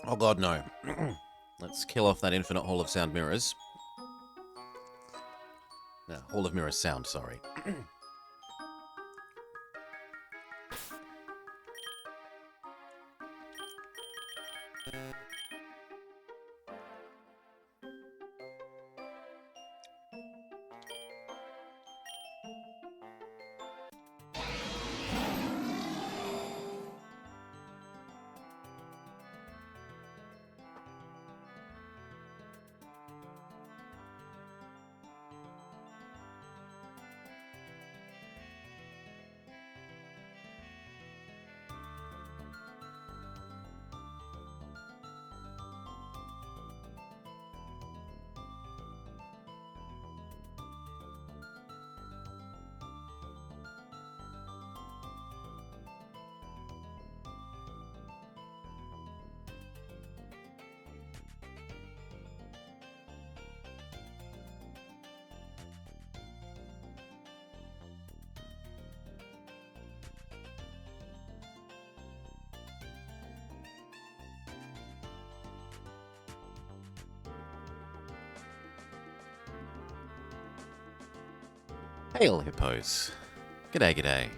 Oh god, no. Let's kill off that infinite Hall of Sound mirrors. No, Hall of Mirrors sound, sorry. Hail, hippos. G'day, g'day.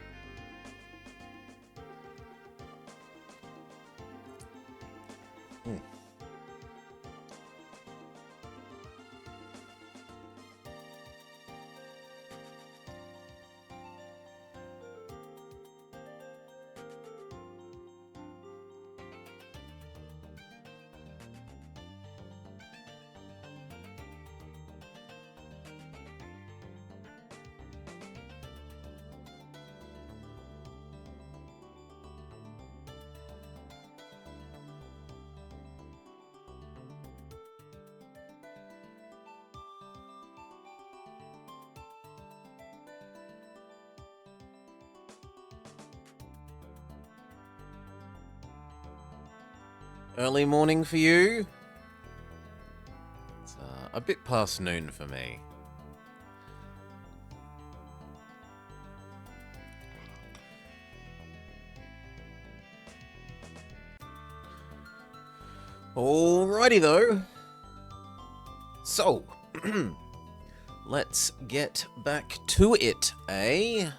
Early morning for you? It's a bit past noon for me. Alrighty though. So, let's get back to it, eh?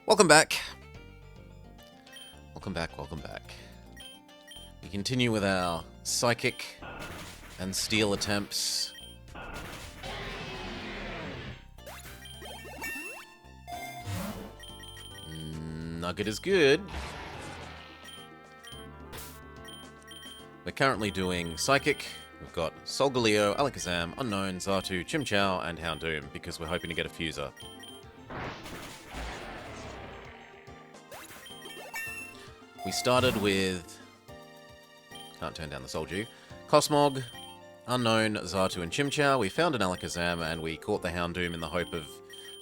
Welcome back. Welcome back, welcome back. We continue with our psychic and steel attempts. Nugget is good. We're currently doing psychic. We've got Solgaleo, Alakazam, Unknown, Xatu, Chimchar, and Houndoom because we're hoping to get a fuser. We started with... Can't turn down the Soldew. Cosmog, Unknown, Xatu, and Chimchar. We found an Alakazam, and we caught the Houndoom in the hope of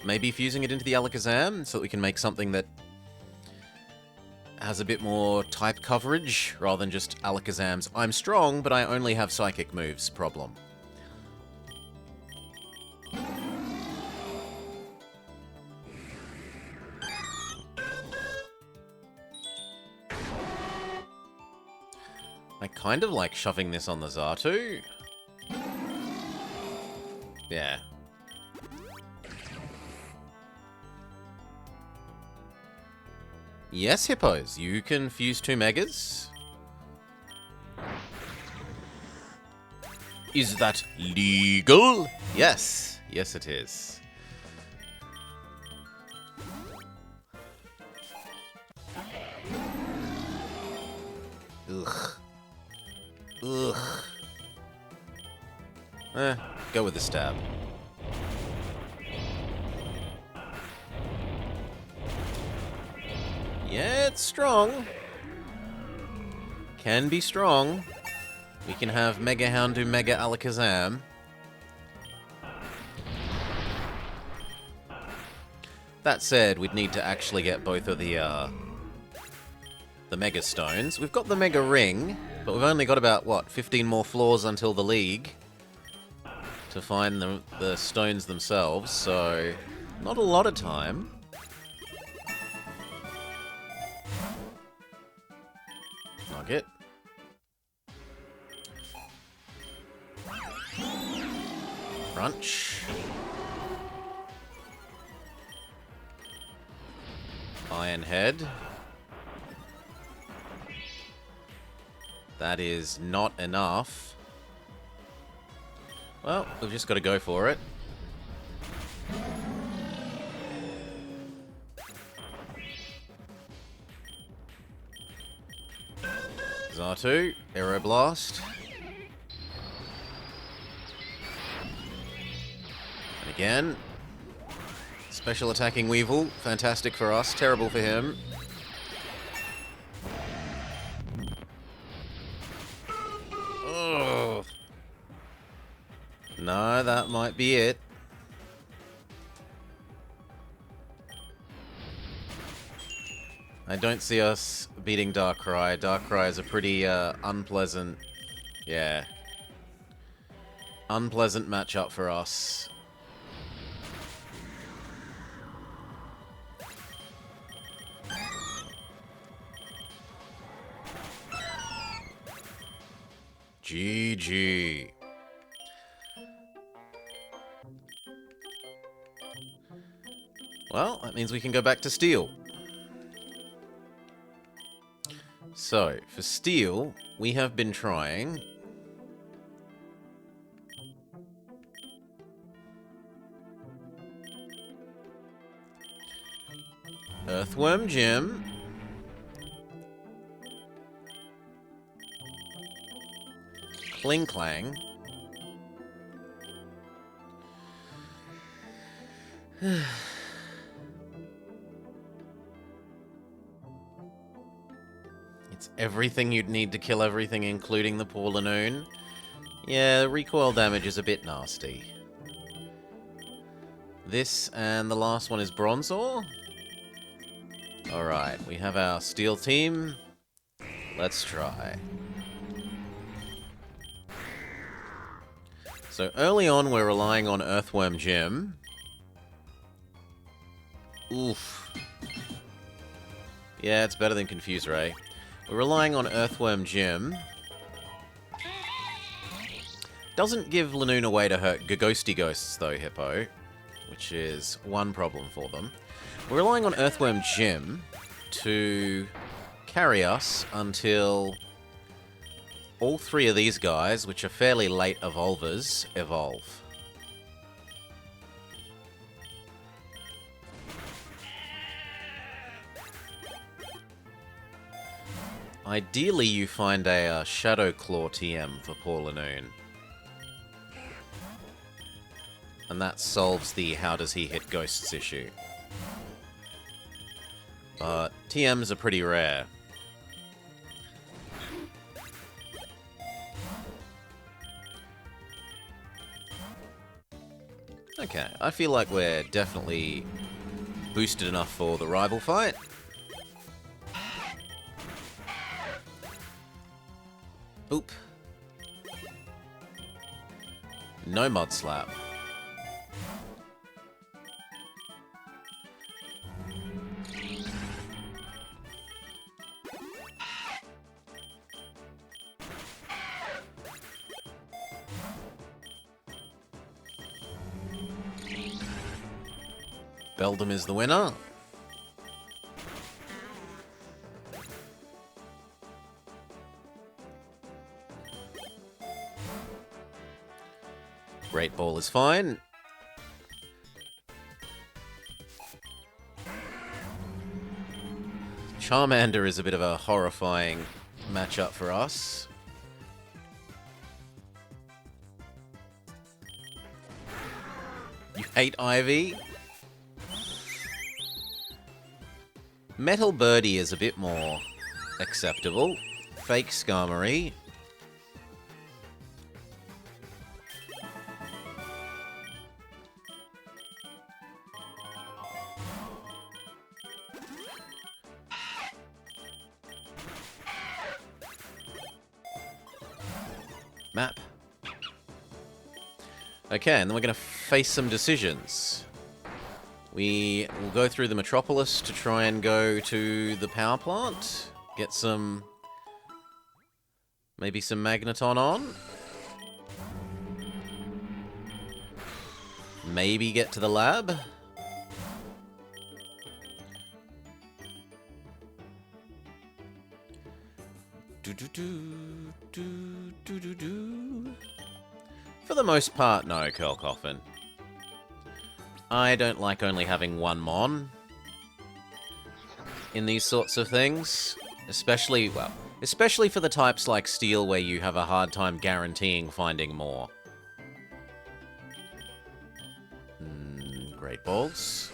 maybe fusing it into the Alakazam so that we can make something that has a bit more type coverage, rather than just Alakazam's I'm strong, but I only have psychic moves problem. I kind of like shoving this on the Xatu. Yeah. Yes, hippos, you can fuse 2 megas. Is that legal? Yes. Yes, it is. Ugh. Ugh. Go with the stab. Yeah, it's strong. Can be strong. We can have Mega Houndoom, Mega Alakazam. That said, we'd need to actually get both of the the Mega Stones. We've got the Mega Ring, but we've only got about, what, 15 more floors until the League to find the stones themselves, so not a lot of time. Nugget. Crunch. Iron Head. That is not enough. Well, we've just got to go for it. Xatu, Aeroblast. And again. Special attacking Weevil. Fantastic for us, terrible for him. Ugh. No, that might be it. I don't see us beating Darkrai. Darkrai is a pretty unpleasant... Yeah. Unpleasant matchup for us. GG. Well, that means we can go back to Steel. So, for Steel, we have been trying... Earthworm Jim. Kling Clang. It's everything you'd need to kill everything, including the poor Lanoon. Yeah, the recoil damage is a bit nasty. This and the last one is Bronzor. Alright, we have our Steel team. Let's try. So early on, we're relying on Earthworm Jim. Oof. Yeah, it's better than Confuse Ray. We're relying on Earthworm Jim. Doesn't give Lanoon a way to hurt Ghosty Ghosts, though, Hippo. Which is one problem for them. We're relying on Earthworm Jim to carry us until all three of these guys, which are fairly late evolvers, evolve. Ideally, you find a Shadow Claw TM for poor Lanoon. And that solves the how does he hit ghosts issue. But TMs are pretty rare. Okay, I feel like we're definitely boosted enough for the rival fight. Oop. No Mud Slap. Beldum is the winner. Great Ball is fine. Charmander is a bit of a horrifying matchup for us. You hate Ivy? Metal Birdie is a bit more acceptable. Fake Skarmory. Map. Okay, and then we're going to face some decisions. We will go through the Metropolis to try and go to the power plant. Get some... maybe some Magneton on. Maybe get to the lab. For the most part, no, Curl Coffin. I don't like only having one Mon in these sorts of things. Especially, well, especially for the types like Steel where you have a hard time guaranteeing finding more. Great Balls.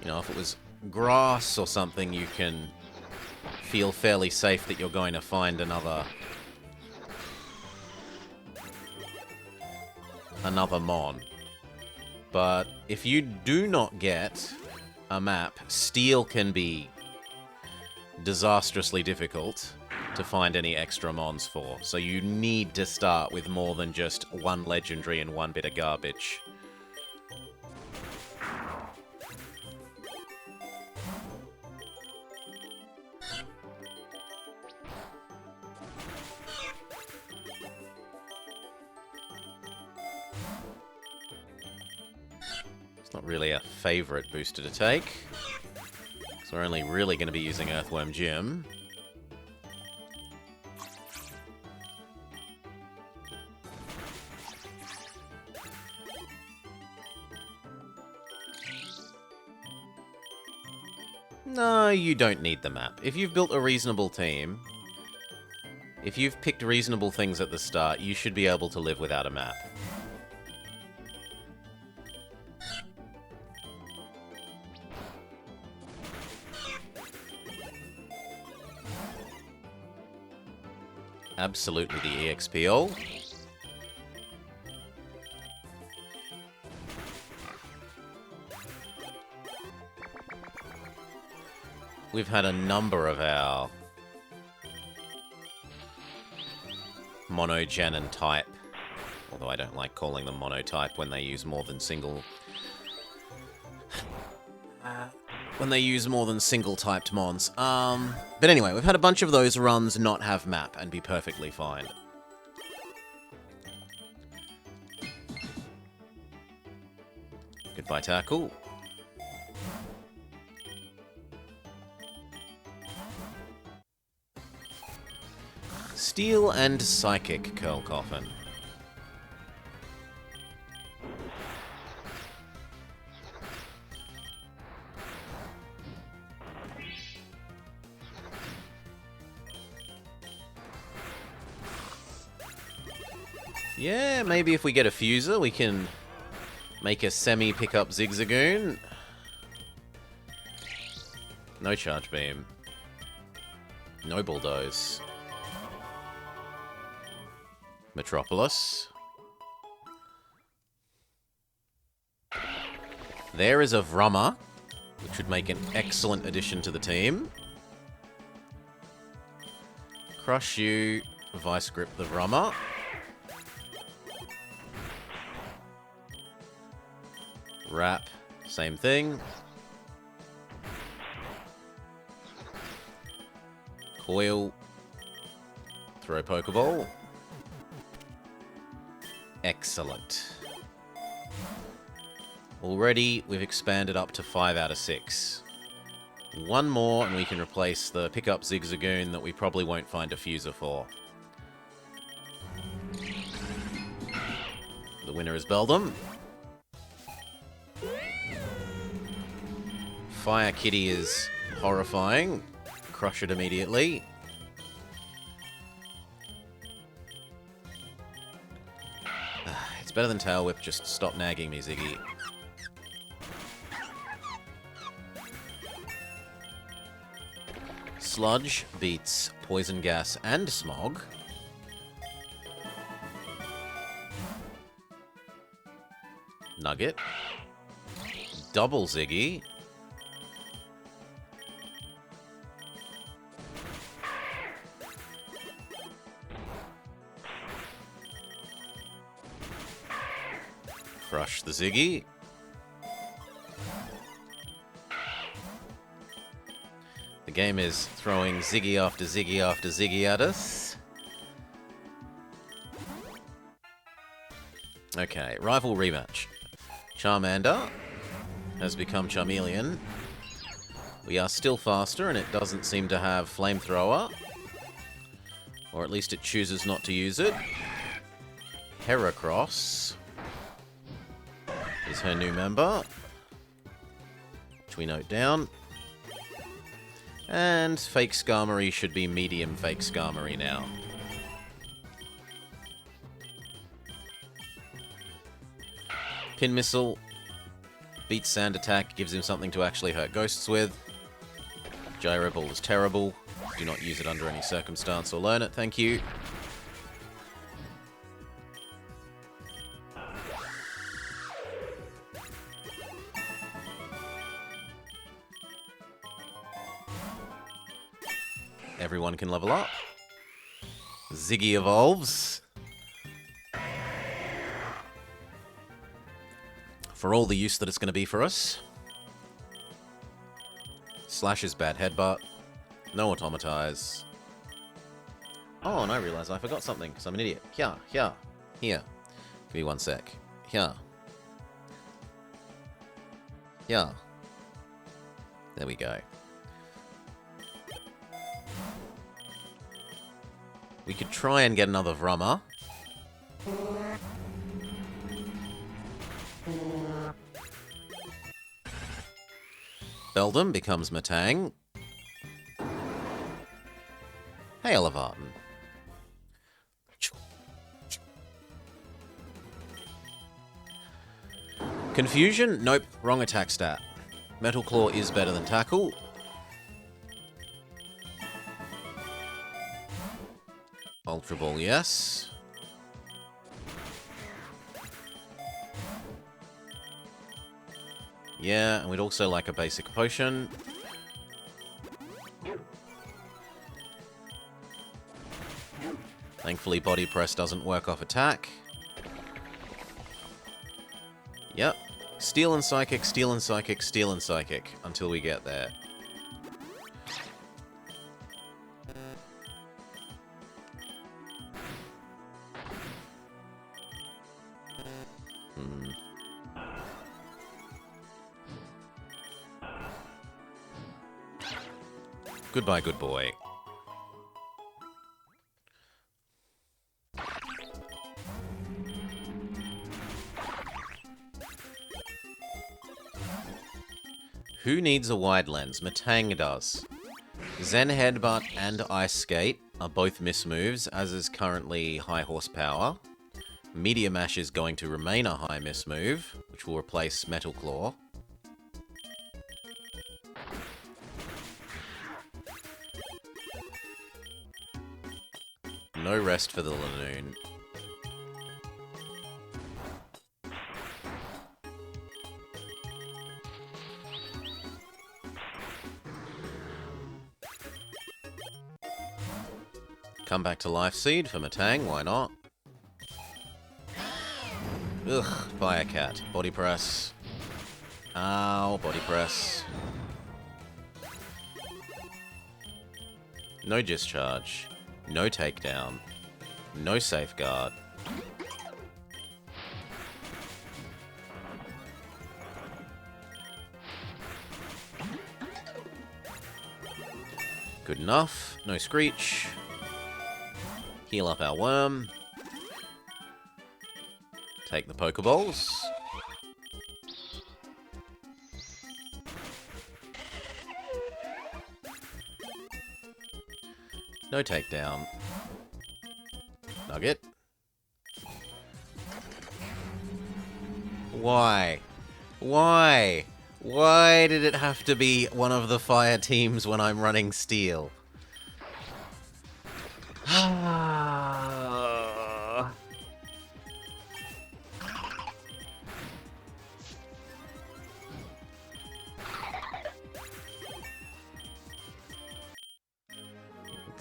You know, if it was grass or something, you can feel fairly safe that you're going to find another Mon. But if you do not get a map, Steel can be disastrously difficult to find any extra Mons for. So you need to start with more than just one legendary and one bit of garbage. Not really a favorite booster to take, so we're only really going to be using Earthworm Jim. No, you don't need the map. If you've built a reasonable team, if you've picked reasonable things at the start, you should be able to live without a map. Absolutely the EXPL. We've had a number of our monogen and type, although I don't like calling them monotype when they use more than single... when they use more than single-typed mons. But anyway, we've had a bunch of those runs not have map and be perfectly fine. Goodbye, Tackle. Steel and Psychic Curl Coffin. Yeah, maybe if we get a Fuser, we can make a semi-pick-up Zigzagoon. No Charge Beam. No Bulldoze. Metropolis. There is a Vrummer, which would make an excellent addition to the team. Crush you, Vice Grip the Vrummer. Wrap, same thing. Coil. Throw Pokeball. Excellent. Already, we've expanded up to 5 out of 6. One more, and we can replace the pickup Zigzagoon that we probably won't find a Fuser for. The winner is Beldum. Fire Kitty is horrifying. Crush it immediately. It's better than Tail Whip, just stop nagging me, Ziggy. Sludge beats Poison Gas and Smog. Nugget. Double Ziggy. Crush the Ziggy. The game is throwing Ziggy after Ziggy after Ziggy at us. Okay, rival rematch. Charmander has become Charmeleon. We are still faster, and it doesn't seem to have Flamethrower. Or at least it chooses not to use it. Heracross is her new member, which we note down. And Fake Skarmory should be medium Fake Skarmory now. Pin Missile beats Sand Attack, gives him something to actually hurt ghosts with. Gyro Ball is terrible. Do not use it under any circumstance or learn it, thank you. Everyone can level up. Ziggy evolves. For all the use that it's going to be for us. Slash is bad headbutt. No automatize. Oh, and I realize I forgot something, because I'm an idiot. Here. Give me 1 sec. Here. There we go. We could try and get another Vrummer. Beldum becomes Matang. Hail of Arden. Confusion? Nope, wrong attack stat. Metal Claw is better than Tackle. Ultra Ball, yes. Yeah, and we'd also like a basic potion. Thankfully, Body Press doesn't work off attack. Yep. Steel and Psychic, Steel and Psychic, Steel and Psychic, until we get there. Goodbye, good boy. Who needs a wide lens? Matang does. Zen Headbutt and Ice Skate are both miss moves, as is currently High Horsepower. Meteor Mash is going to remain a high miss move, which will replace Metal Claw. No rest for the Lanoon. Come back to Life Seed for Matang, why not? Ugh, Fire Cat. Body Press. Ow, Body Press. No Discharge. No Takedown. No Safeguard. Good enough. No Screech. Heal up our worm. Take the Pokeballs. No takedown. Nugget. Why? Why? Why did it have to be one of the fire teams when I'm running Steel?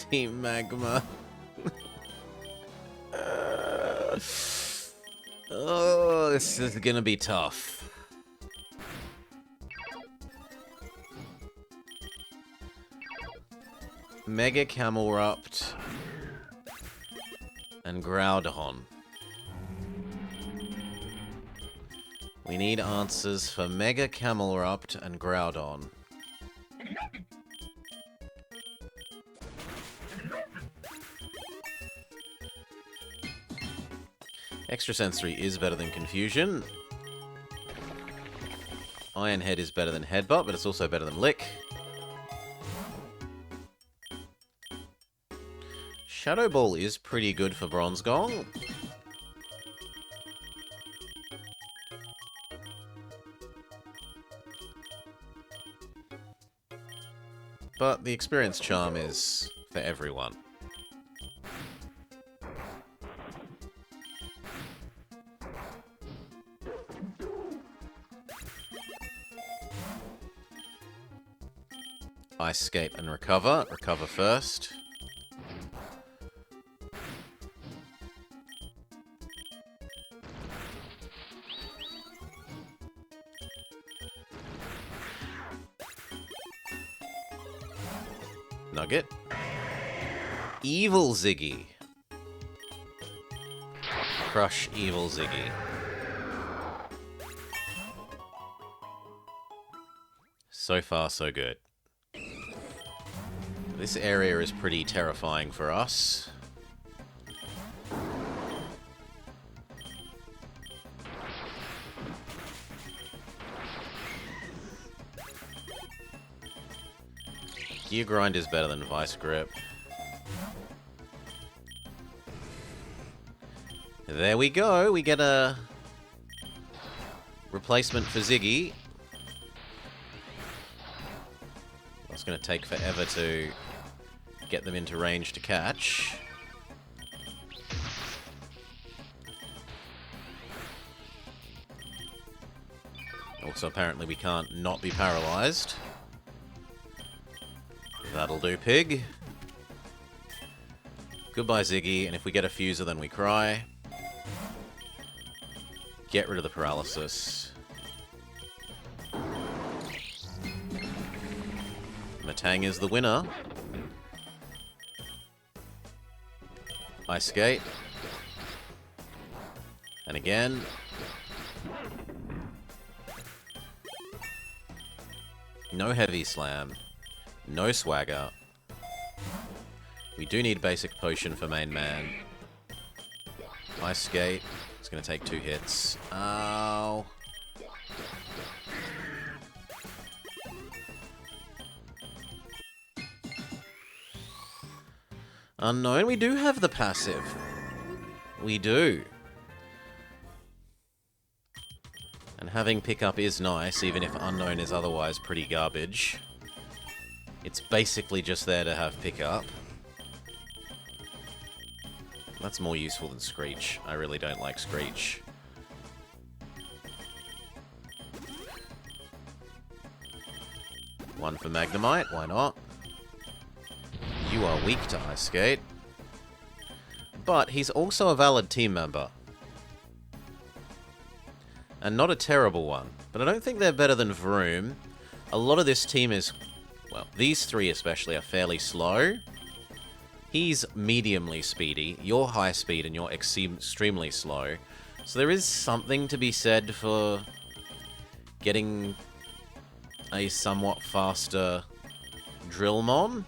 Team Magma. Oh, this is gonna be tough. Mega Camelrupt and Groudon. We need answers for Mega Camelrupt and Groudon. Extrasensory is better than Confusion. Iron Head is better than Headbutt, but it's also better than Lick. Shadow Ball is pretty good for Bronzegong. But the Experience Charm is for everyone. Ice Skate and Recover. Recover first. Nugget. Evil Ziggy. Crush Evil Ziggy. So far, so good. This area is pretty terrifying for us. Gear Grind is better than Vice Grip. There we go. We get a replacement for Ziggy. It's going to take forever to get them into range to catch. Also, apparently we can't not be paralyzed. That'll do, Pig. Goodbye, Ziggy, and if we get a Fuser, then we cry. Get rid of the paralysis. Matang is the winner. Ice Skate. And again. No Heavy Slam. No Swagger. We do need Basic Potion for main man. Ice Skate. It's going to take 2 hits. Ow. Unknown, we do have the passive. We do. And having pickup is nice, even if Unknown is otherwise pretty garbage. It's basically just there to have pickup. That's more useful than Screech. I really don't like Screech. One for Magnemite, why not? You are weak to Ice Skate. But he's also a valid team member. And not a terrible one. But I don't think they're better than Vroom. A lot of this team is... Well, these three especially are fairly slow. He's mediumly speedy. You're high speed and you're extremely slow. So there is something to be said for getting a somewhat faster Drillmon.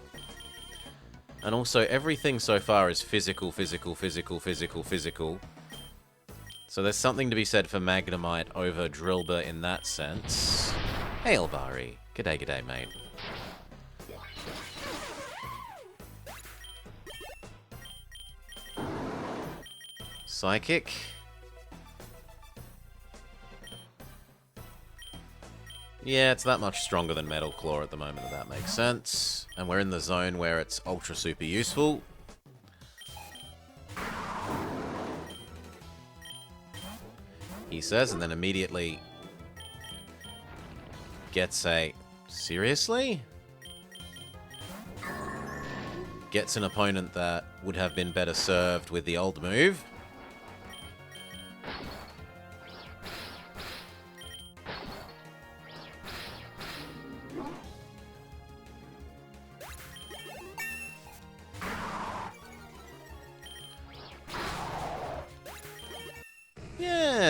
And also, everything so far is physical, physical, physical, physical, physical. So there's something to be said for Magnemite over Drillbur in that sense. Hey, Elbari. G'day, g'day, mate. Psychic. Yeah, it's that much stronger than Metal Claw at the moment, if that makes sense. And we're in the zone where it's ultra super useful. He says, and then immediately gets a... Seriously? Gets an opponent that would have been better served with the old move.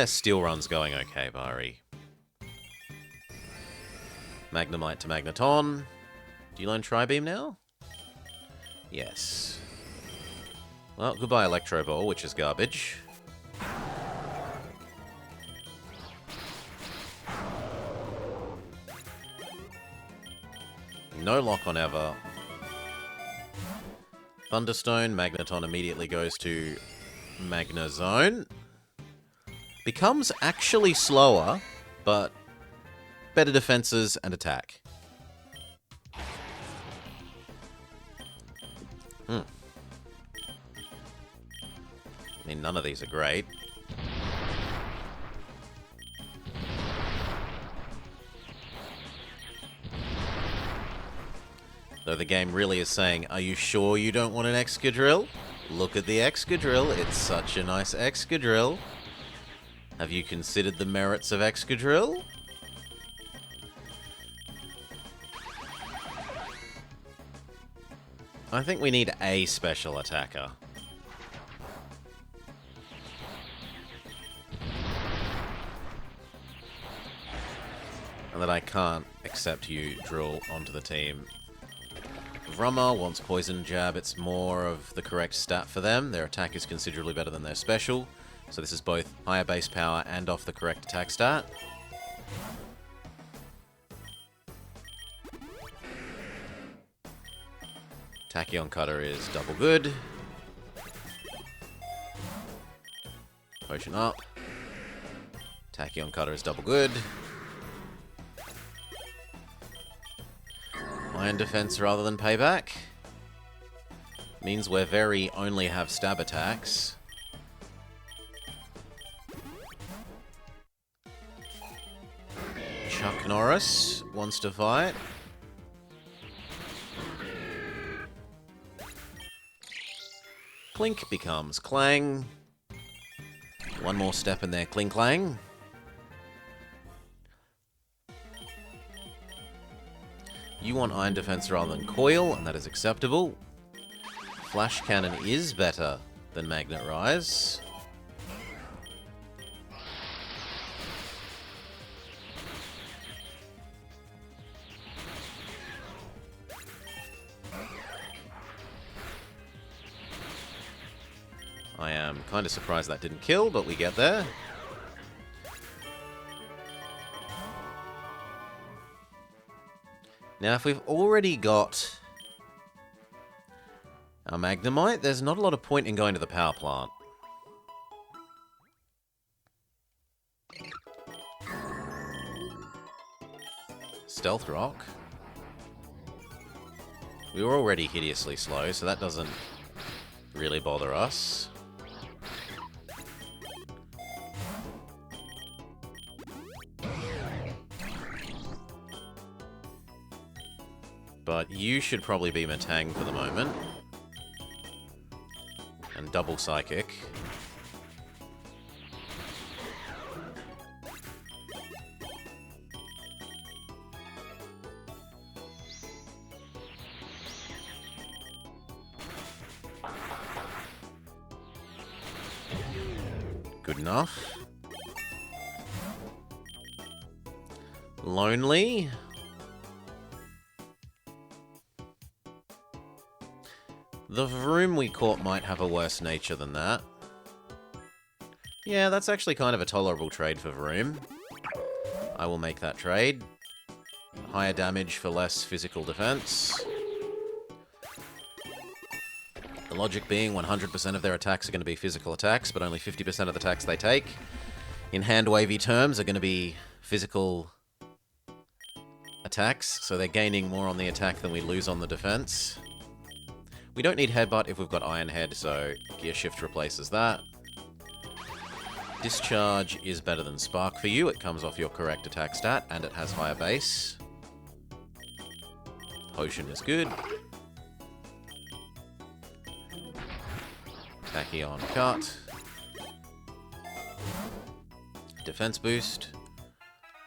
Steel Run's going okay, Bari. Magnemite to Magneton. Do you learn Tri-Beam now? Yes. Well, goodbye Electro Ball, which is garbage. No lock on ever. Thunderstone, Magneton immediately goes to Magnezone. Becomes actually slower, but better defenses and attack. I mean, none of these are great. Though the game really is saying, are you sure you don't want an Excadrill? Look at the Excadrill. It's such a nice Excadrill. Have you considered the merits of Excadrill? I think we need a special attacker. And that I can't accept you drill onto the team. Vrummer wants Poison Jab. It's more of the correct stat for them. Their attack is considerably better than their special. So this is both higher base power and off the correct attack stat. Tachyon Cutter is double good. Potion up. Tachyon Cutter is double good. Iron Defense rather than Payback. Means we're very only have stab attacks. Chuck Norris wants to fight. Clink becomes Clang. One more step in there, Clink Clang. You want Iron Defense rather than Coil, and that is acceptable. Flash Cannon is better than Magnet Rise. I am kind of surprised that didn't kill, but we get there. Now, if we've already got our Magnemite, there's not a lot of point in going to the power plant. Stealth Rock. We were already hideously slow, so that doesn't really bother us. But you should probably be Matang for the moment. And double Psychic. Good enough. Lonely. The Vroom we caught might have a worse nature than that. Yeah, that's actually kind of a tolerable trade for Vroom. I will make that trade. Higher damage for less physical defense. The logic being 100% of their attacks are going to be physical attacks, but only 50% of the attacks they take, in hand-wavy terms, are going to be physical attacks, so they're gaining more on the attack than we lose on the defense. We don't need Headbutt if we've got Iron Head, so Gear Shift replaces that. Discharge is better than Spark for you. It comes off your correct attack stat, and it has higher base. Potion is good. Tachyon Cut. Defense boost.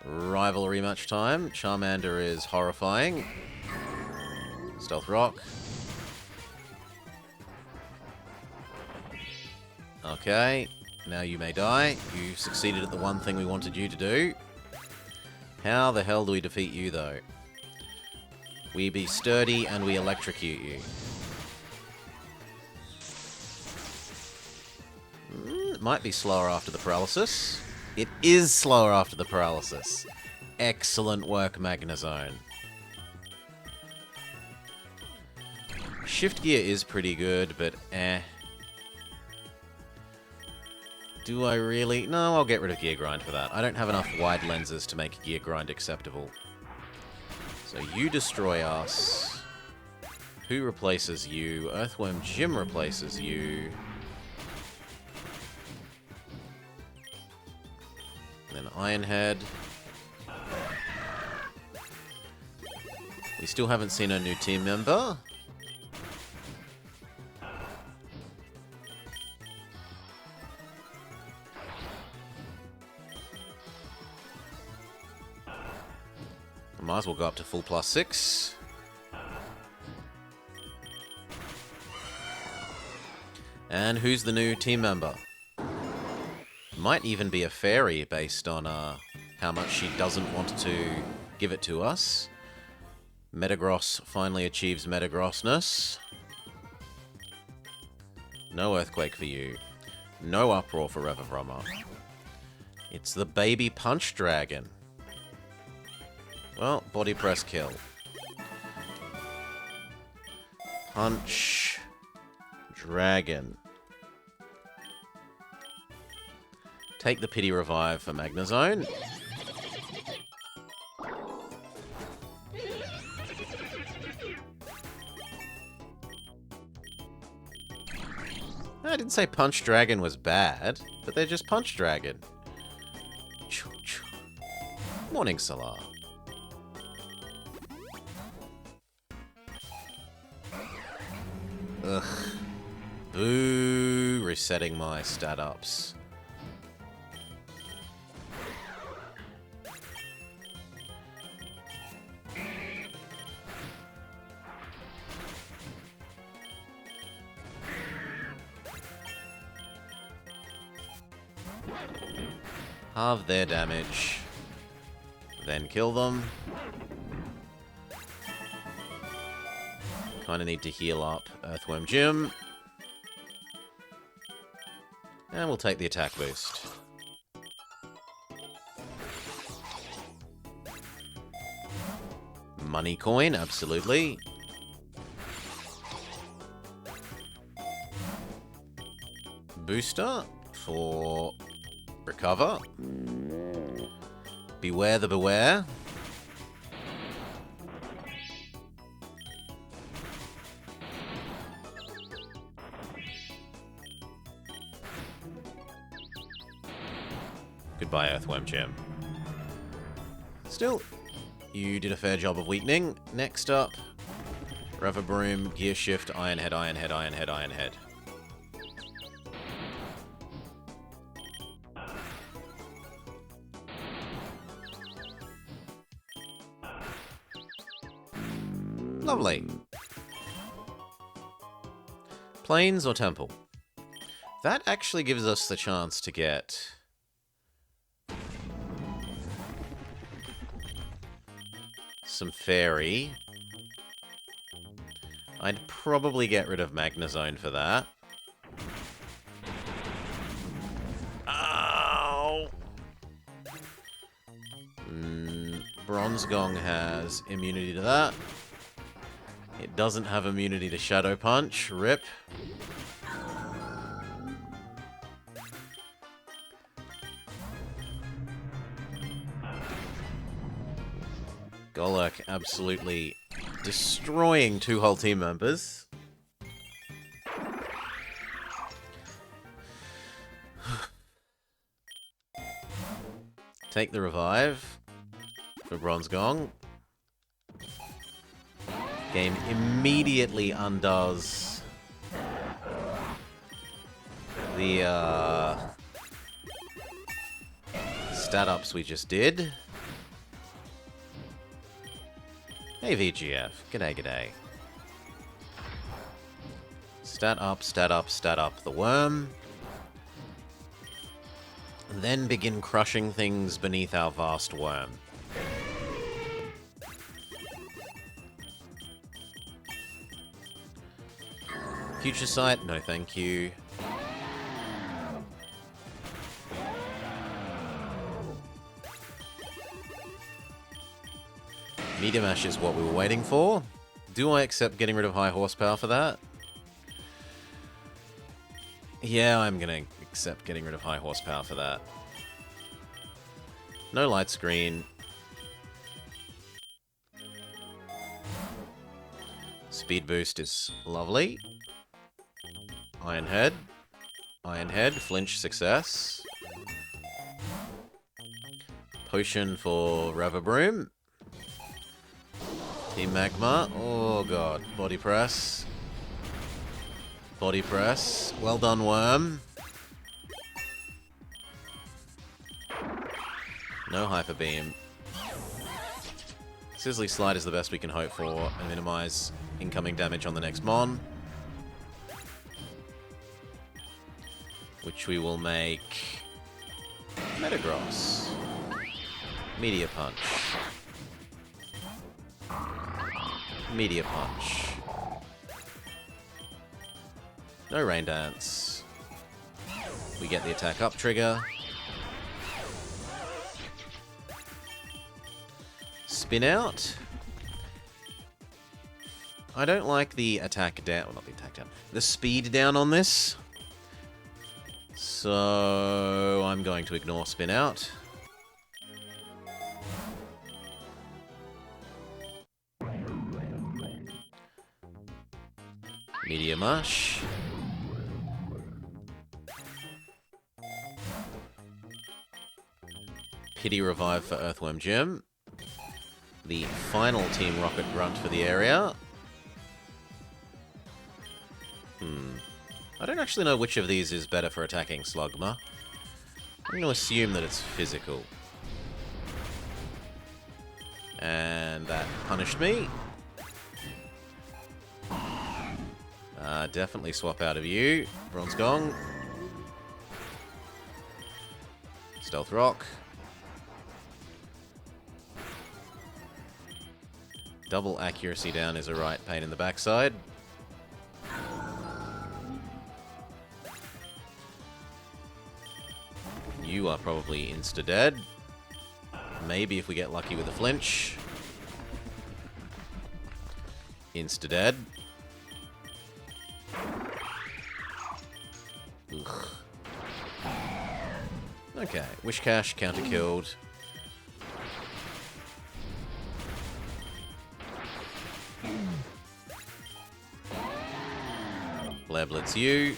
Rivalry match time. Charmander is horrifying. Stealth Rock. Okay. now you may die. You succeeded at the one thing we wanted you to do. How the hell do we defeat you, though? We be sturdy and we electrocute you. It might be slower after the paralysis. It is slower after the paralysis. Excellent work, Magnezone. Shift gear is pretty good, but eh. Do I really? No, I'll get rid of gear grind for that. I don't have enough wide lenses to make gear grind acceptable. So you destroy us. Who replaces you? Earthworm Jim replaces you. And then Ironhead. We still haven't seen a new team member. Might as well go up to full +6. And who's the new team member? Might even be a fairy based on how much she doesn't want to give it to us. Metagross finally achieves Metagrossness. No Earthquake for you. No Uproar for Revivroma. It's the baby Punch Dragon. Well, body press kill. Punch Dragon. Take the pity revive for Magnezone. I didn't say Punch Dragon was bad, but they're just Punch Dragon. Morning, Salar. Ugh. Boo. Resetting my stat ups. Halve their damage. Then kill them. Kinda need to heal up Earthworm Jim. And we'll take the attack boost. Money coin, absolutely. Booster for recover. Beware the beware. Goodbye, Earthworm Jim. Still, you did a fair job of weakening. Next up, Revibroom, Gear Shift, Ironhead, Ironhead, Ironhead, Ironhead. Lovely. Plains or Temple? That actually gives us the chance to get some Fairy. I'd probably get rid of Magnezone for that. Ow! Bronzegong has immunity to that. It doesn't have immunity to Shadow Punch. Rip. Golurk absolutely destroying two whole team members. Take the revive for Bronzegong. Game immediately undoes the stat ups we just did. Hey VGF, g'day g'day. Stat up, stat up, stat up the worm. Then begin crushing things beneath our vast worm. Future Sight? No thank you. Meteor Mash is what we were waiting for. Do I accept getting rid of high horsepower for that? Yeah, I'm gonna accept getting rid of high horsepower for that. No light screen. Speed boost is lovely. Iron Head. Iron Head, flinch success. Potion for Revabroom. Team Magma. Oh god. Body press. Body press. Well done, Worm. No Hyper Beam. Sizzly Slide is the best we can hope for and minimize incoming damage on the next Mon. Which we will make Metagross. Meteor Punch. Meteor Punch. No Rain Dance. We get the attack up trigger. Spin out. I don't like the attack down. Well, not the attack down. The speed down on this. So I'm going to ignore spin out. Meteor Mush. Pity Revive for Earthworm Jim. The final Team Rocket Grunt for the area. I don't actually know which of these is better for attacking Slugma. I'm going to assume that it's physical. And that punished me. Definitely swap out of you. Bronze Gong. Stealth Rock. Double accuracy down is a right pain in the backside. You are probably insta-dead. Maybe if we get lucky with a flinch. Insta-dead. Okay, Wishcash, counter-killed. Lablets you.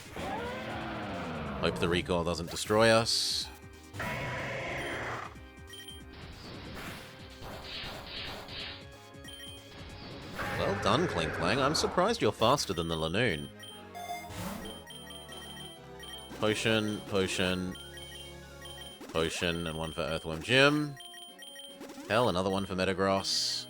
Hope the recoil doesn't destroy us. Well done, Klinklang. I'm surprised you're faster than the Lanoon. Potion, potion, potion, and one for Earthworm Jim. Hell, another one for Metagross.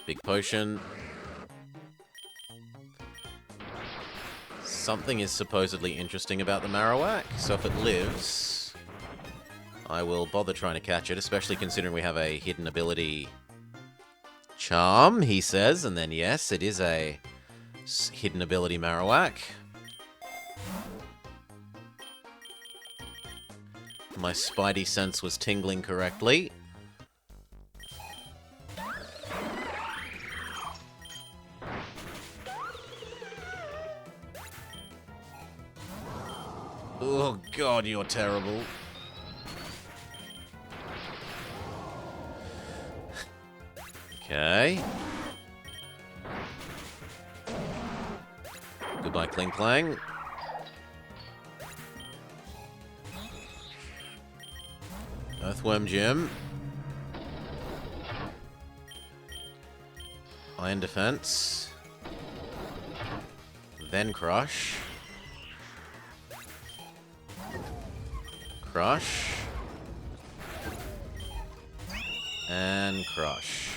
Big potion. Something is supposedly interesting about the Marowak, so if it lives, I will bother trying to catch it, especially considering we have a hidden ability charm, he says, and then yes, it is a hidden ability Marowak. My spidey sense was tingling correctly. Oh god, you're terrible. Okay. Goodbye, Klinklang. Earthworm Jim. Iron Defense. Then Crush. Crush. And crush.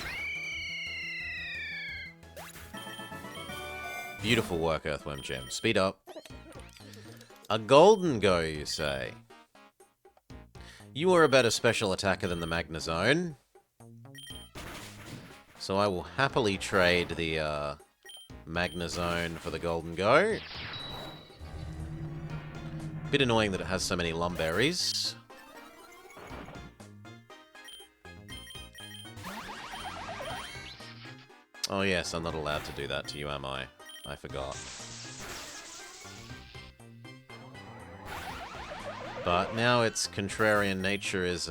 Beautiful work, Earthworm Jim. Speed up. A golden go, you say? You are a better special attacker than the Magnezone. So I will happily trade the Magnezone for the golden go. Bit annoying that it has so many Lumberries. Oh yes, I'm not allowed to do that to you, am I? I forgot. But now its contrarian nature is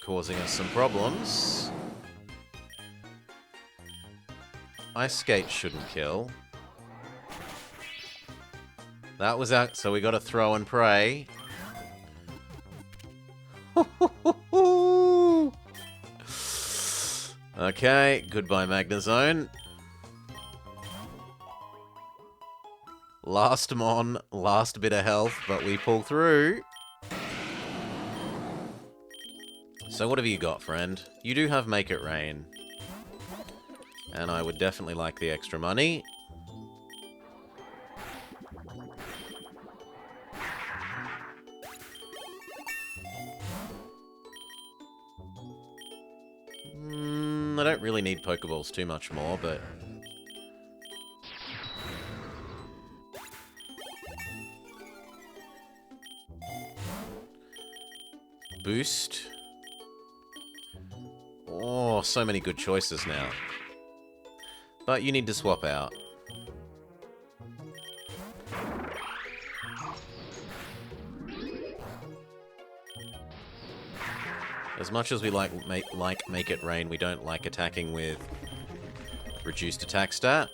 causing us some problems. Ice Skate shouldn't kill. That was out, so we got to throw and pray. Okay, goodbye Magnezone. Last Mon, last bit of health, but we pull through. So what have you got, friend? You do have Make It Rain. And I would definitely like the extra money. I don't really need Pokeballs too much more, but... Boost. Oh, so many good choices now. But you need to swap out. As much as we like Make It Rain, we don't like attacking with reduced attack stat.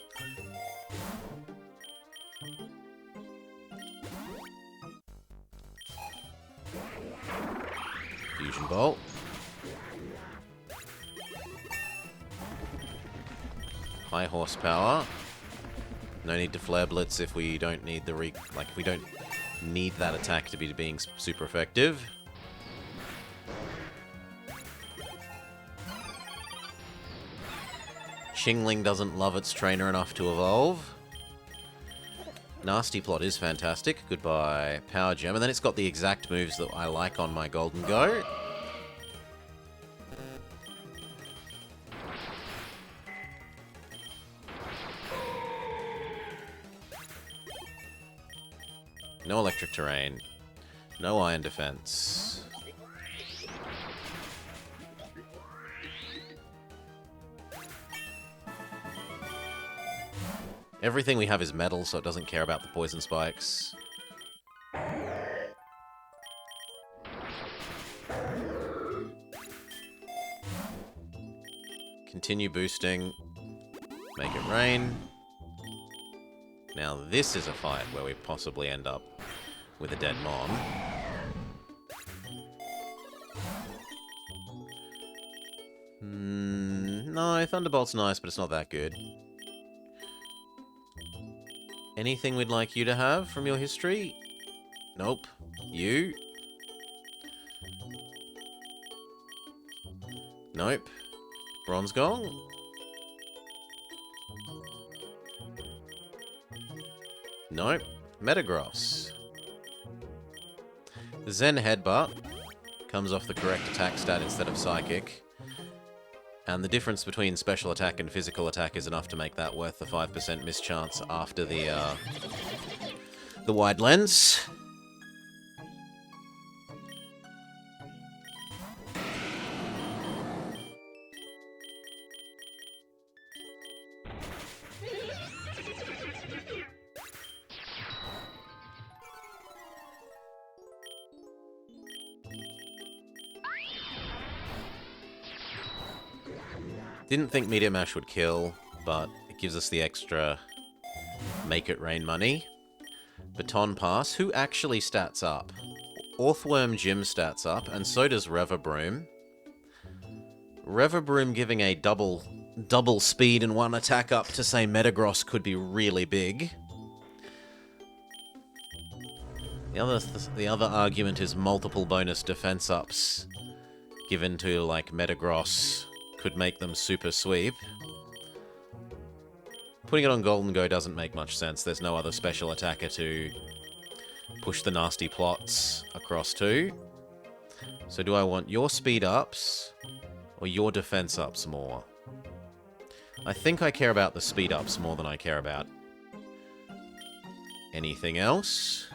Fusion Bolt. High horsepower. No need to Flare Blitz if we don't need the if we don't need that attack to be being super effective. Chingling doesn't love its trainer enough to evolve. Nasty Plot is fantastic. Goodbye, Power Gem. And then it's got the exact moves that I like on my Golden Go. No Electric Terrain. No Iron Defense. Everything we have is metal, so it doesn't care about the poison spikes. Continue boosting. Make it rain. Now this is a fight where we possibly end up with a dead Mon. No, Thunderbolt's nice, but it's not that good. Anything we'd like you to have from your history? Nope. You? Nope. Bronze Gong? Nope. Metagross. Zen Headbutt comes off the correct attack stat instead of Psychic. And the difference between special attack and physical attack is enough to make that worth the 5% mischance after the wide lens. Didn't think Meteor Mash would kill, but it gives us the extra Make It Rain money. Baton Pass, who actually stats up? Earthworm Jim stats up, and so does Revabroom. Revabroom giving a double speed and one attack up to, say, Metagross could be really big. The other argument is multiple bonus defense ups given to, like, Metagross could make them super sweep. Putting it on Golden Go doesn't make much sense. There's no other special attacker to push the nasty plots across to. So do I want your speed ups or your defense ups more? I think I care about the speed ups more than I care about anything else.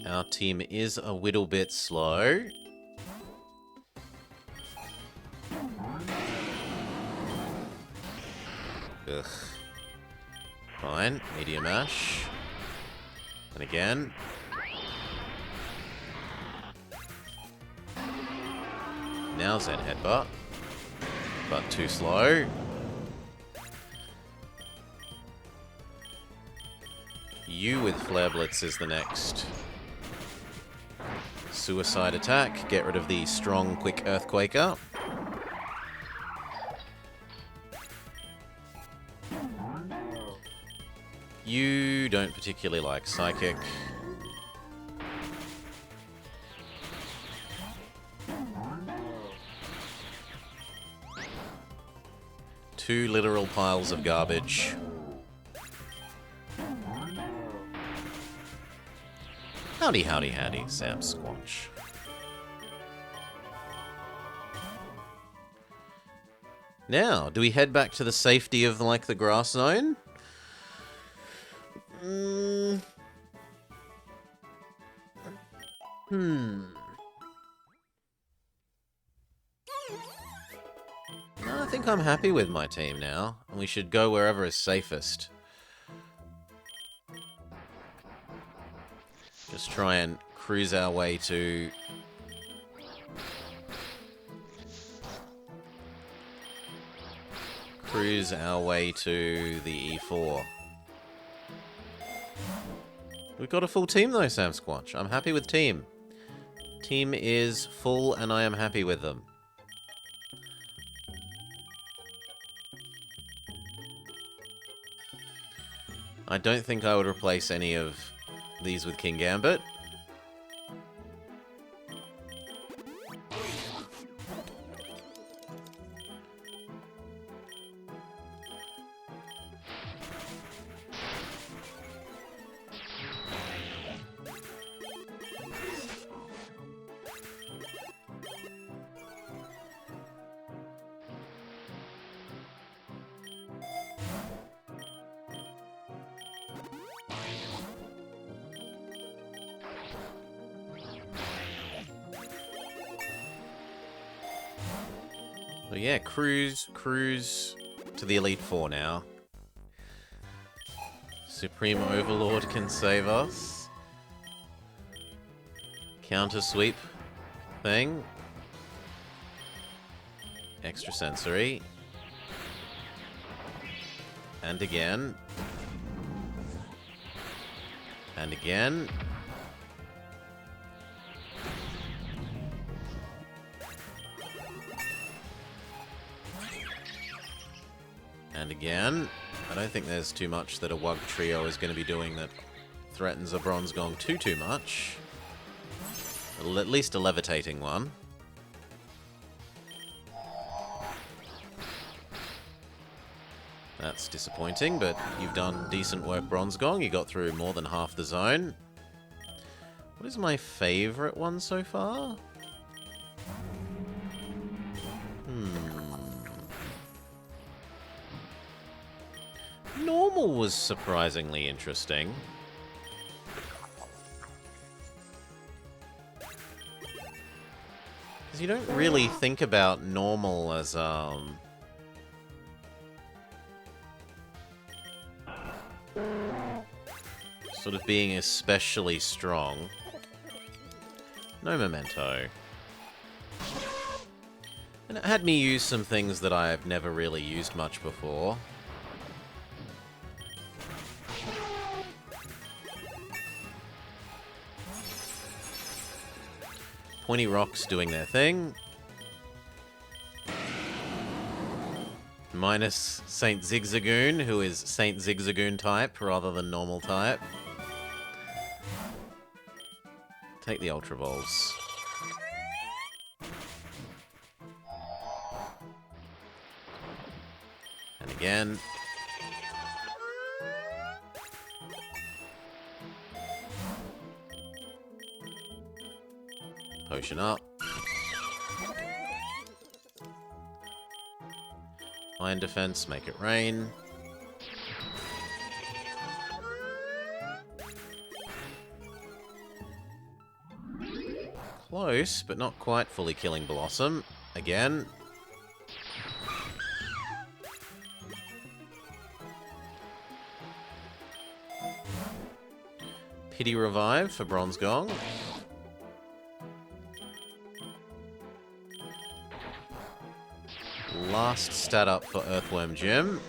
Our team is a little bit slow. Ugh. Fine. Medium Ash. And again. Now Zen Headbutt. But too slow. You with Flare Blitz is the next. Suicide attack. Get rid of the strong, quick Earthquaker. You don't particularly like Psychic. Two literal piles of garbage. Howdy, howdy, howdy, Sam Squatch. Now, do we head back to the safety of, like, the grass zone? I think I'm happy with my team now, and we should go wherever is safest. Just try and cruise our way to... Cruise our way to the E4. We've got a full team though, Sam Squatch. I'm happy with team. Team is full and I am happy with them. I don't think I would replace any of these with King Gambit. So yeah, cruise to the Elite Four now. Supreme Overlord can save us. Counter sweep thing. Extra sensory. And again. And again. And again. I don't think there's too much that a Wug Trio is going to be doing that threatens a Bronze Gong too much. At least a levitating one. That's disappointing, but you've done decent work, Bronze Gong. You got through more than half the zone. What is my favorite one so far? Normal was surprisingly interesting. Because you don't really think about normal as, sort of being especially strong. No memento. And it had me use some things that I've never really used much before. Pointy rocks doing their thing. Minus Saint Zigzagoon, who is Saint Zigzagoon type rather than normal type. Take the Ultra Balls. And again. Potion up. Iron defense, make it rain. Close, but not quite fully killing Blossom. Again. Pity Revive for Bronze Gong. Last stat up for Earthworm Jim.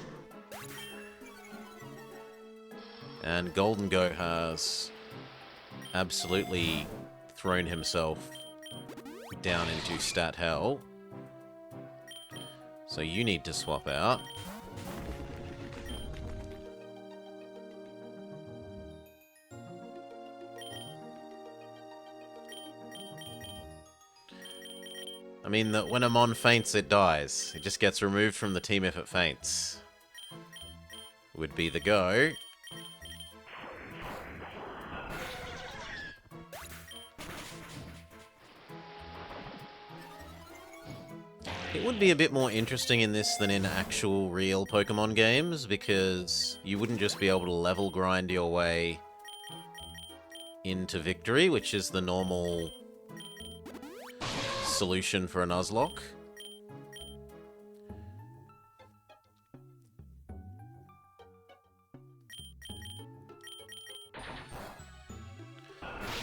And Golden Goat has absolutely thrown himself down into stat hell. So you need to swap out. I mean, that when a mon faints, it dies. It just gets removed from the team if it faints. Would be the go. It would be a bit more interesting in this than in actual real Pokemon games, because you wouldn't just be able to level grind your way into victory, which is the normal solution for a Nuzlocke.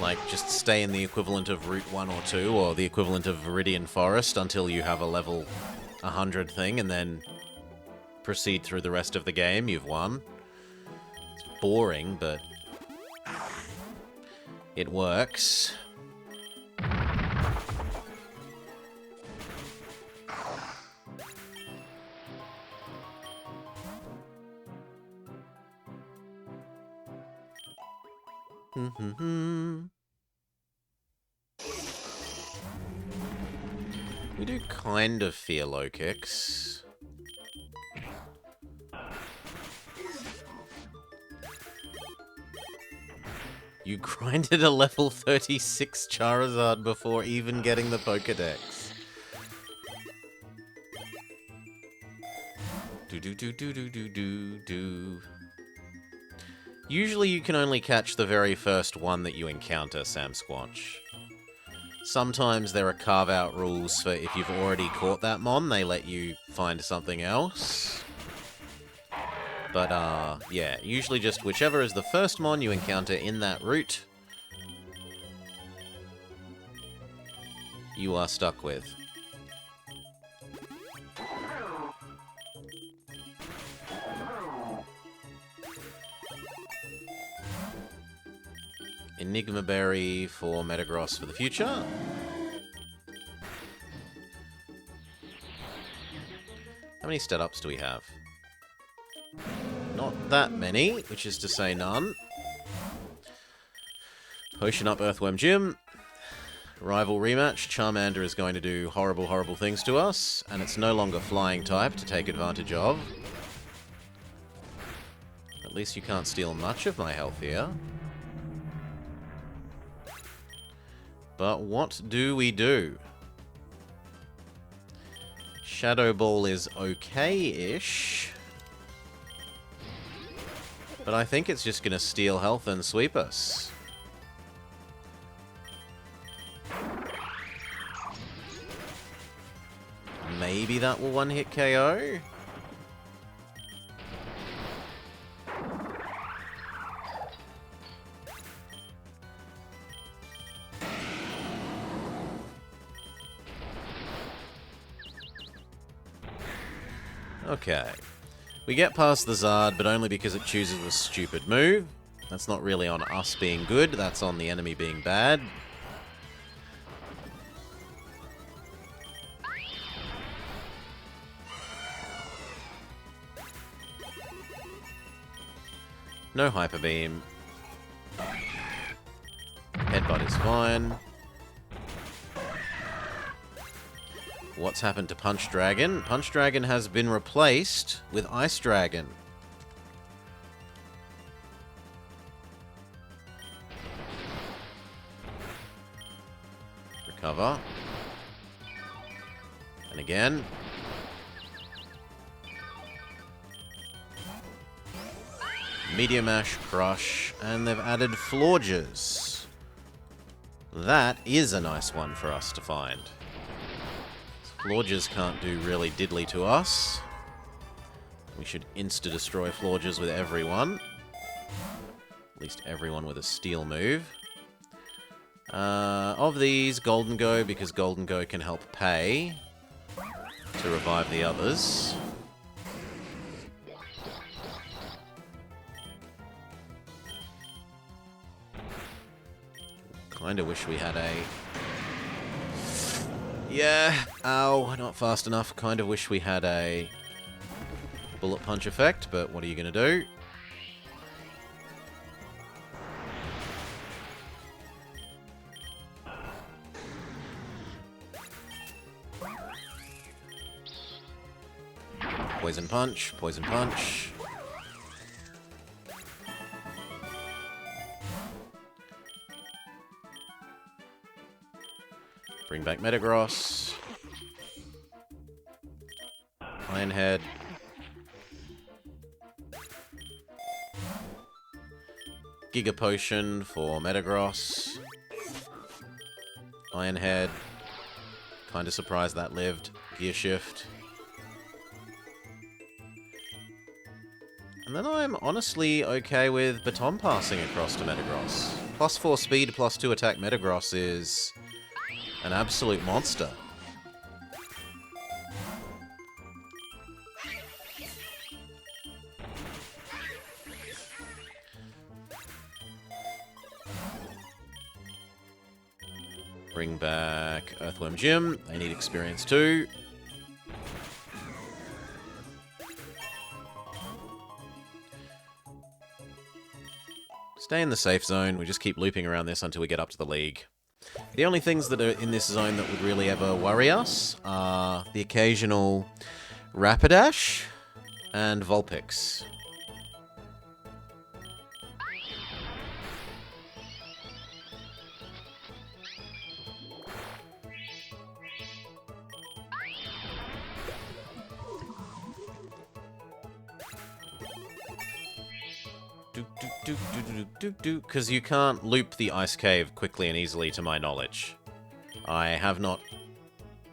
Like, just stay in the equivalent of Route 1 or 2, or the equivalent of Viridian Forest until you have a level 100 thing, and then proceed through the rest of the game. You've won. It's boring, but it works. We do kind of fear low kicks. You grinded a level 36 Charizard before even getting the Pokedex. Do. Usually you can only catch the very first one that you encounter, Sam Squatch. Sometimes there are carve-out rules for if you've already caught that mon, they let you find something else. But, yeah, usually just whichever is the first mon you encounter in that route, you are stuck with. Enigma Berry for Metagross for the future. How many stat ups do we have? Not that many, which is to say none. Potion up Earthworm Jim. Rival rematch. Charmander is going to do horrible, horrible things to us, and it's no longer flying type to take advantage of. At least you can't steal much of my health here. But what do we do? Shadow Ball is okay-ish. But I think it's just going to steal health and sweep us. Maybe that will one-hit KO? Okay. We get past the Zard, but only because it chooses a stupid move. That's not really on us being good, that's on the enemy being bad. No Hyper Beam. Headbutt is fine. What's happened to Punch Dragon? Punch Dragon has been replaced with Ice Dragon. Recover. And again. Meteor Mash, Crush, and they've added Florges. That is a nice one for us to find. Florges can't do really diddly to us. We should insta-destroy Florges with everyone. At least everyone with a steel move. Of these, Golden Go, because Golden Go can help pay to revive the others. Kinda wish we had a... Yeah, ow, not fast enough. Kinda wish we had a bullet punch effect, but what are you gonna do? Poison Punch, Poison Punch. Bring back Metagross. Iron Head. Giga Potion for Metagross. Iron Head. Kinda surprised that lived. Gear Shift. And then I'm honestly okay with Baton Passing across to Metagross. Plus 4 speed, plus 2 attack Metagross is an absolute monster. Bring back Earthworm Jim. They need experience too. Stay in the safe zone. We just keep looping around this until we get up to the league. The only things that are in this zone that would really ever worry us are the occasional Rapidash and Vulpix. Because you can't loop the ice cave quickly and easily, to my knowledge. I have not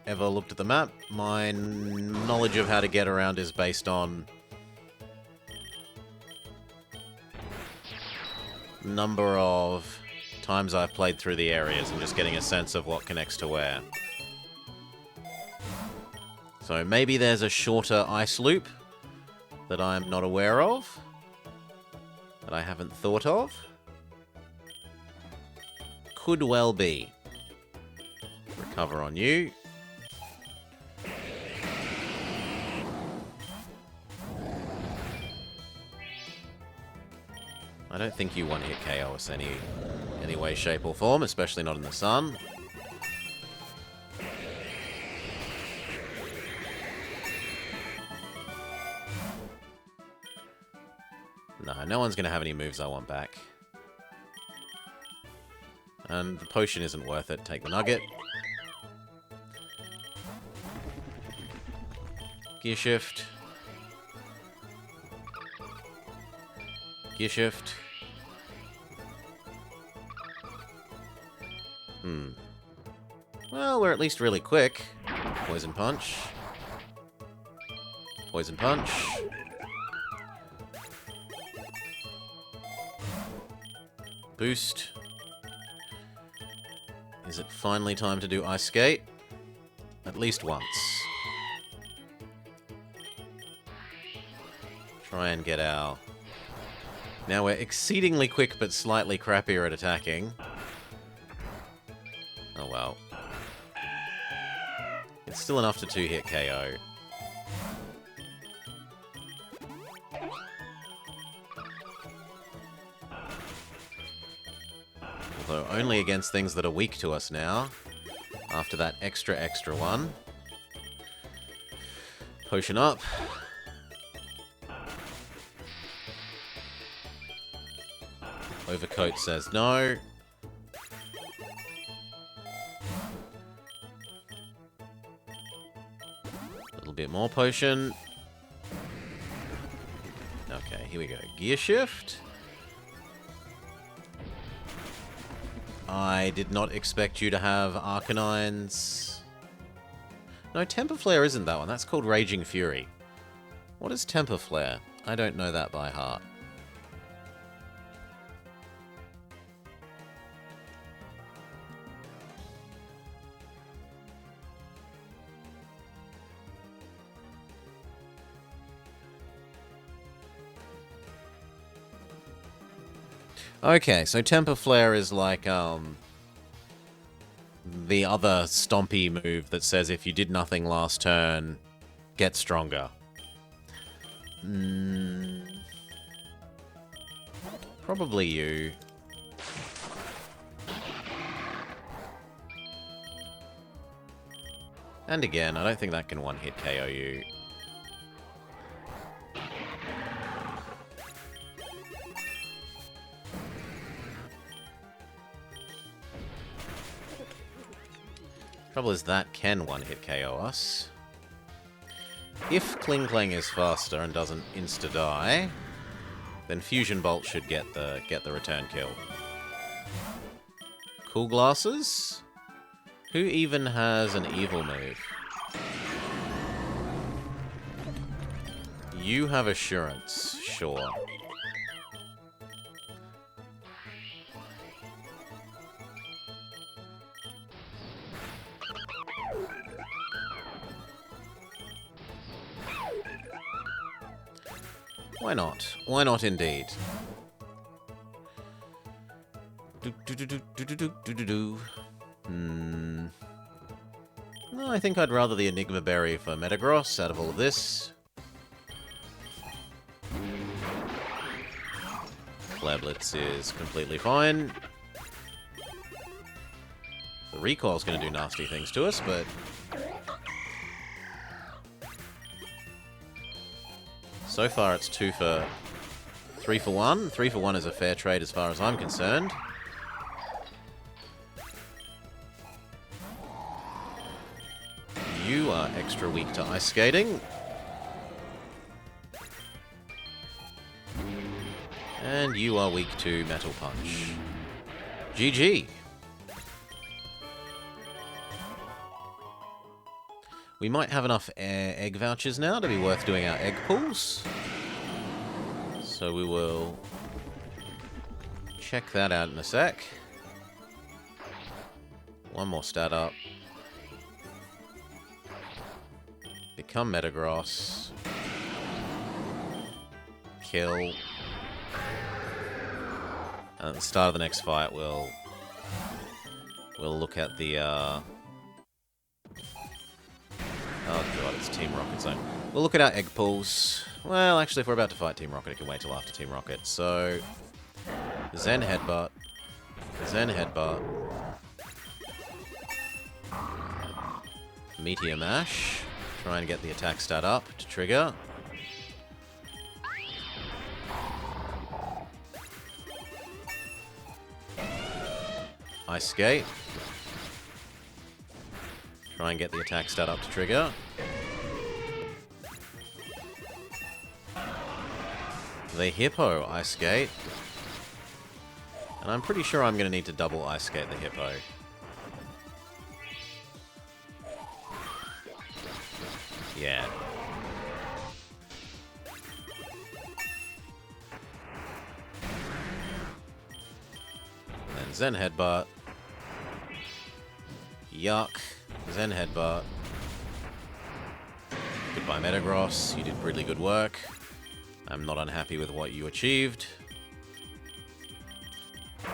ever looked at the map. My knowledge of how to get around is based on number of times I've played through the areas and just getting a sense of what connects to where. So maybe there's a shorter ice loop that I'm not aware of, that I haven't thought of. Could well be. Recover on you. I don't think you one-hit KO us any way, shape, or form, especially not in the sun. No one's going to have any moves I want back. And the potion isn't worth it. Take the nugget. Gear Shift. Gear Shift. Well, we're at least really quick. Poison Punch. Poison Punch. Boost. Is it finally time to do Ice Skate? At least once. Try and get our... Now we're exceedingly quick but slightly crappier at attacking. Oh well. It's still enough to 2-hit KO. Though only against things that are weak to us now. After that extra one. Potion up. Overcoat says no. A little bit more potion. Okay, here we go. Gear shift. I did not expect you to have Arcanines. No, Temper Flare isn't that one. That's called Raging Fury. What is Temper Flare? I don't know that by heart. Okay, so Temper Flare is like, the other stompy move that says if you did nothing last turn, get stronger. Probably you. And again, I don't think that can one-hit KO you. Trouble is that can one-hit KO us. If Kling Klang is faster and doesn't insta-die, then Fusion Bolt should get the return kill. Cool Glasses? Who even has an evil move? You have Assurance, sure. Why not? Why not indeed? No, I think I'd rather the Enigma Berry for Metagross out of all of this. Flare Blitz is completely fine. The Recoil's going to do nasty things to us, but... so far it's 3 for 1. 3 for 1 is a fair trade as far as I'm concerned. You are extra weak to Ice Skating. And you are weak to Metal Punch. GG. We might have enough egg vouchers now to be worth doing our egg pulls. So we will check that out in a sec. One more stat up. Become Metagross. Kill. And at the start of the next fight, we'll look at the... oh god, it's Team Rocket Zone. We'll look at our egg pulls. Well, actually, if we're about to fight Team Rocket, it can wait till after Team Rocket. So, Zen Headbutt. Zen Headbutt. Meteor Mash. Try and get the attack stat up to trigger. Ice Skate. Try and get the attack stat up to trigger. The Hippo Ice Skate. And I'm pretty sure I'm going to need to double Ice Skate the Hippo. Yeah. And then Zen Headbutt. Yuck. Zen Headbutt. Goodbye, Metagross. You did really good work. I'm not unhappy with what you achieved.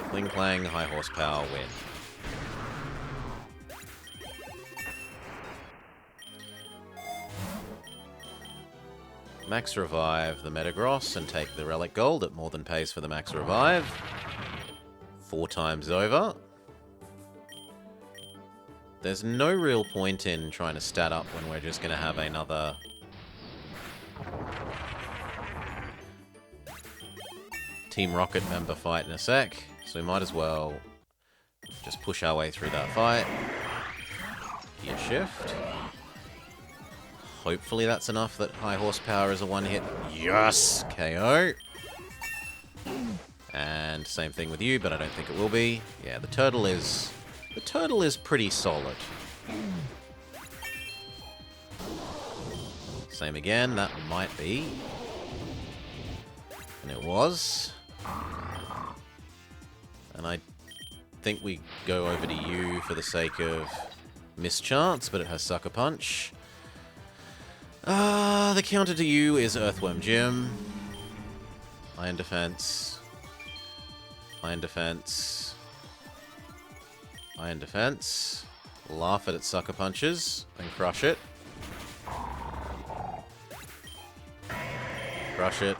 Kling Klang, high horsepower, win. Max Revive the Metagross and take the Relic Gold. It more than pays for the Max Revive. 4 times over. There's no real point in trying to stat up when we're just going to have another Team Rocket member fight in a sec, so we might as well just push our way through that fight. Gear shift. Hopefully that's enough that high horsepower is a one-hit. Yes! KO! And same thing with you, but I don't think it will be. Yeah, the turtle is pretty solid. Same again, that might be. And it was. And I think we go over to you for the sake of mischance, but it has Sucker Punch. The counter to you is Earthworm Jim. Iron Defense. Iron Defense. Iron Defense. Laugh at its Sucker Punches and crush it. Crush it.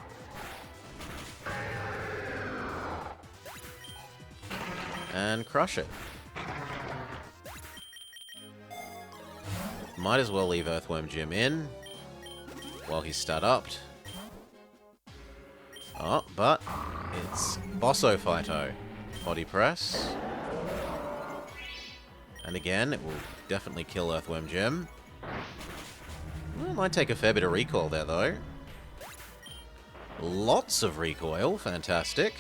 And crush it. Might as well leave Earthworm Jim in while he's stat-upped. Oh, but it's Bosso Fighto. Body press. And again, it will definitely kill Earthworm Jim. Well, it might take a fair bit of recoil there, though. Lots of recoil. Fantastic.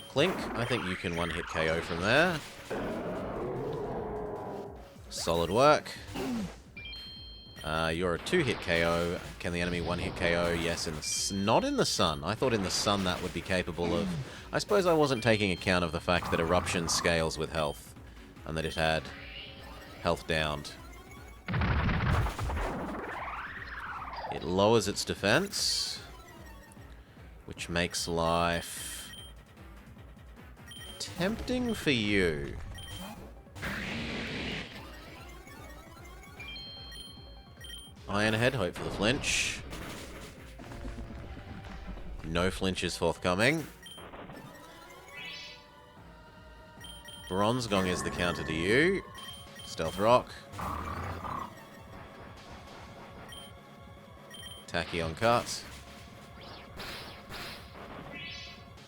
Clink, I think you can one-hit KO from there. Solid work. You're a 2-hit KO. Can the enemy one-hit KO? Yes, not in the sun. I thought in the sun that would be capable of... I suppose I wasn't taking account of the fact that Eruption scales with health, and that it had health downed. It lowers its defense, which makes life tempting for you. Iron Head, hope for the flinch. No flinch is forthcoming. Bronze Gong is the counter to you. Stealth Rock. Tachyon Cut.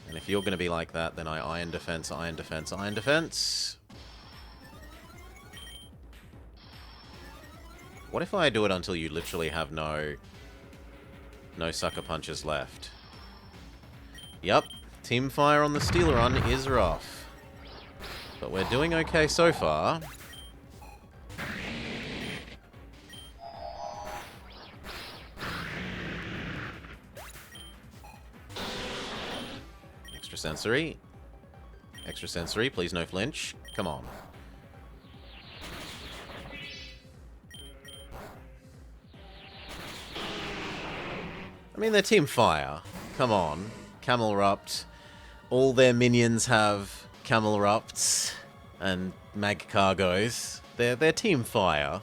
And if you're going to be like that, then I Iron Defense, Iron Defense, Iron Defense. What if I do it until you literally have no Sucker Punches left? Yup, Team Fire on the Steel Run is rough. But we're doing okay so far. Extrasensory. Extrasensory, please no flinch. Come on. I mean, they're Team Fire. Come on. Camelrupt. All their minions have Camelrupts and Mag Cargos. They're Team Fire.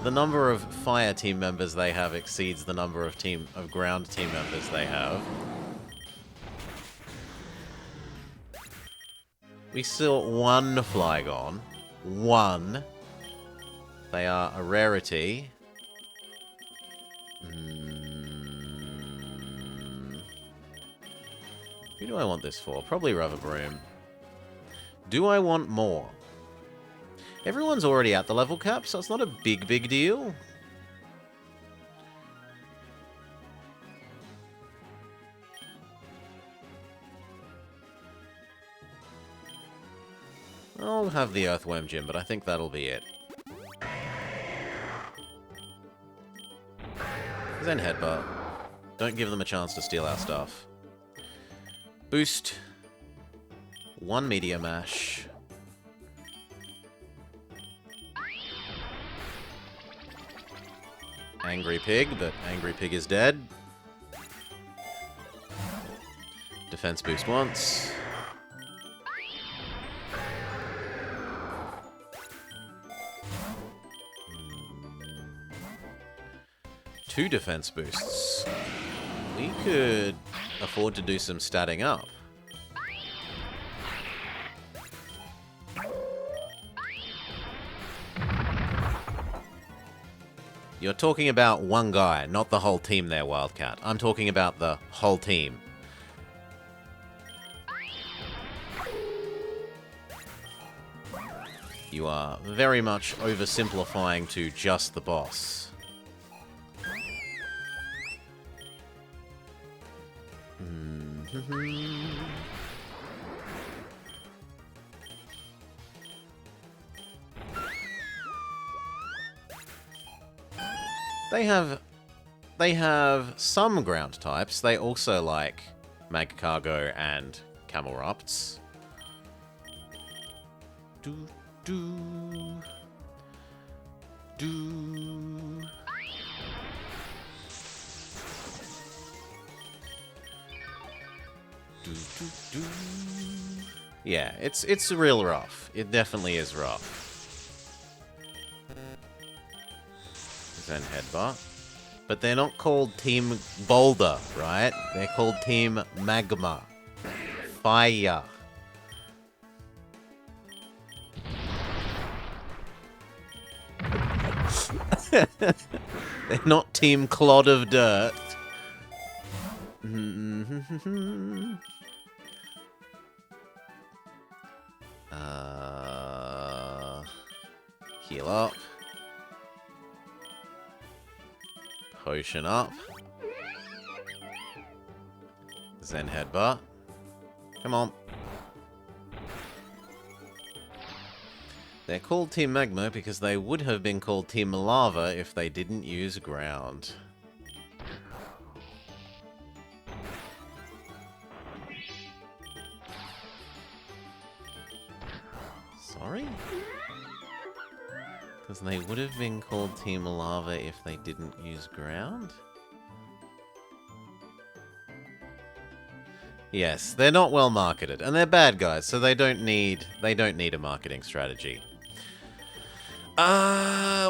The number of Fire team members they have exceeds the number of Ground team members they have. We saw one Flygon. One. They are a rarity. Who do I want this for? Probably Rubberbroom. Do I want more? Everyone's already at the level cap, so it's not a big deal. I'll have the Earthworm Gym, but I think that'll be it. Zen Headbutt. Don't give them a chance to steal our stuff. Boost. 1 Meteor Mash. Angry Pig, but Angry Pig is dead. Defense boost once. Two defense boosts. We could afford to do some statting up. You're talking about one guy, not the whole team there, Wildcat. I'm talking about the whole team. You are very much oversimplifying to just the boss. They have some ground types. They also like Magcargo and Camelrupts. Yeah, it's real rough. It definitely is rough. Zen Headbutt. But they're not called Team Boulder, right? They're called Team Magma. Fire. They're not Team Clod of Dirt. Heal up. Potion up. Zen Headbutt. Come on. They're called Team Magma because they would have been called Team Lava if they didn't use ground. Sorry? Because they would have been called Team Lava if they didn't use ground? Yes, they're not well marketed, and they're bad guys, so they don't need a marketing strategy.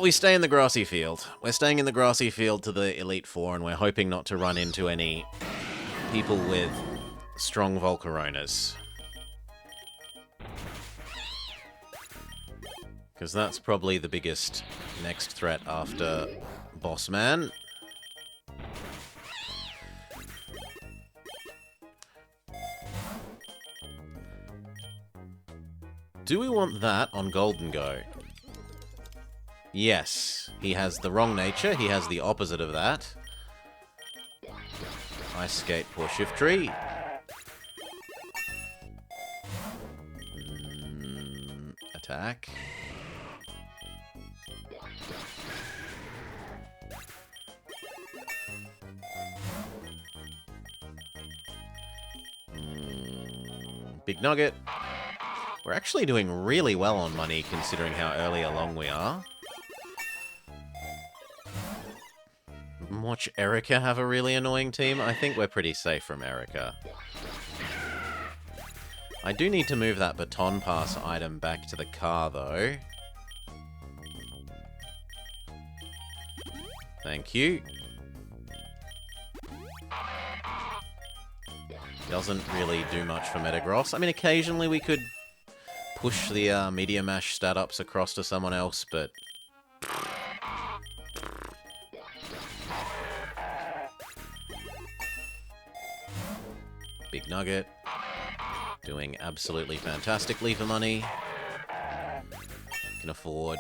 We stay in the grassy field. We're staying in the grassy field to the Elite Four, and we're hoping not to run into any people with strong Volcaronas. Because that's probably the biggest next threat after Boss Man. Do we want that on Golden Go? Yes. He has the wrong nature. He has the opposite of that. Ice Skate, poor Shift Tree. Attack. Big Nugget. We're actually doing really well on money considering how early along we are. Watch Erica have a really annoying team. I think we're pretty safe from Erica. I do need to move that baton pass item back to the car though. Thank you. Doesn't really do much for Metagross. I mean, occasionally we could push the Meteor Mash stat-ups across to someone else, but... Big Nugget. Doing absolutely fantastically for money. Can afford...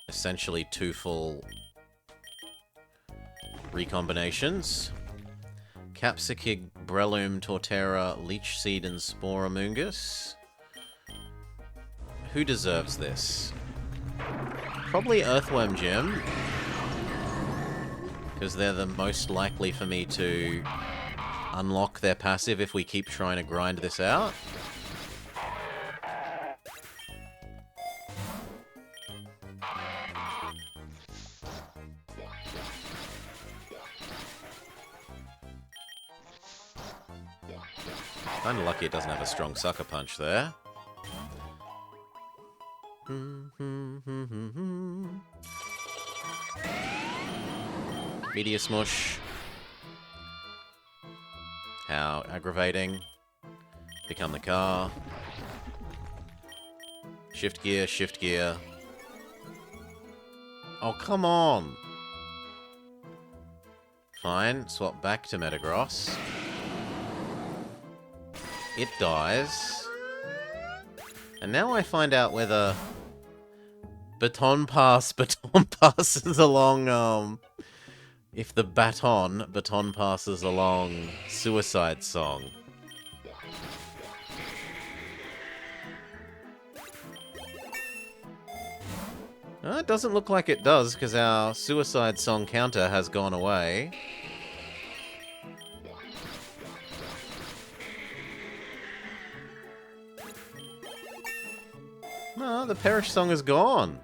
essentially 2 full... recombinations. Capsicig, Breloom, Torterra, Leech Seed, and Sporamungus. Who deserves this? Probably Earthworm Gym. Because they're the most likely for me to unlock their passive if we keep trying to grind this out. Kinda lucky it doesn't have a strong Sucker Punch there. Meteor Smush. How aggravating. Become the car. Shift gear, shift gear. Oh, come on. Fine, swap back to Metagross. It dies. And now I find out whether baton passes along, if the baton passes along Suicide Song. It doesn't look like it does, because our Suicide Song counter has gone away. No, the Perish Song is gone.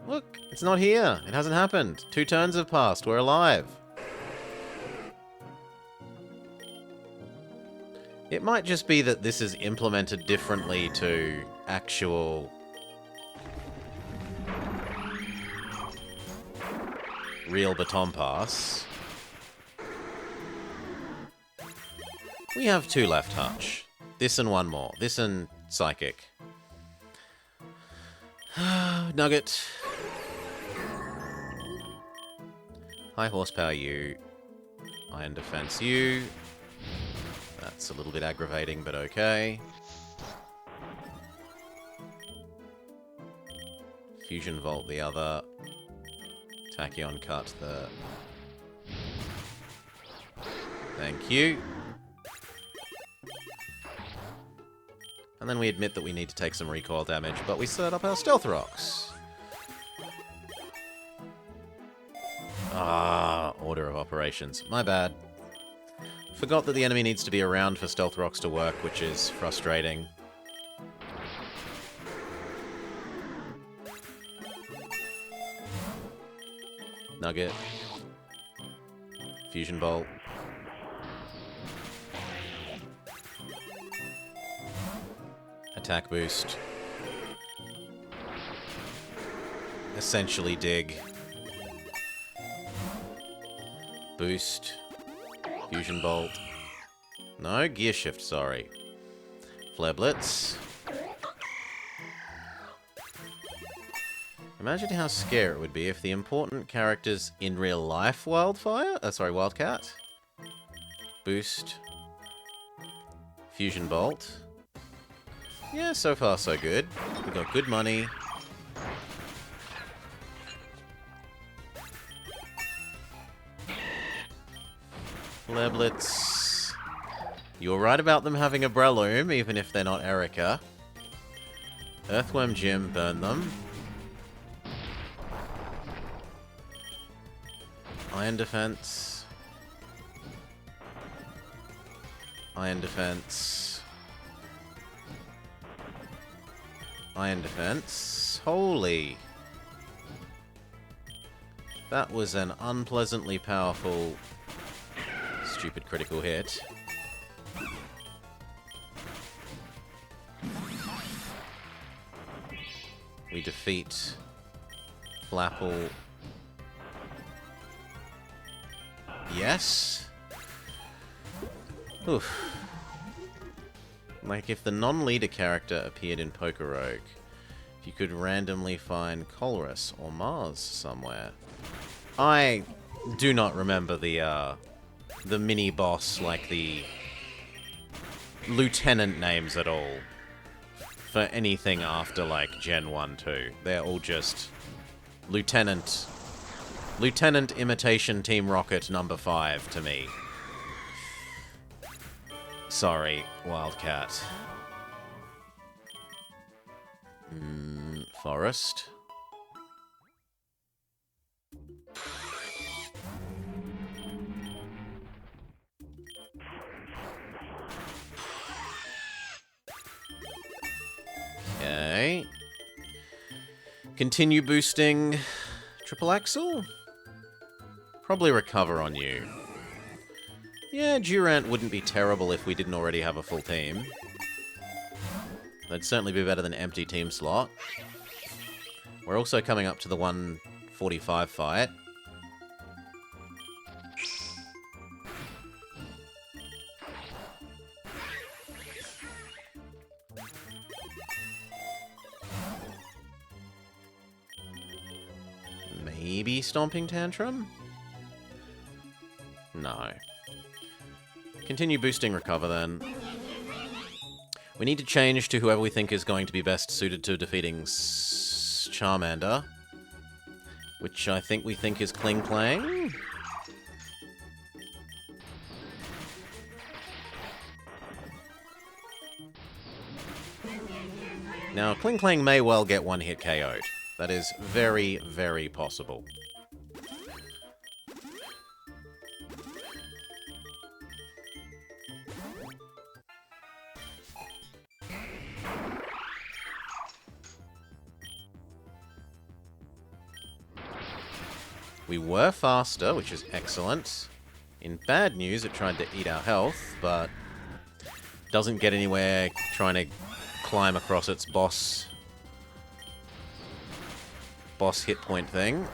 Look, it's not here. It hasn't happened. 2 turns have passed. We're alive. It might just be that this is implemented differently to actual real Baton Pass. We have 2 left, Hutch. This and 1 more. This and Psychic. Nugget. High horsepower you. Iron defense you. That's a little bit aggravating, but okay. Fusion Volt the other. Tachyon cut the... Thank you. And then we admit that we need to take some recoil damage, but we set up our Stealth Rocks. Ah, order of operations. My bad. Forgot that the enemy needs to be around for Stealth Rocks to work, which is frustrating. Nugget. Fusion Bolt. Attack boost. Essentially dig. Boost. Fusion Bolt. No, Gear Shift, sorry. Flare Blitz. Imagine how scary it would be if the important characters in real life Wildcat. Boost. Fusion Bolt. Yeah, so far so good. We've got good money. Flare Blitz. You're right about them having a Breloom, even if they're not Erica. Earthworm Jim, burn them. Iron Defense. Iron Defense. Iron Defense. Holy. That was an unpleasantly powerful, stupid critical hit. We defeat Flapple. Yes. Oof. Like, if the non-leader character appeared in PokeRogue, if you could randomly find Colress or Mars somewhere. I do not remember the mini-boss, like the lieutenant names at all. For anything after, like, Gen 1, 2. They're all just Lieutenant Imitation Team Rocket number 5 to me. Sorry, Wildcat. Forest. Okay. Continue boosting Triple Axle? Probably recover on you. Yeah, Durant wouldn't be terrible if we didn't already have a full team. That'd certainly be better than empty team slot. We're also coming up to the 145 fight. maybe Stomping Tantrum? No. Continue boosting Recover, then. We need to change to whoever we think is going to be best suited to defeating Charmander. Which I think we think is Kling Klang. Now, Kling Klang may well get one-hit KO'd. That is very, very possible. We were faster, which is excellent. In bad news, it tried to eat our health, but doesn't get anywhere trying to climb across its boss hit point thing.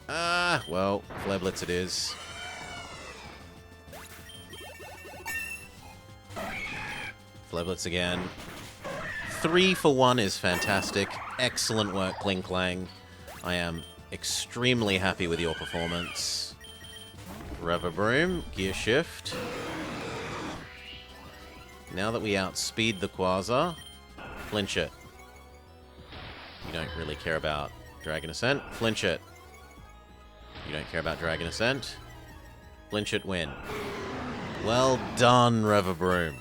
Ah, well, Flare Blitz it is. Flare Blitz again. 3 for 1 is fantastic. Excellent work, Kling Klang. I am extremely happy with your performance. Revabroom, Gear Shift. Now that we outspeed the Quasar, flinch it. You don't really care about Dragon Ascent. Flinch it. You don't care about Dragon Ascent. Flinch it, win. Well done, Revabroom.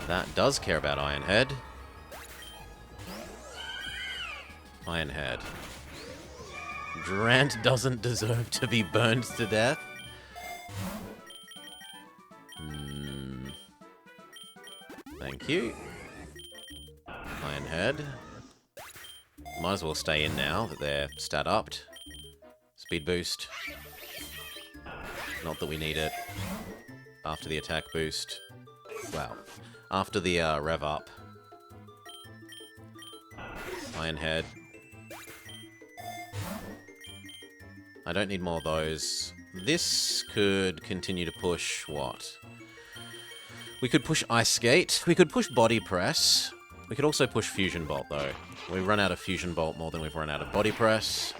That does care about Ironhead. Ironhead. Drant doesn't deserve to be burned to death. Thank you. Ironhead. Might as well stay in now that they're stat upped. Speed boost. Not that we need it. After the attack boost. Wow. After the rev up. Ironhead. I don't need more of those. This could continue to push what? We could push Ice Skate. We could push Body Press. We could also push Fusion Bolt, though. We've run out of Fusion Bolt more than we've run out of Body Press.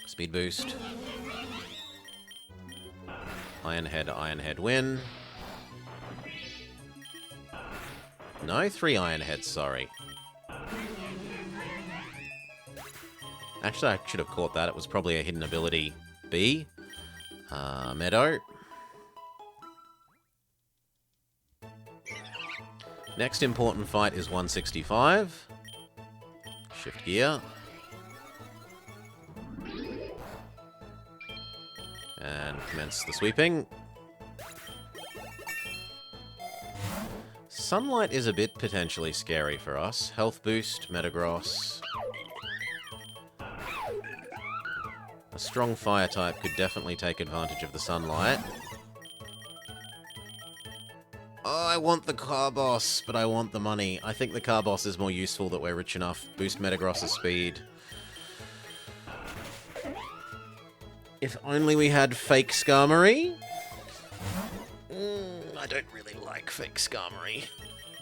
Speed Boost. Ironhead win. No, 3 Ironheads, sorry. Actually, I should have caught that. It was probably a hidden ability B. Meadow. Next important fight is 165. Shift gear. And commence the sweeping. Sunlight is a bit potentially scary for us. Health boost, Metagross. A strong fire type could definitely take advantage of the sunlight. Oh, I want the car boss, but I want the money. I think the car boss is more useful that we're rich enough. Boost Metagross's speed. If only we had fake Skarmory. I don't really like fake Skarmory.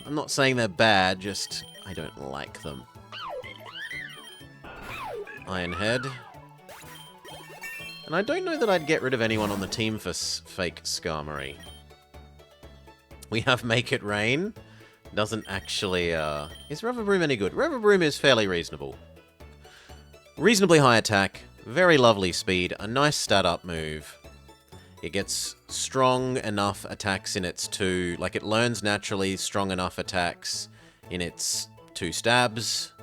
I'm not saying they're bad, just I don't like them. Ironhead. And I don't know that I'd get rid of anyone on the team for fake Skarmory. We have Make It Rain. Doesn't actually, Is Revabroom any good? Revabroom is fairly reasonable. Reasonably high attack, very lovely speed, a nice stat-up move. It gets strong enough attacks in its 2... Like, it learns naturally strong enough attacks in its 2 stabs.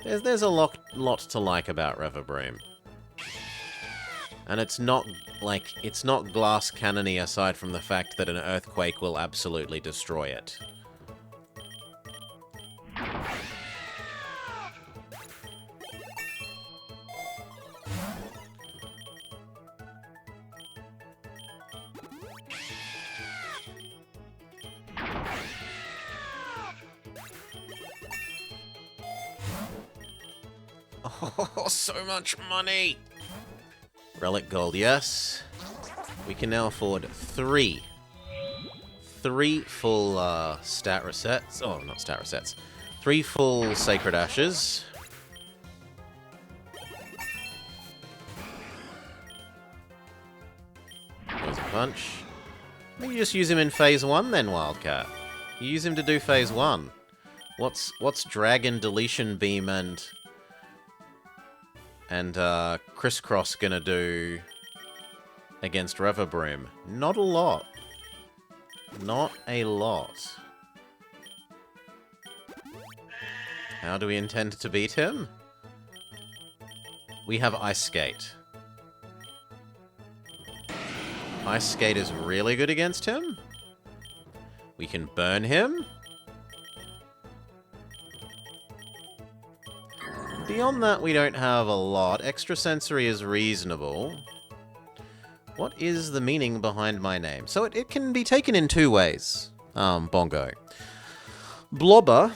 There's a lot to like about Revabroom. And it's not, like, it's not glass cannon-y aside from the fact that an earthquake will absolutely destroy it. Oh, so much money! Relic Gold, yes. We can now afford 3 3 full stat resets. Oh, not stat resets. 3 full Sacred Ashes. Poison Punch. Maybe you just use him in Phase 1 then, Wildcat. You use him to do Phase 1. What's Dragon, Deletion Beam, and Crisscross gonna do against Reverbroom? Not a lot. Not a lot. How do we intend to beat him? We have Ice Skate. Ice Skate is really good against him. We can burn him. Beyond that, we don't have a lot. Extrasensory is reasonable. What is the meaning behind my name? So it can be taken in 2 ways, Bongo. Blobber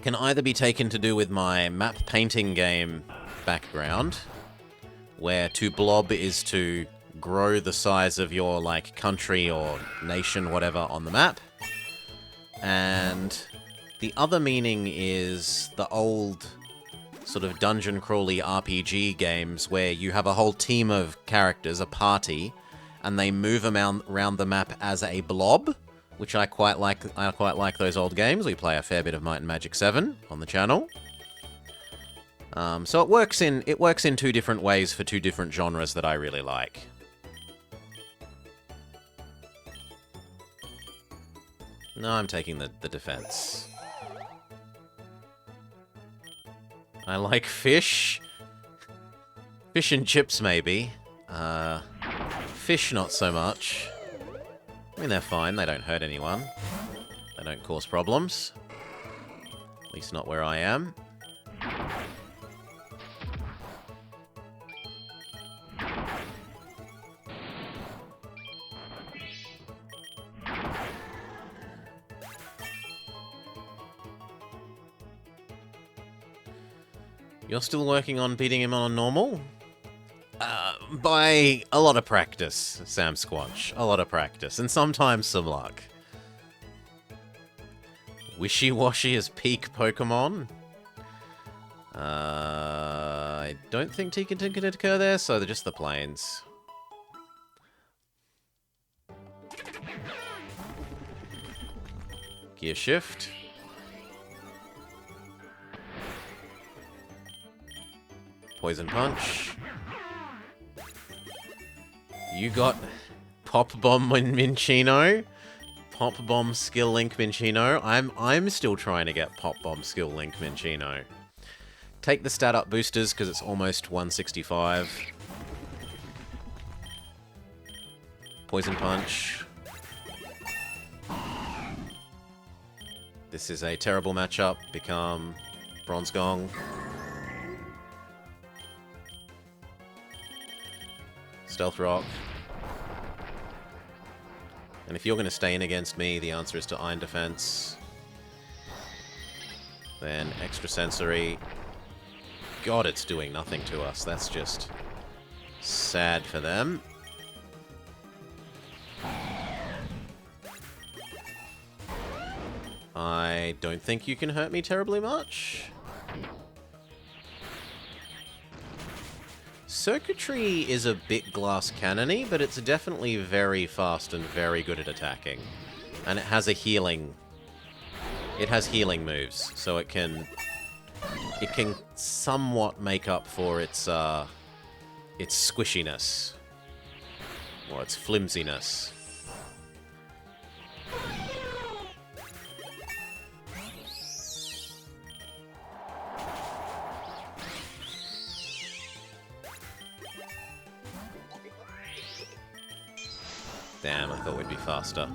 can either be taken to do with my map painting game background, where to blob is to grow the size of your, like, country or nation, whatever, on the map. And the other meaning is the old sort of dungeon crawly RPG games where you have a whole team of characters, a party, and they move around the map as a blob, which I quite like. I quite like those old games. We play a fair bit of Might and Magic 7 on the channel. So it works in 2 different ways for 2 different genres that I really like. No, I'm taking the defense. I like fish. Fish and chips, maybe. Fish, not so much. I mean, they're fine. They don't hurt anyone. They don't cause problems. At least not where I am. You're still working on beating him on a normal? By a lot of practice, Sam Squanch. A lot of practice, and sometimes some luck. Wishy-Washy is peak Pokemon. I don't think Tinkerton can occur there, so they're just the plains. Gear Shift. Poison Punch. You got Pop Bomb Minchino. Pop Bomb Skill Link Minchino. I'm still trying to get Pop Bomb Skill Link Minchino. Take the stat up boosters because it's almost 165. Poison Punch. This is a terrible matchup. Become Bronze Gong. Stealth Rock. And if you're going to stay in against me, the answer is to Iron Defense. Then Extrasensory. God, it's doing nothing to us. That's just sad for them. I don't think you can hurt me terribly much. Circuitry is a bit glass cannon-y, but it's definitely very fast and very good at attacking. And it has a healing... It has healing moves, so it can somewhat make up for its squishiness. Or its flimsiness. Damn, I thought we'd be faster.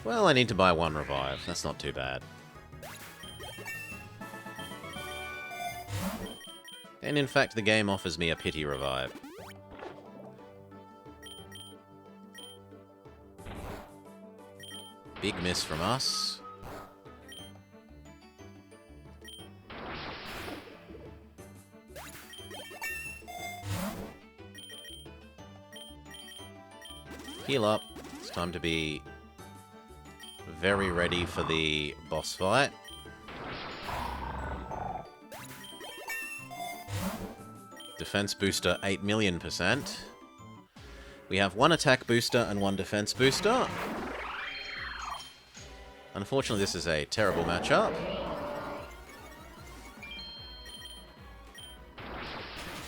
Well, I need to buy 1 revive. That's not too bad. And in fact, the game offers me a pity revive. Big miss from us. Heal up. It's time to be very ready for the boss fight. Defense booster 8,000,000%. We have 1 attack booster and 1 defense booster. Unfortunately, this is a terrible matchup.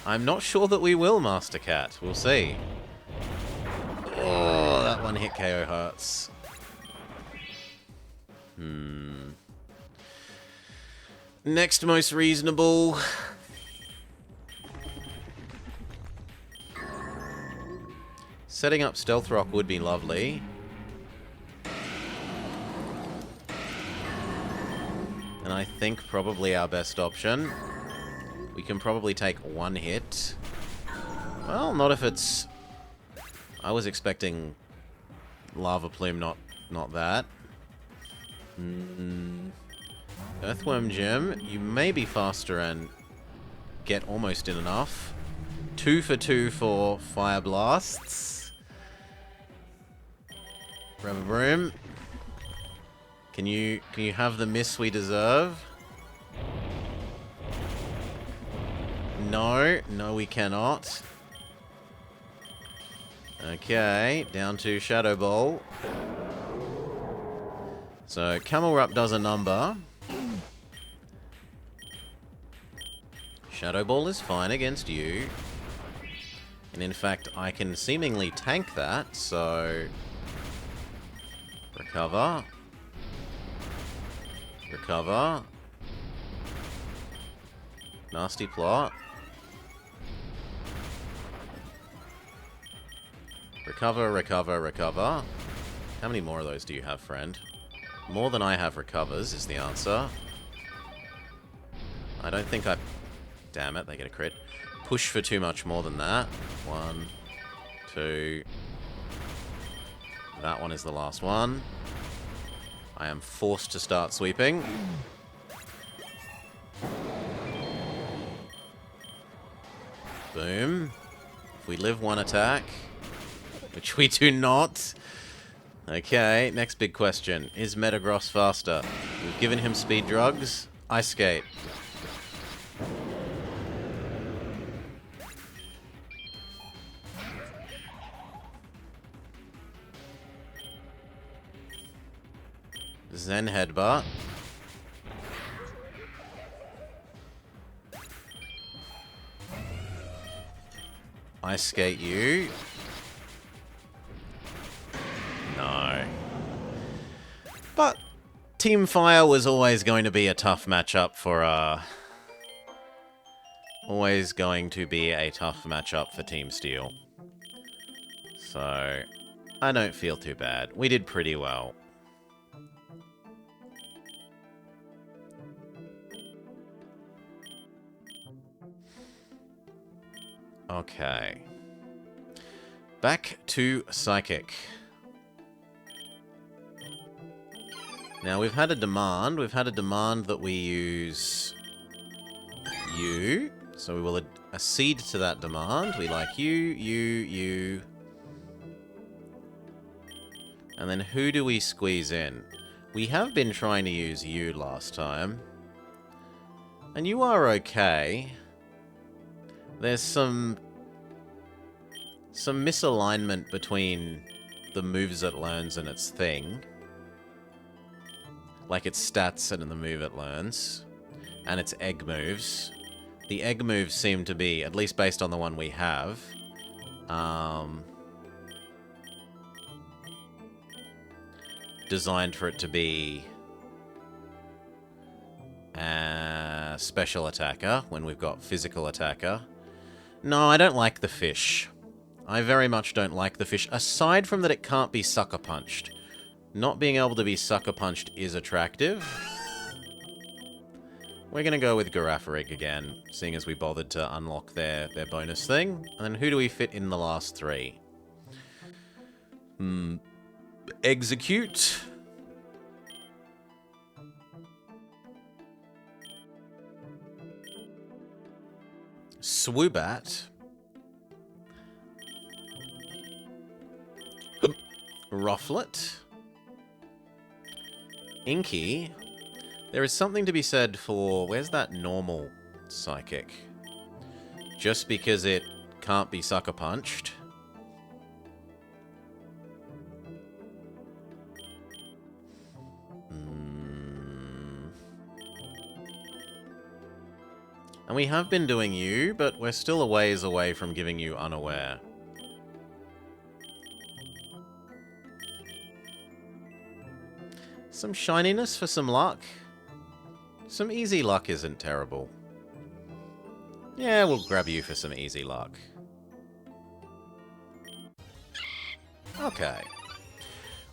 I'm not sure that we will, Master Cat. We'll see. Oh, that one hit KO hurts. Next most reasonable. Setting up Stealth Rock would be lovely. And I think probably our best option. We can probably take 1 hit. Well, not if it's... I was expecting Lava Plume, not that. Earthworm Gem, you may be faster and get almost in enough. 2 for 2 for Fire Blasts. Broom. Can you have the miss we deserve? No, we cannot. Okay, down to Shadow Ball. So, Camelrupt does a number. Shadow Ball is fine against you. And in fact, I can seemingly tank that, so... Recover. Recover. Nasty plot. Recover, recover, recover. How many more of those do you have, friend? More than I have recovers is the answer. I don't think I... Damn it, they get a crit. Push for too much more than that. 1, 2... That one is the last one. I am forced to start sweeping. Boom. If we live 1 attack, which we do not. Okay, next big question. Is Metagross faster? We've given him speed drugs. Ice Skate. Zen Headbutt. Ice Skate you. No. But Team Fire was always going to be a tough matchup for, always going to be a tough matchup for Team Steel. So, I don't feel too bad. We did pretty well. Okay. Back to Psychic. Now, we've had a demand. We've had a demand that we use you. So we will accede to that demand. We like you. And then who do we squeeze in? We have been trying to use you last time. And you are okay. There's some misalignment between the moves it learns and its thing. Like its stats and the move it learns. And its egg moves. The egg moves seem to be, at least based on the one we have, designed for it to be a special attacker when we've got physical attacker. No, I don't like the fish. I very much don't like the fish, aside from that it can't be sucker punched. Not being able to be sucker punched is attractive. We're going to go with Girafarig again, seeing as we bothered to unlock their bonus thing. And then who do we fit in the last 3? Execute. Swoobat. Rufflet. Inky. There is something to be said for... Where's that normal psychic? Just because it can't be sucker punched. And we have been doing you, but we're still a ways away from giving you Unaware. Some shininess for some luck. Some easy luck isn't terrible. Yeah, we'll grab you for some easy luck. Okay.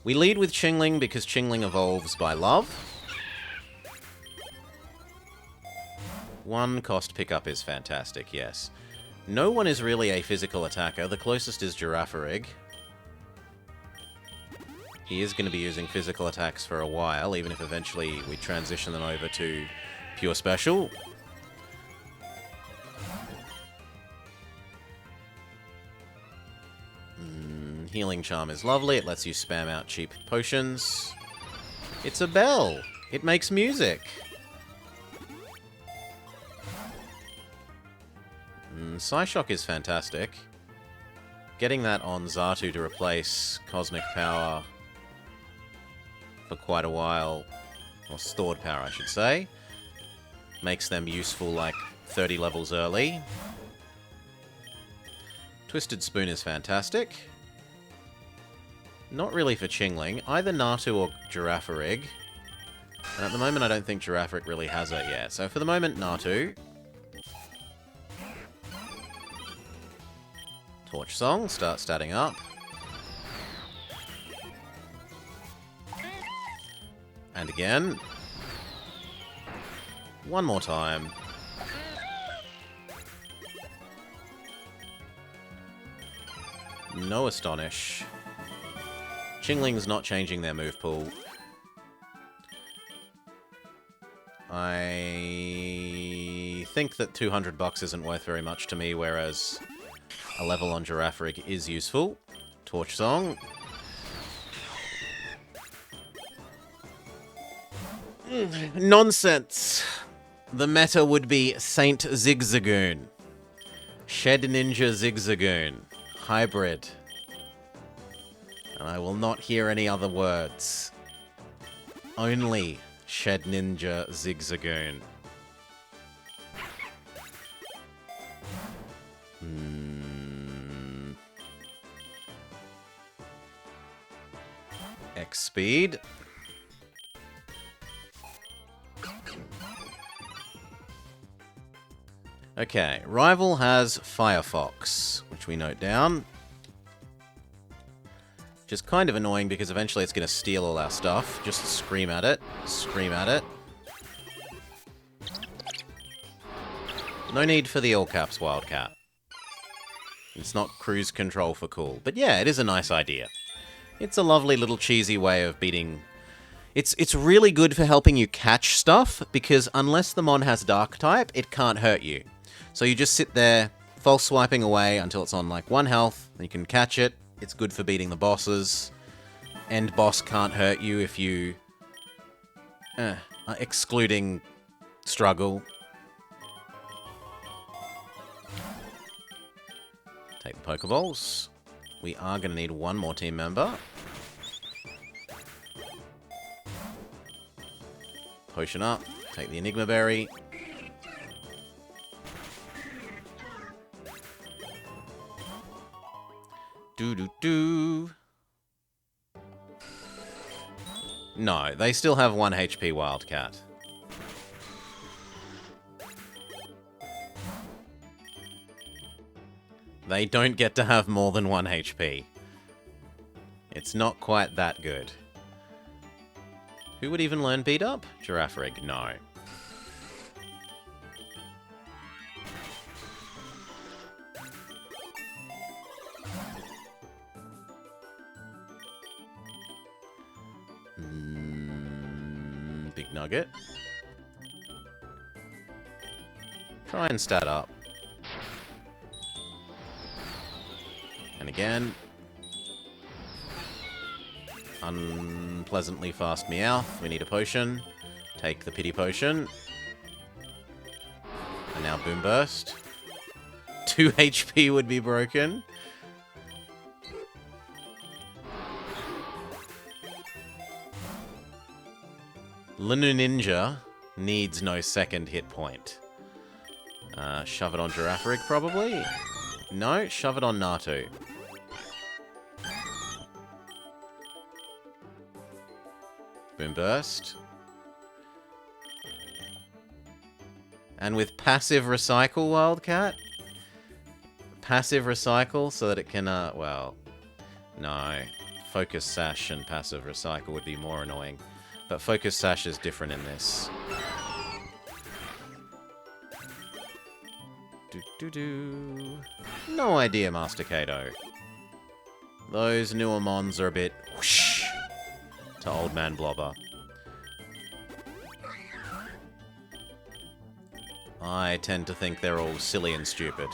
We lead with Chingling because Chingling evolves by love. 1 cost pickup is fantastic, yes. No one is really a physical attacker. The closest is Girafarig. He is going to be using physical attacks for a while, even if eventually we transition them over to pure special. Healing Charm is lovely. It lets you spam out cheap potions. It's a bell. It makes music. Psyshock is fantastic. Getting that on Xatu to replace Cosmic Power for quite a while, or stored power I should say, makes them useful like 30 levels early. Twisted Spoon is fantastic. Not really for Chingling, either Natu or Girafarig. And at the moment I don't think Girafarig really has it yet, so for the moment Natu. Torch Song, start statting up. And again. One more time. No Astonish. Chingling's not changing their move pool. I think that 200 bucks isn't worth very much to me, whereas a level on Girafarig is useful. Torch Song. Nonsense. The meta would be Saint Zigzagoon. Shed Ninja Zigzagoon. Hybrid. And I will not hear any other words. Only Shed Ninja Zigzagoon. X speed. Okay, Rival has Firefox, which we note down. Which is kind of annoying because eventually it's going to steal all our stuff. Just scream at it. Scream at it. No need for the all caps Wildcat. It's not cruise control for cool. But yeah, it is a nice idea. It's a lovely little cheesy way of beating... It's really good for helping you catch stuff, because unless the mon has Dark type, it can't hurt you. So you just sit there, false swiping away until it's on like 1 health, then you can catch it. It's good for beating the bosses. End boss can't hurt you if you... excluding struggle. Take the Pokeballs. We are going to need 1 more team member. Potion up. Take the Enigma Berry. Do-do-do. No, they still have 1 HP Wildcat. They don't get to have more than 1 HP. It's not quite that good. Who would even learn Beat Up? Girafarig, no. Big Nugget. Try and stat up. And again. unpleasantly fast Meowth. We need a potion. Take the pity potion. And now Boom Burst. 2 HP would be broken. Linu Ninja needs no second hit point. Shove it on Girafarig, probably? No, shove it on Natu. Boom Burst. And with passive recycle, Wildcat? Passive recycle so that it can, well... No. Focus Sash and passive recycle would be more annoying. But Focus Sash is different in this. No idea, Master Kato. Those newer mons are a bit whoosh to Old Man Blobber. I tend to think they're all silly and stupid.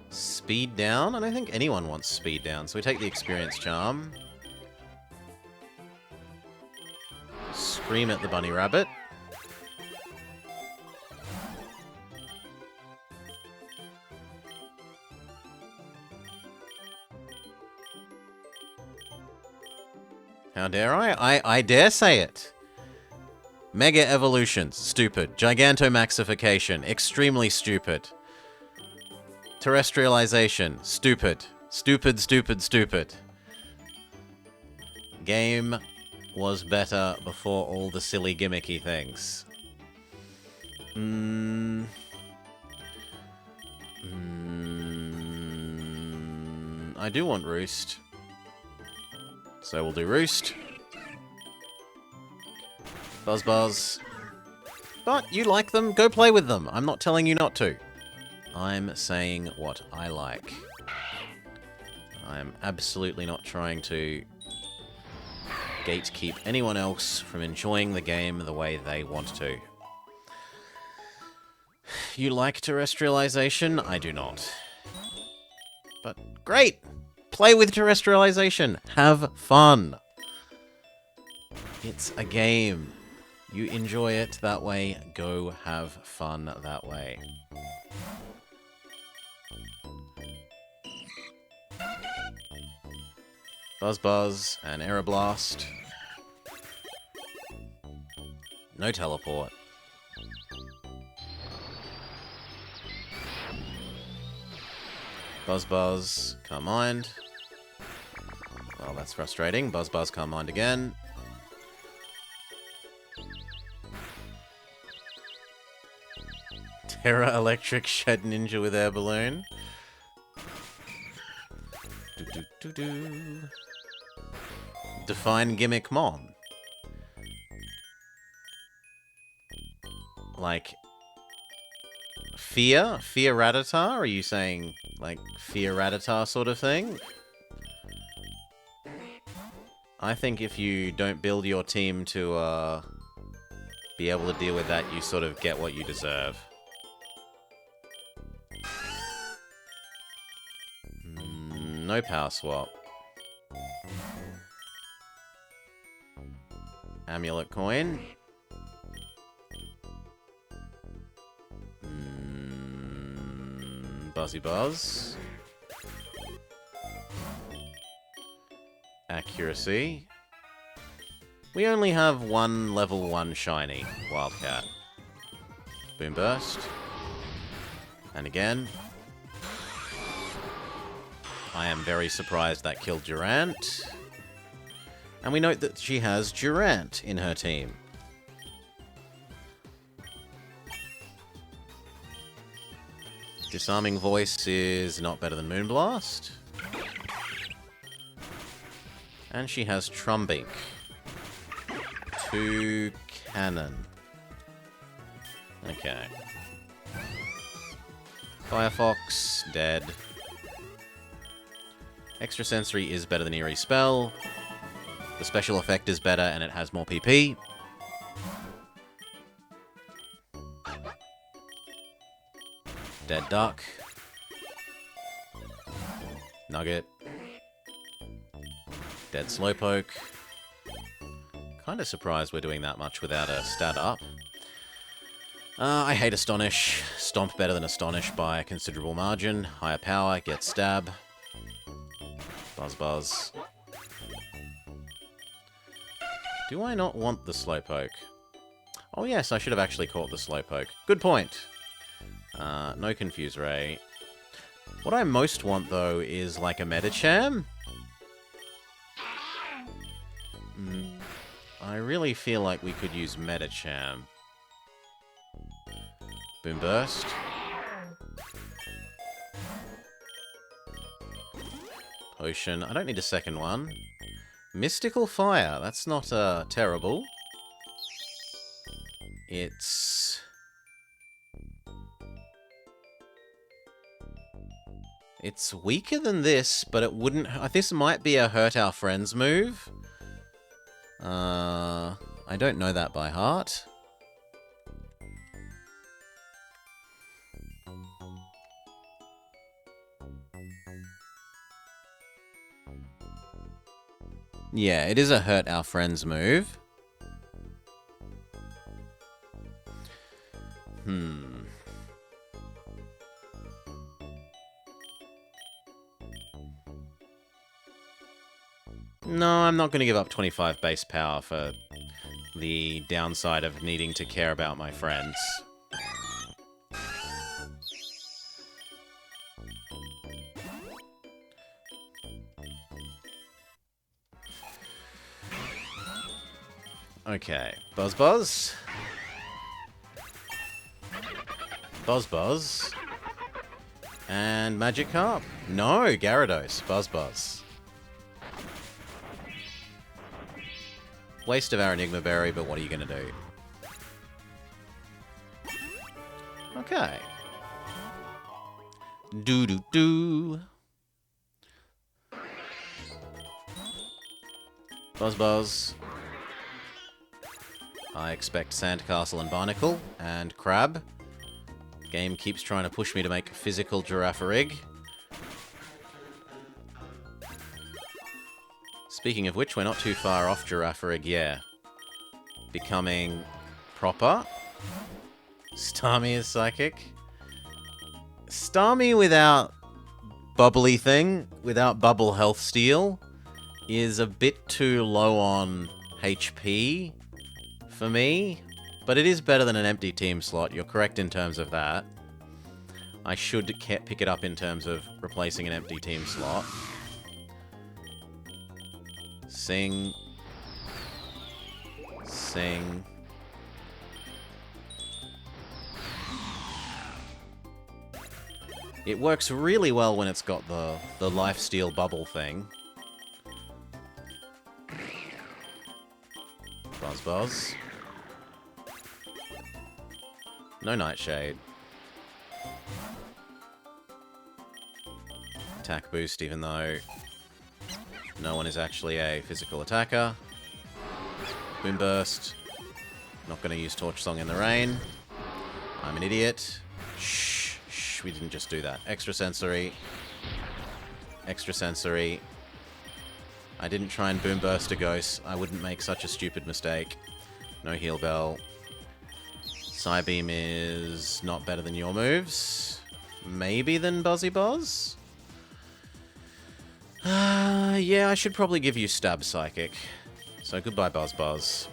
Speed down? I don't think anyone wants speed down, so we take the experience charm. Scream at the bunny rabbit. How dare I? I dare say it. Mega evolutions, stupid. Gigantomaxification, extremely stupid. Terrestrialization, stupid. Stupid, stupid, stupid. Game was better before all the silly gimmicky things. I do want Roost. So we'll do Roost. Buzz Buzz. But you like them, go play with them. I'm not telling you not to. I'm saying what I like. I'm absolutely not trying to gatekeep anyone else from enjoying the game the way they want to. You like terrestrialization? I do not. But great! Play with terrestrialization. Have fun. It's a game. You enjoy it that way. Go have fun that way. Buzz Buzz and Aeroblast. No teleport. Buzz Buzz, can't mind. Well, that's frustrating. Buzz Buzz, can't mind again. Terra Electric Shed Ninja with Air Balloon. Define gimmick mon. Like... Fear? Fear Rattata? Are you saying, like, Fear Rattata sort of thing? I think if you don't build your team to, be able to deal with that, you sort of get what you deserve. No power swap. Amulet coin. Buzzy Buzz. Accuracy. We only have one level 1 shiny, Wildcat. Boom Burst. And again. I am very surprised that killed Durant. And we note that she has Durant in her team. Disarming Voice is not better than Moonblast. And she has Trumbink. 2 cannon. Okay. Firefox, dead. Extrasensory is better than Eerie Spell. The special effect is better and it has more PP. Dead Duck. Nugget. Dead Slowpoke. Kind of surprised we're doing that much without a stat up. I hate Astonish. Stomp better than Astonish by a considerable margin. Higher power, get Stab. Buzz Buzz. Do I not want the Slowpoke? Oh yes, I should have actually caught the Slowpoke. Good point. No Confuse Ray. What I most want, though, is like a Medicham. I really feel like we could use Medicham. Boom Burst. Potion. I don't need a second one. Mystical Fire. That's not terrible. It's weaker than this, but it wouldn't... This might be a Hurt Our Friends move. I don't know that by heart. Yeah, it is a Hurt Our Friends move. No, I'm not going to give up 25 base power for the downside of needing to care about my friends. Okay, Buzz Buzz. Buzz Buzz. And Magikarp? No, Gyarados. Buzz Buzz. Waste of our Enigma Berry, but what are you going to do? Okay. Do-do-do. Buzz Buzz. I expect Sandcastle and Barnacle and Crab. Game keeps trying to push me to make physical Girafarig. Speaking of which, we're not too far off Girafarig, yeah. Becoming proper. Starmie is Psychic. Starmie without Bubbly Thing, without Bubble Health Steal, is a bit too low on HP for me. But it is better than an empty team slot, you're correct in terms of that. I should pick it up in terms of replacing an empty team slot. Sing. Sing. It works really well when it's got the lifesteal bubble thing. Buzz Buzz. No Nightshade. Attack boost, even though no one is actually a physical attacker. Boom Burst. Not going to use Torch Song in the rain. I'm an idiot. Shh, shh, we didn't just do that. Extra Sensory. Extra Sensory. I didn't try and Boom Burst a Ghost. I wouldn't make such a stupid mistake. No Heal Bell. Psybeam is not better than your moves. Maybe than Buzzy Buzz? Yeah, I should probably give you Stab Psychic. So goodbye, Buzz Buzz.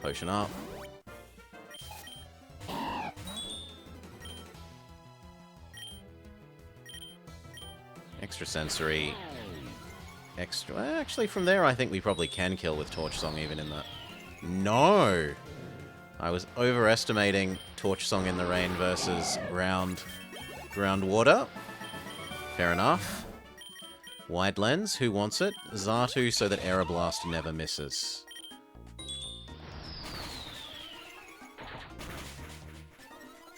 Potion up. Extra Sensory. Extra... Actually, from there, I think we probably can kill with Torch Song even in that. No! I was overestimating Torch Song in the rain versus Groundwater. Fair enough. Wide Lens, who wants it? Xatu, so that Aeroblast never misses.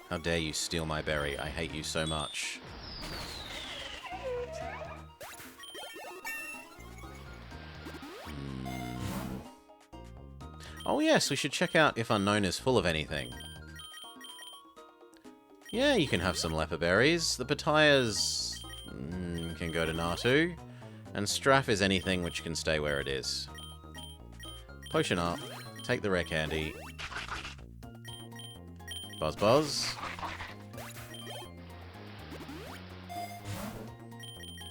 How dare you steal my berry? I hate you so much. Oh yes, we should check out if Unknown is full of anything. Yeah, you can have some leper berries. The Patayas can go to Natu. And Straff is anything which can stay where it is. Potion up. Take the rare candy. Buzz Buzz.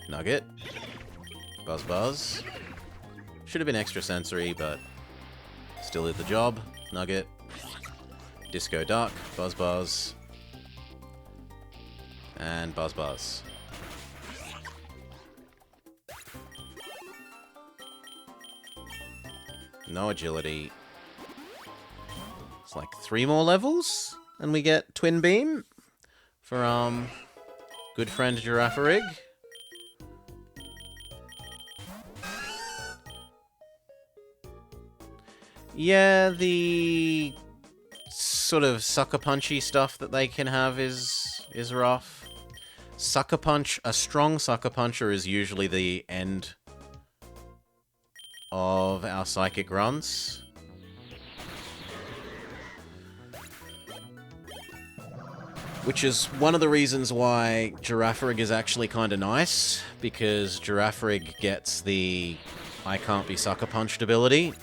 Nugget. Buzz Buzz. Should have been extra sensory, but still did the job. Nugget. Disco Duck. Buzz Buzz. And Buzz Buzz. No agility. It's like 3 more levels, and we get Twin Beam for good friend Girafarig. Yeah, the sort of sucker punchy stuff that they can have is rough. Sucker punch, a strong sucker puncher is usually the end of our psychic runs. Which is one of the reasons why Girafarig is actually kind of nice, because Girafarig gets the I can't be sucker punched ability.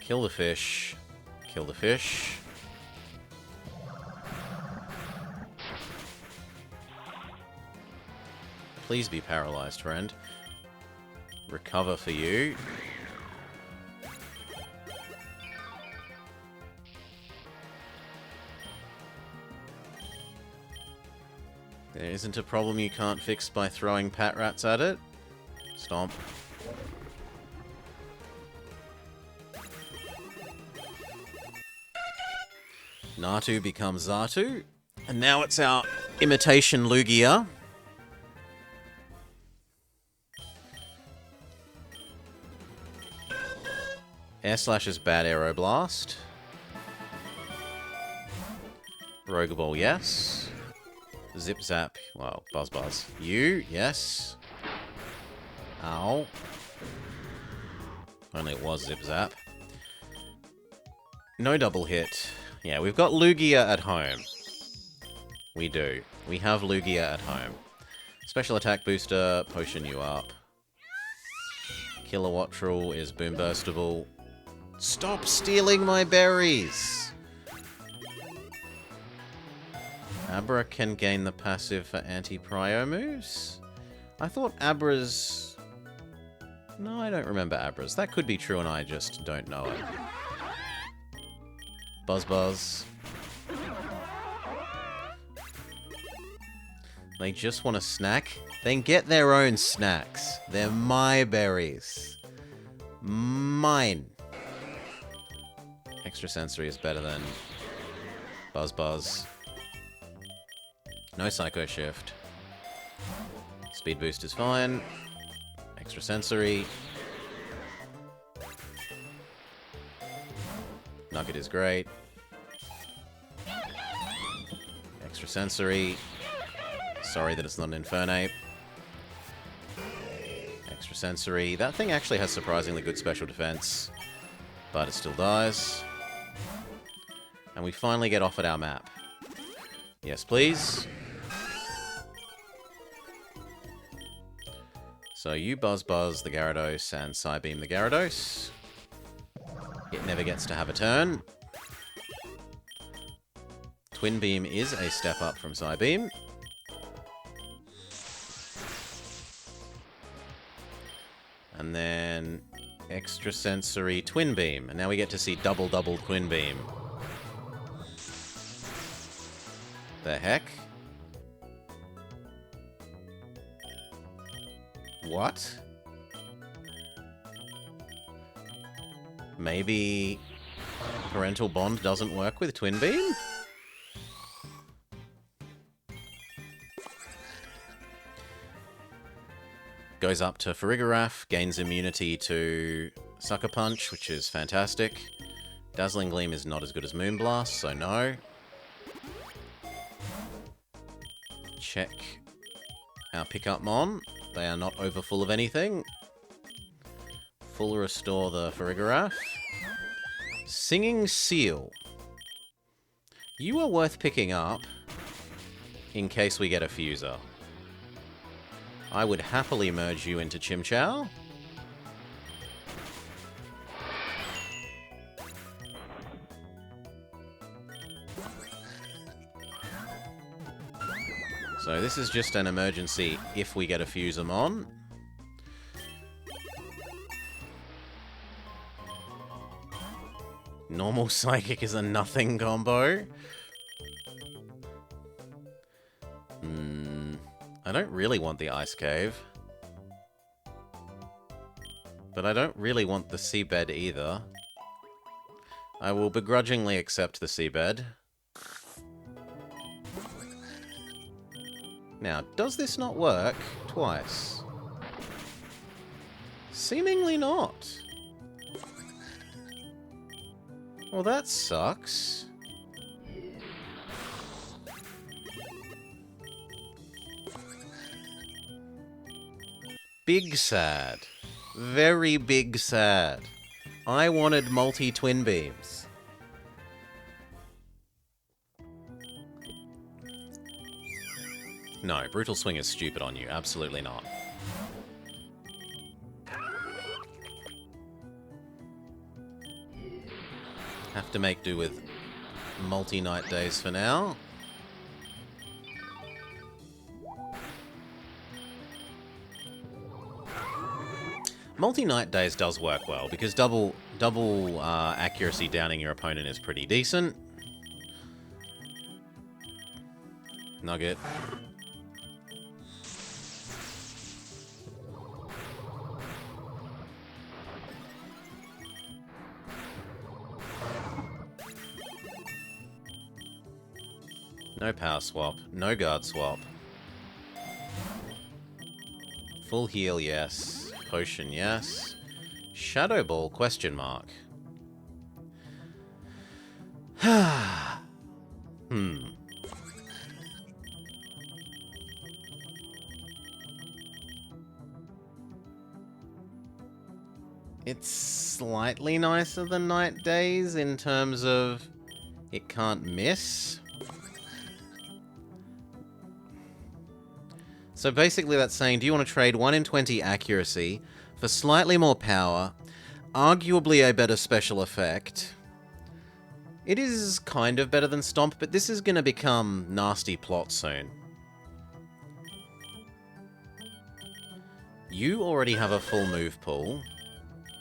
Kill the fish. Kill the fish. Please be paralyzed, friend. Recover for you. There isn't a problem you can't fix by throwing pat rats at it. Stomp. Natu becomes Xatu. And now it's our imitation Lugia. Air Slash is bad Aero Blast. Rogue Ball, yes. Zip Zap, well, Buzz Buzz. You, yes. Ow. Only it was Zip Zap. No double hit. Yeah, we've got Lugia at home. We do. We have Lugia at home. Special attack booster, potion you up. Kilowattrel is boom burstable. Stop stealing my berries! Abra can gain the passive for anti-prio moves? I thought Abra's... No, I don't remember Abra's. That could be true and I just don't know it. Buzz Buzz. They just want a snack? Then get their own snacks. They're my berries. Mine. Extra sensory is better than Buzz Buzz. No Psycho Shift. Speed boost is fine. Extra sensory. Nugget is great. Extra sensory. Sorry that it's not an Infernape. Extra sensory. That thing actually has surprisingly good special defense, but it still dies. And we finally get off at our map. Yes, please. So you Buzz Buzz the Gyarados and Psybeam the Gyarados. It never gets to have a turn. Twin Beam is a step up from Psybeam. And then extra sensory Twin Beam. And now we get to see double Twin Beam. The heck? What? Maybe parental bond doesn't work with Twin Beam? Goes up to Farigiraf, gains immunity to Sucker Punch, which is fantastic. Dazzling Gleam is not as good as Moonblast, so no. Check our pickup mon. they are not overfull of anything. Full restore the Farigiraf. Singing Seal. You are worth picking up in case we get a Fuser. I would happily merge you into Chimchar. So this is just an emergency if we get a Fusamon. Normal Psychic is a nothing combo. I don't really want the Ice Cave. But I don't really want the Seabed either. I will begrudgingly accept the Seabed. Now, does this not work twice? Seemingly not. Well, that sucks. Big sad. Very big sad. I wanted multi-twin beams. No, Brutal Swing is stupid on you. Absolutely not. Have to make do with multi-night days for now. Multi-night days does work well, because double accuracy downing your opponent is pretty decent. Nugget. No power swap, no guard swap. Full heal, yes. Potion, yes. Shadow Ball, question mark. It's slightly nicer than Night Days in terms of it can't miss. So basically that's saying, do you want to trade 1 in 20 accuracy for slightly more power, arguably a better special effect? It is kind of better than Stomp, but this is going to become nasty plot soon. You already have a full move pool.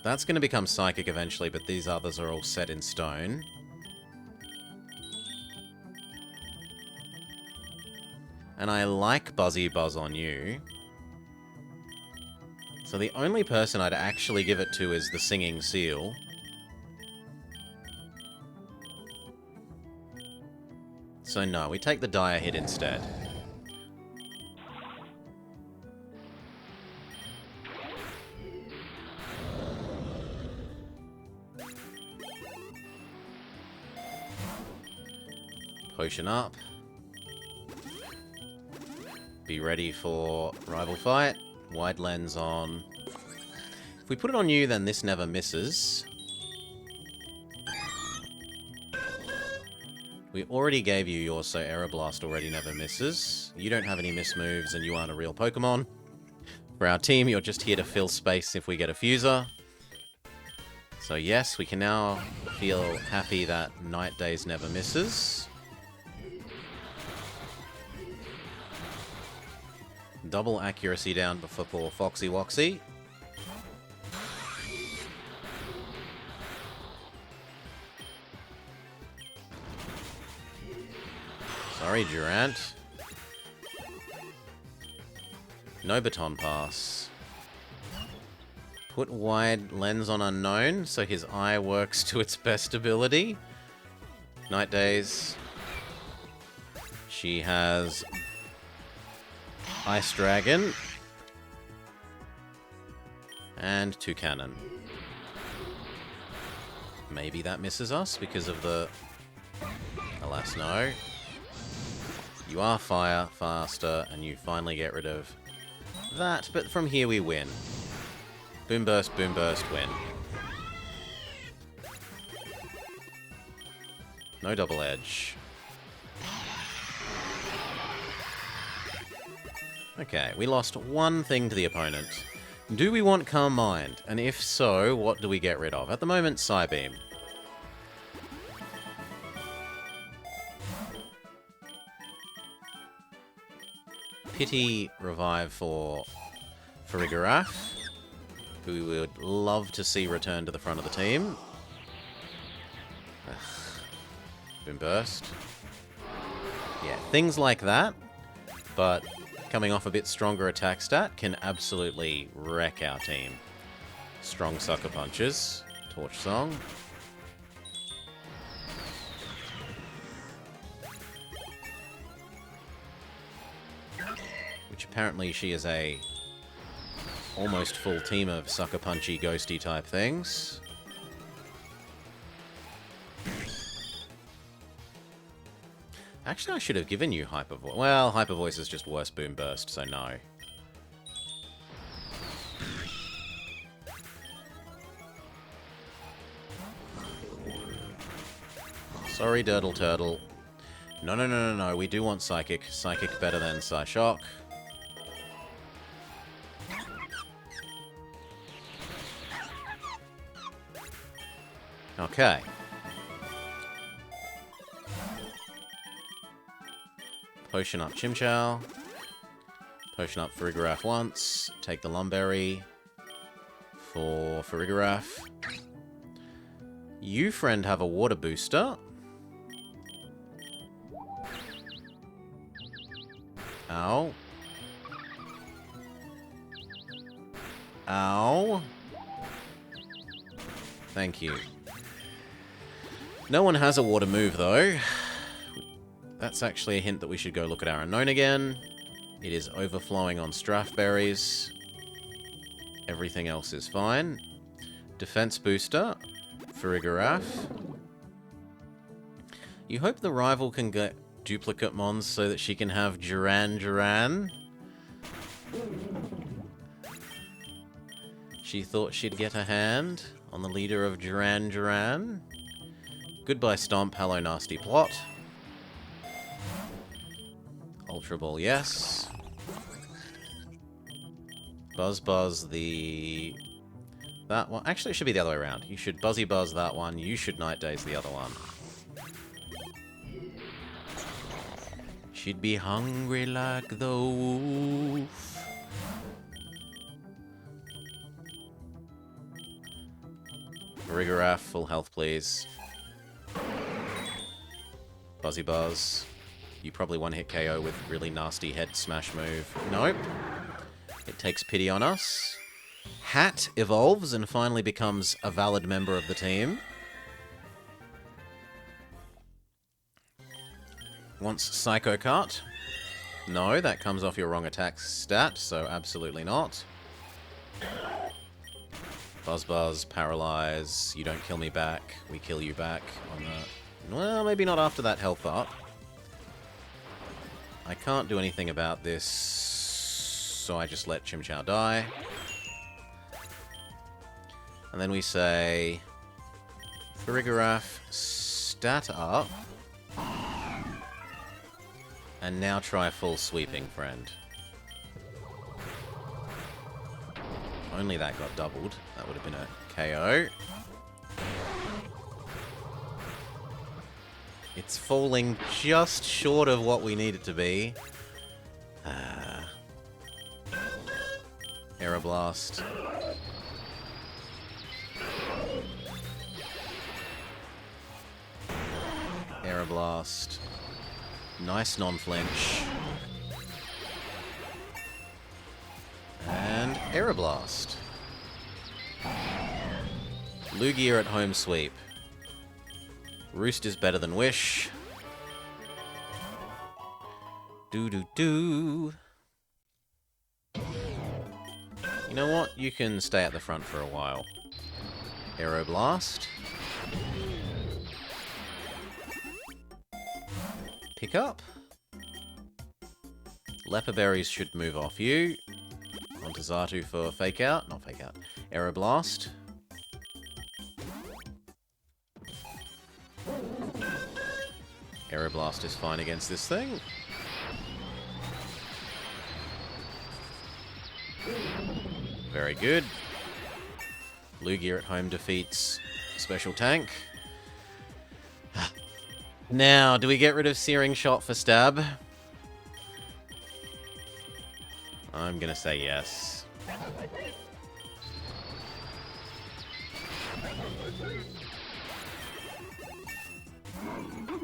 That's going to become Psychic eventually, but these others are all set in stone. And I like Buzzy Buzz on you. So the only person I'd actually give it to is the Singing Seal. So no, we take the Dire hit instead. Potion up. Be ready for rival fight. Wide lens on. If we put it on you, then this never misses. We already gave you yours, so Aeroblast already never misses. You don't have any miss moves, and you aren't a real Pokemon. For our team, you're just here to fill space if we get a Fuser. So yes, we can now feel happy that Night Days never misses. Double accuracy down before Foxy Woxy. Sorry, Durant. No Baton Pass. Put wide lens on Unknown so his eye works to its best ability. Night Days. She has Ice Dragon. And Toucannon. Maybe that misses us because of the... Alas, no. You are fire faster, and you finally get rid of that, but from here we win. Boom burst, win. No double edge. Okay, we lost one thing to the opponent. Do we want Calm Mind? And if so, what do we get rid of? At the moment, Psybeam. Pity Revive for Farigiraf, who we would love to see return to the front of the team. Ugh. Boom Burst. Yeah, things like that, but coming off a bit stronger attack stat can absolutely wreck our team. Strong Sucker Punches. Torch Song. Which apparently she is a almost full team of Sucker Punchy, Ghosty type things. Actually, I should have given you Hyper Voice. Well, Hyper Voice is just worse Boom Burst, so no. Sorry, Dirtle Turtle. No. We do want Psychic. Psychic better than Psyshock. Okay. Potion up Chimchar. Potion up Farigiraf once. Take the Lumberry for Farigiraf. You, friend, have a water booster. Ow. Ow. Thank you. No one has a water move, though. That's actually a hint that we should go look at our Unknown again. It is overflowing on Strathberries. Everything else is fine. Defense booster. Farigiraf. You hope the rival can get duplicate mons so that she can have Duran. She thought she'd get a hand on the leader of Duran. Goodbye Stomp, hello Nasty Plot. Ultra Ball, yes. Buzz that one. Actually, it should be the other way around. You should Buzzy Buzz that one. You should Night Daze the other one. She'd be hungry like the wolf. Farigiraf, full health, please. Buzzy Buzz. You probably one-hit KO with really nasty head smash move. Nope. It takes pity on us. Hat evolves and finally becomes a valid member of the team. Wants Psycho Cut. No, that comes off your wrong attack stat, so absolutely not. Buzz, Paralyze. You don't kill me back. We kill you back on the... Well, maybe not after that health up. I can't do anything about this, so I just let Chimchar die. And then we say... Farigiraf, stat up. And now try full sweeping, friend. Only that got doubled. That would have been a KO. It's falling just short of what we need it to be. Error Blast. Error Blast. Nice non-flinch. And Error Blast. Lugia at home sweep. Roost is better than Wish. Do. You know what? You can stay at the front for a while. Aeroblast. Pick up. Leper Berries should move off you. Onto Xatu for Fake Out. Not Fake Out. Aeroblast. Aeroblast is fine against this thing. Very good. Lugia at home defeats Special Tank. Now, do we get rid of Searing Shot for Stab? I'm gonna say yes.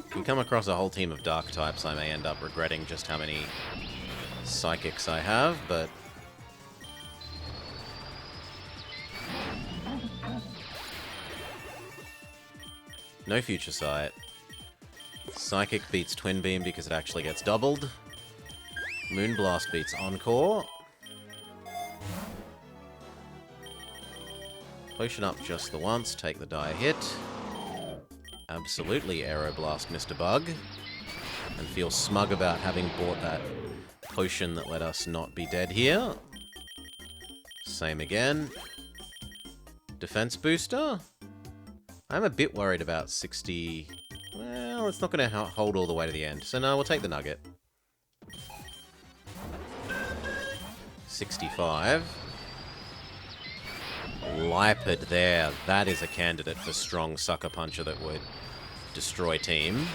If we come across a whole team of Dark types, I may end up regretting just how many Psychics I have, but... no Future Sight. Psychic beats Twin Beam because it actually gets doubled. Moonblast beats Encore. Potion up just the once, take the dire hit. Absolutely Aeroblast Mr. Bug. And feel smug about having bought that potion that let us not be dead here. Same again. Defense booster. I'm a bit worried about 60... well, it's not going to hold all the way to the end. So no, we'll take the nugget. 65. Lipid there. That is a candidate for strong Sucker Puncher that would destroy team.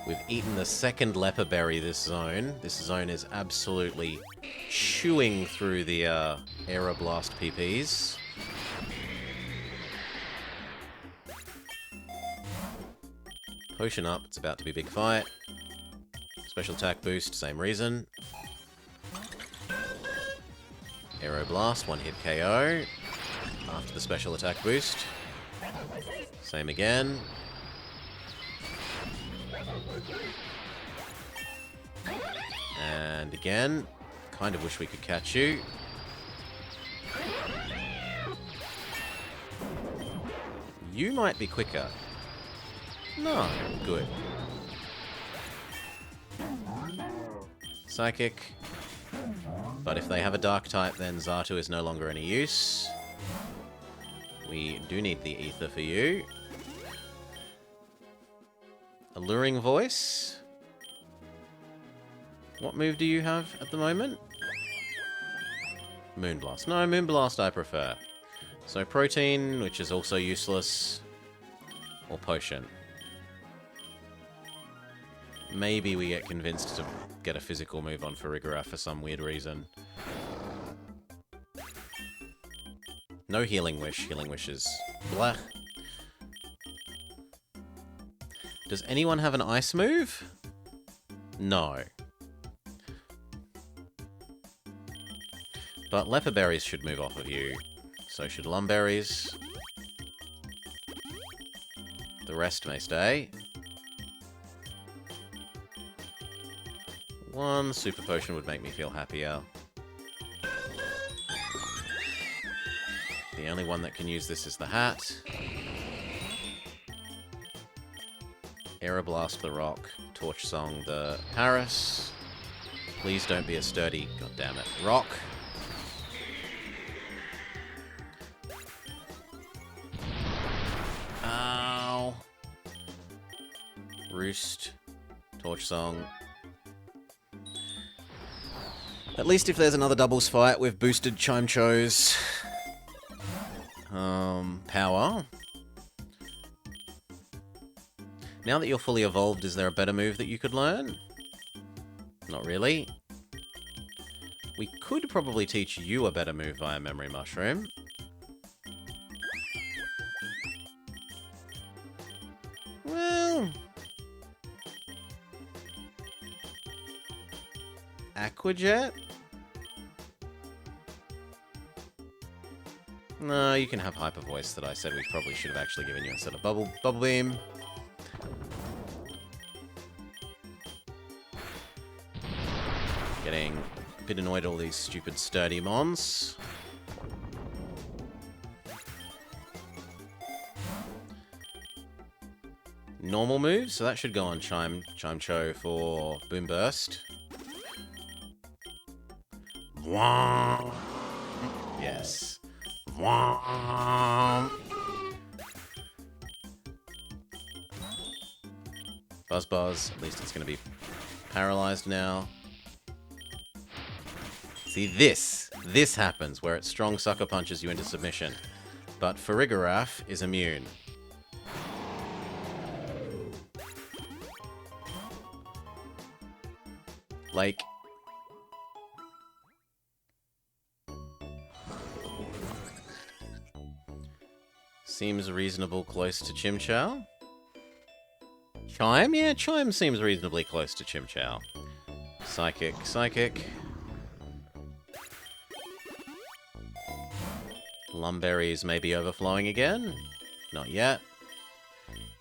We've eaten the second Leper Berry this zone. This zone is absolutely chewing through the Aeroblast PPs. Potion up, it's about to be big fight. Special attack boost, same reason. Aeroblast, one hit KO. After the special attack boost. Same again. And again. Kind of wish we could catch you. You might be quicker. No, good. Psychic. But if they have a Dark type, then Xatu is no longer any use. We do need the Ether for you. Alluring Voice. What move do you have at the moment? Moonblast. No, Moonblast I prefer. So Protein, which is also useless. Or Potion. Maybe we get convinced to get a physical move on Farigiraf for some weird reason. No Healing Wish. Healing Wish is blah. Does anyone have an ice move? No. But Leper Berries should move off of you. So should Lumberries. The rest may stay. One Super Potion would make me feel happier. The only one that can use this is the Hat. Aeroblast the Rock. Torch Song the Paris. Please don't be a sturdy, goddammit, Rock. Ow. Roost. Torch Song. At least if there's another doubles fight, we've boosted Chimecho's power. Now that you're fully evolved, is there a better move that you could learn? Not really. We could probably teach you a better move via Memory Mushroom. Well... Aquajet? No, you can have Hyper Voice that I said we probably should have actually given you instead of Bubble Beam. Getting a bit annoyed at all these stupid sturdy mons. normal move, so that should go on Chime-Cho for Boom Burst. Womp. Yes. Womp. Buzz. At least it's going to be paralyzed now. See, this happens where it strong sucker punches you into submission. But Farigiraf is immune. Like... Seems reasonable close to Chimchar. Chime? Yeah, Chime seems reasonably close to Chimchar. Psychic. Lumberries may be overflowing again. Not yet.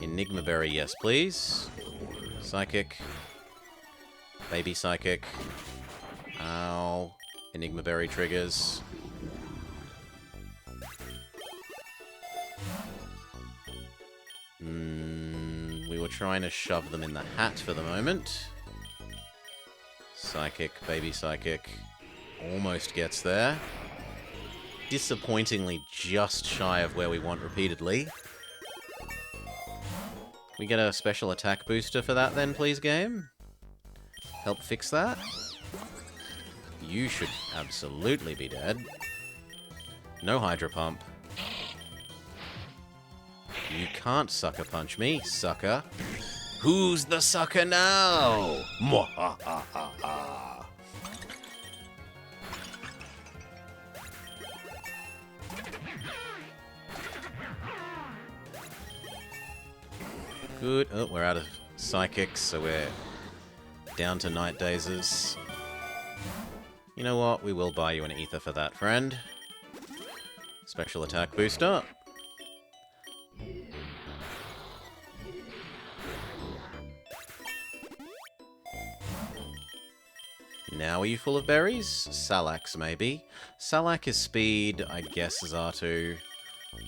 Enigma Berry, yes please. Psychic. Baby Psychic. Ow. Enigma Berry triggers. We were trying to shove them in the hat for the moment. Psychic, Baby Psychic. Almost gets there. Disappointingly just shy of where we want repeatedly. We get a special attack booster for that then, please, game? Help fix that? You should absolutely be dead. No Hydro Pump. You can't sucker punch me, sucker. Who's the sucker now? Mwahahaha. Good. Oh, we're out of psychics, so we're down to Night Dazes. You know what? We will buy you an ether for that, friend. Special attack booster. Now are you full of berries? Salax, maybe. Salac is speed, I guess, Xatu.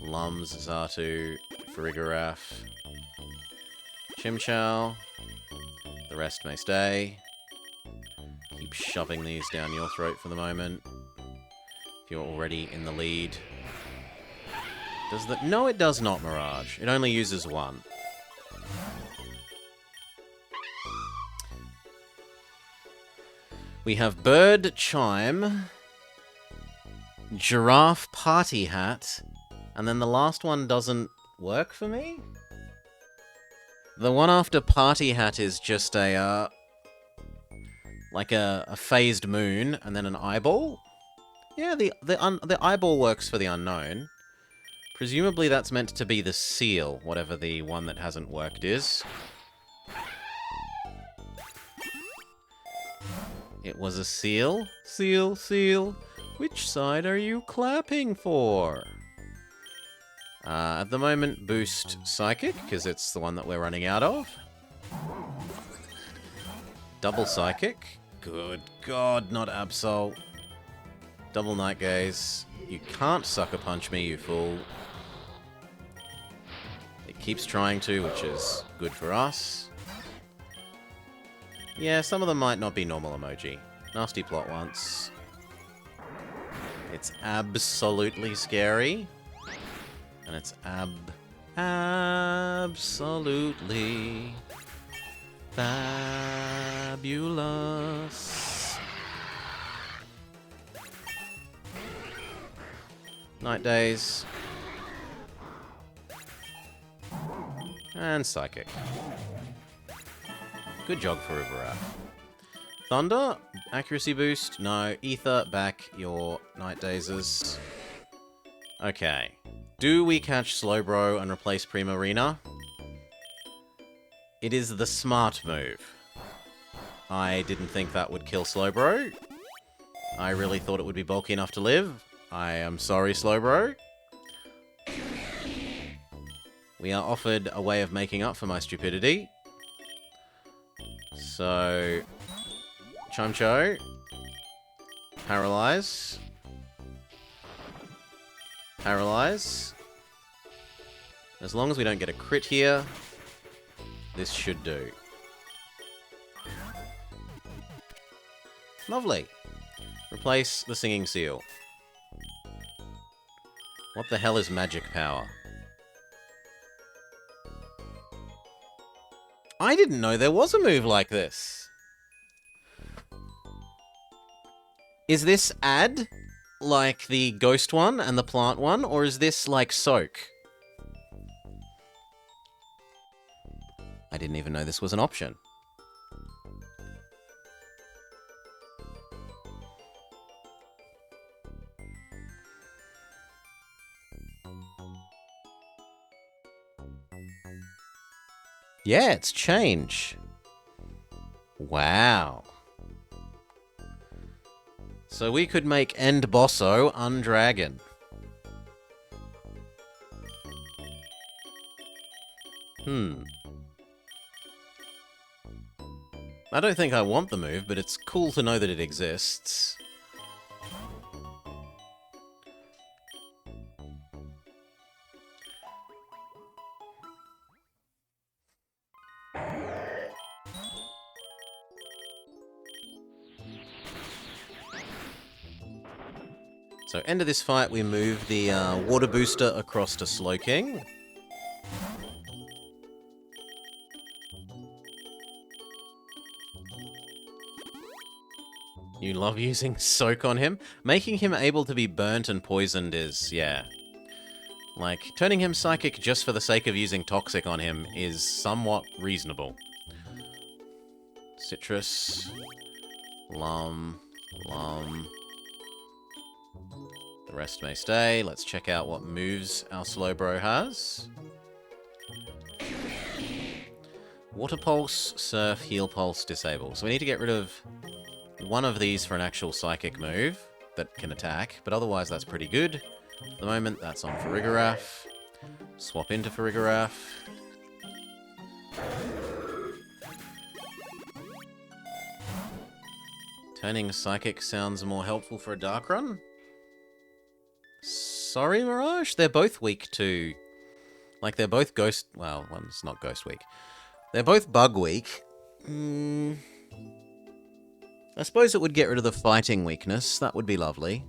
Lums, Xatu. Farigiraf. Chimchar. The rest may stay. Keep shoving these down your throat for the moment. If you're already in the lead. Does that... No, it does not, Mirage. It only uses one. We have Bird Chime, Giraffe Party Hat, and then the last one doesn't work for me? The one after Party Hat is just a, like a phased moon, and then an eyeball? Yeah, the eyeball works for the unknown. Presumably that's meant to be the seal, whatever the one that hasn't worked is. It was a seal? Seal. Which side are you clapping for? At the moment, boost Psychic, because it's the one that we're running out of. Double Psychic. Good God, not Absol. Double Night Gaze. You can't Sucker Punch me, you fool. It keeps trying to, which is good for us. Yeah, some of them might not be normal emoji. Nasty plot once. It's absolutely scary. And it's absolutely fabulous. Night Days. And Psychic. Good jog for Riverrat. Thunder? Accuracy boost? No. Ether, back your Night Dazes. Okay. Do we catch Slowbro and replace Primarina? It is the smart move. I didn't think that would kill Slowbro. I really thought it would be bulky enough to live. I am sorry, Slowbro. We are offered a way of making up for my stupidity. So, Chime-Cho, Paralyze, Paralyze. As long as we don't get a crit here, this should do. Lovely. Replace the singing seal. What the hell is magic power? I didn't know there was a move like this. Is this add, like the ghost one and the plant one, or is this like soak? I didn't even know this was an option. Yeah, it's change. Wow. So we could make End Bosso undragon. I don't think I want the move, but it's cool to know that it exists. So, end of this fight, we move the water booster across to Slowking. You love using Soak on him? Making him able to be burnt and poisoned is, yeah. Like, turning him Psychic just for the sake of using Toxic on him is somewhat reasonable. Citrus. Lum. The rest may stay. Let's check out what moves our Slowbro has. Water Pulse, Surf, Heal Pulse, Disable. So we need to get rid of one of these for an actual Psychic move that can attack, but otherwise that's pretty good. At the moment, that's on Farigiraf. Swap into Farigiraf. Turning Psychic sounds more helpful for a Dark Run. Sorry, Mirage? They're both weak to... Like, they're both Ghost... Well, one's not Ghost weak. They're both Bug weak. I suppose it would get rid of the fighting weakness. That would be lovely.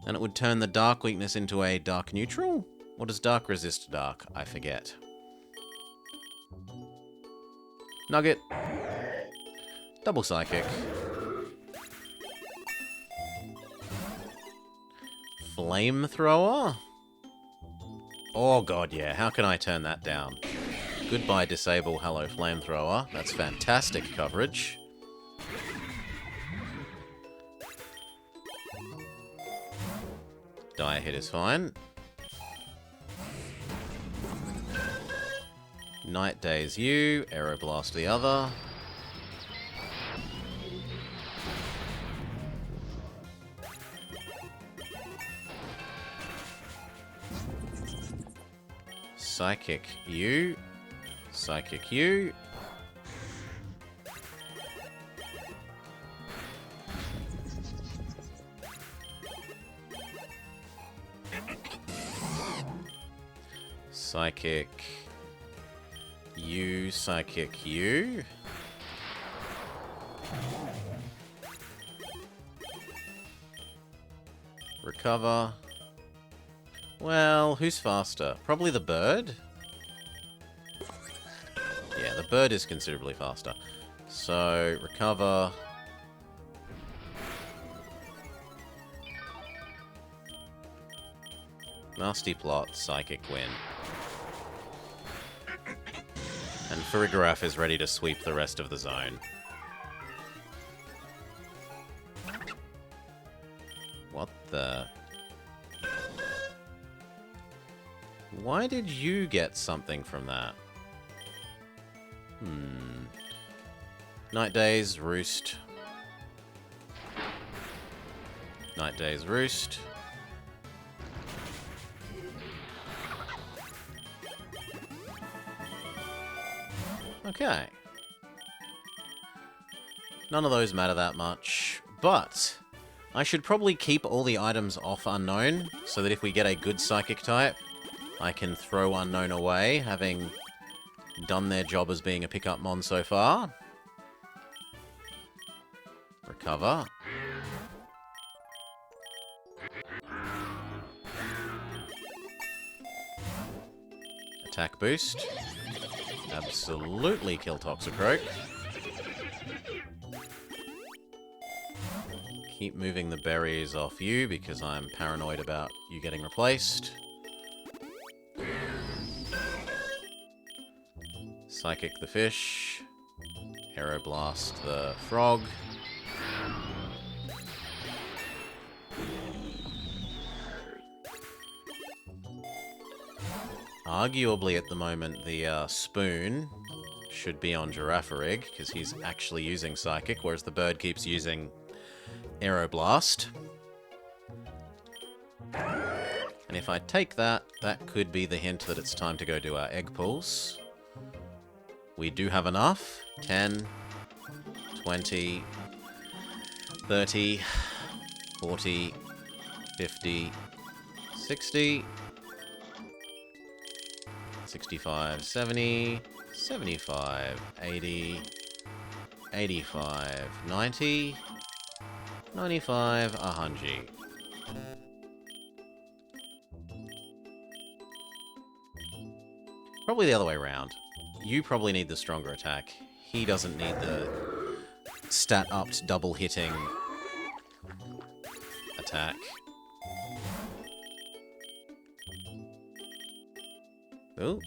And it would turn the dark weakness into a dark neutral? Or does dark resist dark? I forget. Nugget. Double Psychic. Flamethrower? Oh god, yeah. How can I turn that down? Goodbye, Disable. Hello, Flamethrower. That's fantastic coverage. Die hit is fine. Night Daze you. Aeroblast the other. Psychic you. Psychic you. Psychic you. Psychic you. Recover. Well, who's faster? Probably the bird? Yeah, the bird is considerably faster. So, recover. Nasty plot, Psychic win. And Farigiraf is ready to sweep the rest of the zone. What the... Why did you get something from that? Night Days, Roost. Night Days, Roost. Okay. None of those matter that much, but I should probably keep all the items off Unknown, so that if we get a good Psychic type, I can throw Unknown away, having done their job as being a pickup mon so far. Recover. Attack boost. Absolutely kill PokeRogue. Keep moving the berries off you because I'm paranoid about you getting replaced. Psychic the fish. Aeroblast the frog. Arguably at the moment the spoon should be on Girafarig because he's actually using Psychic, whereas the bird keeps using Aeroblast. And if I take that, that could be the hint that it's time to go do our egg pulls. We do have enough. 10, 20, 30, 40, 50, 60, 65, 70, 75, 80, 85, 90, 95, 100. Probably the other way around. You probably need the stronger attack. He doesn't need the stat-upped double-hitting attack. Ooh.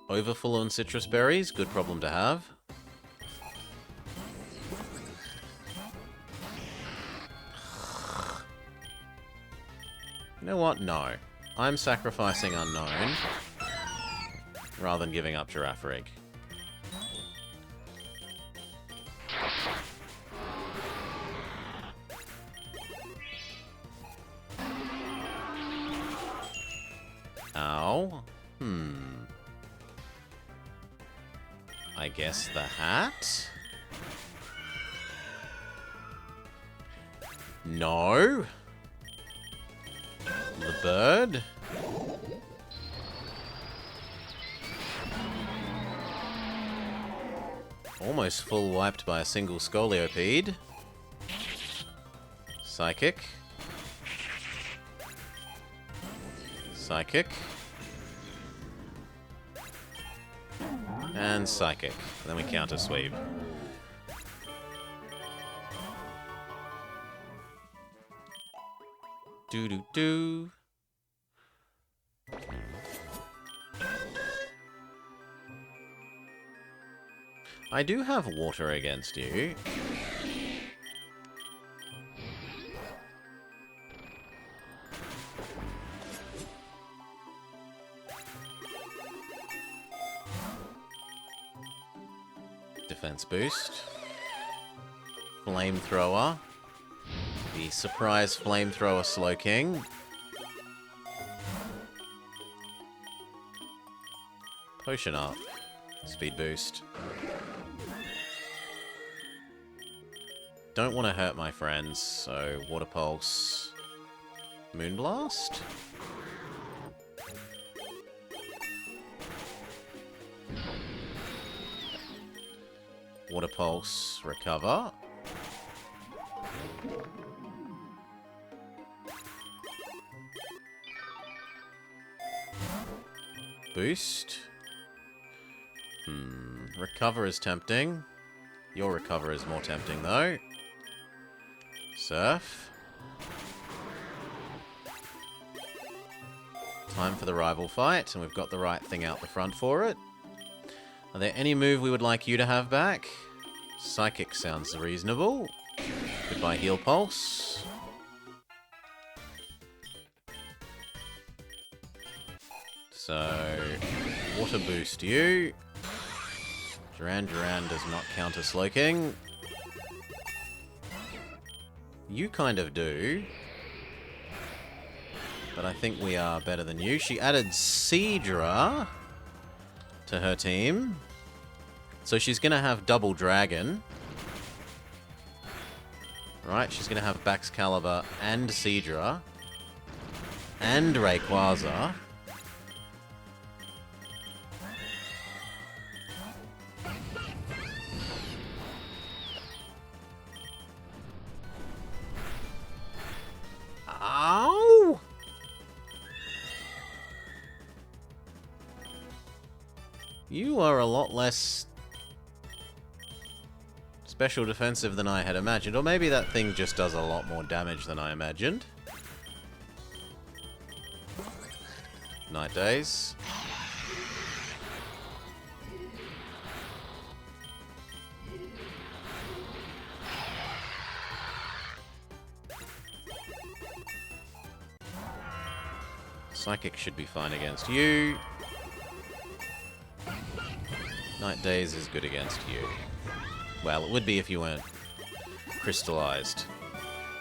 Overfull on citrus berries, good problem to have. You know what? No. I'm sacrificing Unknown rather than giving up Girafarig. Ow. I guess the hat? No. The bird? Almost full wiped by a single Scoliopede. Psychic. Psychic. And Psychic. And then we counter sweep. Do-do-do. I do have water against you. Defense boost. Flamethrower. The surprise flamethrower Slowking. Potion up. Speed boost. Don't want to hurt my friends, so Water Pulse. Moonblast? Water Pulse, recover. Boost. Recover is tempting. Your recover is more tempting, though. Surf. Time for the rival fight, and we've got the right thing out the front for it. Are there any move we would like you to have back? Psychic sounds reasonable. Goodbye, Heal Pulse. So, Water Boost you. Duran does not counter Slowking. You kind of do. But I think we are better than you. She added Seadra to her team. So she's going to have double Dragon. Right, she's going to have Baxcalibur and Seadra. And Rayquaza. You are a lot less special defensive than I had imagined. Or maybe that thing just does a lot more damage than I imagined. Night Days. Psychic should be fine against you. Night Days is good against you. Well, it would be if you weren't crystallized.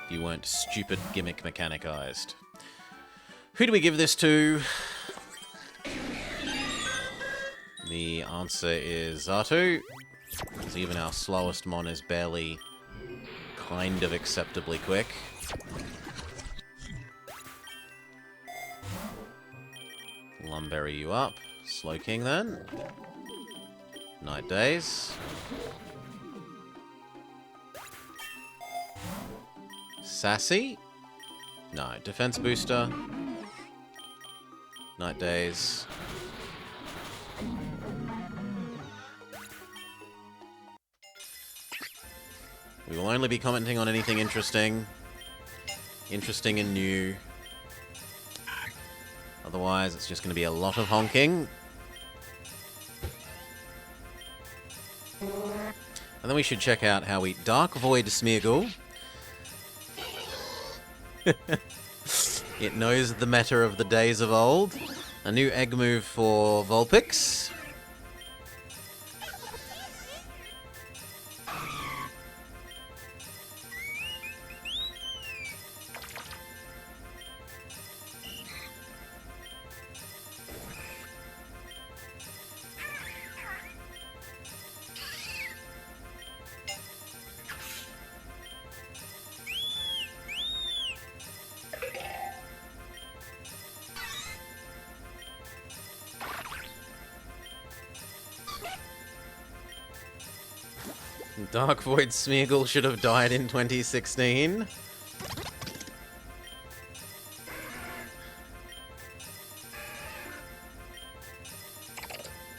If you weren't stupid gimmick mechanicized. Who do we give this to? The answer is Xatu. Because even our slowest mon is barely kind of acceptably quick. Lumberry you up. Slow King then. Night Days. Sassy? No. Defense booster. Night Days. We will only be commenting on anything interesting. Interesting and new. Otherwise, it's just going to be a lot of honking. And then we should check out how we... Dark Void Smeargle. It knows the meta of the days of old. A new egg move for Vulpix. Dark Void Smeargle should have died in 2016.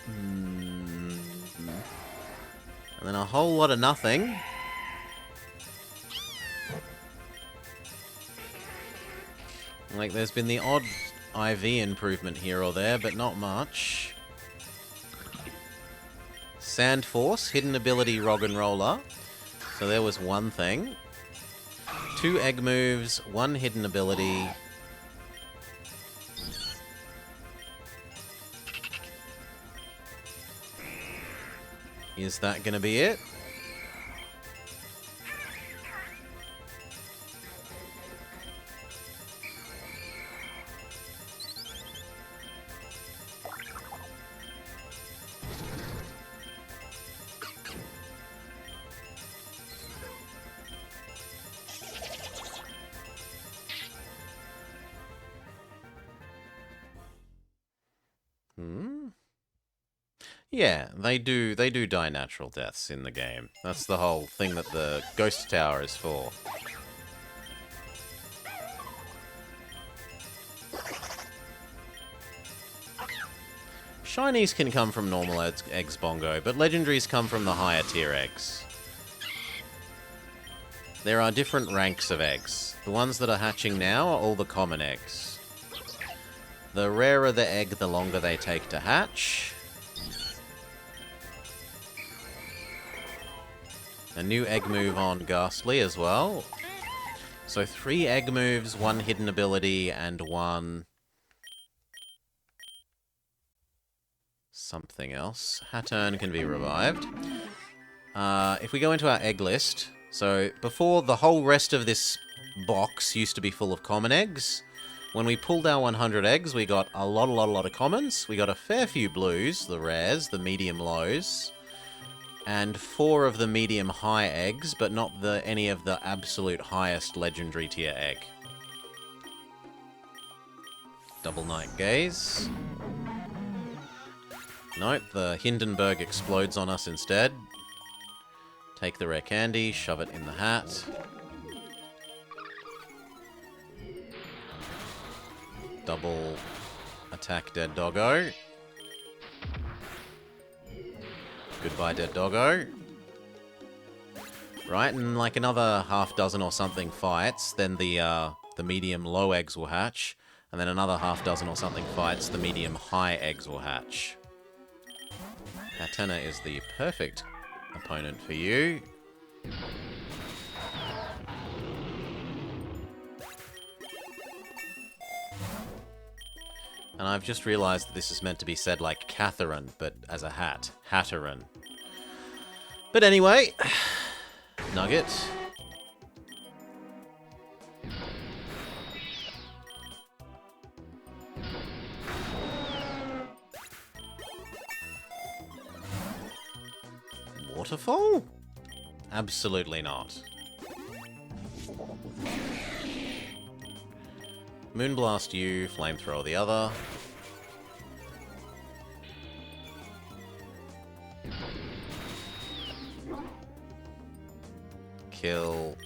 And then a whole lot of nothing. Like, there's been the odd IV improvement here or there, but not much. Sand Force, hidden ability Roggenrola. So there was one thing. 2 egg moves, 1 hidden ability. Is that gonna be it? Yeah, they do die natural deaths in the game. That's the whole thing that the Ghost Tower is for. Shinies can come from normal eggs, Bongo, but legendaries come from the higher tier eggs. There are different ranks of eggs. The ones that are hatching now are all the common eggs. The rarer the egg, the longer they take to hatch. A new egg move on Ghastly as well. So 3 egg moves, 1 hidden ability, and 1... something else. Hattern can be revived. If we go into our egg list... So, before, the whole rest of this box used to be full of common eggs. When we pulled our 100 eggs, we got a lot of commons. We got a fair few blues, the rares, the medium lows. And 4 of the medium high eggs, but not any of the absolute highest legendary tier egg. Double Night Gaze. Nope, the Hindenburg explodes on us instead. Take the rare candy, shove it in the hat. Double attack Dead Doggo. Goodbye, dead doggo. Right, and like another half dozen or something fights, then the medium low eggs will hatch, and then another half dozen or something fights, the medium high eggs will hatch. Hatena is the perfect opponent for you. And I've just realised that this is meant to be said like Catherine, but as a hat. Hatterin. But anyway, Nugget. Waterfall? Absolutely not. Moonblast you, Flamethrower the other. Kill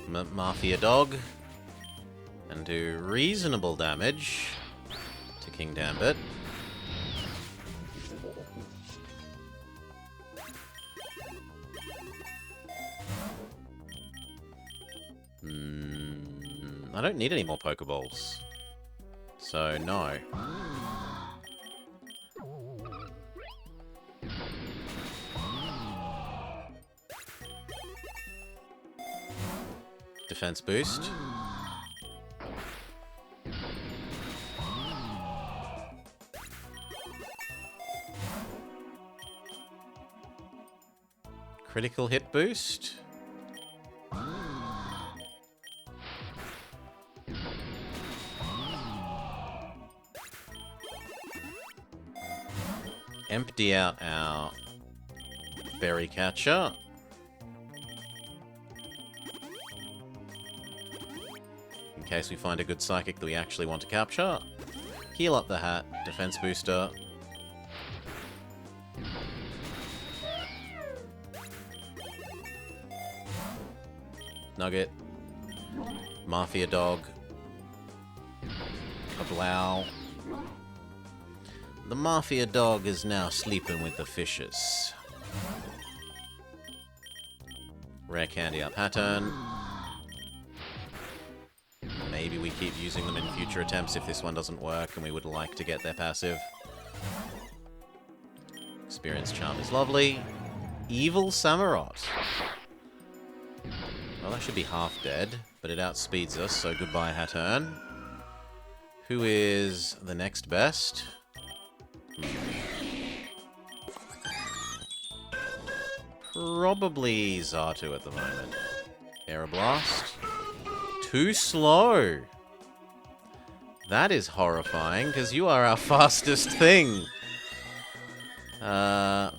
Mafia Dog. And do reasonable damage to King Dambit. I don't need any more Pokeballs. So, no. Defense boost. Critical hit boost. Empty out our berry catcher. In case we find a good psychic that we actually want to capture. Heal up the hat, defense booster. Nugget. Mafia Dog. Kablow. The Mafia Dog is now sleeping with the fishes. Rare candy up Hattern. Maybe we keep using them in future attempts if this one doesn't work and we would like to get their passive. Experience Charm is lovely. Evil Samurott. Well, that should be half dead, but it outspeeds us, so goodbye Hattern. Who is the next best? Probably Xatu at the moment. Aeroblast. Too slow. That is horrifying, because you are our fastest thing.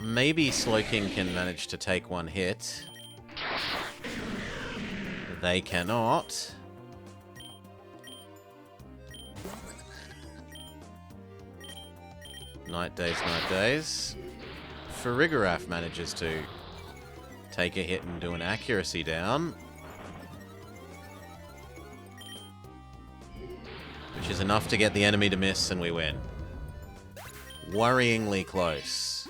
Maybe Slowking can manage to take one hit. They cannot. Night Days, Night Days. Farigiraf manages to take a hit and do an accuracy down. Which is enough to get the enemy to miss and we win. Worryingly close.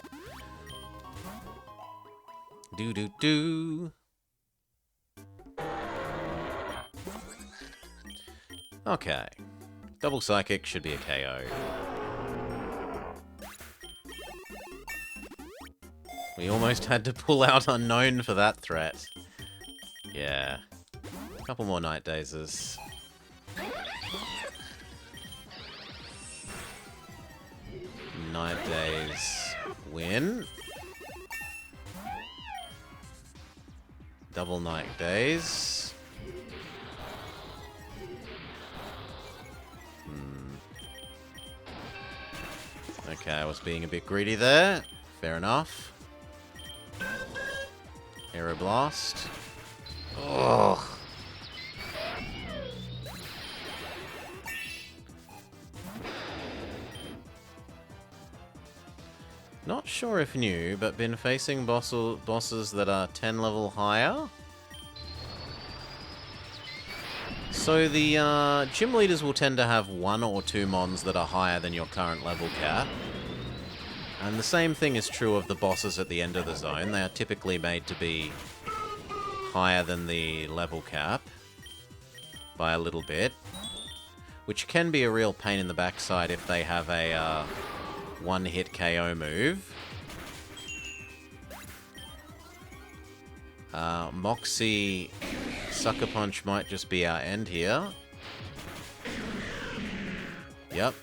Do-do-do. Okay. Double Psychic should be a KO. We almost had to pull out Unknown for that threat. Yeah. A couple more Night Dazes. Night Days win. Double Night Days. Okay, I was being a bit greedy there. Fair enough. Aeroblast. Ugh. Not sure if new, but been facing bosses that are 10 level higher. So the gym leaders will tend to have 1 or 2 mons that are higher than your current level cap. And the same thing is true of the bosses at the end of the zone. They are typically made to be higher than the level cap by a little bit, which can be a real pain in the backside if they have a one-hit KO move. Moxie Sucker Punch might just be our end here. Yep.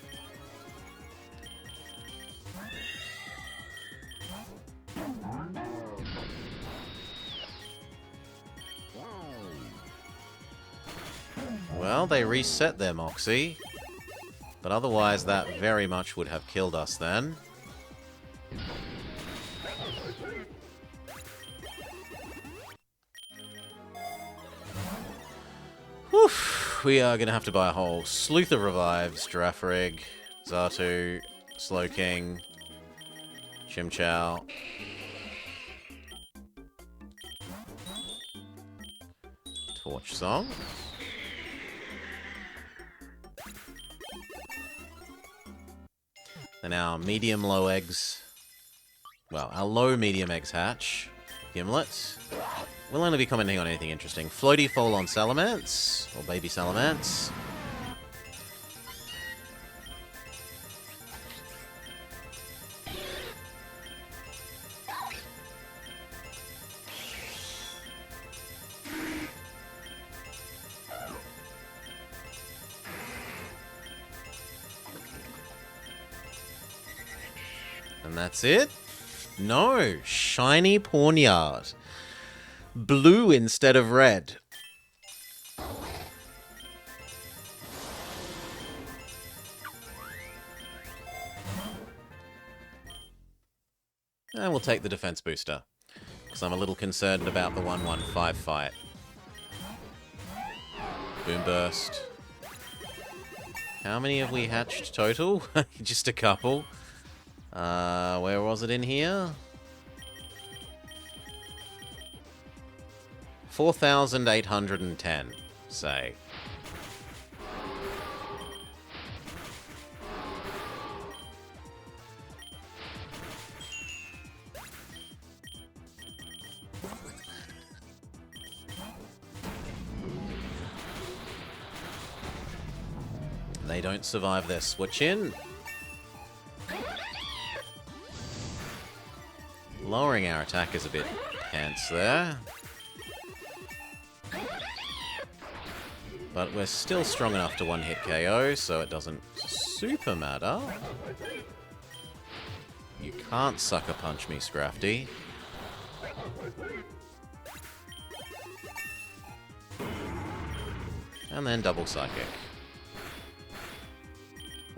Well, they reset their Moxie, but otherwise that very much would have killed us then. Whew. We are going to have to buy a whole sleuth of revives. Girafarig, Xatu, Slowking, Chimchar. Torch Song. And our medium-low eggs... Well, our low-medium eggs hatch. Gimlet. We'll only be commenting on anything interesting. Floaty Fall on Salamence. Or Baby Salamence. And that's it? No! Shiny Pawniard. Blue instead of red. And we'll take the defense booster, because I'm a little concerned about the 1-1-5 fight. Boom Burst. How many have we hatched total? Just a couple. Where was it in here? 4,810, say. They don't survive their switch in. Lowering our attack is a bit pants there. But we're still strong enough to one-hit KO, so it doesn't super matter. You can't sucker punch me, Scrafty. And then double psychic.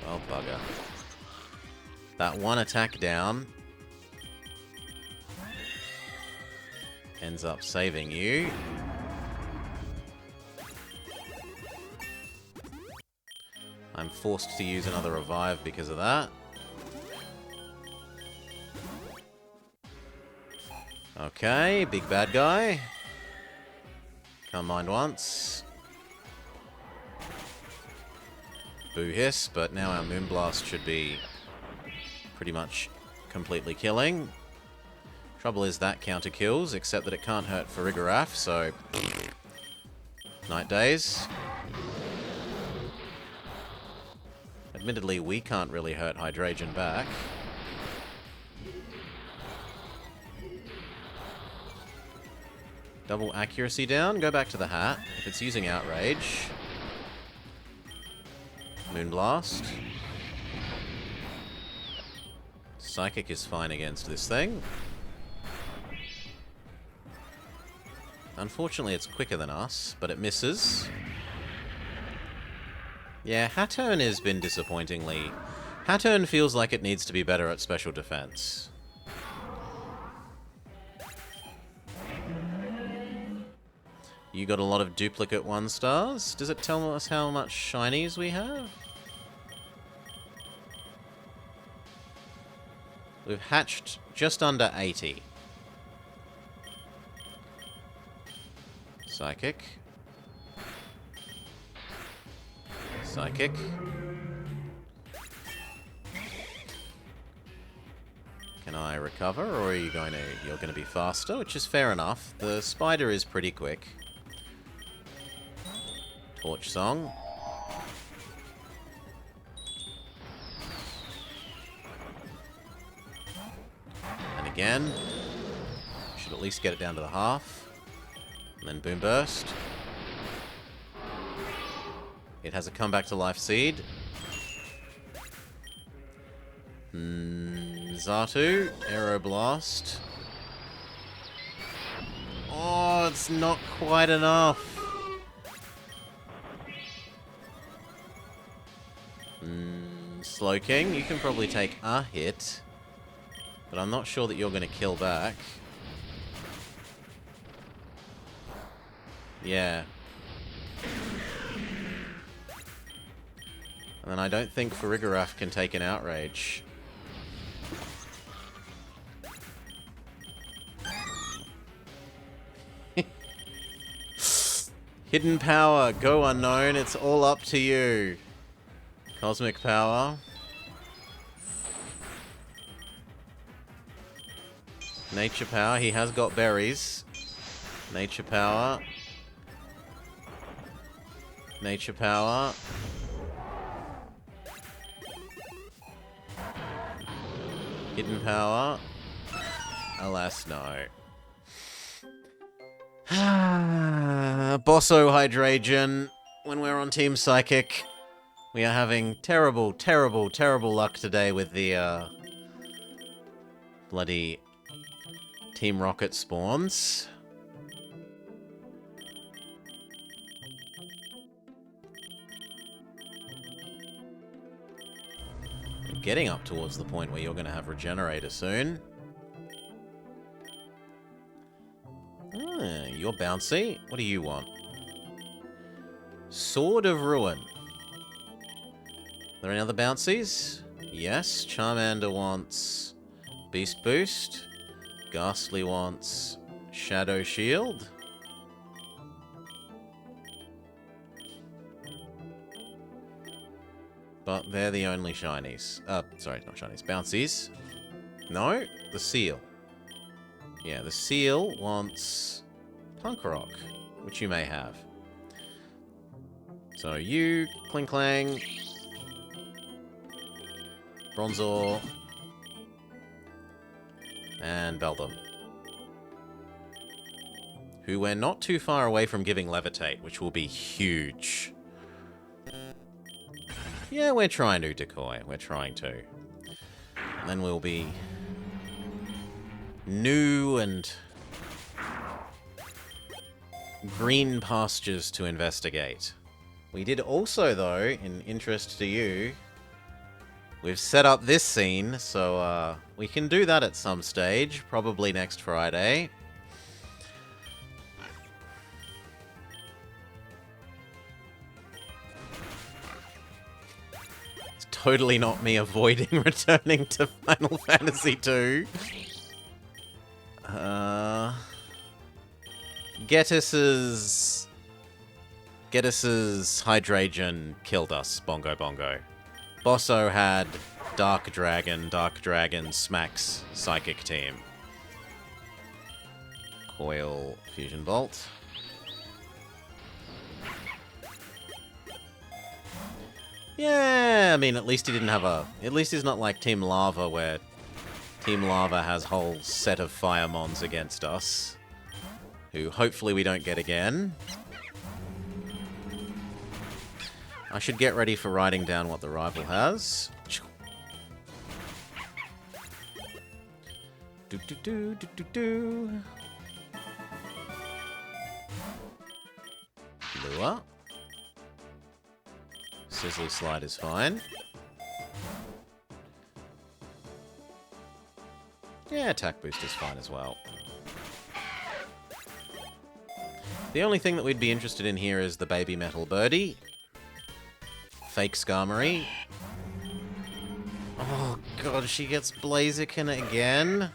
Oh, bugger. That one attack down ends up saving you. I'm forced to use another revive because of that. Okay, big bad guy. Can't mind once. Boo hiss, but now our Moonblast should be pretty much completely killing. Trouble is that counter kills, except that it can't hurt Farigiraf, so... Night Days. Admittedly, we can't really hurt Hydrangea back. Double accuracy down, go back to the hat. If it's using Outrage. Moonblast. Psychic is fine against this thing. Unfortunately, it's quicker than us, but it misses. Yeah, Hattern has been disappointingly... Hattern feels like it needs to be better at special defense. You got a lot of duplicate 1-stars. Does it tell us how much shinies we have? We've hatched just under 80. Psychic. Psychic. Can I recover, or are you going to... You're going to be faster, which is fair enough. The spider is pretty quick. Torch Song. And again. Should at least get it down to the half. And then Boom Burst. It has a comeback to life seed. Xatu, Aeroblast. Oh, it's not quite enough. Slowking, you can probably take a hit. But I'm not sure that you're going to kill back. Yeah. And then I don't think Farigiraf can take an Outrage. Hidden Power, go Unknown, it's all up to you. Cosmic Power. Nature Power, he has got berries. Nature Power. Nature Power. Hidden Power. Alas, no. Bosso Hydragen. When we're on Team Psychic, we are having terrible, terrible, terrible luck today with the bloody Team Rocket spawns. We're getting up towards the point where you're going to have Regenerator soon. You're bouncy. What do you want? Sword of Ruin. Are there any other bouncies? Yes. Charmander wants Beast Boost. Ghastly wants Shadow Shield. But they're the only shinies. Sorry, not shinies. Bouncies. No? The Seal. Yeah, the Seal wants PokeRogue, which you may have. So you, Kling Klang, Bronzor, and Beldum. Who we're not too far away from giving Levitate, which will be huge. Yeah, we're trying to, Decoy. We're trying to. And then we'll be new and green pastures to investigate. We did also, though, in interest to you, we've set up this scene, so we can do that at some stage, probably next Friday. It's totally not me avoiding returning to Final Fantasy II. Getis's Hydragen killed us, Bongo Bongo. Bosso had Dark Dragon smacks Psychic Team. Coil Fusion Bolt. Yeah, I mean, at least he didn't have a... At least he's not like Team Lava, where Team Lava has a whole set of Firemons against us, who hopefully we don't get again. I should get ready for writing down what the rival has. Lure. Sizzly Slide is fine. Yeah, attack boost is fine as well. The only thing that we'd be interested in here is the Baby Metal Birdie. Fake Skarmory. Oh god, she gets Blaziken again.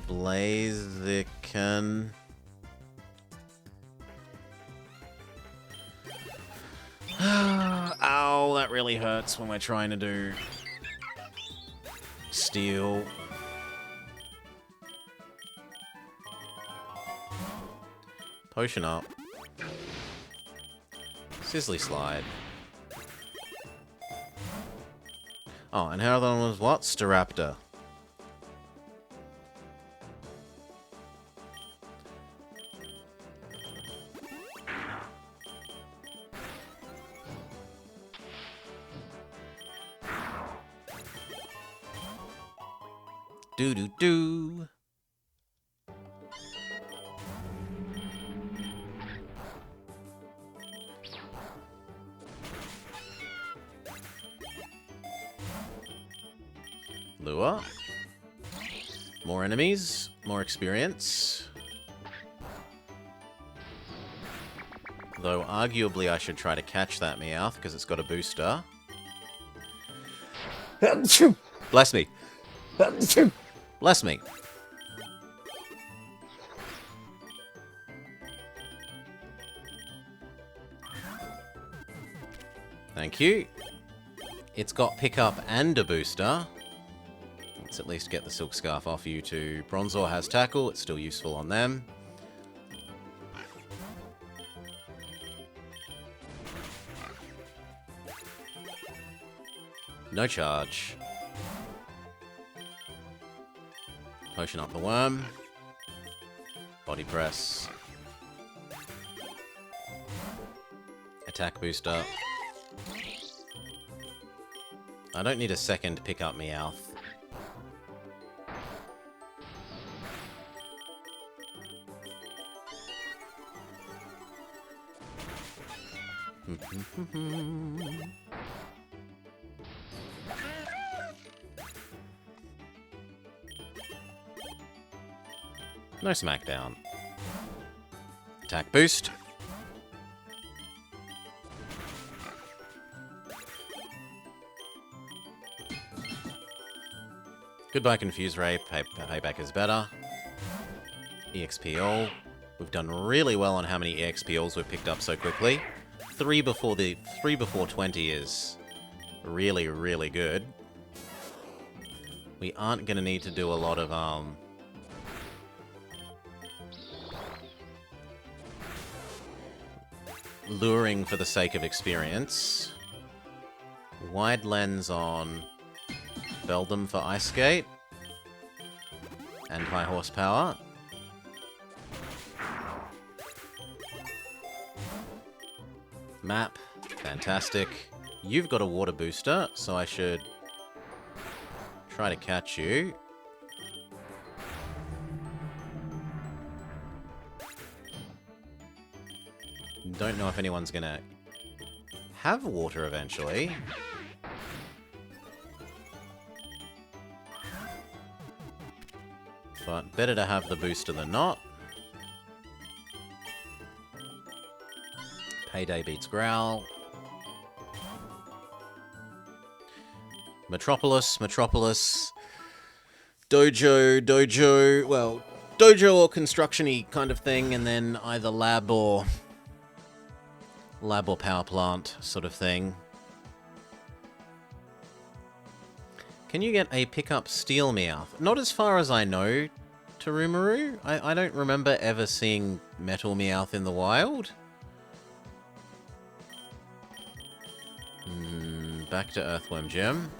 Blaziken. Ow, that really hurts when we're trying to do Steel. Potion up. Sizzly Slide. Oh, and her other one was what? Staraptor. Do-do-do. Lure. More enemies, more experience. Though, arguably, I should try to catch that Meowth, because it's got a booster. Bless me. Bless me. Thank you. It's got pickup and a booster. Let's at least get the Silk Scarf off you two. Bronzor has Tackle. It's still useful on them. No charge. Potion up the worm. Body press. Attack booster. I don't need a second pick up Meowth. No smackdown. Attack boost. Goodbye Confuse Ray. Payback is better. EXP all. We've done really well on how many EXP alls we've picked up so quickly. 3 before 20 is really, really good. We aren't going to need to do a lot of luring for the sake of experience. Wide lens on Beldum for Ice Skate. And high horsepower. Map. Fantastic. You've got a water booster, so I should try to catch you. Don't know if anyone's gonna have water eventually. But better to have the booster than not. Payday beats Growl. Metropolis. Dojo, well, dojo or construction-y kind of thing, and then either lab or power plant sort of thing. Can you get a pickup Steel Meowth? Not as far as I know, Tarumaru. I don't remember ever seeing Metal Meowth in the wild. Back to Earthworm Gem.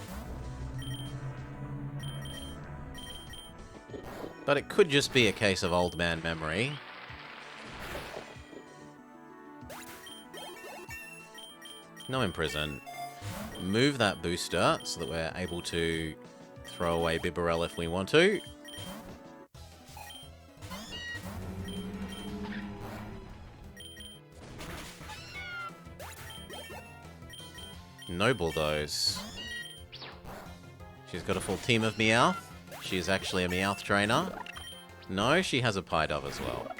But it could just be a case of old man memory. No Imprison. Move that booster so that we're able to throw away Bibarel if we want to. No Bulldoze. She's got a full team of Meowth. She is actually a Meowth trainer. No, she has a Pidove as well.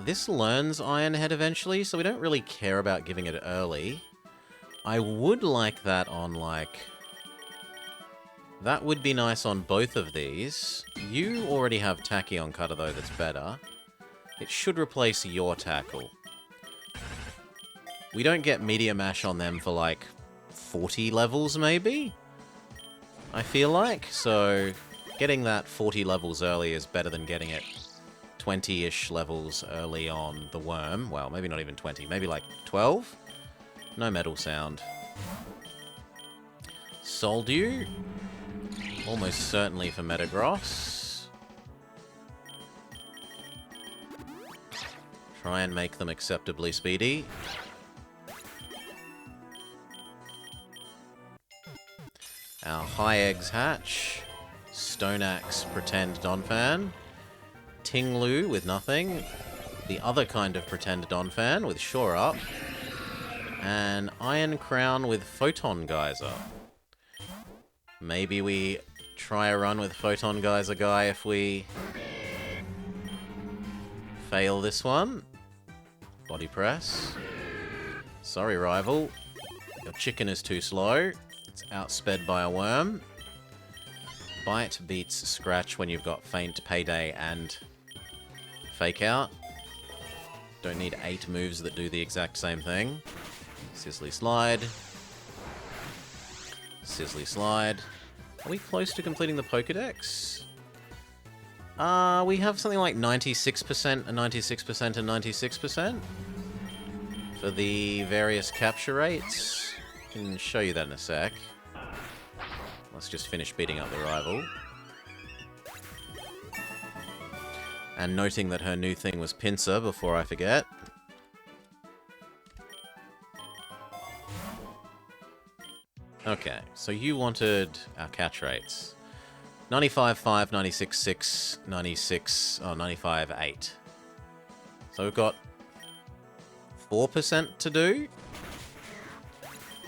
This learns Iron Head eventually, so we don't really care about giving it early. I would like that on, like... That would be nice on both of these. You already have Tachyon Cutter, though, that's better. It should replace your Tackle. We don't get Meteor Mash on them for, like, 40 levels, maybe? I feel like, so... Getting that 40 levels early is better than getting it 20-ish levels early on the worm. Well, maybe not even 20. Maybe like 12? No metal sound. Soldew. Almost certainly for Metagross. Try and make them acceptably speedy. Our high eggs hatch. Stone Axe pretend Donphan. Tinglu with nothing. The other kind of pretend Donphan with Shore Up. And Iron Crown with Photon Geyser. Maybe we try a run with Photon Geyser Guy if we fail this one. Body press. Sorry, rival. Your chicken is too slow. It's outsped by a worm. Bite beats Scratch when you've got Feint, Payday, and Fake Out. Don't need 8 moves that do the exact same thing. Sizzly Slide. Sizzly Slide. Are we close to completing the Pokedex? We have something like 96%, and 96%, and 96% for the various capture rates. I can show you that in a sec. Let's just finish beating up the rival. And noting that her new thing was Pinsir before I forget. Okay, so you wanted our catch rates. 95.5, 96.6, 96, oh, 95.8. So we've got 4% to do.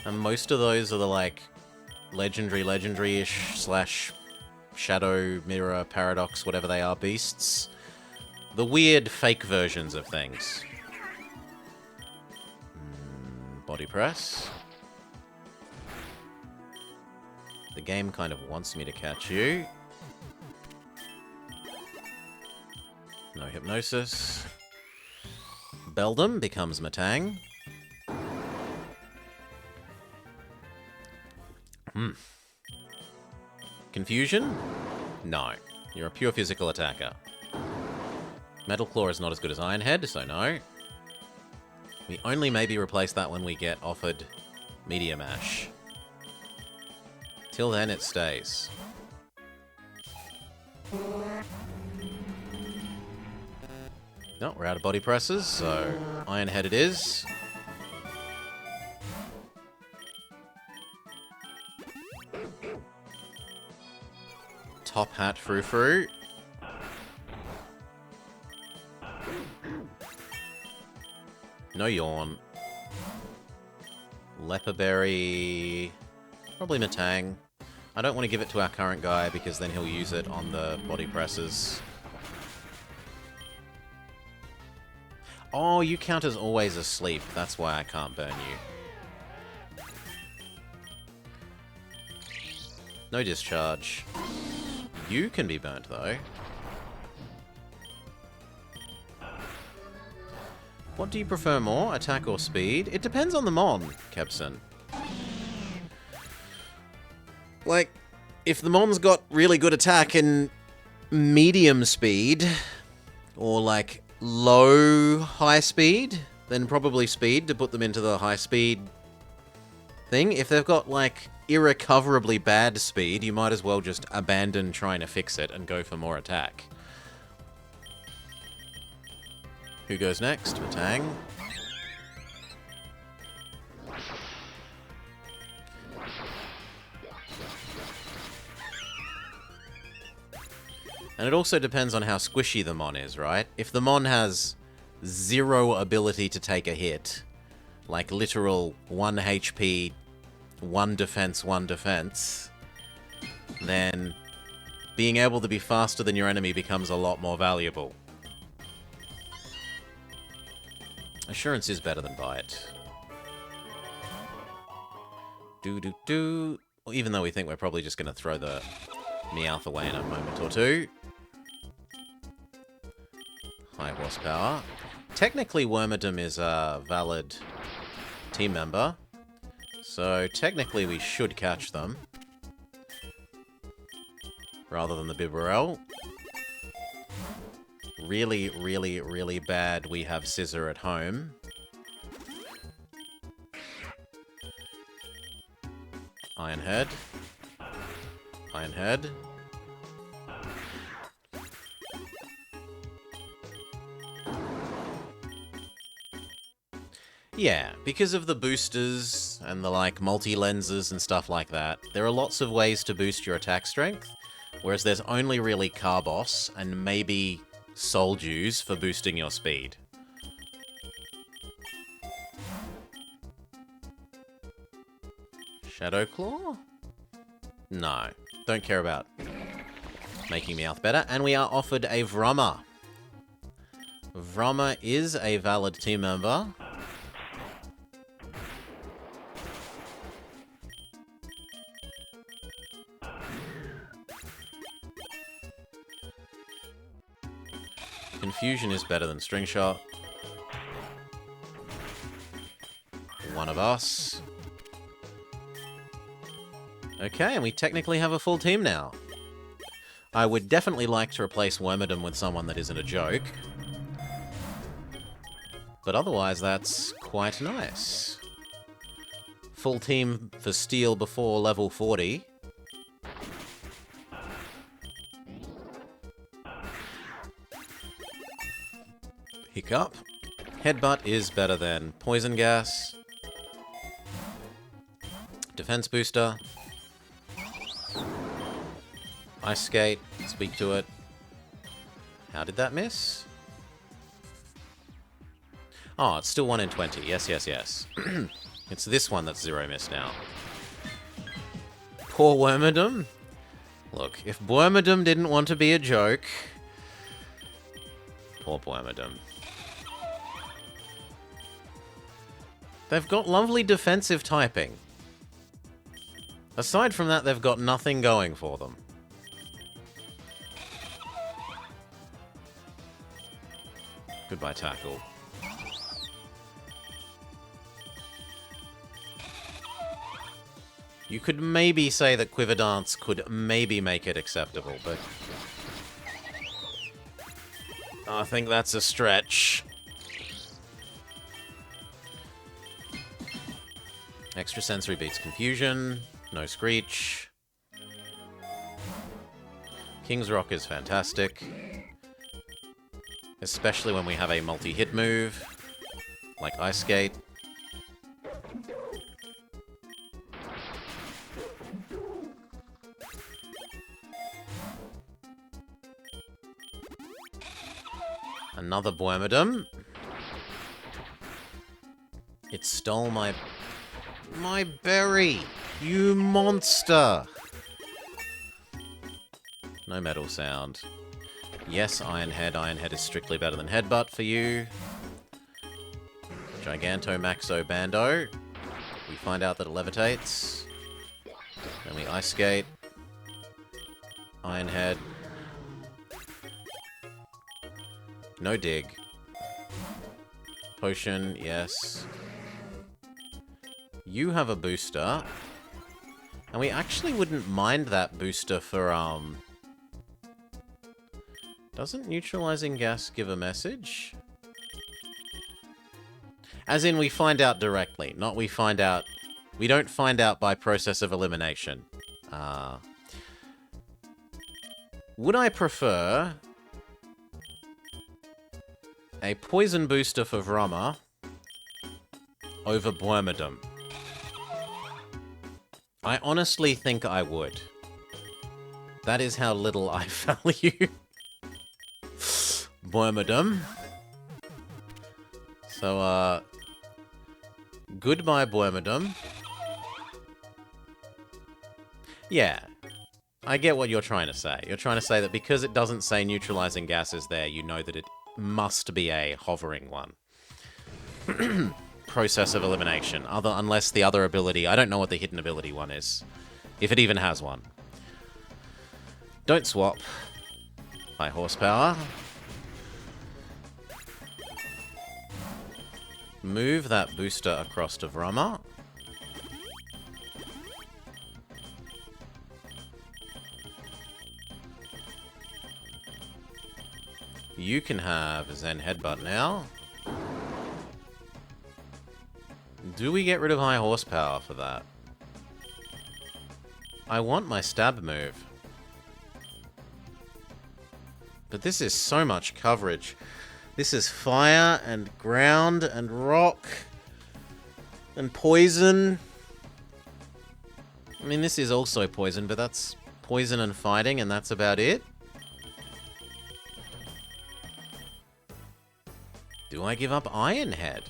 And most of those are the, like, legendary-ish slash shadow, mirror, paradox, whatever they are, beasts. The weird fake versions of things. Body press. The game kind of wants me to catch you. No hypnosis. Beldum becomes Matang. Confusion? No. You're a pure physical attacker. Metal Claw is not as good as Iron Head, so no. We only maybe replace that when we get offered Meteor Mash. Till then, it stays. No, we're out of body presses, so Iron Head it is. Top Hat Frou-Frou. No Yawn. Leperberry. Probably Matang. I don't want to give it to our current guy because then he'll use it on the body presses. Oh, you count as always asleep. That's why I can't burn you. No discharge. You can be burnt, though. What do you prefer more, attack or speed? It depends on the Mon, Kepson. Like, if the Mon's got really good attack and medium speed, or like low high speed, then probably speed to put them into the high speed thing. If they've got like irrecoverably bad speed, you might as well just abandon trying to fix it and go for more attack. Who goes next? Matang. And it also depends on how squishy the Mon is, right? If the Mon has 0 ability to take a hit, like literal 1 HP, 1 defense, then being able to be faster than your enemy becomes a lot more valuable. Assurance is better than Bite. Do. Well, even though we think we're probably just going to throw the Meowth away in a moment or two. High horsepower. Technically, Wormadam is a valid team member. So, technically, we should catch them. rather than the Bibarel. Really, really, really bad we have Scissor at home. Iron Head. Iron Head. Yeah, because of the boosters and the, like, multi-lenses and stuff like that, there are lots of ways to boost your attack strength, whereas there's only really Carbos and maybe Soul Dews for boosting your speed. Shadow Claw? No, don't care about making Meowth better. And we are offered a Vrummer. Vrummer is a valid team member. Confusion is better than String Shot. One of us. Okay, and we technically have a full team now. I would definitely like to replace Wormadam with someone that isn't a joke. But otherwise, that's quite nice. Full team for Steel before level 40. Hiccup. Headbutt is better than Poison Gas. Defense Booster. Ice Skate. Speak to it. How did that miss? Oh, it's still 1 in 20. Yes, yes, yes. It's this one that's 0 miss now. Poor Wormadam. Look, if Wormadam didn't want to be a joke... Poor Wormadam. They've got lovely defensive typing. Aside from that, they've got nothing going for them. Goodbye, Tackle. You could maybe say that Quiver Dance could maybe make it acceptable, but... I think that's a stretch. Extra Sensory beats Confusion. No Screech. King's Rock is fantastic. Especially when we have a multi-hit move, like Ice Skate. Another Wormadam. It stole my berry! You monster! No metal sound. Yes, Iron Head. Iron Head is strictly better than Headbutt for you. Giganto Maxo Bando. We find out that it levitates. Then we Ice Skate. Iron Head. No Dig. Potion, yes. You have a booster. And we actually wouldn't mind that booster for, Doesn't neutralizing gas give a message? As in, we find out directly, not we find out... We don't find out by process of elimination. Would I prefer a poison booster for Vrummer over Wormadam? I honestly think I would. That is how little I value Wormadam. So, goodbye, Wormadam. Yeah, I get what you're trying to say. You're trying to say that because it doesn't say neutralizing gas is there, you know that it must be a hovering one. Process of elimination. Unless the other ability... I don't know what the hidden ability one is. If it even has one. Don't swap. High horsepower. Move that booster across to Vrummer. You can have Zen Headbutt now. Do we get rid of high horsepower for that? I want my stab move. But this is so much coverage. This is fire and ground and rock and poison. I mean, this is also poison, but that's poison and fighting, and that's about it. Do I give up Iron Head?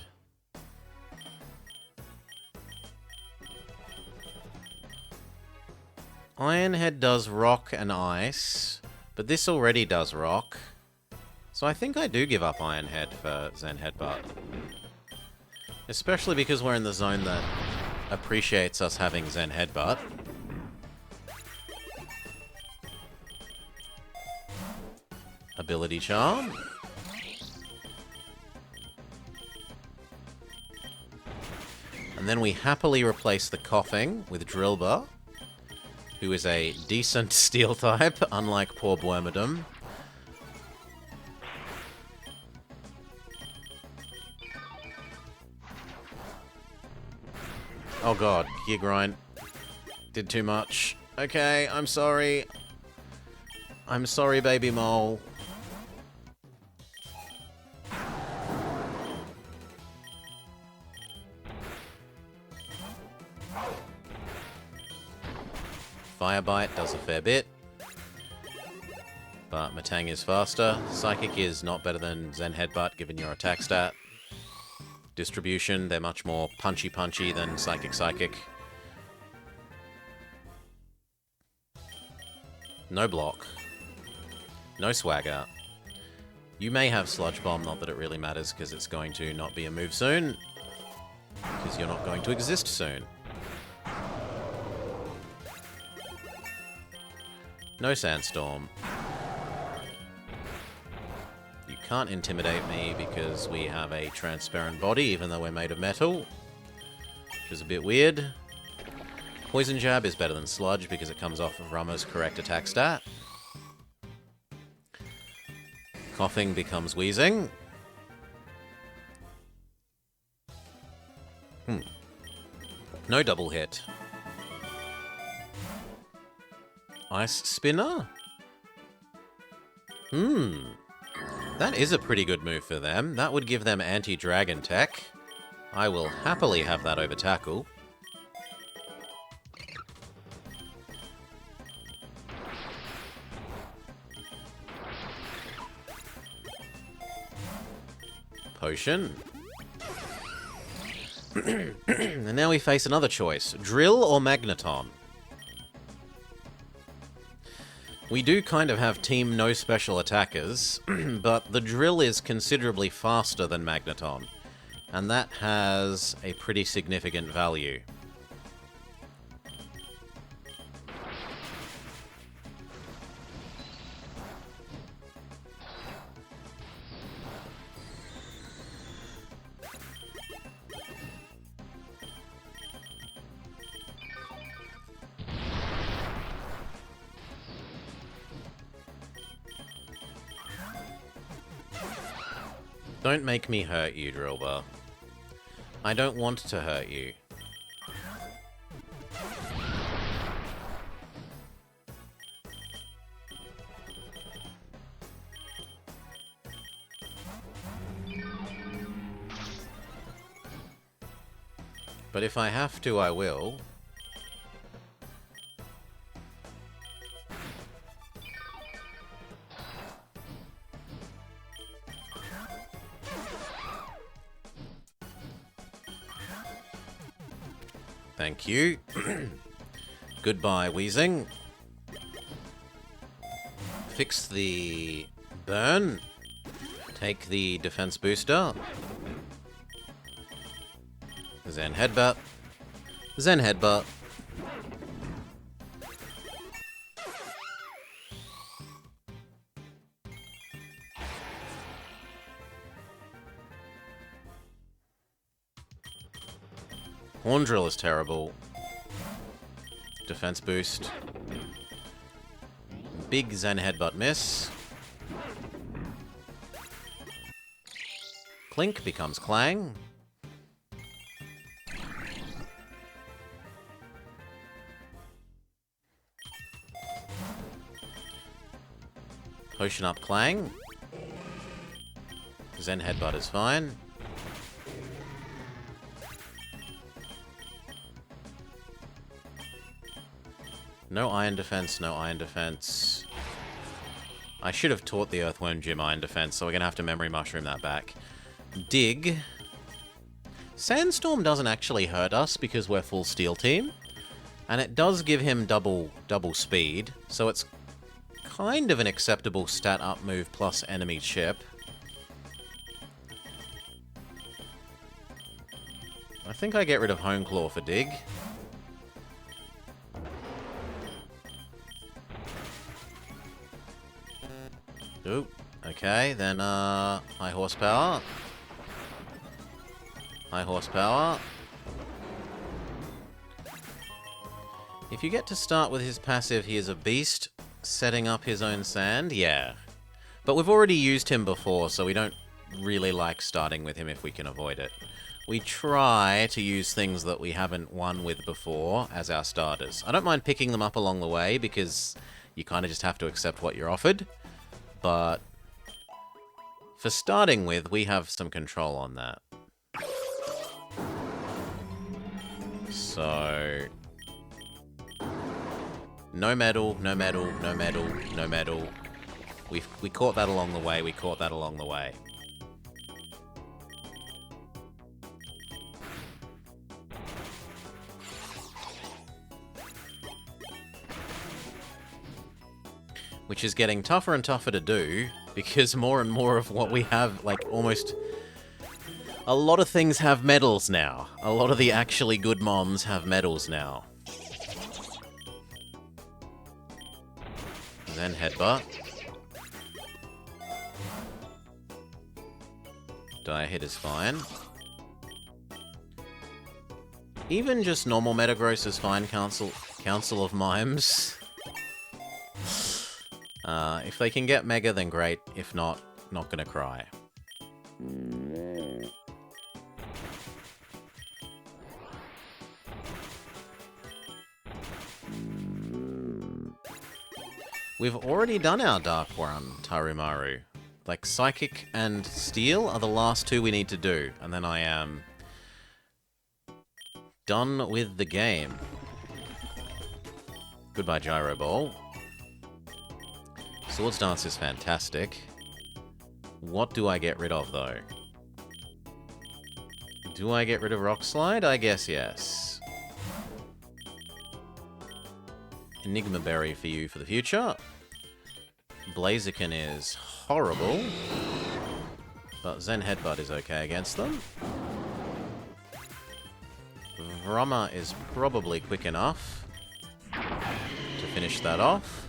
Iron Head does rock and ice, but this already does rock. So I think I do give up Iron Head for Zen Headbutt. Especially because we're in the zone that appreciates us having Zen Headbutt. Ability Charm. And then we happily replace the Coughing with Drillbur, who is a decent Steel type, unlike poor Wormadam. Oh god, Gear Grind. Did too much. Okay, I'm sorry. I'm sorry, baby mole. Fire Bite does a fair bit, but Matang is faster. Psychic is not better than Zen Headbutt given your attack stat. Distribution, they're much more punchy than Psychic. No block. No swagger. You may have Sludge Bomb, not that it really matters because it's going to not be a move soon, because you're not going to exist soon. No Sandstorm. You can't intimidate me because we have a transparent body, even though we're made of metal, which is a bit weird. Poison Jab is better than Sludge because it comes off of Rumma's correct attack stat. Coughing becomes Wheezing. No double hit. Ice Spinner? That is a pretty good move for them. That would give them anti-dragon tech. I will happily have that over Tackle. Potion. And now we face another choice. Drill or Magneton? We do kind of have team no special attackers, but the Drill is considerably faster than Magneton, and that has a pretty significant value. Don't make me hurt you, Drillbur. I don't want to hurt you. But if I have to, I will. Thank you. Goodbye, Wheezing. Fix the burn. Take the defense booster. Zen Headbutt. Zen Headbutt. Horn Drill is terrible. Defense boost. Big Zen Headbutt miss. Clink becomes Clang. Potion up Clang. Zen Headbutt is fine. No Iron Defense, no Iron Defense. I should have taught the Earthworm Gym Iron Defense, so we're going to have to Memory Mushroom that back. Dig. Sandstorm doesn't actually hurt us because we're full Steel Team. And it does give him double speed, so it's kind of an acceptable stat up move plus enemy chip. I think I get rid of Hone Claw for Dig. Ooh, okay, then high horsepower. High horsepower. If you get to start with his passive, he is a beast, setting up his own sand, yeah. But we've already used him before, so we don't really like starting with him if we can avoid it. We try to use things that we haven't won with before as our starters. I don't mind picking them up along the way, because you kind of just have to accept what you're offered. But for starting with, we have some control on that. So no medal, no medal, no medal, no medal. We caught that along the way, we caught that along the way. Which is getting tougher and tougher to do, because more and more of what we have, like, almost... A lot of things have medals now. A lot of the actually good mons have medals now. Then Headbutt. Die hit is fine. Even just normal Metagross is fine, Council of Mimes. If they can get Mega, then great. If not, not gonna cry. We've already done our Dark One, Tarumaru. Like, Psychic and Steel are the last two we need to do, and then I am done with the game. Goodbye, Gyro Ball. Swords Dance is fantastic. What do I get rid of, though? Do I get rid of Rock Slide? I guess yes. Enigma Berry for you for the future. Blaziken is horrible, but Zen Headbutt is okay against them. Vroma is probably quick enough to finish that off.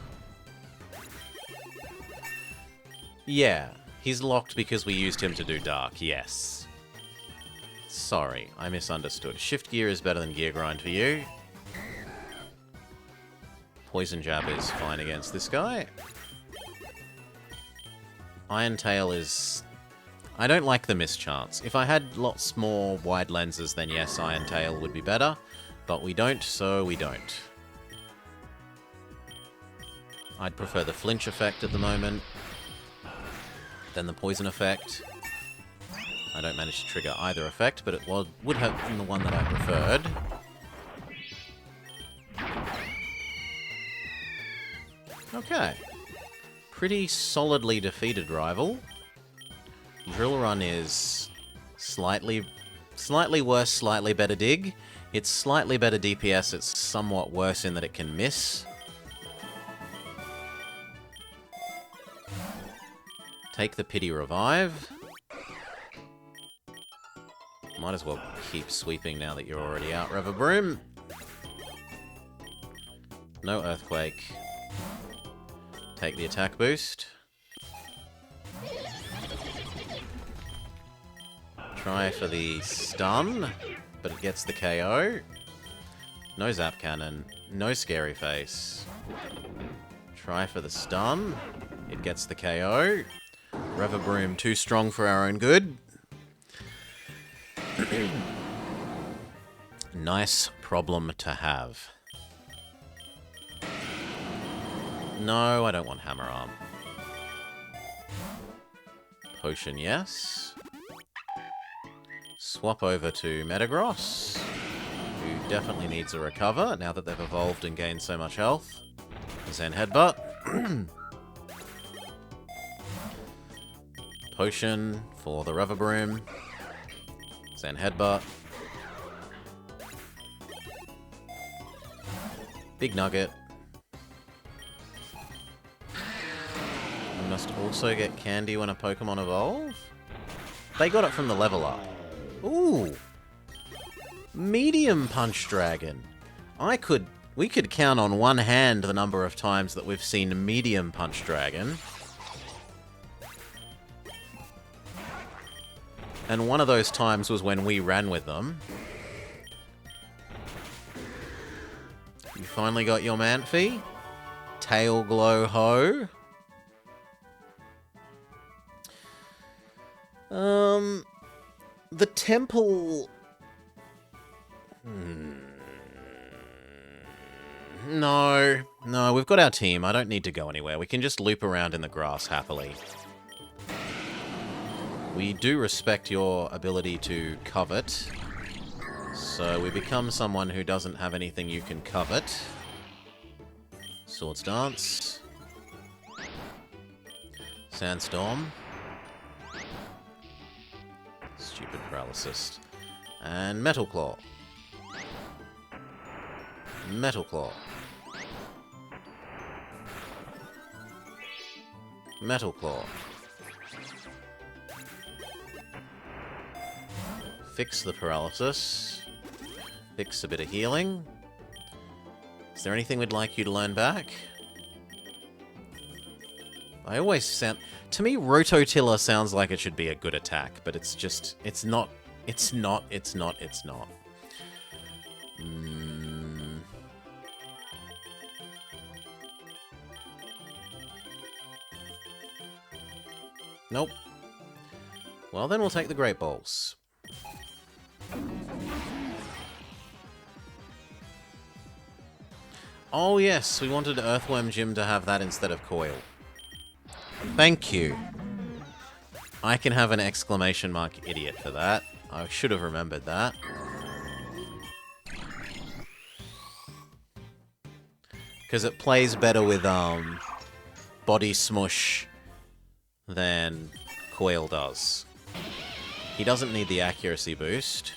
Yeah, he's locked because we used him to do Dark, yes. Sorry, I misunderstood. Shift Gear is better than Gear Grind for you. Poison Jab is fine against this guy. Iron Tail is... I don't like the mischance. If I had lots more wide lenses, then yes, Iron Tail would be better. But we don't, so we don't. I'd prefer the flinch effect at the moment. Then the poison effect. I don't manage to trigger either effect, but it would have been the one that I preferred. Okay. Pretty solidly defeated rival. Drill Run is slightly worse, slightly better dig. It's slightly better DPS, it's somewhat worse in that it can miss. Take the Pity Revive. Might as well keep sweeping now that you're already out, Revabroom. No Earthquake. Take the attack boost. Try for the stun, but it gets the KO. No Zap Cannon. No Scary Face. Try for the stun. It gets the KO. Revabroom too strong for our own good. Nice problem to have. No, I don't want Hammer Arm. Potion, yes. Swap over to Metagross, who definitely needs a recover now that they've evolved and gained so much health. Zen Headbutt. Potion for the Revabroom. Zen Headbutt. Big Nugget. You must also get candy when a Pokemon evolve? They got it from the level up. Ooh! Medium Punch Dragon. We could count on one hand the number of times that we've seen Medium Punch Dragon. And one of those times was when we ran with them. You finally got your Manphy? Tail Glow Ho? The temple... No, we've got our team. I don't need to go anywhere. We can just loop around in the grass happily. We do respect your ability to covet. So we become someone who doesn't have anything you can covet. Swords Dance. Sandstorm. Stupid Paralysis. And Metal Claw. Metal Claw. Metal Claw. Fix the paralysis. Fix a bit of healing. Is there anything we'd like you to learn back? I always sound... To me, Rototiller sounds like it should be a good attack, but it's just... It's not. It's not. It's not. It's not. Nope. Well, then we'll take the Great Balls. Oh yes, we wanted Earthworm Jim to have that instead of Coil. Thank you. I can have an exclamation mark idiot for that. I should have remembered that. Because it plays better with Body Smush than Coil does. He doesn't need the accuracy boost.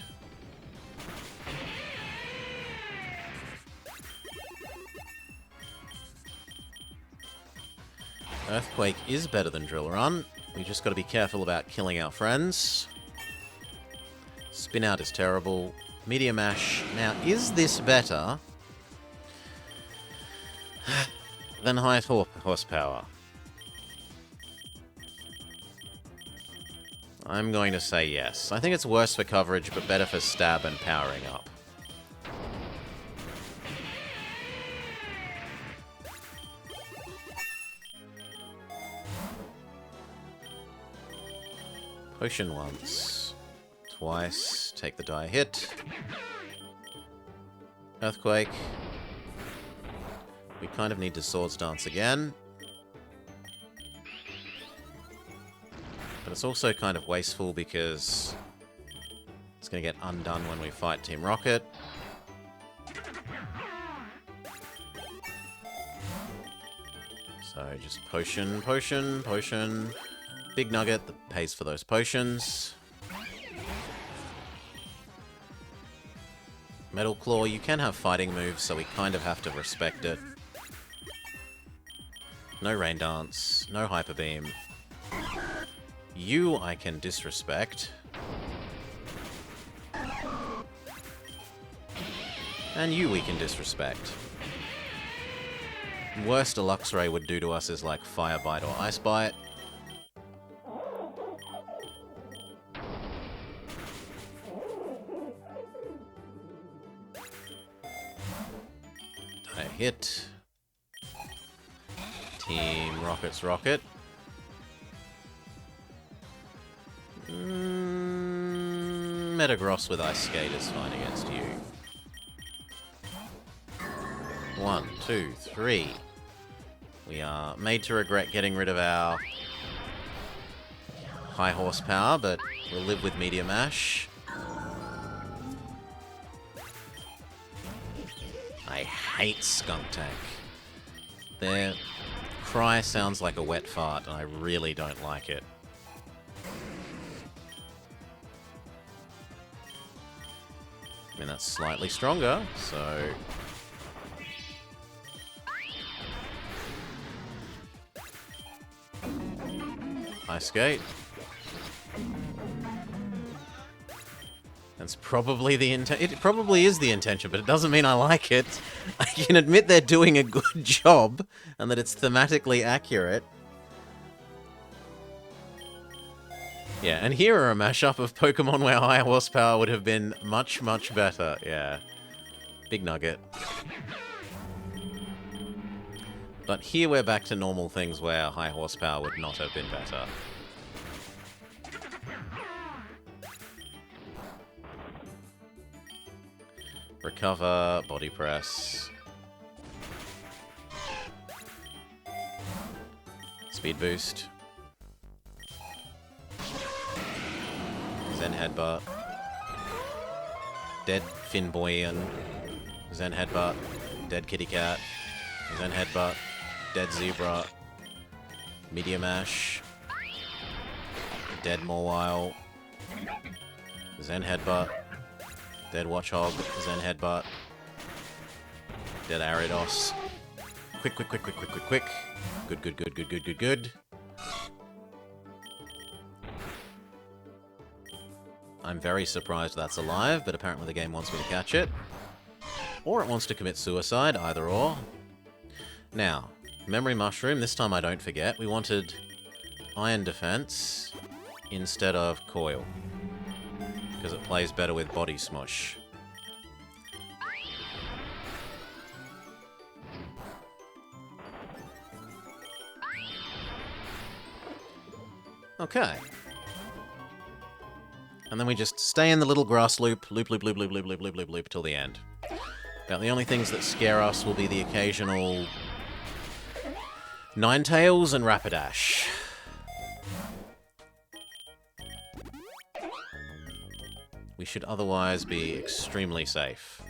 Earthquake is better than Drill Run. We just got to be careful about killing our friends. Spin Out is terrible. Medium Mash. Now, is this better than High Horsepower? I'm going to say yes. I think it's worse for coverage, but better for stab and powering up. Potion once. Twice. Take the die hit. Earthquake. We kind of need to Swords Dance again. But it's also kind of wasteful because it's going to get undone when we fight Team Rocket. So just potion, potion, potion. Big Nugget that pays for those potions. Metal Claw, you can have fighting moves, so we kind of have to respect it. No Rain Dance, no Hyper Beam. You I can disrespect. And you we can disrespect. Worst a Luxray would do to us is like Fire Bite or Ice Bite. Hit. Team Rocket's Rocket. Metagross with Ice Skate is fine against you. 1, 2, 3. We are made to regret getting rid of our high horsepower, but we'll live with Meteor Mash. I hate Skunk Tank. Their cry sounds like a wet fart, and I really don't like it. I mean, that's slightly stronger, so... Ice Skate. That's probably the intent. It probably is the intention, but it doesn't mean I like it. I can admit they're doing a good job, and that it's thematically accurate. Yeah, and here are a mashup of Pokemon where high horsepower would have been much, much better. Yeah. Big nugget. But here we're back to normal things where high horsepower would not have been better. Recover, body press. Speed boost. Zen Headbutt. Dead Finboyan. Zen Headbutt. Dead Kitty Cat. Zen Headbutt. Dead Zebra. Meteor Mash. Dead Mawile. Zen Headbutt. Dead Watchhog. Zen Headbutt. Dead Ariados. Quick, quick, quick, quick, quick, quick, quick. Good, good, good, good, good, good, good. I'm very surprised that's alive, but apparently the game wants me to catch it. Or it wants to commit suicide, either or. Now, Memory Mushroom, this time I don't forget. We wanted Iron Defense instead of Coil, because it plays better with Body Smush. Okay. And then we just stay in the little grass loop, loop, loop, loop, loop, loop, loop, loop, loop, loop, till the end. About the only things that scare us will be the occasional Ninetales and Rapidash. We should otherwise be extremely safe.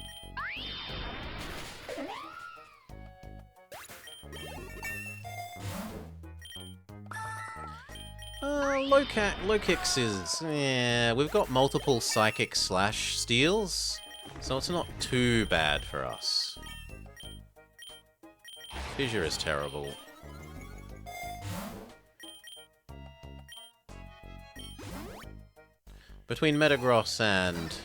Low kicks is... yeah, we've got multiple Psychic slash steals, so it's not too bad for us. Fissure is terrible. Between Metagross and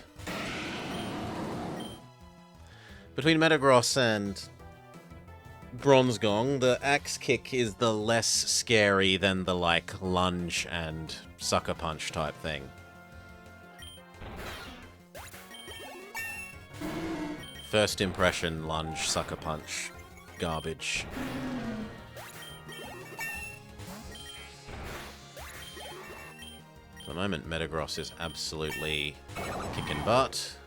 Bronzegong, the Axe Kick is the less scary than the, like, Lunge and Sucker Punch type thing. First impression, Lunge, Sucker Punch, garbage. For the moment, Metagross is absolutely kicking butt.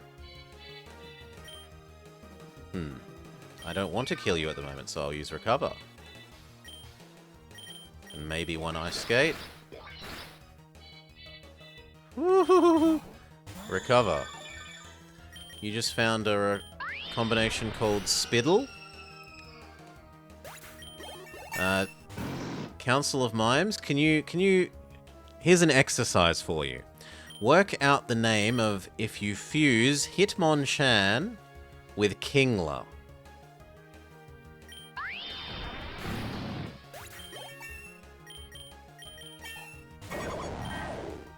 I don't want to kill you at the moment, so I'll use Recover. And maybe one Ice Skate. Woohoo! Recover. You just found a combination called Spiddle. Council of Mimes, can you... Here's an exercise for you. Work out the name of if you fuse Hitmonchan with Kingler.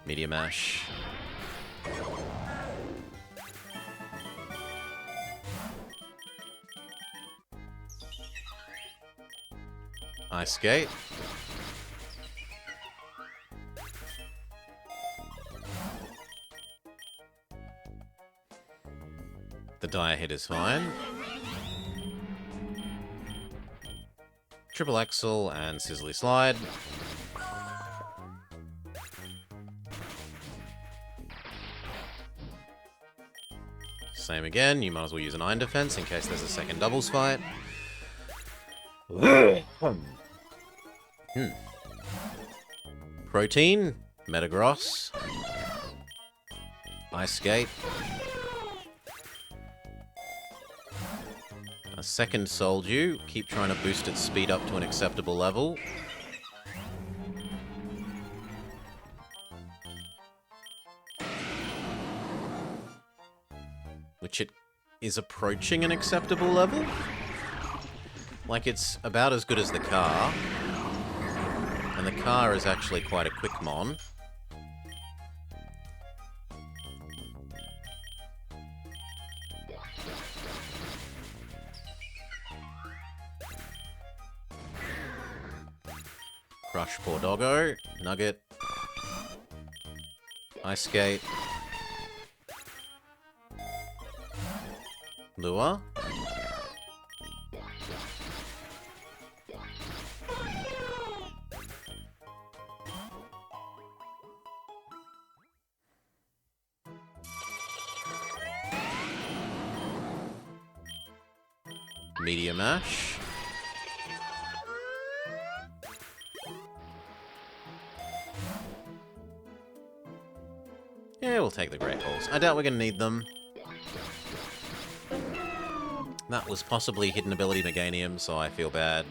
Meteor Mash. Ice Skate. The Dire Hit is fine. Triple Axel and Sizzly Slide. Same again, you might as well use an Iron Defense in case there's a second doubles fight. Protein, Metagross, Ice Skate, a second Soldew, keep trying to boost its speed up to an acceptable level. Which it is approaching an acceptable level. Like, it's about as good as the car. And the car is actually quite a quick mon. Crush poor doggo. Nugget. Ice Skate. Lure. Meteor Mash. Yeah, we'll take the Great Balls. I doubt we're going to need them. That was possibly Hidden Ability Meganium, so I feel bad.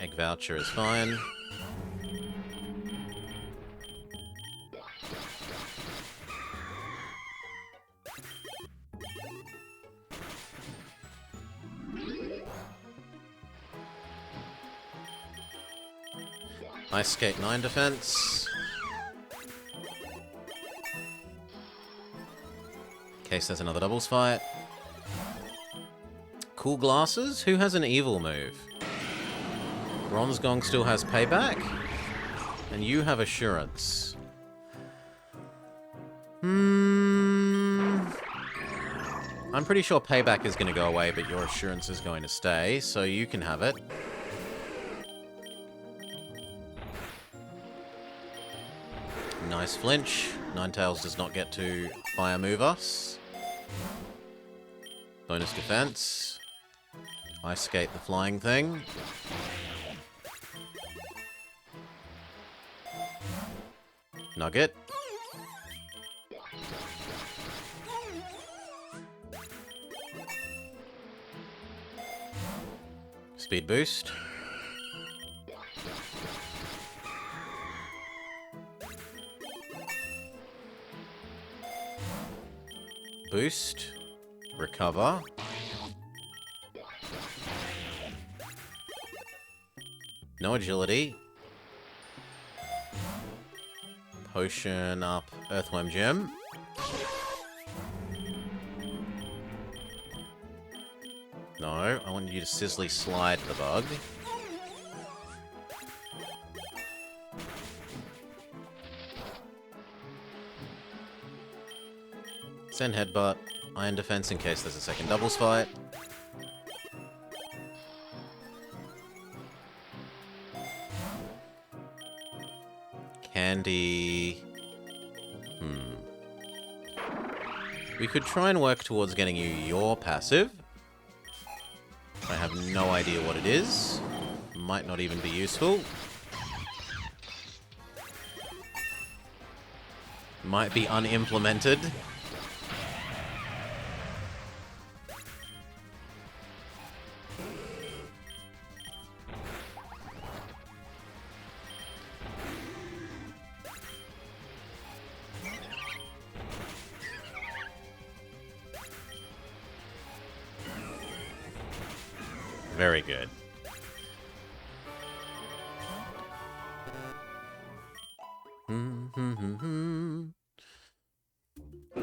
Egg Voucher is fine. Ice Skate 9 defense. In case there's another doubles fight. Cool Glasses? Who has an evil move? Bronzegong still has Payback? And you have Assurance. I'm pretty sure Payback is going to go away, but your Assurance is going to stay, so you can have it. Nice flinch. Ninetales does not get to fire move us. Bonus defense. Ice Skate the flying thing. Nugget. Speed boost. Boost. Recover. No agility. Potion up Earthworm Gem. No, I want you to Sizzly Slide the bug. Send Headbutt. Iron Defense in case there's a second doubles fight. Candy... We could try and work towards getting you your passive. I have no idea what it is. Might not even be useful. Might be unimplemented. Very good.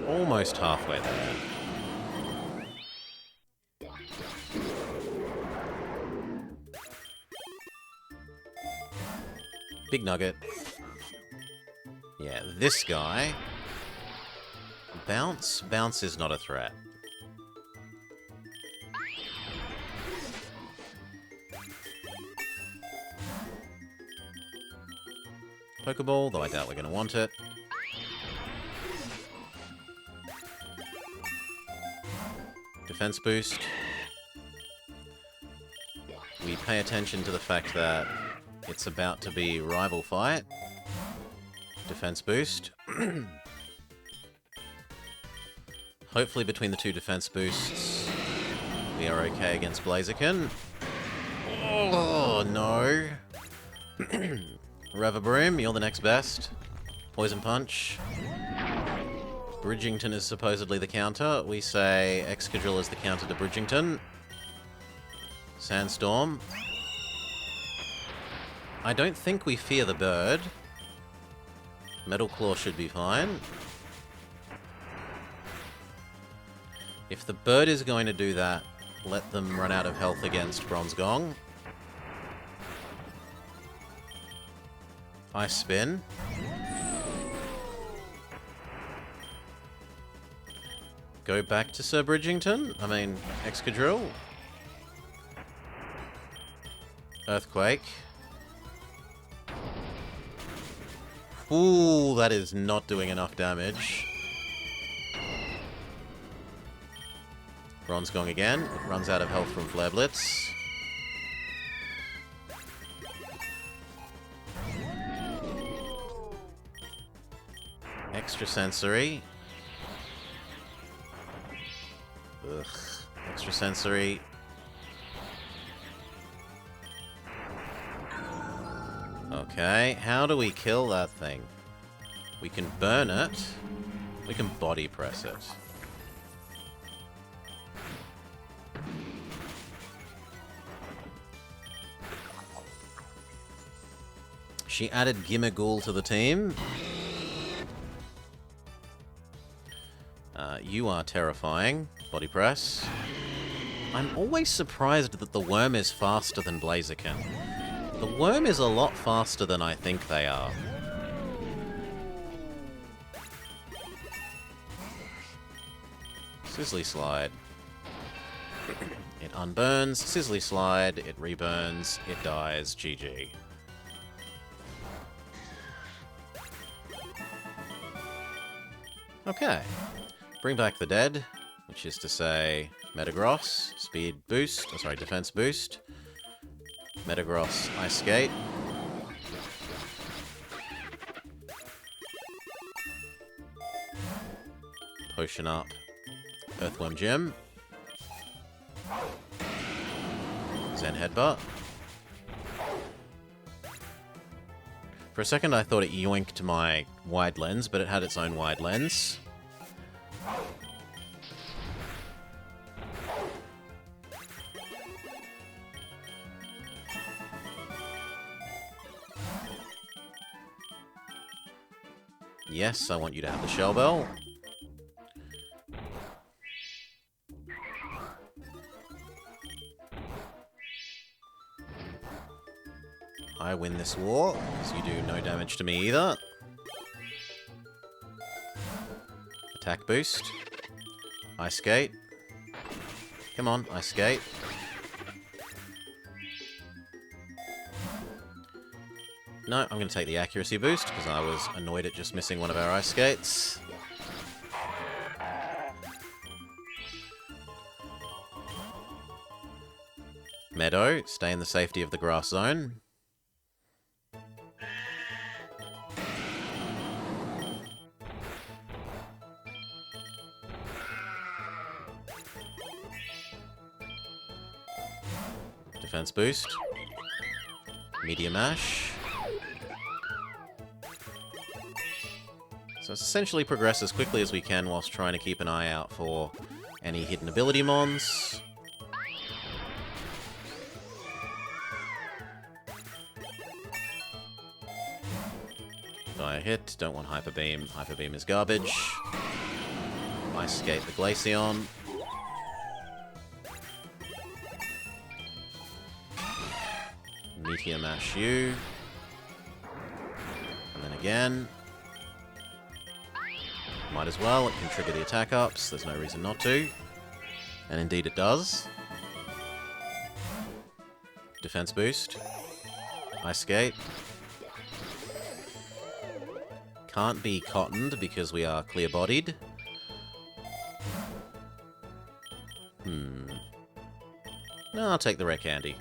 Almost halfway there. Big Nugget. Yeah, this guy. Bounce? Bounce is not a threat. Pokeball, though I doubt we're going to want it. Defense boost. We pay attention to the fact that it's about to be rival fight. Defense boost. Hopefully between the two defense boosts, we are okay against Blaziken. Oh, no. Revabroom, you're the next best. Poison Punch. Bridgington is supposedly the counter. We say Excadrill is the counter to Bridgington. Sandstorm. I don't think we fear the bird. Metal Claw should be fine. If the bird is going to do that, let them run out of health against Bronze Gong. Ice Spin. Go back to Sir Bridgington. I mean, Excadrill. Earthquake. Ooh, that is not doing enough damage. Bronze Gong again. It runs out of health from Flare Blitz. Extra Sensory. Ugh. Extra Sensory. Okay, how do we kill that thing? We can burn it. We can body press it. She added Gimmighoul to the team. You are terrifying. Body press. I'm always surprised that the worm is faster than Blaziken. The worm is a lot faster than I think they are. Sizzly Slide. It unburns. Sizzly Slide. It reburns. It dies. GG. Okay. Bring back the dead, which is to say Metagross, speed boost, oh, sorry, defense boost. Metagross, Ice Skate. Potion up, Earthworm Gem. Zen Headbutt. For a second I thought it yoinked my wide lens, but it had its own wide lens. Yes, I want you to have the Shell Bell. I win this war, because you do no damage to me either. Attack boost. Ice Skate. Come on, Ice Skate. No, I'm going to take the accuracy boost, because I was annoyed at just missing one of our Ice Skates. Meadow, stay in the safety of the grass zone. Defense boost. Meteor Mash. So let's essentially progress as quickly as we can whilst trying to keep an eye out for any hidden ability mons. Die a hit, don't want Hyper Beam. Hyper Beam is garbage. Ice Skate the Glaceon. Meteor Mash you. And then again. Might as well, it can trigger the attack ups, there's no reason not to. And indeed it does. Defense boost. Ice Skate. Can't be cottoned because we are clear-bodied. No, I'll take the rare candy.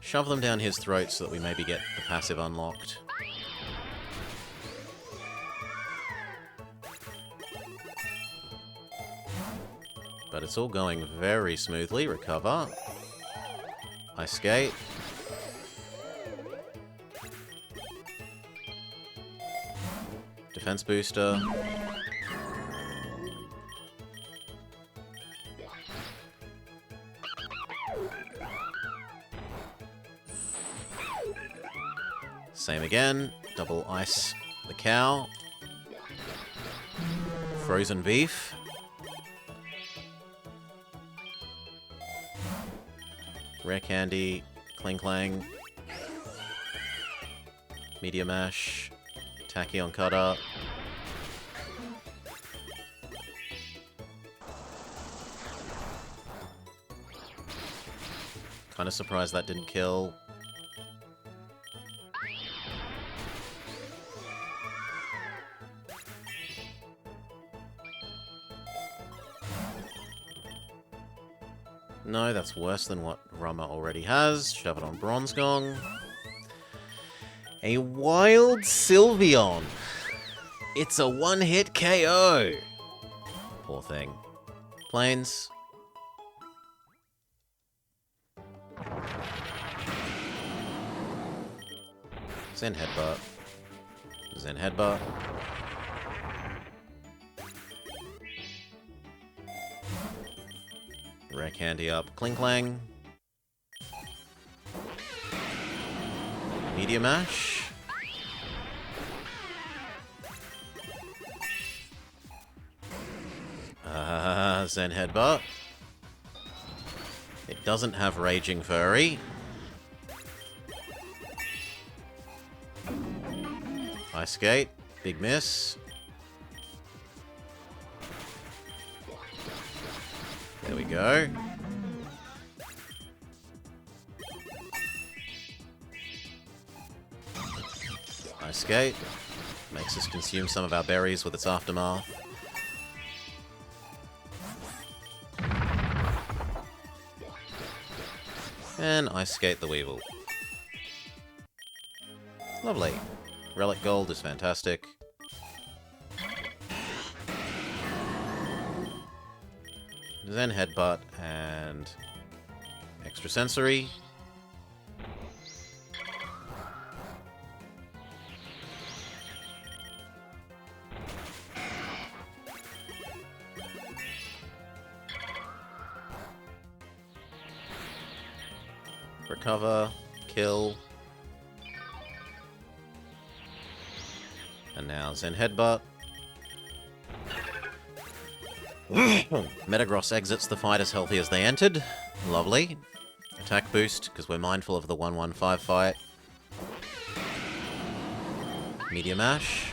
Shove them down his throat so that we maybe get the passive unlocked. But it's all going very smoothly. Recover. Ice skate. Defense booster. Same again. Double ice the cow. Frozen beef. Rare candy. Cling clang. Media mash. Tachyon cutter. Kinda surprised that didn't kill. No, that's worse than what Rama already has. Shove it on Bronze Gong. A Wild Sylveon. It's a one-hit KO. Poor thing. Plains. Zen Headbutt. Zen Headbutt. Rare candy up. Cling Clang. Media Mash. Zen Headbutt. It doesn't have Raging Furry. Ice Skate. Big miss. There we go. Ice Skate. Makes us consume some of our berries with its aftermath. And Ice Skate the Weevil. Lovely. Relic Gold is fantastic. Zen Headbutt and Extrasensory. Recover, kill. And now Zen Headbutt. Metagross exits the fight as healthy as they entered. Lovely. Attack boost, because we're mindful of the 1-1-5 fight. Media Mash.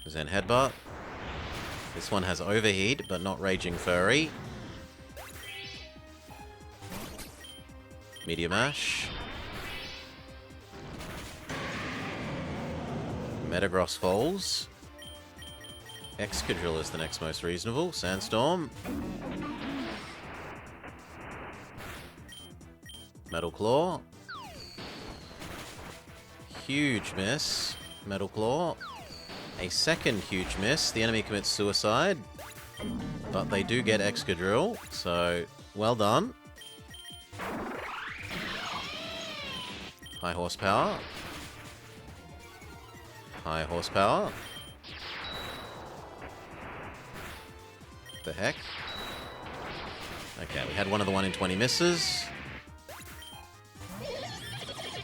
Zen Headbutt. This one has Overheat, but not Raging Furry. Media Mash. Metagross falls. Excadrill is the next most reasonable. Sandstorm. Metal Claw. Huge miss. Metal Claw. A second huge miss. The enemy commits suicide. But they do get Excadrill, so well done. High horsepower. High horsepower. The heck? Okay, we had one of the 1 in 20 misses.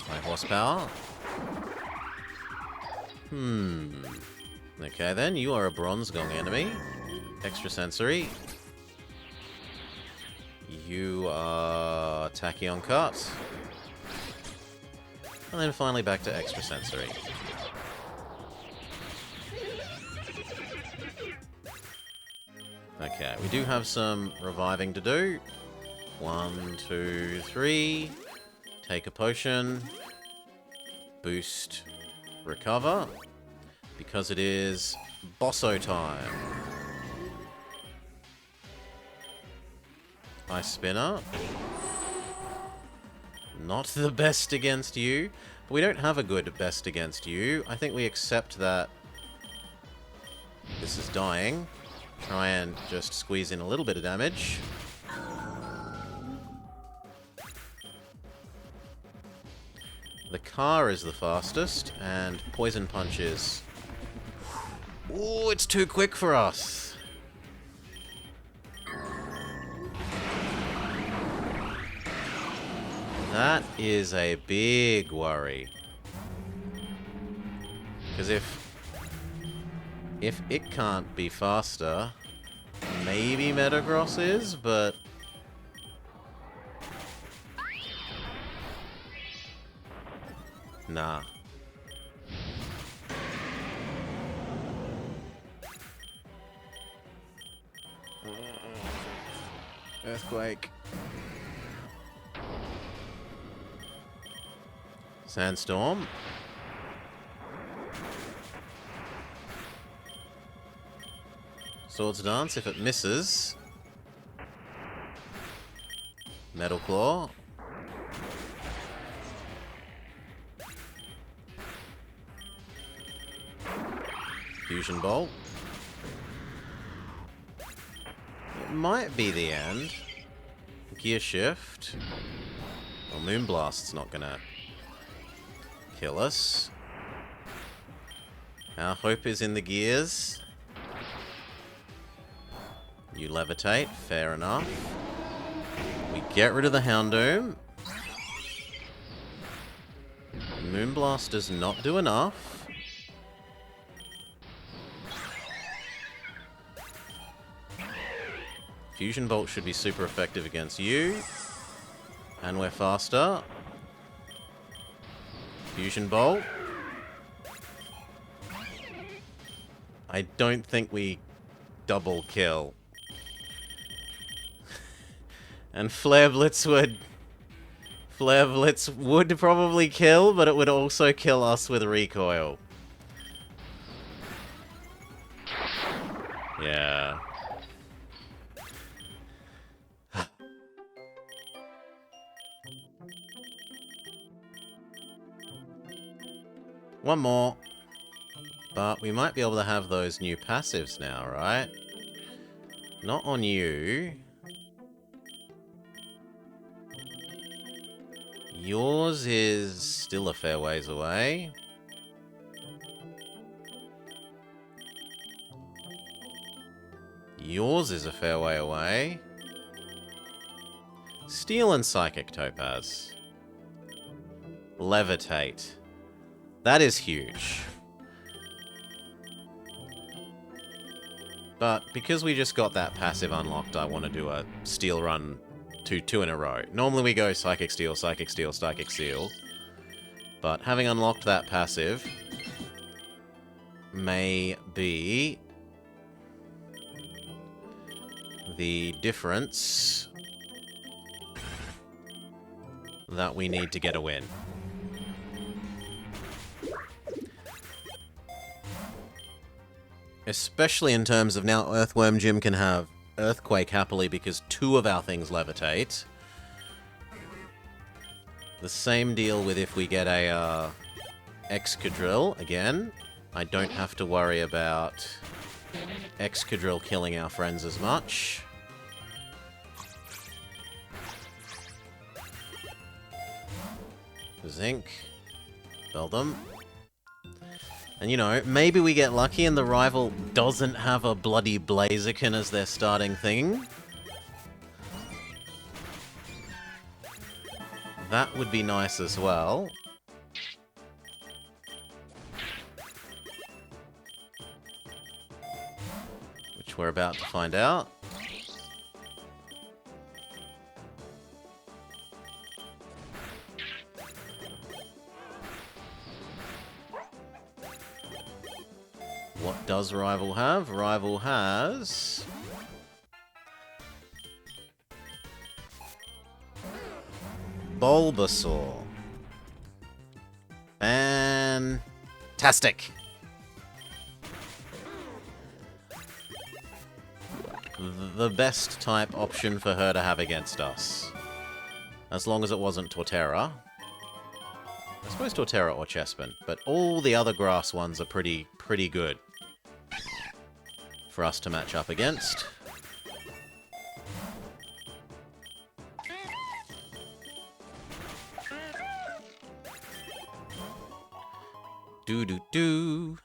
High horsepower. Okay then, you are a Bronze Gong enemy. Extrasensory. You are Tachyon Cut. And then finally back to Extrasensory. Okay, we do have some reviving to do. 1, 2, 3. Take a potion. Boost. Recover. Because it is Bosso time. Ice Spinner. Not the best against you. But we don't have a good best against you. I think we accept that this is dying. Try and just squeeze in a little bit of damage. The car is the fastest, and Poison Punch is... Ooh, it's too quick for us. That is a big worry. Because if it can't be faster, maybe Metagross is, but... Nah. Earthquake. Sandstorm. Swords Dance if it misses. Metal Claw. Fusion Bolt. It might be the end. Gear Shift. Well, Moonblast's not gonna kill us. Our hope is in the gears. You levitate, fair enough. We get rid of the Houndoom. Moonblast does not do enough. Fusion Bolt should be super effective against you. And we're faster. Fusion Bolt. I don't think we double kill. And Flare Blitz would probably kill, but it would also kill us with recoil. Yeah. One more. But we might be able to have those new passives now, right? Not on you. Yours is still a fair ways away. Yours is a fair way away. Steel and Psychic Topaz. Levitate. That is huge. But because we just got that passive unlocked, I want to do a Steel run two in a row. Normally we go Psychic Steel, Psychic Steel, Psychic Steel. But having unlocked that passive may be the difference that we need to get a win. Especially in terms of now Earthworm Jim can have Earthquake happily because two of our things levitate. The same deal with if we get a Excadrill again. I don't have to worry about Excadrill killing our friends as much. Zinc. Beldum. And you know, maybe we get lucky and the rival doesn't have a bloody Blaziken as their starting thing. That would be nice as well. Which we're about to find out. What does Rival have? Rival has... Bulbasaur. Fantastic. the best type option for her to have against us. As long as it wasn't Torterra. I suppose Torterra or Chespin, but all the other grass ones are pretty good for us to match up against. Do.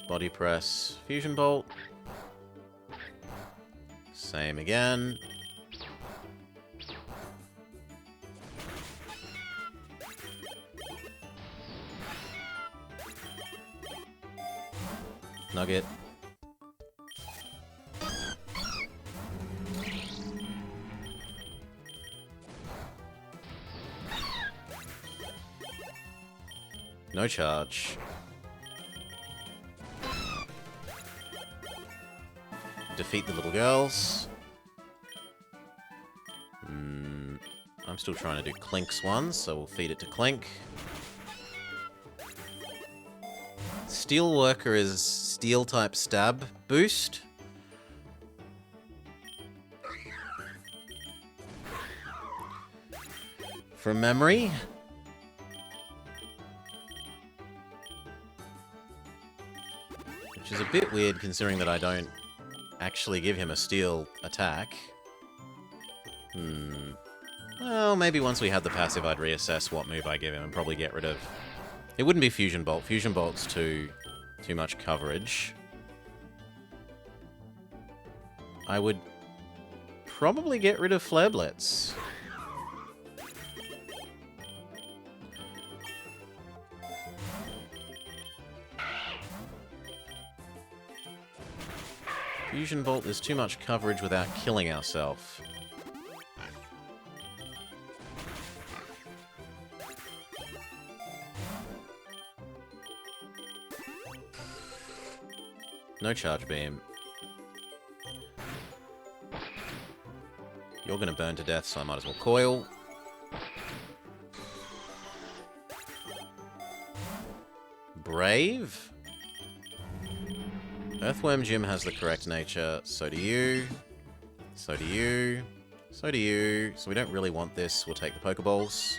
Body press, fusion bolt. Same again. Nugget. No charge. Defeat the little girls. I'm still trying to do Clink's one, so we'll feed it to Clink. Steelworker is Steel-type stab boost. From memory. Which is a bit weird considering that I don't actually give him a steel attack. Well, maybe once we had the passive I'd reassess what move I give him and probably get rid of... It wouldn't be Fusion Bolt. Fusion Bolt's too much coverage. I would probably get rid of Flare Blitz. Fusion Bolt is too much coverage without killing ourselves. No charge beam. You're gonna burn to death, so I might as well coil. Brave? Earthworm Jim has the correct nature, so do you. So do you. So do you. So we don't really want this, we'll take the Pokeballs.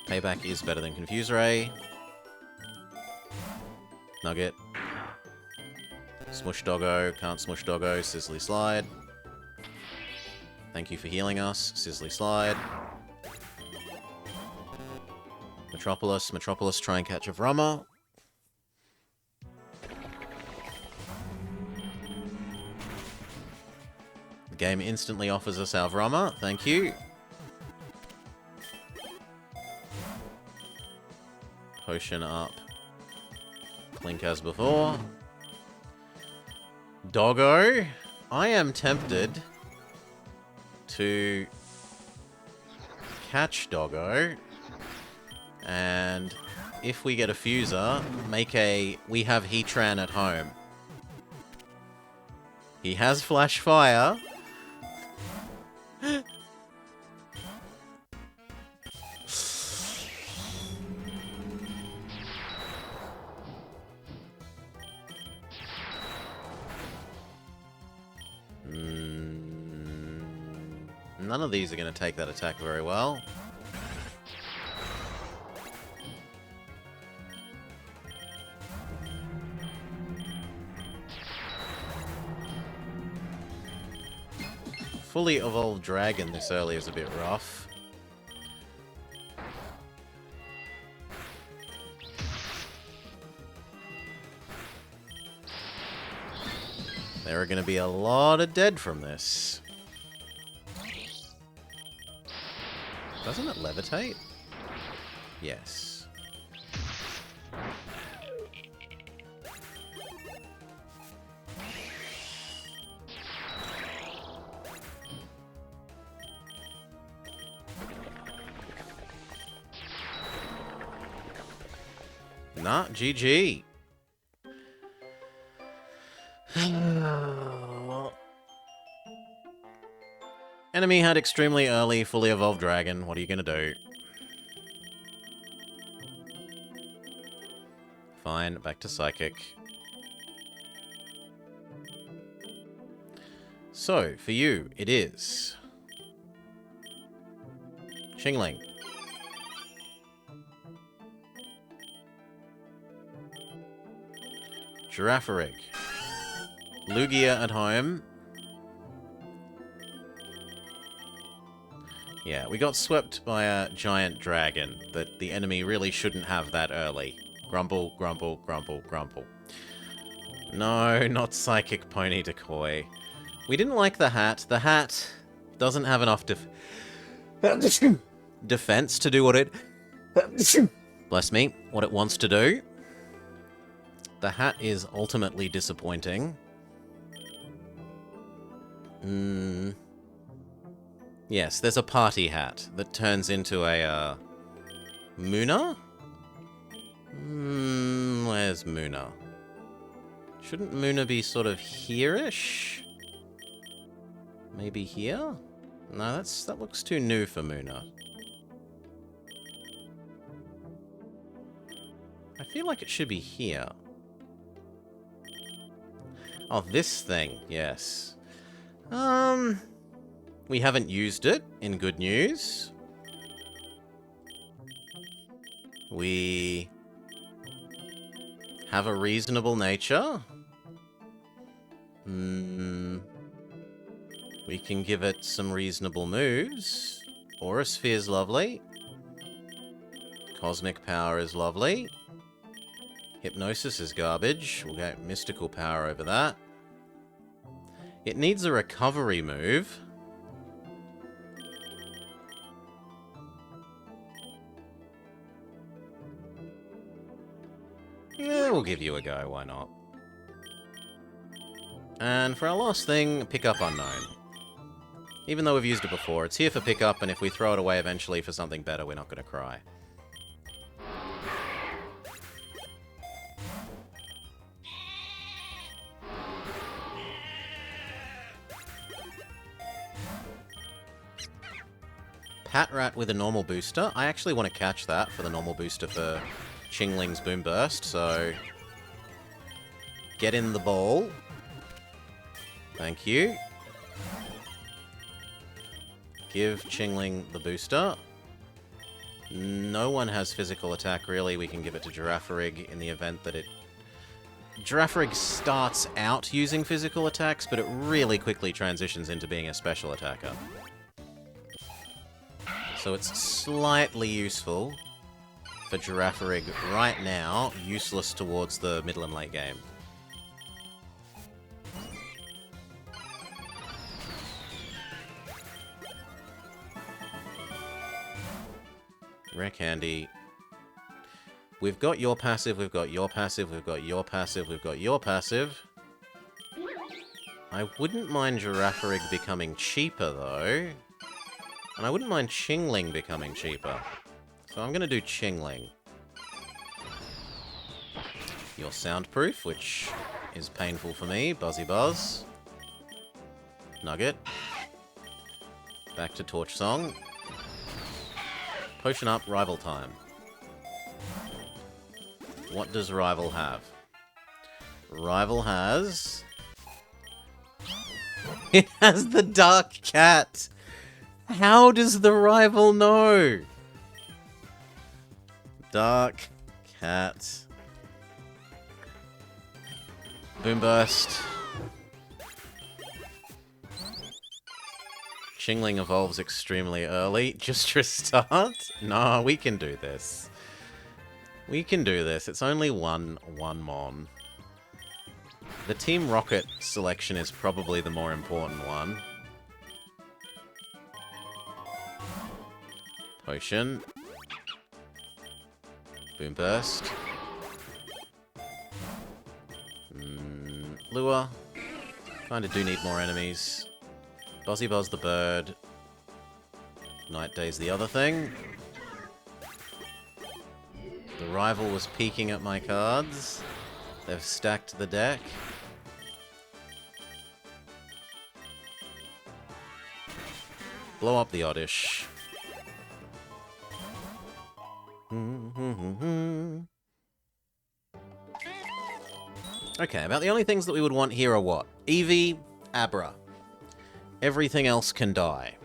Payback is better than Confuse Ray. Nugget. Smush Doggo. Can't Smush Doggo. Sizzly Slide. Thank you for healing us. Sizzly Slide. Metropolis. Metropolis, try and catch a Vrummer. The game instantly offers us our Vrummer. Thank you. Potion up. Clink as before. Doggo. I am tempted to catch Doggo. And if we get a Fuser, make a we have Heatran at home. He has Flash Fire. None of these are going to take that attack very well. Fully evolved dragon this early is a bit rough. There are going to be a lot of dead from this. Doesn't it levitate? Yes. Nah, GG. Enemy had extremely early, fully evolved dragon. What are you gonna do? Fine, back to Psychic. So, for you, it is... Chingling. Girafarig. Lugia at home. Yeah, we got swept by a giant dragon that the enemy really shouldn't have that early. Grumble, grumble, grumble, grumble. No, not Psychic Pony Decoy. We didn't like the hat. The hat doesn't have enough defense to do what it... Bless me. What it wants to do. The hat is ultimately disappointing. Yes, there's a party hat that turns into a, Muna? Where's Muna? Shouldn't Muna be sort of here-ish? Maybe here? No, that looks too new for Muna. I feel like it should be here. Oh, this thing, yes. We haven't used it, in good news. We have a reasonable nature. We can give it some reasonable moves. Aura Sphere's lovely. Cosmic Power is lovely. Hypnosis is garbage. We'll get Mystical Power over that. It needs a recovery move. Yeah, we'll give you a go, why not? And for our last thing, Pick Up Unknown. Even though we've used it before, it's here for pickup, and if we throw it away eventually for something better, we're not going to cry. Pat Rat with a normal booster. I actually want to catch that for the normal booster for Chingling's Boom Burst, so... Get in the ball. Thank you. Give Chingling the booster. No one has physical attack, really. We can give it to Girafarig in the event that it... Girafarig starts out using physical attacks, but it really quickly transitions into being a special attacker. So it's slightly useful for Girafarig right now, useless towards the middle and late game. Rare Candy. We've got your passive, we've got your passive, we've got your passive, we've got your passive. I wouldn't mind Girafarig becoming cheaper, though. And I wouldn't mind Chingling becoming cheaper. So I'm going to do Chingling. You're soundproof, which is painful for me. Buzzy Buzz. Nugget. Back to Torch Song. Potion up, Rival time. What does Rival have? Rival has... It has the Dark Cat! How does the Rival know? Dark Cat. Boom Burst. Chingling evolves extremely early. Just restart? No, we can do this. We can do this. It's only one Mon. The Team Rocket selection is probably the more important one. Potion. Boom Burst. Lure. Kinda do need more enemies. Buzzy Buzz the bird. Night Day's the other thing. The Rival was peeking at my cards. They've stacked the deck. Blow up the Oddish. Okay, about the only things that we would want here are what? Eevee, Abra. Everything else can die.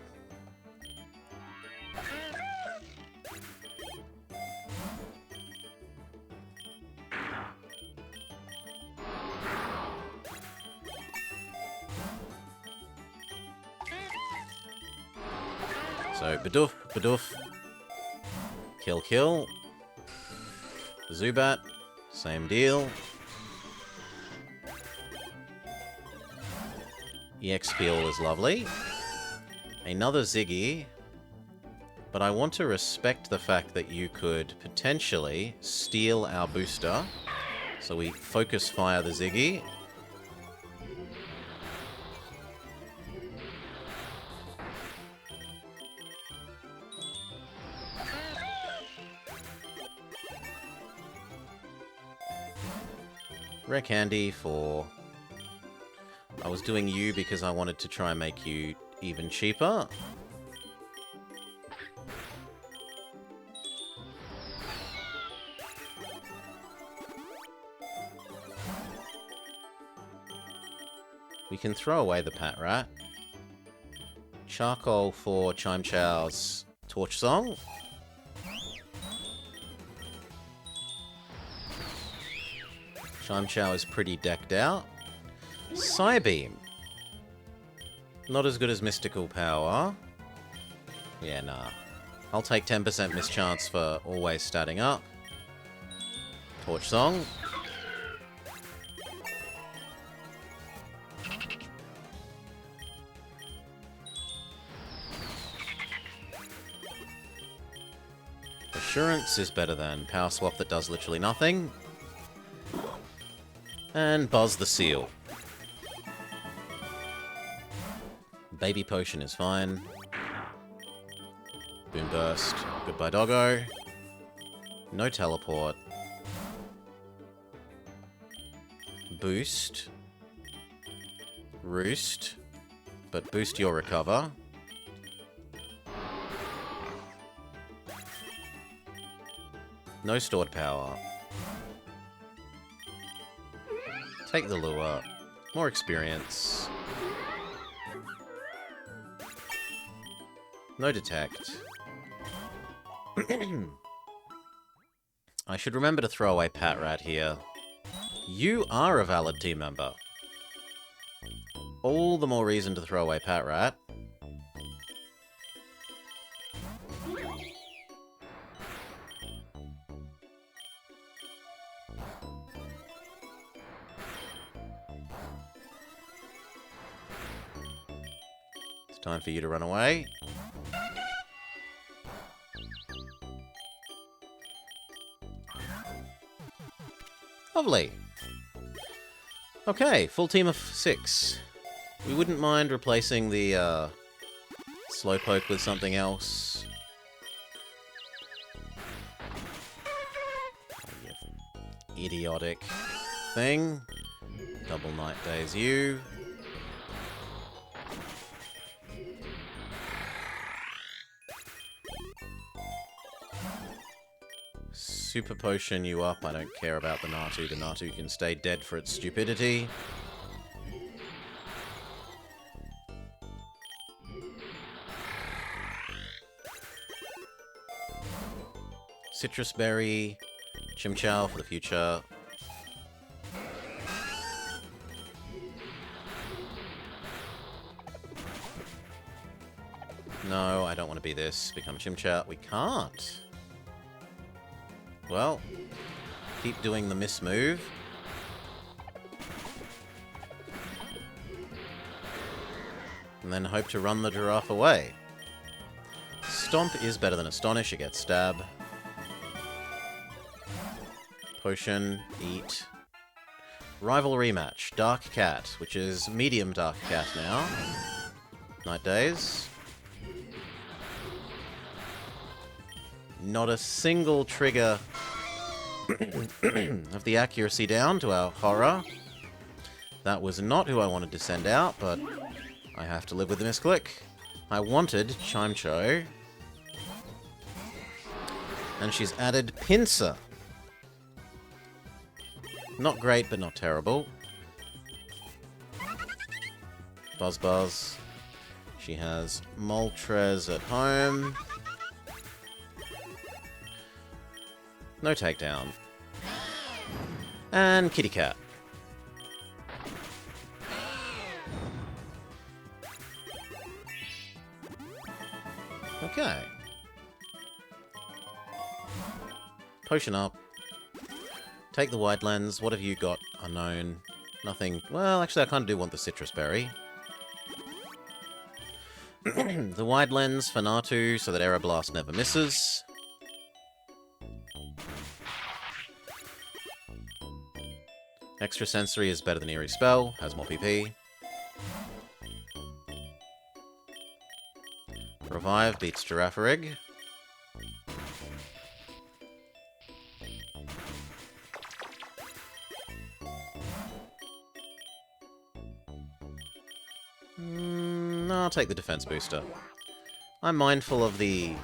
So, Bidoof, Bidoof. Kill, kill. Zubat, same deal. EX Peel is lovely. Another Ziggy. But I want to respect the fact that you could potentially steal our booster. So we focus fire the Ziggy. Rare Candy for... I was doing you because I wanted to try and make you even cheaper. We can throw away the Pat Rat. Charcoal for Chime Chow's Torch Song. Chime Chow is pretty decked out. Psybeam. Not as good as Mystical Power. Yeah, nah. I'll take 10% mischance for always statting up. Torch Song. Assurance is better than Power Swap that does literally nothing. And Buzz the Seal. Baby Potion is fine. Boom Burst. Goodbye, doggo. No Teleport. Boost. Roost. But boost your recover. No stored power. Take the lure. More experience. No detect. I should remember to throw away Pat Rat here. You are a valid team member. All the more reason to throw away Pat Rat. It's time for you to run away. Lovely. Okay, full team of 6. We wouldn't mind replacing the Slowpoke with something else. Idiotic thing. Double Night Days you. Super Potion you up. I don't care about the Natu. The Natu can stay dead for its stupidity. Citrus Berry. Chimchar for the future. No, I don't want to be this. Become Chimchar. We can't. Well, keep doing the miss move. And then hope to run the giraffe away. Stomp is better than Astonish. It gets Stab. Potion, eat. Rival rematch. Dark Cat, which is medium Dark Cat now. Night Days. Not a single trigger of the accuracy down to our horror. That was not who I wanted to send out, but I have to live with the misclick. I wanted Chimecho. And she's added Pinsir. Not great, but not terrible. Buzz. She has Moltres at home. No takedown. And Kitty Cat. Okay. Potion up. Take the wide lens. What have you got? Unknown. Nothing. Well, actually, I kind of do want the citrus berry. The wide lens for Natu so that Aeroblast never misses. Extra sensory is better than Eerie Spell. Has more PP. Revive beats Girafarig. I'll take the defense booster. I'm mindful of the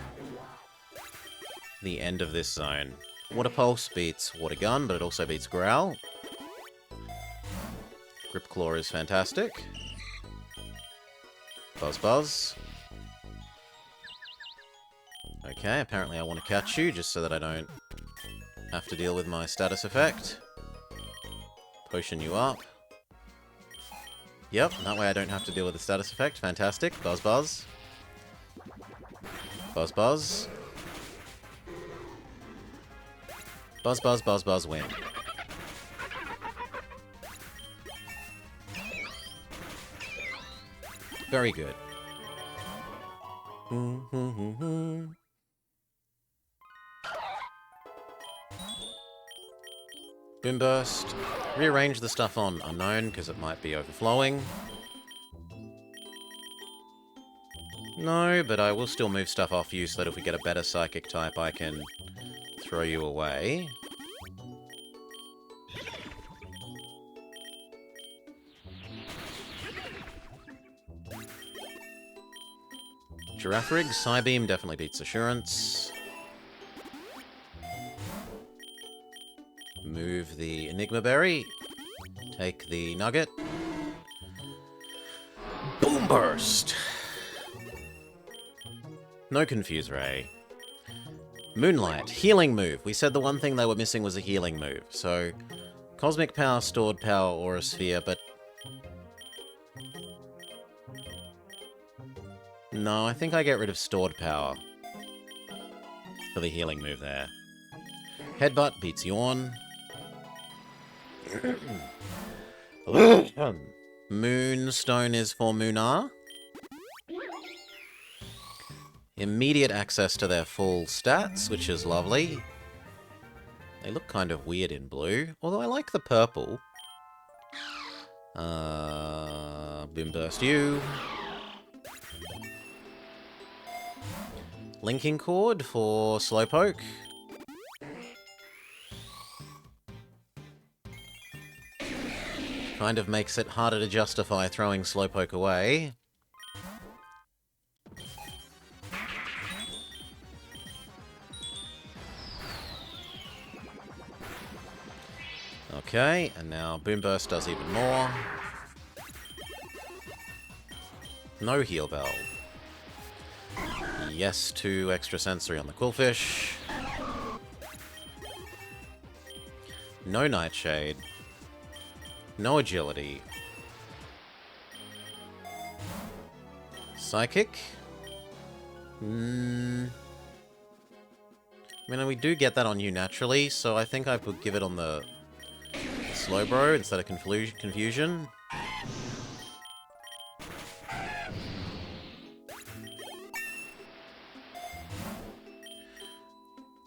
end of this zone. Water Pulse beats Water Gun, but it also beats Growl. Grip Claw is fantastic. Buzz. Okay, apparently I want to catch you, just so that I don't have to deal with my status effect. Potion you up. Yep, that way I don't have to deal with the status effect. Fantastic. Buzz. Buzz, win. Very good. Boomburst. Rearrange the stuff on Unknown, because it might be overflowing. No, but I will still move stuff off you so that if we get a better Psychic type, I can throw you away. Girafarig, Psybeam definitely beats Assurance. Move the Enigma Berry. Take the Nugget. Boomburst! No Confuse Ray. Moonlight, healing move. We said the one thing they were missing was a healing move. So, Cosmic Power, Stored Power, Aura Sphere, but... No, I think I get rid of Stored Power for the healing move there. Headbutt beats Yawn. Moonstone is for Moonar. Immediate access to their full stats, which is lovely. They look kind of weird in blue, although I like the purple. Boomburst you. Linking Cord for Slowpoke. Kind of makes it harder to justify throwing Slowpoke away. Okay, and now Boomburst does even more. No Heal Bell. Yes to extra sensory on the Quillfish. No Nightshade. No agility. Psychic. I mean, we do get that on you naturally, so I think I would give it on the Slowbro instead of Confusion.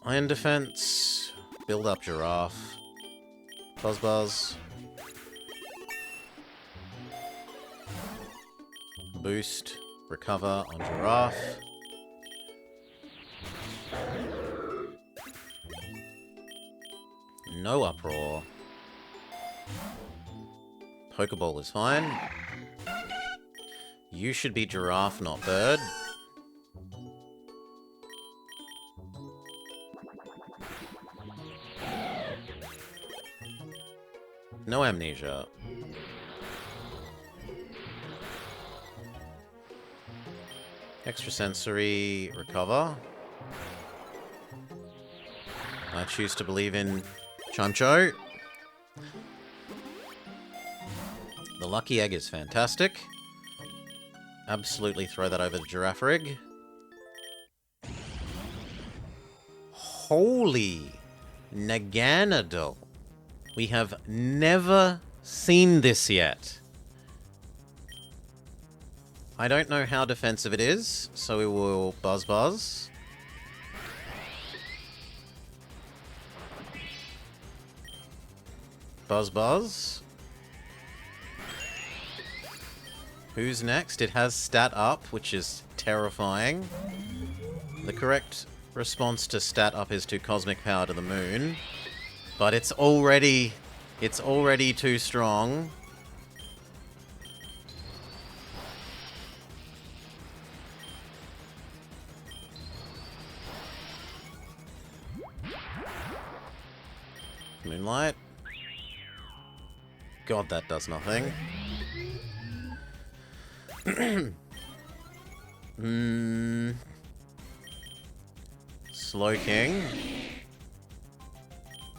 Iron Defense. Build up Giraffe. Buzz. Boost. Recover on Giraffe. No Uproar. Pokeball is fine. You should be giraffe, not bird. No amnesia. Extrasensory recover. I choose to believe in Chimcho. The lucky egg is fantastic. Absolutely throw that over the Girafarig. Holy Naganadel. We have never seen this yet. I don't know how defensive it is, so we will Buzz Buzz. Buzz Buzz. Who's next? It has stat up, which is terrifying. The correct response to stat up is to cosmic power to the moon. But it's already too strong. Moonlight. God, that does nothing. Slow King.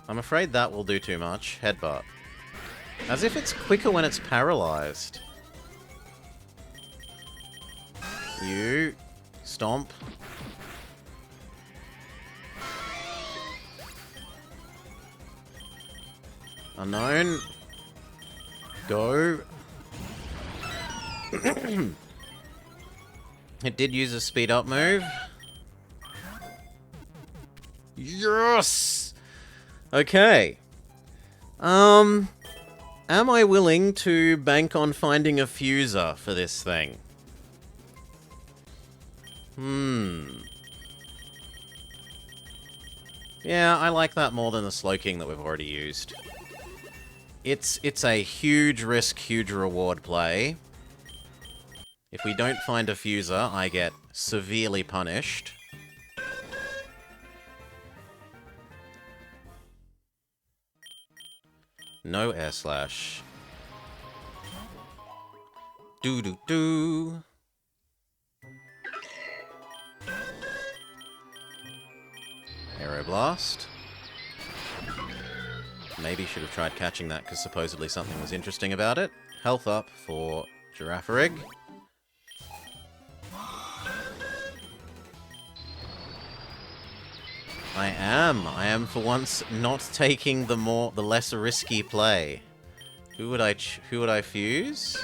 I'm afraid that will do too much. Headbutt. As if it's quicker when it's paralyzed. You. Stomp. Unknown. Go. It did use a speed up move. Yes! Okay. Am I willing to bank on finding a fuser for this thing? Yeah, I like that more than the Slow King that we've already used. It's a huge risk, huge reward play. If we don't find a fuser, I get severely punished. No air slash. Do. Aeroblast. Maybe should have tried catching that because supposedly something was interesting about it. Health up for Girafarig. I am for once not taking the less risky play. Who would I fuse?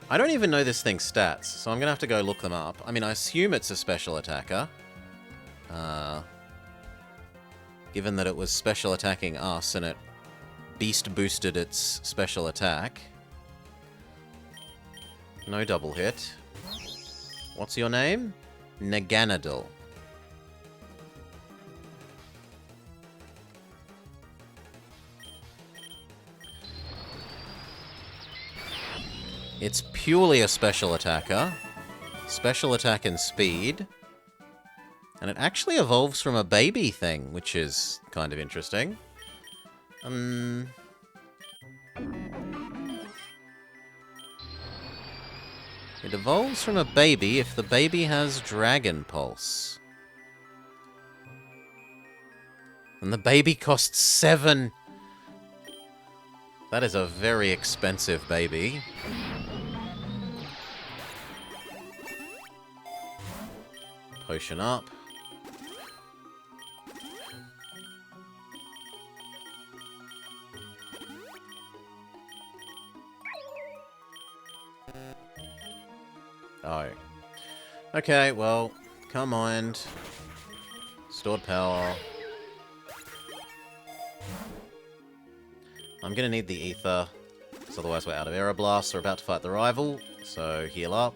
I don't even know this thing's stats, so I'm gonna have to go look them up. I mean, I assume it's a special attacker. Given that it was special attacking us and it beast boosted its special attack. No double hit. What's your name? Naganadel. It's purely a special attacker. Special attack and speed. And it actually evolves from a baby thing, which is kind of interesting. It evolves from a baby if the baby has Dragon Pulse. And the baby costs 7. That is a very expensive baby. Potion up. Oh. Okay, well, come on. Stored power. I'm gonna need the ether, because otherwise we're out of Aeroblast. We're about to fight the rival, so heal up.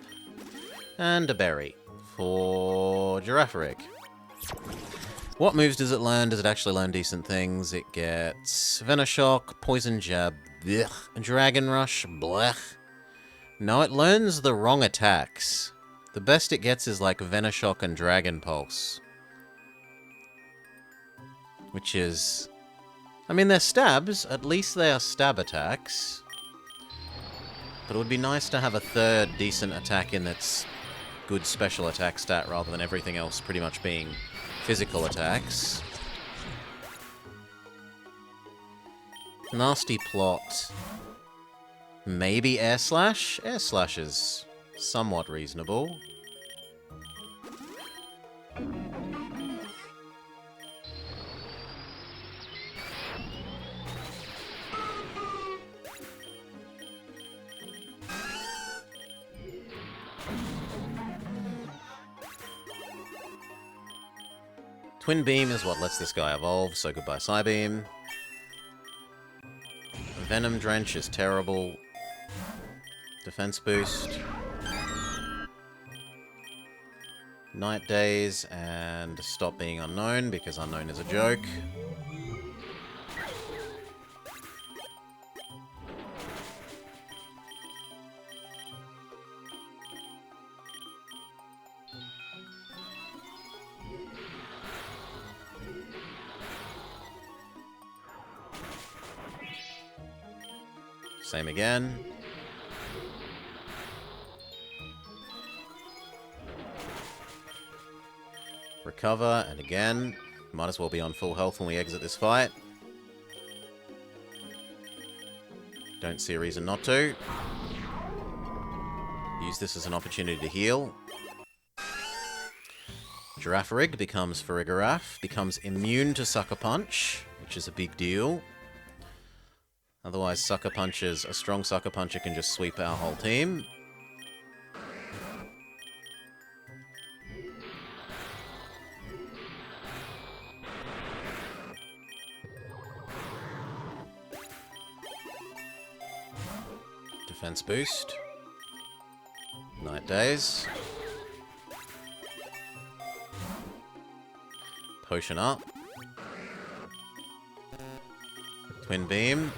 And a berry for Girafarig. What moves does it learn? Does it actually learn decent things? It gets Venoshock, Poison Jab, blech, Dragon Rush, blech, No, it learns the wrong attacks. The best it gets is like Venoshock and Dragon Pulse. Which is... I mean, they're stabs. At least they are stab attacks. But it would be nice to have a third decent attack in that's good special attack stat rather than everything else pretty much being physical attacks. Nasty plot. Maybe Air Slash? Air Slash is somewhat reasonable. Twin Beam is what lets this guy evolve, so goodbye Psybeam. Venom Drench is terrible. Defense boost. Night Days, and stop being Unknown, because Unknown is a joke. Same again. Recover, and again. Might as well be on full health when we exit this fight. Don't see a reason not to. Use this as an opportunity to heal. Girafarig becomes Farigiraf, becomes immune to Sucker Punch, which is a big deal. Otherwise, Sucker Punches, a strong Sucker Puncher can just sweep our whole team. Defense boost. Night Days. Potion up. Twin Beam.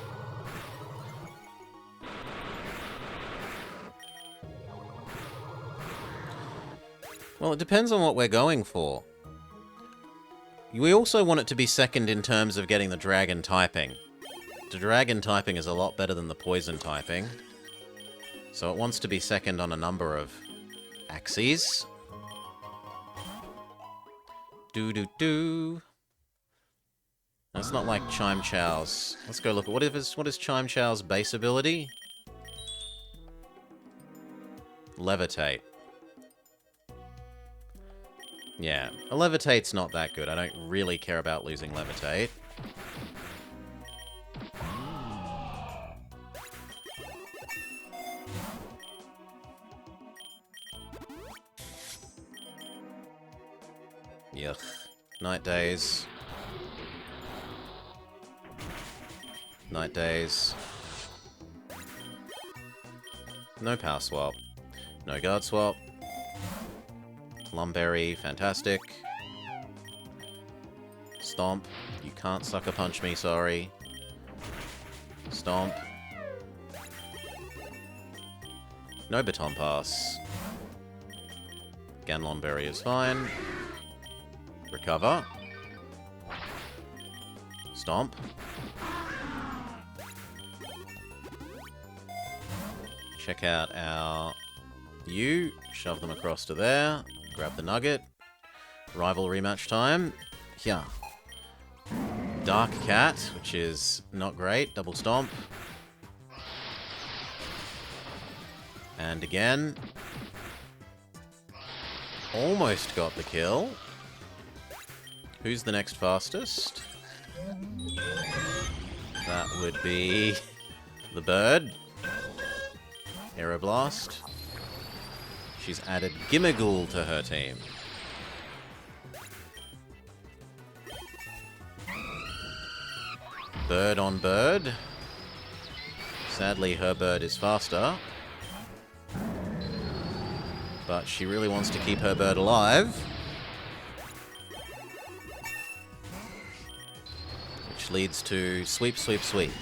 Well, it depends on what we're going for. We also want it to be second in terms of getting the dragon typing. The dragon typing is a lot better than the poison typing. So it wants to be second on a number of axes. Do. It's not like Chime Chow's. Let's go look at what is Chime Chow's base ability? Levitate. Yeah, a Levitate's not that good. I don't really care about losing Levitate. Yuck. Night Days. Night Days. No power swap. No guard swap. Lumberry, fantastic. Stomp. You can't Sucker Punch me, sorry. Stomp. No Baton Pass. Ganlonberry is fine. Recover. Stomp. Check out our U. Shove them across to there. Grab the nugget. Rivalry match time. Yeah. Dark Cat, which is not great. Double Stomp. And again. Almost got the kill. Who's the next fastest? That would be the bird. Aeroblast. She's added Gimmighoul to her team. Bird on bird. Sadly, her bird is faster. But she really wants to keep her bird alive. Which leads to sweep, sweep, sweep.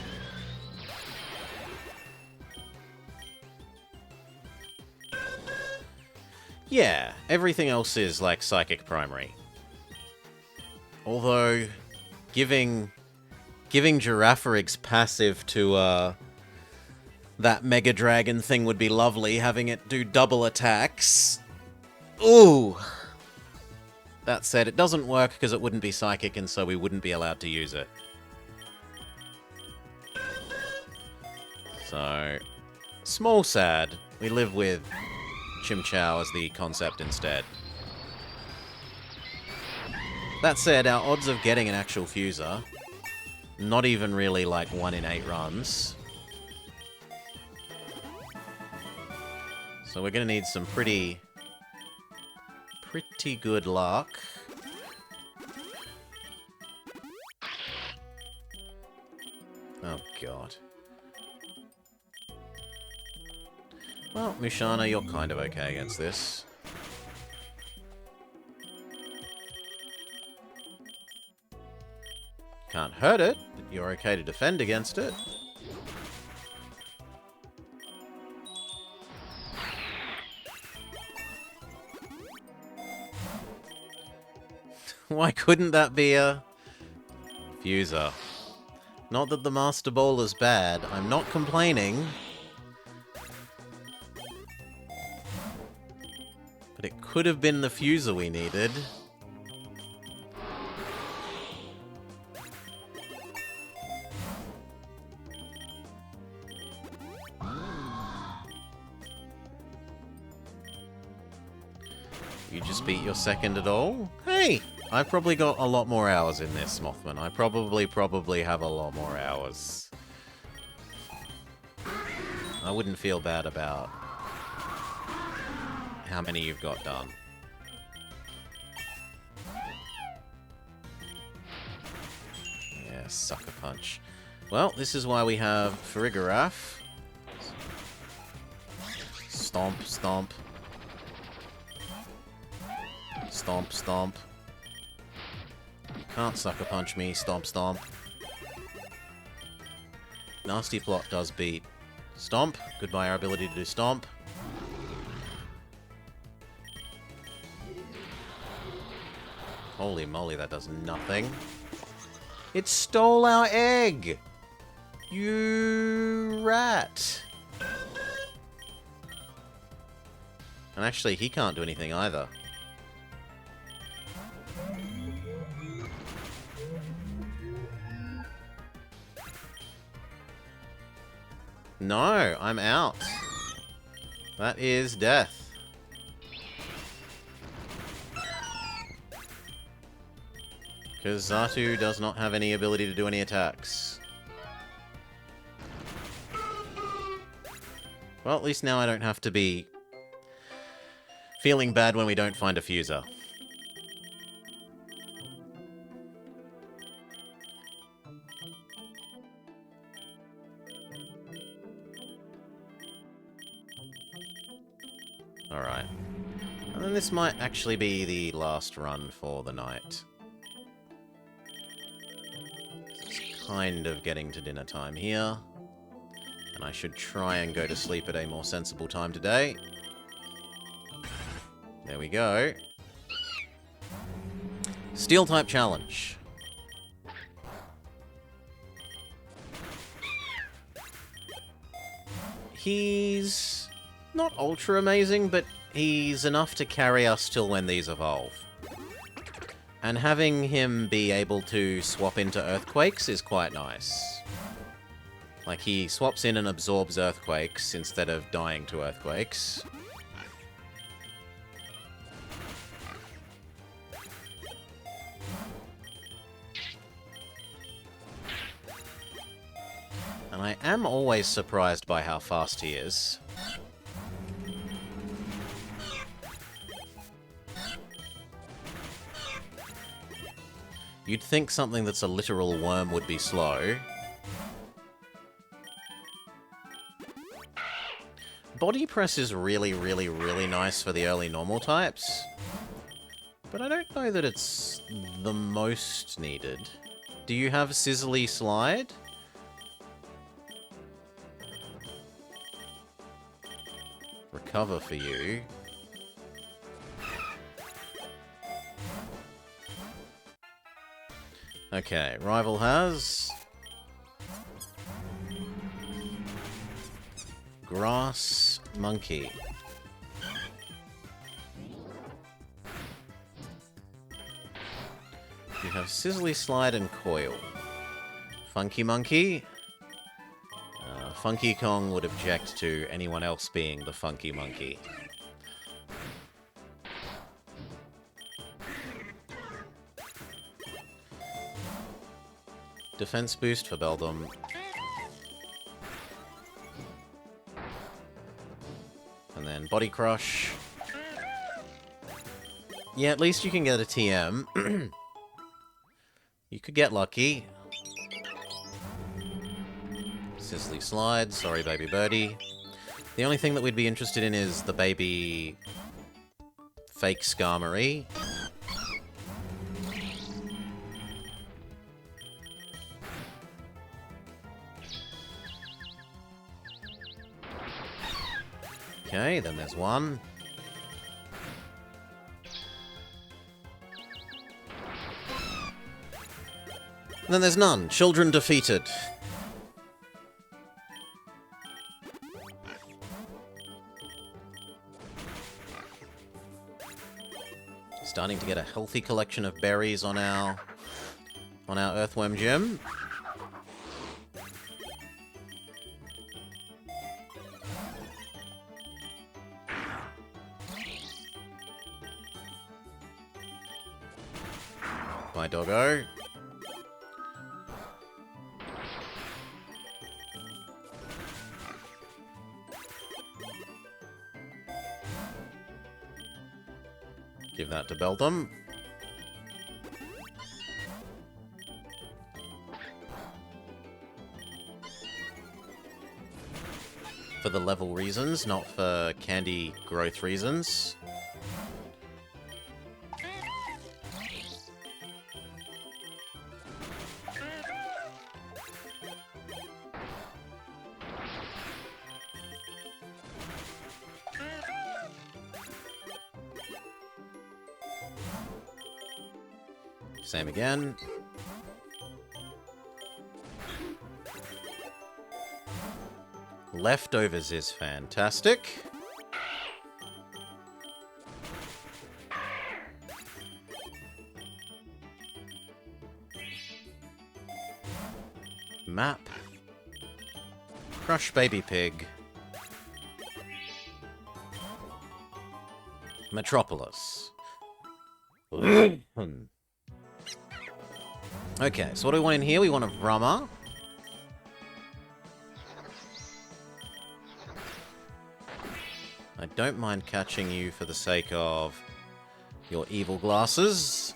Yeah, everything else is like Psychic Primary. Although, giving Girafarig's passive to that Mega Dragon thing would be lovely, having it do double attacks. Ooh! That said, it doesn't work because it wouldn't be Psychic and so we wouldn't be allowed to use it. So, small sad. We live with Chimchao as the concept instead. That said, our odds of getting an actual fuser, not even really like 1 in 8 runs. So we're gonna need some pretty good luck. Oh god. Well, Mushana, you're kind of okay against this. Can't hurt it, but you're okay to defend against it. Why couldn't that be a fuser? Not that the Master Ball is bad, I'm not complaining. But it could have been the fuser we needed. You just beat your second at all? Hey! I've probably got a lot more hours in this, Mothman. I probably have a lot more hours. I wouldn't feel bad about how many you've got done. Yeah, sucker punch. Well, this is why we have Farigiraf. Stomp, stomp. Stomp, stomp. Can't sucker punch me, stomp, stomp. Nasty Plot does beat Stomp. Goodbye our ability to do Stomp. Holy moly, that does nothing. It stole our egg! You rat! And actually, he can't do anything either. No, I'm out. That is death. Because Xatu does not have any ability to do any attacks. Well, at least now I don't have to be feeling bad when we don't find a fuser. Alright. And then this might actually be the last run for the night. It's kind of getting to dinner time here. And I should try and go to sleep at a more sensible time today. There we go. Steel-type challenge. He's not ultra amazing, but he's enough to carry us till when these evolve. And having him be able to swap into earthquakes is quite nice. Like, he swaps in and absorbs earthquakes instead of dying to earthquakes. And I am always surprised by how fast he is. You'd think something that's a literal worm would be slow. Body press is really nice for the early normal types. But I don't know that it's the most needed. Do you have Sizzly Slide? Recover for you. Okay, rival has... Grass Monkey. You have Sizzly Slide and Coil. Funky Monkey. Funky Kong would object to anyone else being the Funky Monkey. Defense boost for Beldum. And then Body Crush. Yeah, at least you can get a TM. You could get lucky. Sizzly Slide, sorry baby birdie. The only thing that we'd be interested in is the baby... fake Skarmory. Okay, then there's one. And then there's none. Children defeated. Starting to get a healthy collection of berries on our Earthworm Gym. Bye, doggo. Give that to Beldum. For the level reasons, not for candy growth reasons. Same again. Leftovers is fantastic. Map. Crush Baby Pig. Metropolis. Okay, so what do we want in here? We want a Brahma. I don't mind catching you for the sake of your evil glasses.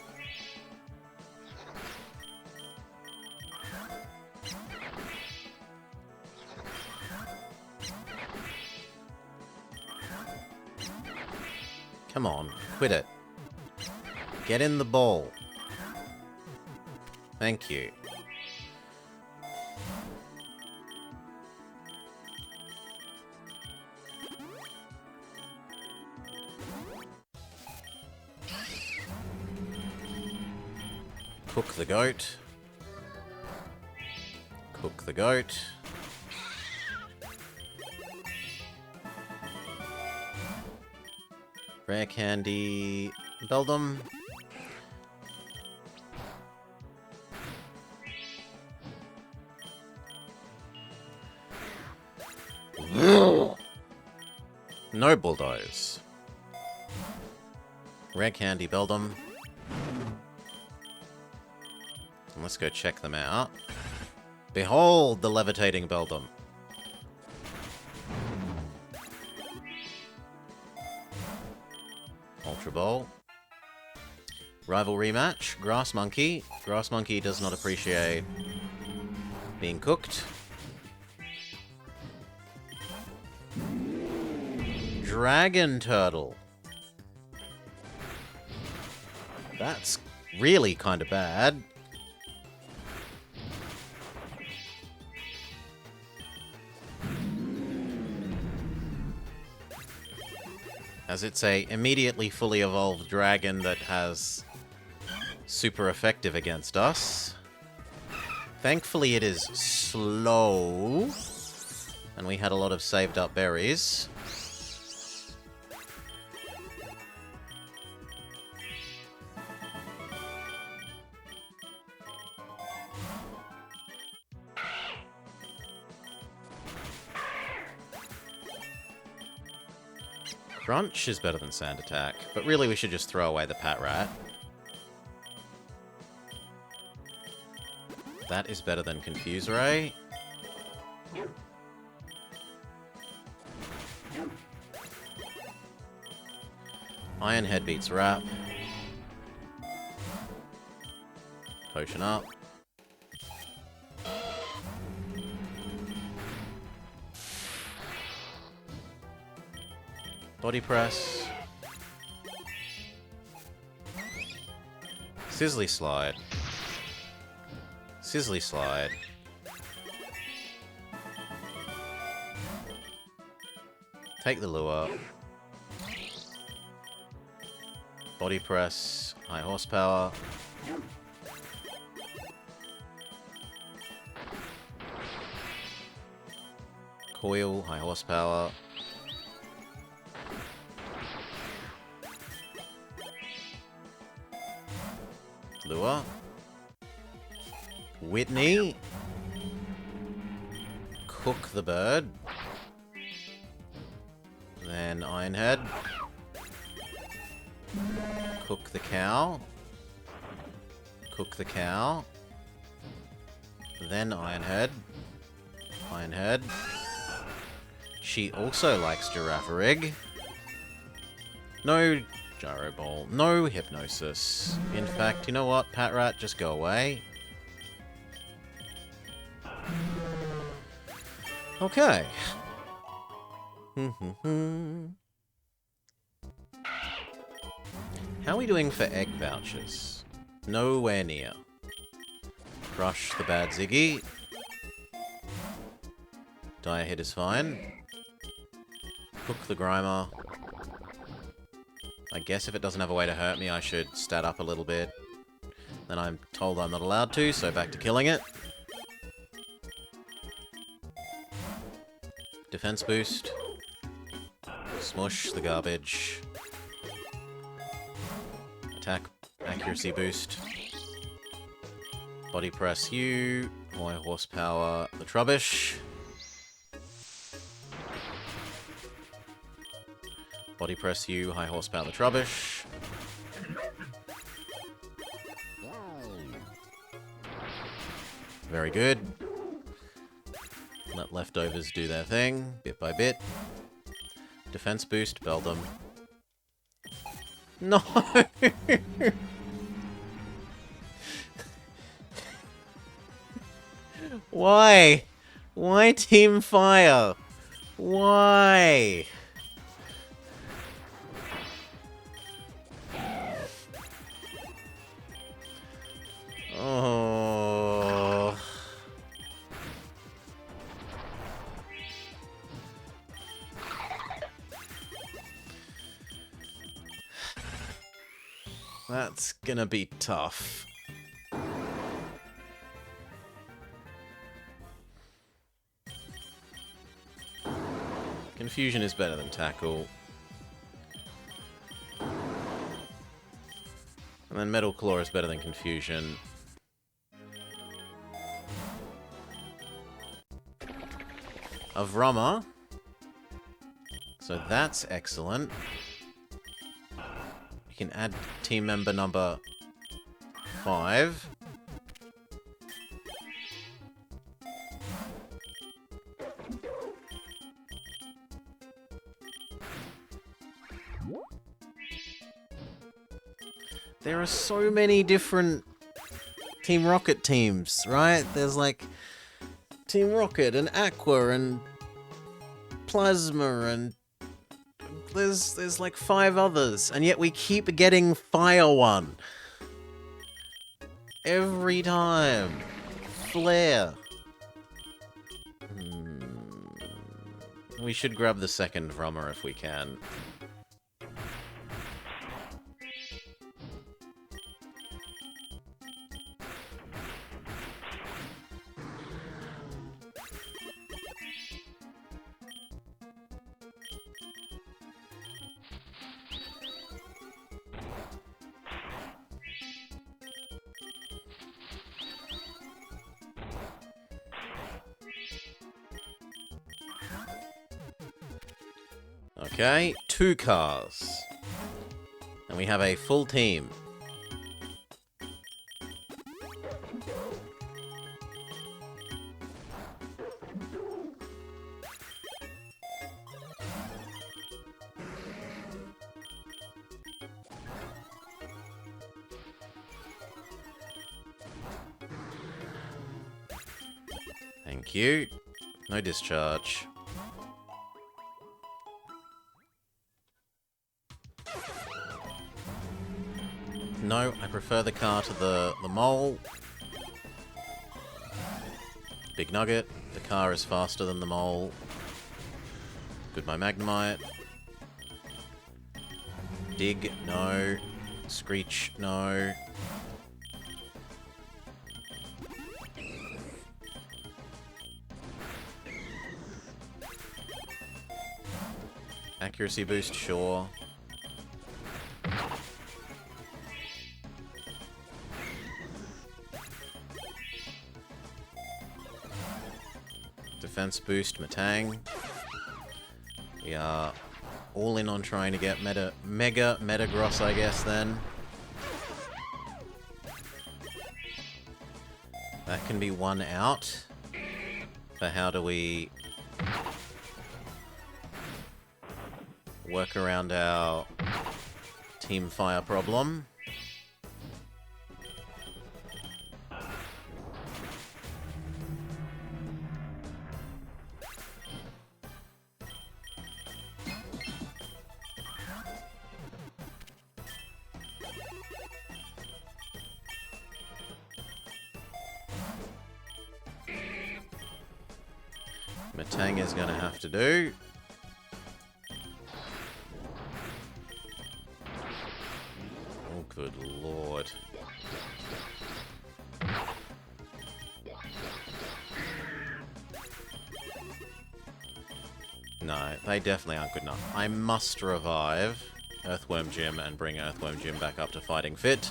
Come on, quit it. Get in the ball. Thank you. Cook the goat. Cook the goat. Rare candy. Beldum. No bulldoze. Rare candy, Beldum. Let's go check them out. Behold the levitating Beldum. Ultra Ball. Rival rematch. Grass Monkey. Grass Monkey does not appreciate being cooked. Dragon Turtle. That's really kind of bad. As it's a immediately fully evolved dragon that has super effective against us. Thankfully it is slow. And we had a lot of saved up berries. Crunch is better than Sand Attack, but really we should just throw away the Pat Rat. That is better than Confuse Ray. Iron Head beats Wrap. Potion up. Body Press. Sizzly Slide. Sizzly Slide. Take the lure. Body Press. High Horsepower. Coil. High Horsepower. Lure. Whitney. Cook the bird. Then Ironhead. Cook the cow. Cook the cow. Then Ironhead. Ironhead. She also likes Girafarig. No Gyro Ball. No Hypnosis. In fact, you know what? Pat Rat, just go away. Okay. How are we doing for egg vouchers? Nowhere near. Crush the bad Ziggy. Dire Hit is fine. Cook the Grimer. I guess if it doesn't have a way to hurt me, I should stat up a little bit. Then I'm told I'm not allowed to, so back to killing it. Defense boost. Smush the garbage. Attack accuracy boost. Body press you. High horsepower the Trubbish. Body press you. High horsepower the Trubbish. Very good. Let leftovers do their thing, bit by bit. Defense boost, Beldum. No! Why? Why Team Fire? Why? Oh. That's gonna be tough. Confusion is better than Tackle. And then Metal Claw is better than Confusion. A Vrummer. So that's excellent. You can add team member number 5. There are so many different Team Rocket teams, right? There's like Team Rocket and Aqua and Plasma and there's like 5 others, and yet we keep getting Fire One. Every time. Flare. We should grab the second Vrummer if we can. Okay, 2 cars. And we have a full team. Thank you. No discharge. No, I prefer the car to the mole. Big nugget. The car is faster than the mole. Good my Magnemite. Dig, no. Screech, no. Accuracy boost, sure. Defense boost, Matang. We are all in on trying to get Mega Metagross, I guess, then. That can be one out. But how do we work around our Team Fire problem? Matang is going to have to do. Oh, good lord. No, they definitely aren't good enough. I must revive Earthworm Jim and bring Earthworm Jim back up to fighting fit.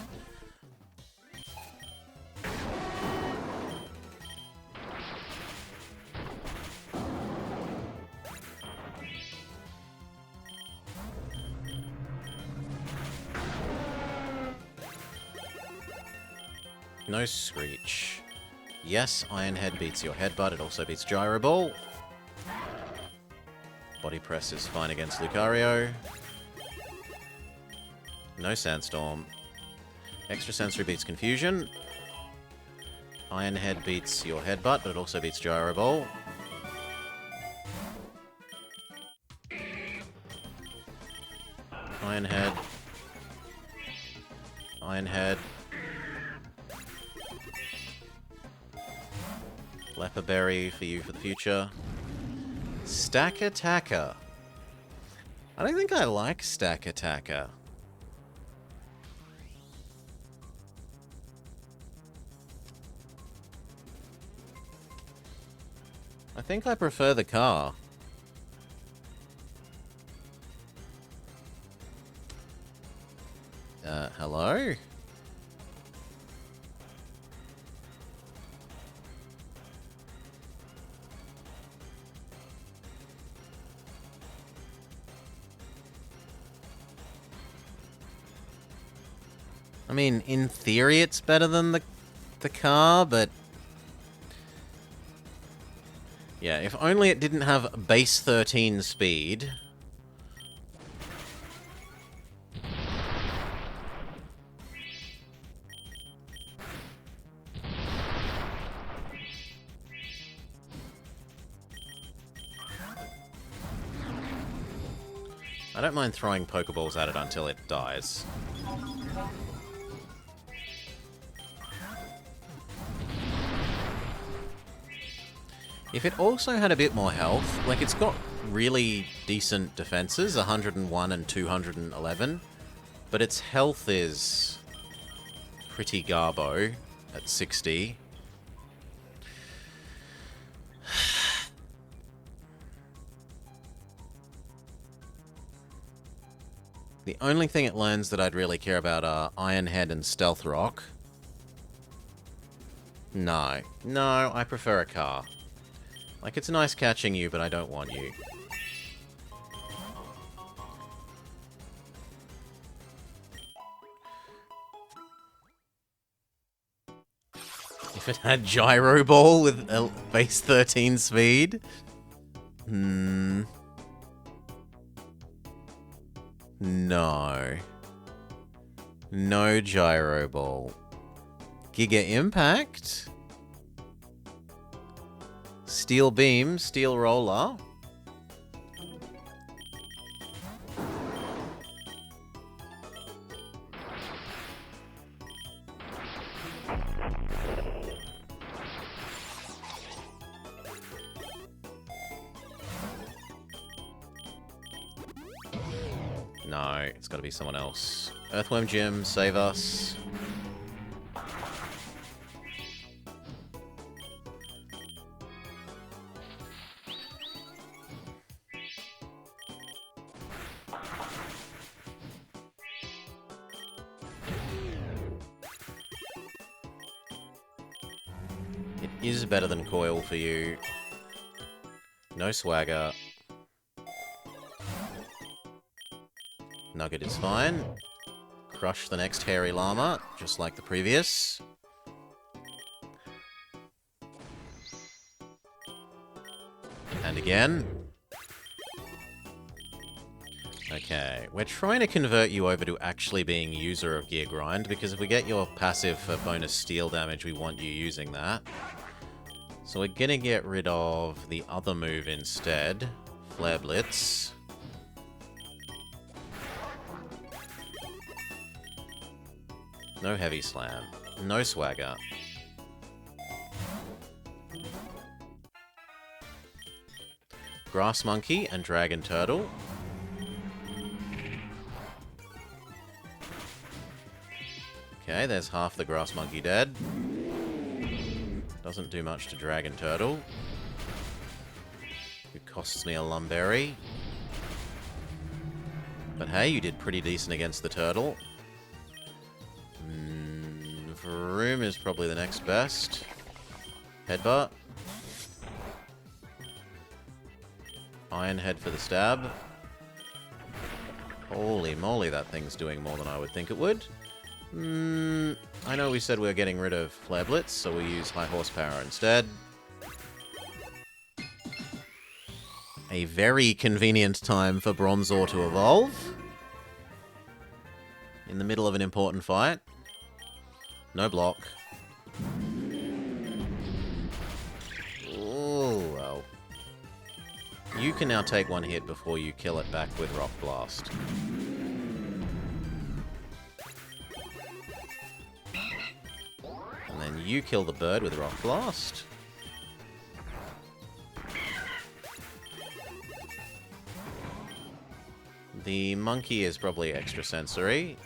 No Screech. Yes, Iron Head beats your Headbutt. It also beats Gyro Ball. Body Press is fine against Lucario. No Sandstorm. Extrasensory beats Confusion. Iron Head beats your Headbutt, but it also beats Gyro Ball. Iron Head. Iron Head. Leper Berry for you for the future. Stack Attacker. I don't think I like Stack Attacker. I think I prefer the car. Hello? I mean, in theory it's better than the car, but yeah, if only it didn't have base 13 speed. I don't mind throwing Pokeballs at it until it dies. If it also had a bit more health, like it's got really decent defenses, 101 and 211, but its health is pretty garbo at 60. The only thing it learns that I'd really care about are Iron Head and Stealth Rock. No, I prefer a car. Like, it's nice catching you, but I don't want you. If it had Gyro Ball with a base 13 speed? No. No Gyro Ball. Giga Impact? Steel Beam, Steel Roller. No, it's got to be someone else. Earthworm Jim, save us. It is better than Coil for you. No swagger. Nugget is fine. Crush the next hairy llama, just like the previous. And again. Okay, we're trying to convert you over to actually being user of Gear Grind, because if we get your passive for bonus steel damage, we want you using that. So we're gonna get rid of the other move instead. Flare Blitz. No Heavy Slam. No Swagger. Grass Monkey and Dragon Turtle. Okay, there's half the Grass Monkey dead. Doesn't do much to Dragon Turtle. It costs me a Lumberry. But hey, you did pretty decent against the turtle. Vroom is probably the next best. Headbutt. Iron Head for the stab. Holy moly, that thing's doing more than I would think it would. I know we said we were getting rid of Flare Blitz, so we use High Horsepower instead. A very convenient time for Bronzor to evolve. In the middle of an important fight. No block. Oh, well. You can now take one hit before you kill it back with Rock Blast. And then you kill the bird with Rock Blast. The monkey is probably extrasensory.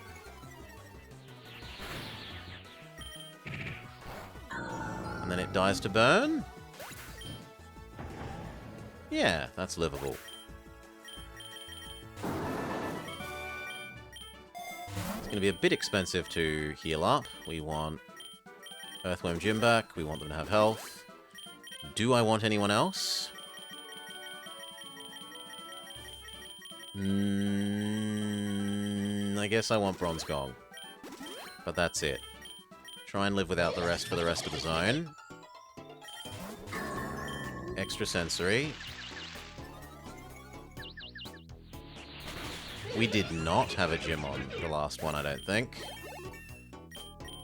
And then it dies to burn? Yeah, that's livable. It's going to be a bit expensive to heal up. We want Earthworm Jim back. We want them to have health. Do I want anyone else? I guess I want Bronze Gong. But that's it. Try and live without the rest for the rest of the zone. Extrasensory. We did not have a gym on the last one, I don't think.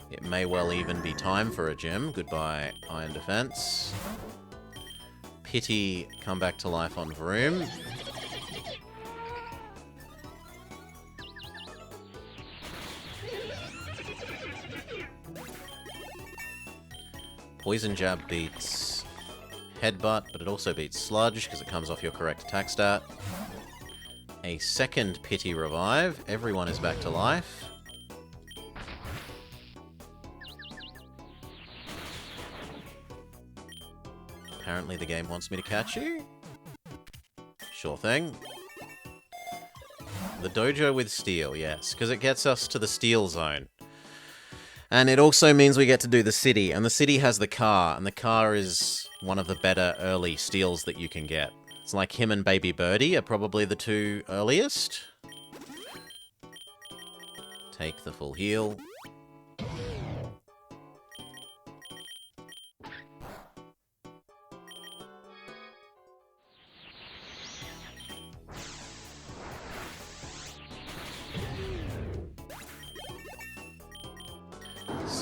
It may well even be time for a gym. Goodbye, Iron Defense. Pity, come back to life on Vroom. Poison Jab beats Headbutt, but it also beats Sludge because it comes off your correct attack stat. A second Pity Revive. Everyone is back to life. Apparently the game wants me to catch you. Sure thing. The dojo with steel, yes, because it gets us to the steel zone. And it also means we get to do the city, and the city has the car, and the car is one of the better early steals that you can get. It's like him and Baby Birdie are probably the two earliest. Take the full heal.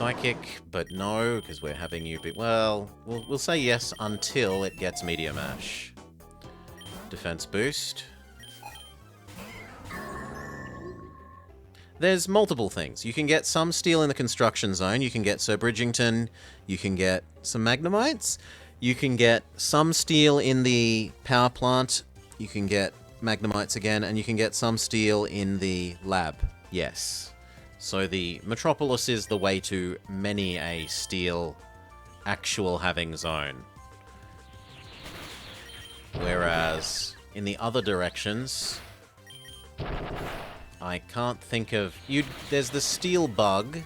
Psychic, but no, because we're having you be... Well, we'll say yes until it gets Meteor Mash. Defense boost. There's multiple things. You can get some steel in the construction zone. You can get Sir Bridgington. You can get some Magnemites. You can get some steel in the power plant. You can get Magnemites again. And you can get some steel in the lab. Yes. So the Metropolis is the way to many a steel actual having zone. Whereas in the other directions... I can't think of... There's the steel bug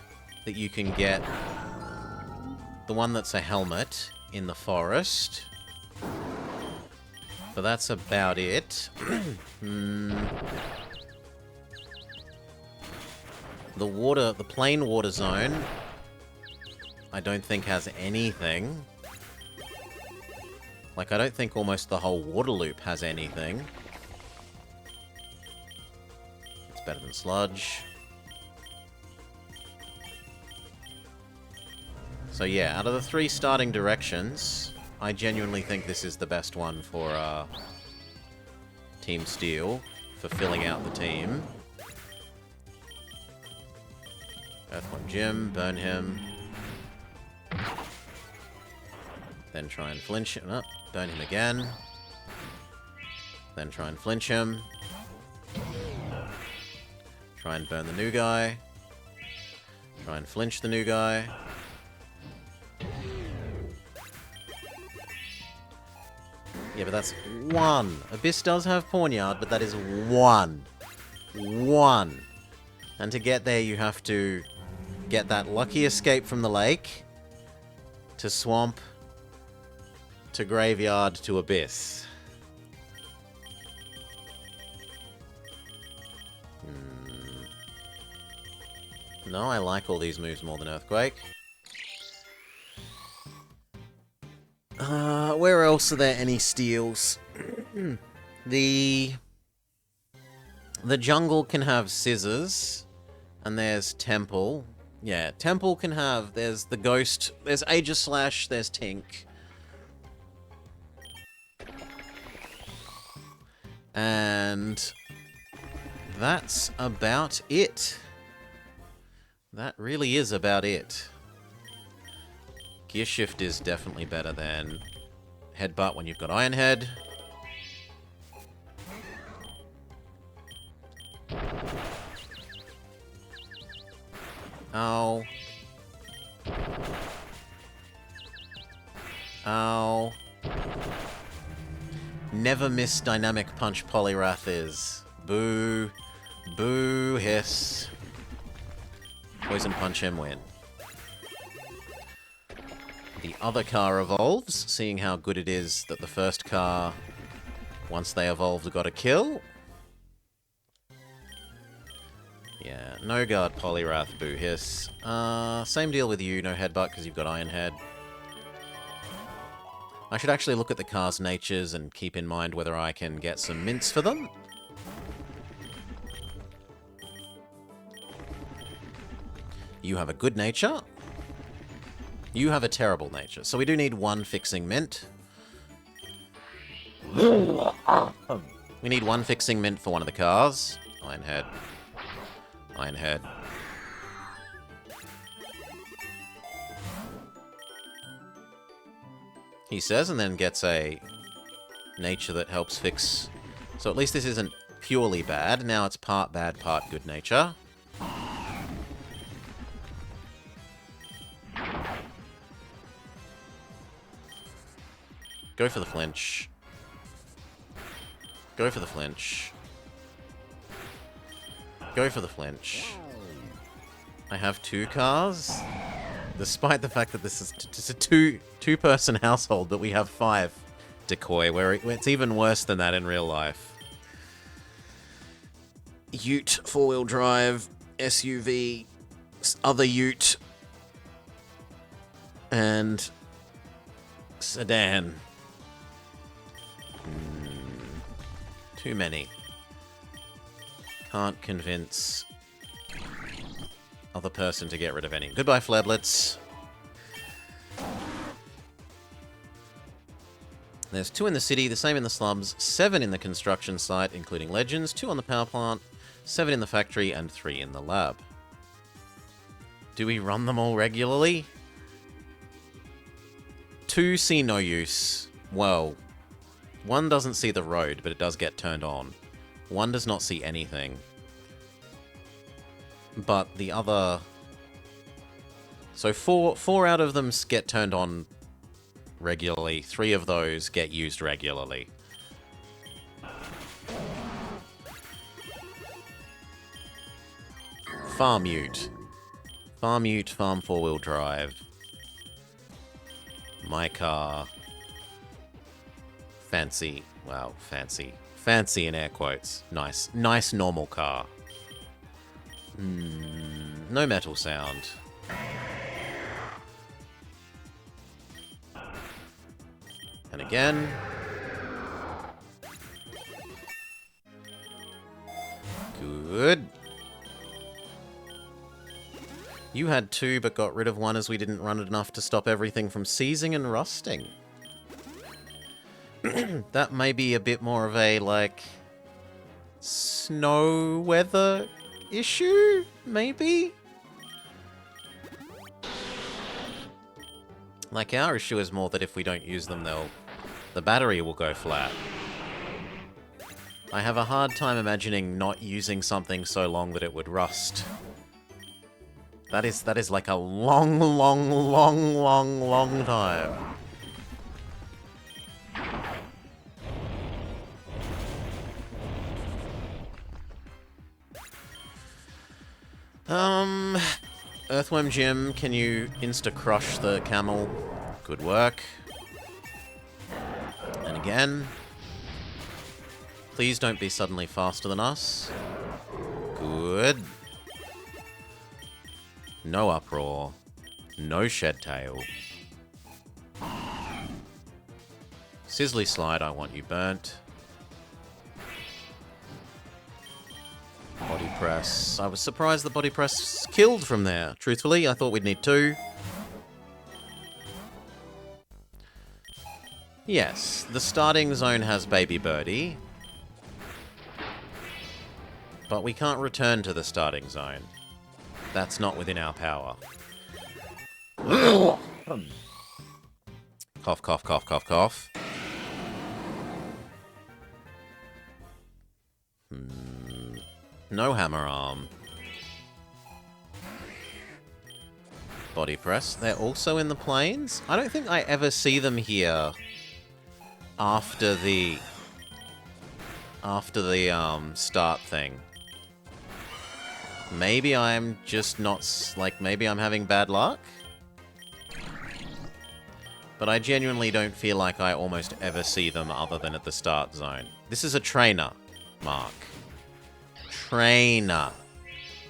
that you can get. The one that's a helmet in the forest. But that's about it. The plain water zone, I don't think has anything. Like, I don't think almost the whole water loop has anything. Better than sludge. So yeah, out of the 3 starting directions, I genuinely think this is the best one for Team Steel, for filling out the team. Earthworm Jim, burn him. Then try and flinch him. Oh, burn him again. Then try and flinch him. Try and burn the new guy. Try and flinch the new guy. Yeah, but that's 1. Abyss does have Pawnyard, but that is 1. 1. And to get there, you have to get that lucky escape from the lake, to Swamp, to Graveyard, to Abyss. No, I like all these moves more than Earthquake. Where else are there any steals? The jungle can have Scissors, and there's Temple. Yeah, Temple can have... There's the Ghost, there's Aegislash, there's Tink. And that's about it. That really is about it. Gear Shift is definitely better than Headbutt when you've got Iron Head. Ow. Ow. Never miss Dynamic Punch Poliwrath is. Boo. Boo, hiss. Poison Punch him, win. The other car evolves, seeing how good it is that the first car, once they evolved, got a kill. Yeah, no guard, Poliwrath, boo, hiss. Same deal with you, no headbutt, because you've got Iron Head. I should actually look at the car's natures and keep in mind whether I can get some mints for them. You have a good nature. You have a terrible nature. So we do need 1 fixing mint. We need 1 fixing mint for one of the cars. Iron Head. Iron Head. He says, and then gets a nature that helps fix... So at least this isn't purely bad. Now it's part bad, part good nature. Go for the flinch. Go for the flinch. Go for the flinch. I have 2 cars. Despite the fact that this is just a two-person household, but we have 5 decoy, where it's even worse than that in real life. Ute, 4-wheel drive, SUV, other Ute, and sedan. Too many. Can't convince other person to get rid of any. Goodbye, Flablets. There's 2 in the city, the same in the slums, 7 in the construction site, including legends, 2 on the power plant, 7 in the factory, and 3 in the lab. Do we run them all regularly? 2 see no use. Well, 1 doesn't see the road, but it does get turned on. 1 does not see anything. But the other... So 4 out of them get turned on regularly. 3 of those get used regularly. Farm Ute. Farm Ute, farm 4-wheel drive. My car. Fancy. Wow, fancy. Fancy in air quotes. Nice. Nice normal car. No metal sound. And again. Good. You had 2, but got rid of 1 as we didn't run it enough to stop everything from seizing and rusting. That may be a bit more of a, like, snow weather issue, maybe? Like, our issue is more that if we don't use them, the battery will go flat. I have a hard time imagining not using something so long that it would rust. That is like a long, long, long, long, long time. Earthworm Jim, can you insta-crush the camel? Good work. And again. Please don't be suddenly faster than us. Good. No uproar. No shed tail. Sizzly Slide, I want you burnt. Body press. I was surprised the body press killed from there. Truthfully, I thought we'd need 2. Yes, the starting zone has Baby Birdie. But we can't return to the starting zone. That's not within our power. Cough, cough, cough, cough, cough. No hammer arm. Body press. They're also in the plains? I don't think I ever see them here after the start thing. Maybe I'm just not, like, maybe I'm having bad luck? But I genuinely don't feel like I almost ever see them other than at the start zone. This is a trainer, Mark. Trainer.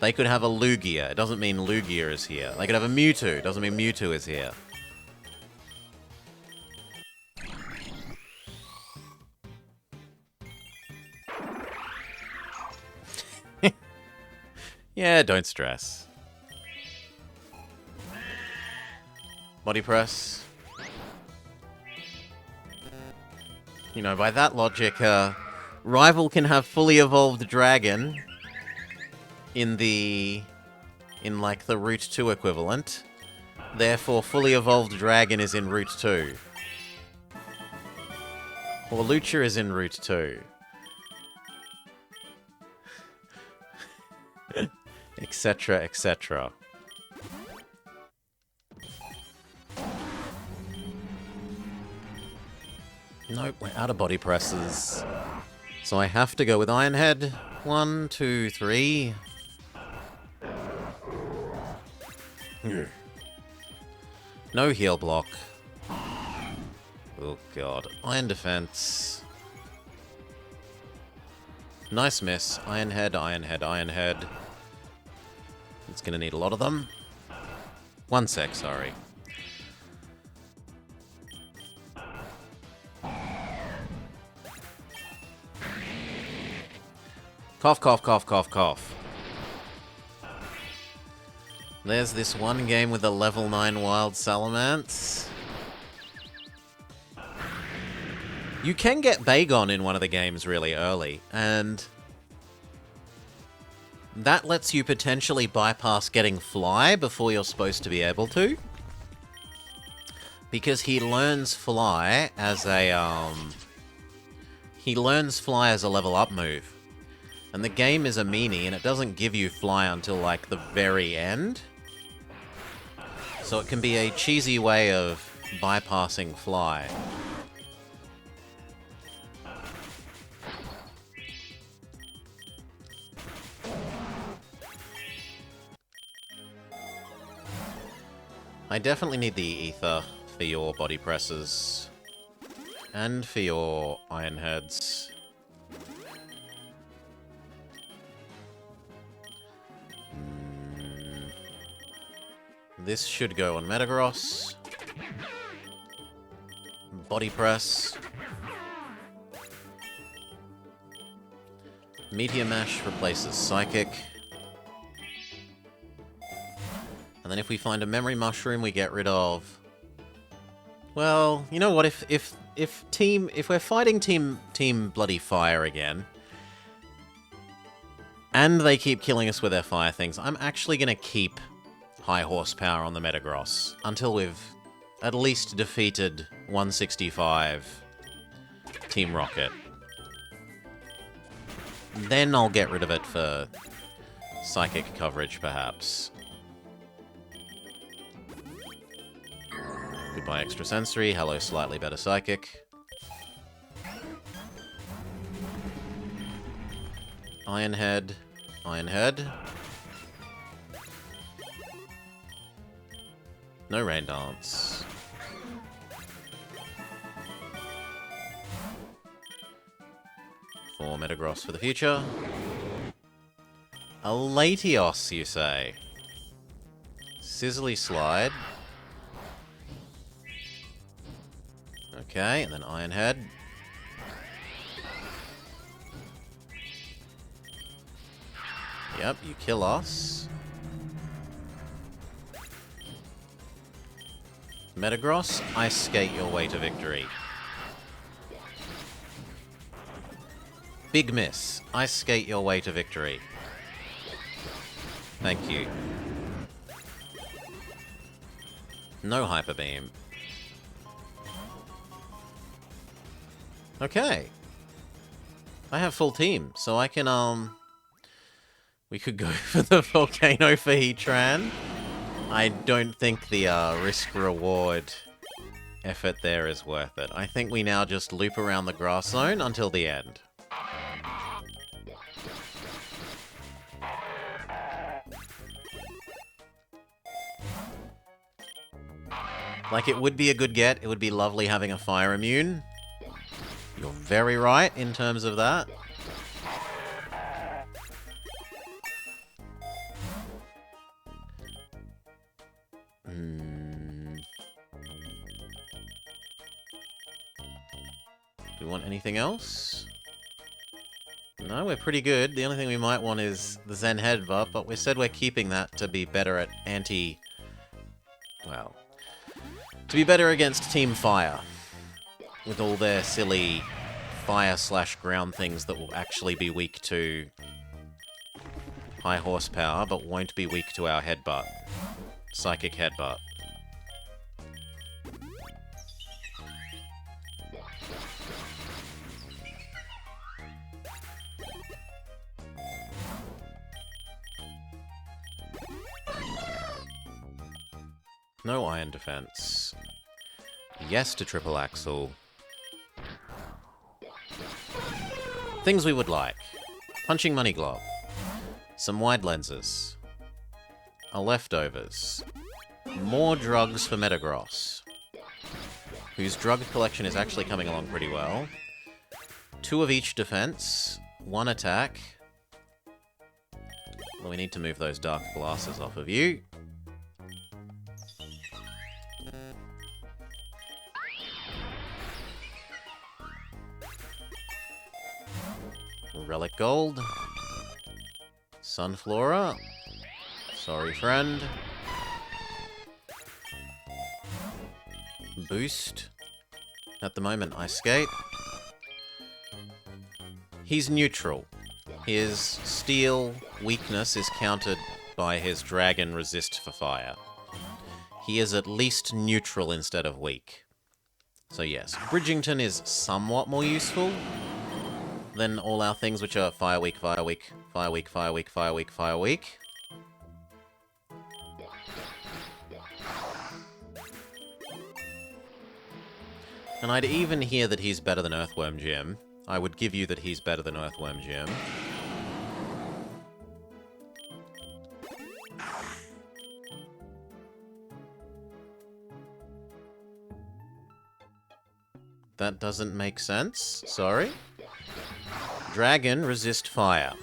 They could have a Lugia. It doesn't mean Lugia is here. They could have a Mewtwo. It doesn't mean Mewtwo is here. Yeah, don't stress. Body press. You know, by that logic, Rival can have fully evolved dragon in like the Route 2 equivalent. Therefore, fully evolved dragon is in Route 2. Or Lucha is in Route 2. Etc, etc. Nope, we're out of body presses. So I have to go with Iron Head. 1, 2, 3. No heal block. Oh god. Iron Defense. Nice miss. Iron Head, Iron Head, Iron Head. It's gonna need a lot of them. 1 sec, sorry. Cough, cough, cough, cough, cough. There's this one game with a level 9 wild Salamence. You can get Bagon in one of the games really early, and that lets you potentially bypass getting Fly before you're supposed to be able to. Because he learns Fly as a, level up move. And the game is a meanie, and it doesn't give you Fly until, like, the very end. So it can be a cheesy way of bypassing Fly. I definitely need the ether for your body presses. And for your iron heads. This should go on Metagross. Body press. Meteor Mash replaces Psychic. And then if we find a Memory Mushroom, we get rid of... Well, you know what? If we're fighting Team Bloody Fire again, and they keep killing us with their fire things, I'm actually going to keep high horsepower on the Metagross until we've at least defeated 165 Team Rocket. Then I'll get rid of it for psychic coverage, perhaps. Goodbye Extrasensory, hello slightly better Psychic. Iron Head, Iron Head. No Rain Dance. For Metagross for the future. A Latios, you say? Sizzly Slide. Okay, and then Iron Head. Yep, you kill us. Metagross, Ice Skate your way to victory. Big miss. Ice Skate your way to victory. Thank you. No Hyper Beam. Okay. I have full team, so I can, we could go for the Volcano for Heatran. I don't think the risk-reward effort there is worth it. I think we now just loop around the grass zone until the end. Like, it would be a good get. It would be lovely having a Fire Immune. You're very right in terms of that. Do we want anything else? No, we're pretty good. The only thing we might want is the Zen Headbutt, but we said we're keeping that to be better at well, to be better against Team Fire. With all their silly fire/ground things that will actually be weak to high horsepower, but won't be weak to our Headbutt. Psychic Headbutt. No Iron Defense. Yes to Triple Axle. Things we would like. Punching Money Glove. Some wide lenses. A leftovers. More drugs for Metagross, whose drug collection is actually coming along pretty well. 2 of each defense. 1 attack. Well, we need to move those dark glasses off of you. Relic Gold. Sunflora. Sorry, friend. Boost. At the moment, Ice Skate. He's neutral. His steel weakness is countered by his dragon resist for fire. He is at least neutral instead of weak. So yes, Bridgington is somewhat more useful than all our things which are fire weak, fire weak, fire weak, fire weak, fire weak, fire weak. And I'd even hear that he's better than Earthworm Jim. I would give you that he's better than Earthworm Jim. That doesn't make sense. Sorry. Dragon, resist fire.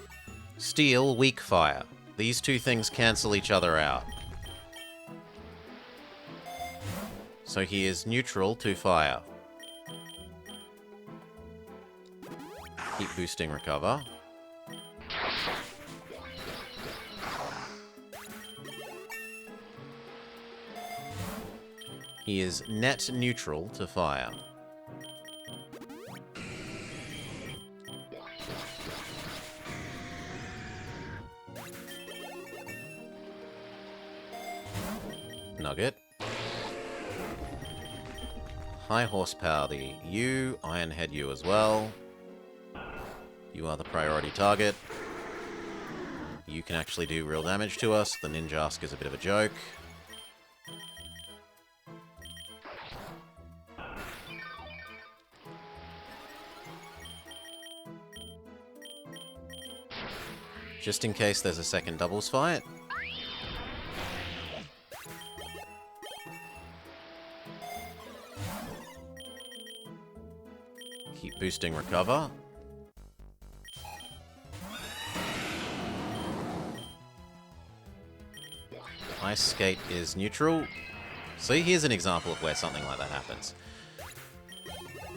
Steel, weak fire. These two things cancel each other out. So he is neutral to fire. Keep boosting recover. He is net neutral to fire. Nugget. High horsepower, the U. Ironhead U as well. You are the priority target. You can actually do real damage to us. The Ninjask is a bit of a joke. Just in case there's a second doubles fight. Keep boosting recover. Ice Skate is neutral. See, here's an example of where something like that happens.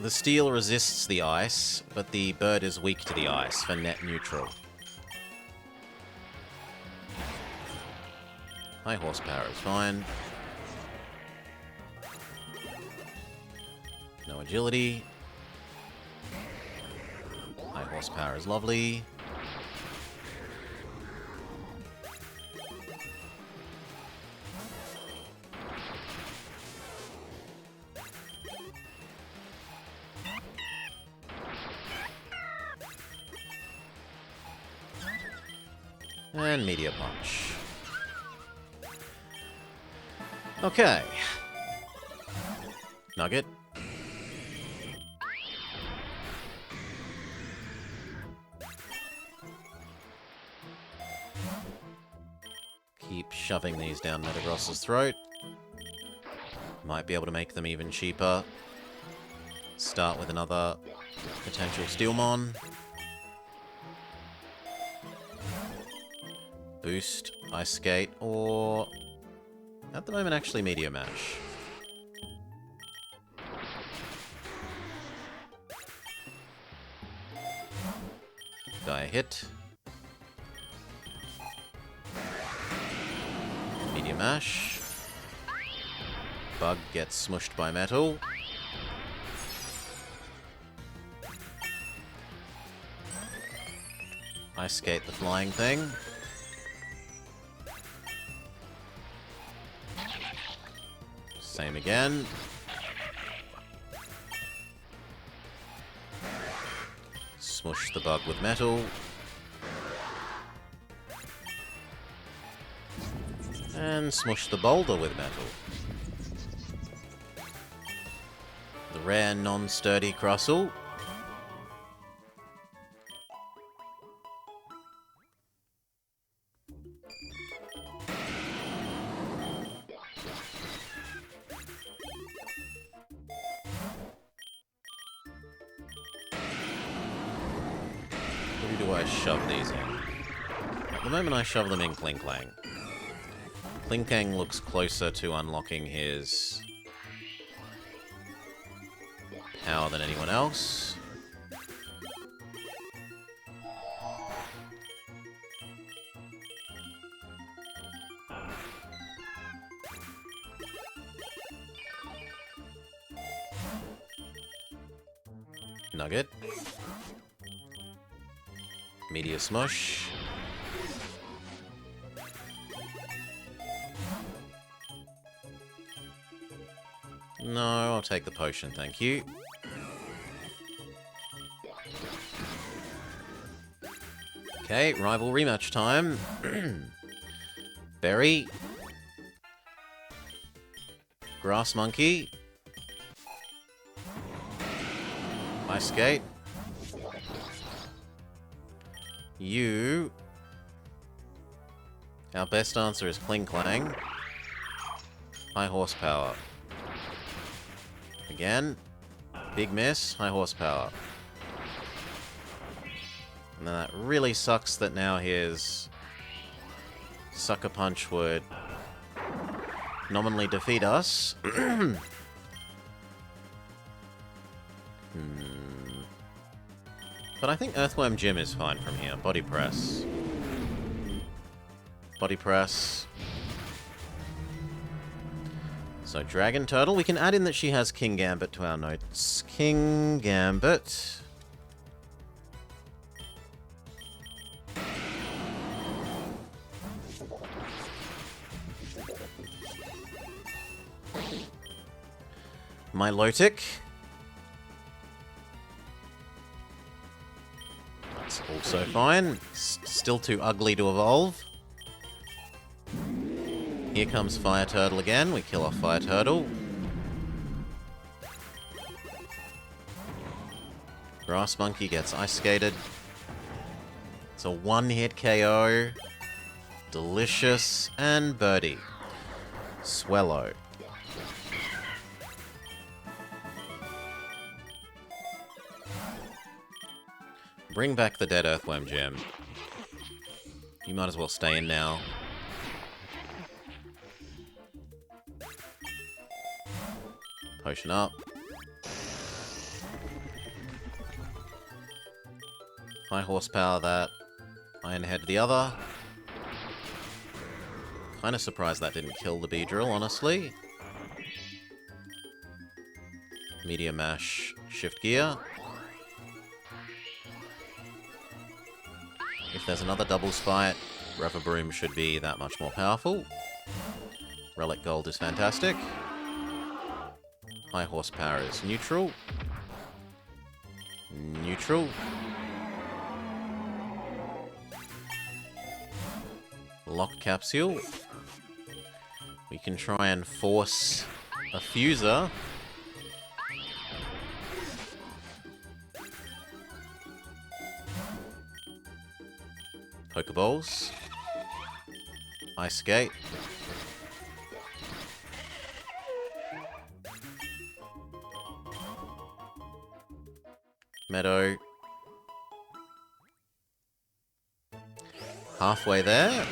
The steel resists the ice, but the bird is weak to the ice for net neutral. High horsepower is fine. No agility. High horsepower is lovely. And Meteor Punch. Okay. Nugget. Keep shoving these down Metagross's throat. Might be able to make them even cheaper. Start with another potential Steelmon. Boost, Ice Skate, or... at the moment, actually, Meteor Mash. Die hit. Meteor Mash. Bug gets smushed by metal. Ice Skate the flying thing. Same again. Smush the bug with metal. And smush the boulder with metal. The rare non-sturdy Crustle. Who do I shove these in? At the moment I shove them in Klinklang. Klinklang looks closer to unlocking his power than anyone else. Nugget. Meteor Smush. No, I'll take the potion, thank you. Okay, rival rematch time. Berry. Grass Monkey. Ice Skate. You. Our best answer is Kling Clang. High Horsepower. Again. Big miss. High Horsepower. And then that really sucks that now his Sucker Punch would nominally defeat us. But I think Earthworm Jim is fine from here. Body Press. Body Press. So Dragon Turtle. We can add in that she has King Gambit to our notes. King Gambit. Milotic. That's also fine. Still too ugly to evolve. Here comes Fire Turtle again. We kill off Fire Turtle. Grass Monkey gets Ice Skated. It's a one-hit KO. Delicious. And Birdie. Swellow. Bring back the dead Earthworm Jim. You might as well stay in now. Potion up. High Horsepower that. Iron Head the other. Kinda surprised that didn't kill the Beedrill, honestly. Meteor Mash. Shift Gear. If there's another doubles fight, Reverbroom should be that much more powerful. Relic Gold is fantastic. High Horsepower is neutral. Neutral. Lock Capsule. We can try and force a Fuser. Pokeballs. Ice Skate. Meadow. Halfway there.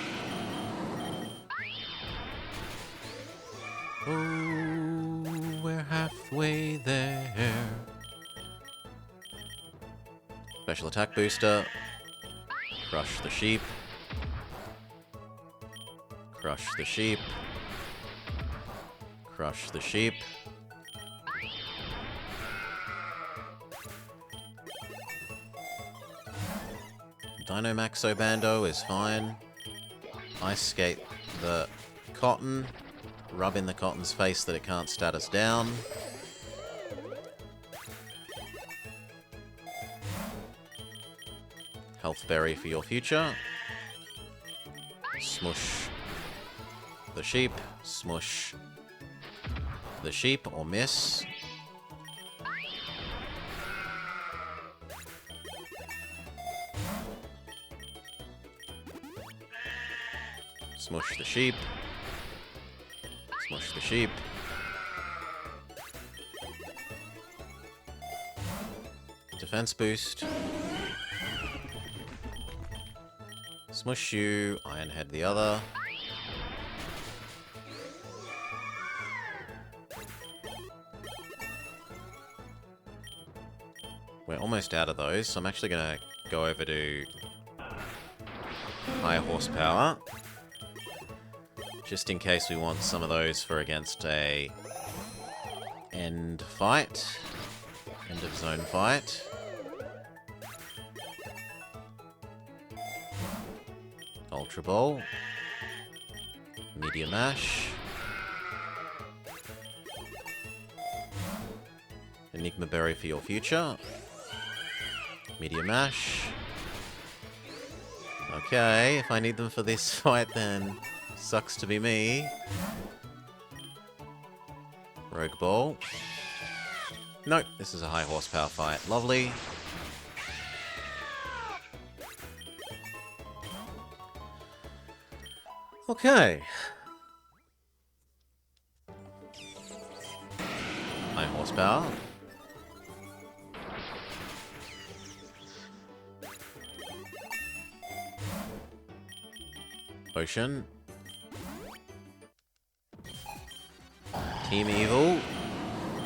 Oh, we're halfway there. Special attack booster. Crush the sheep. Crush the sheep. Crush the sheep. Dynamaxo Bando is fine. Ice Skate the cotton. Rub in the cotton's face that it can't status down. Health Berry for your future. Smush the sheep. Smush the sheep or miss. Smush the sheep. Smush the sheep. Defense boost. Smush you. Iron Head the other. We're almost out of those, so I'm actually going to go over to Higher Horsepower. Just in case we want some of those for against a end fight. End of zone fight. Ultra Ball. Media Mash. Enigma Berry for your future. Media Mash. Okay, if I need them for this fight, then sucks to be me. Rogue Ball. Nope, this is a high horsepower fight. Lovely. Okay. High horsepower. Potion. Team Evil.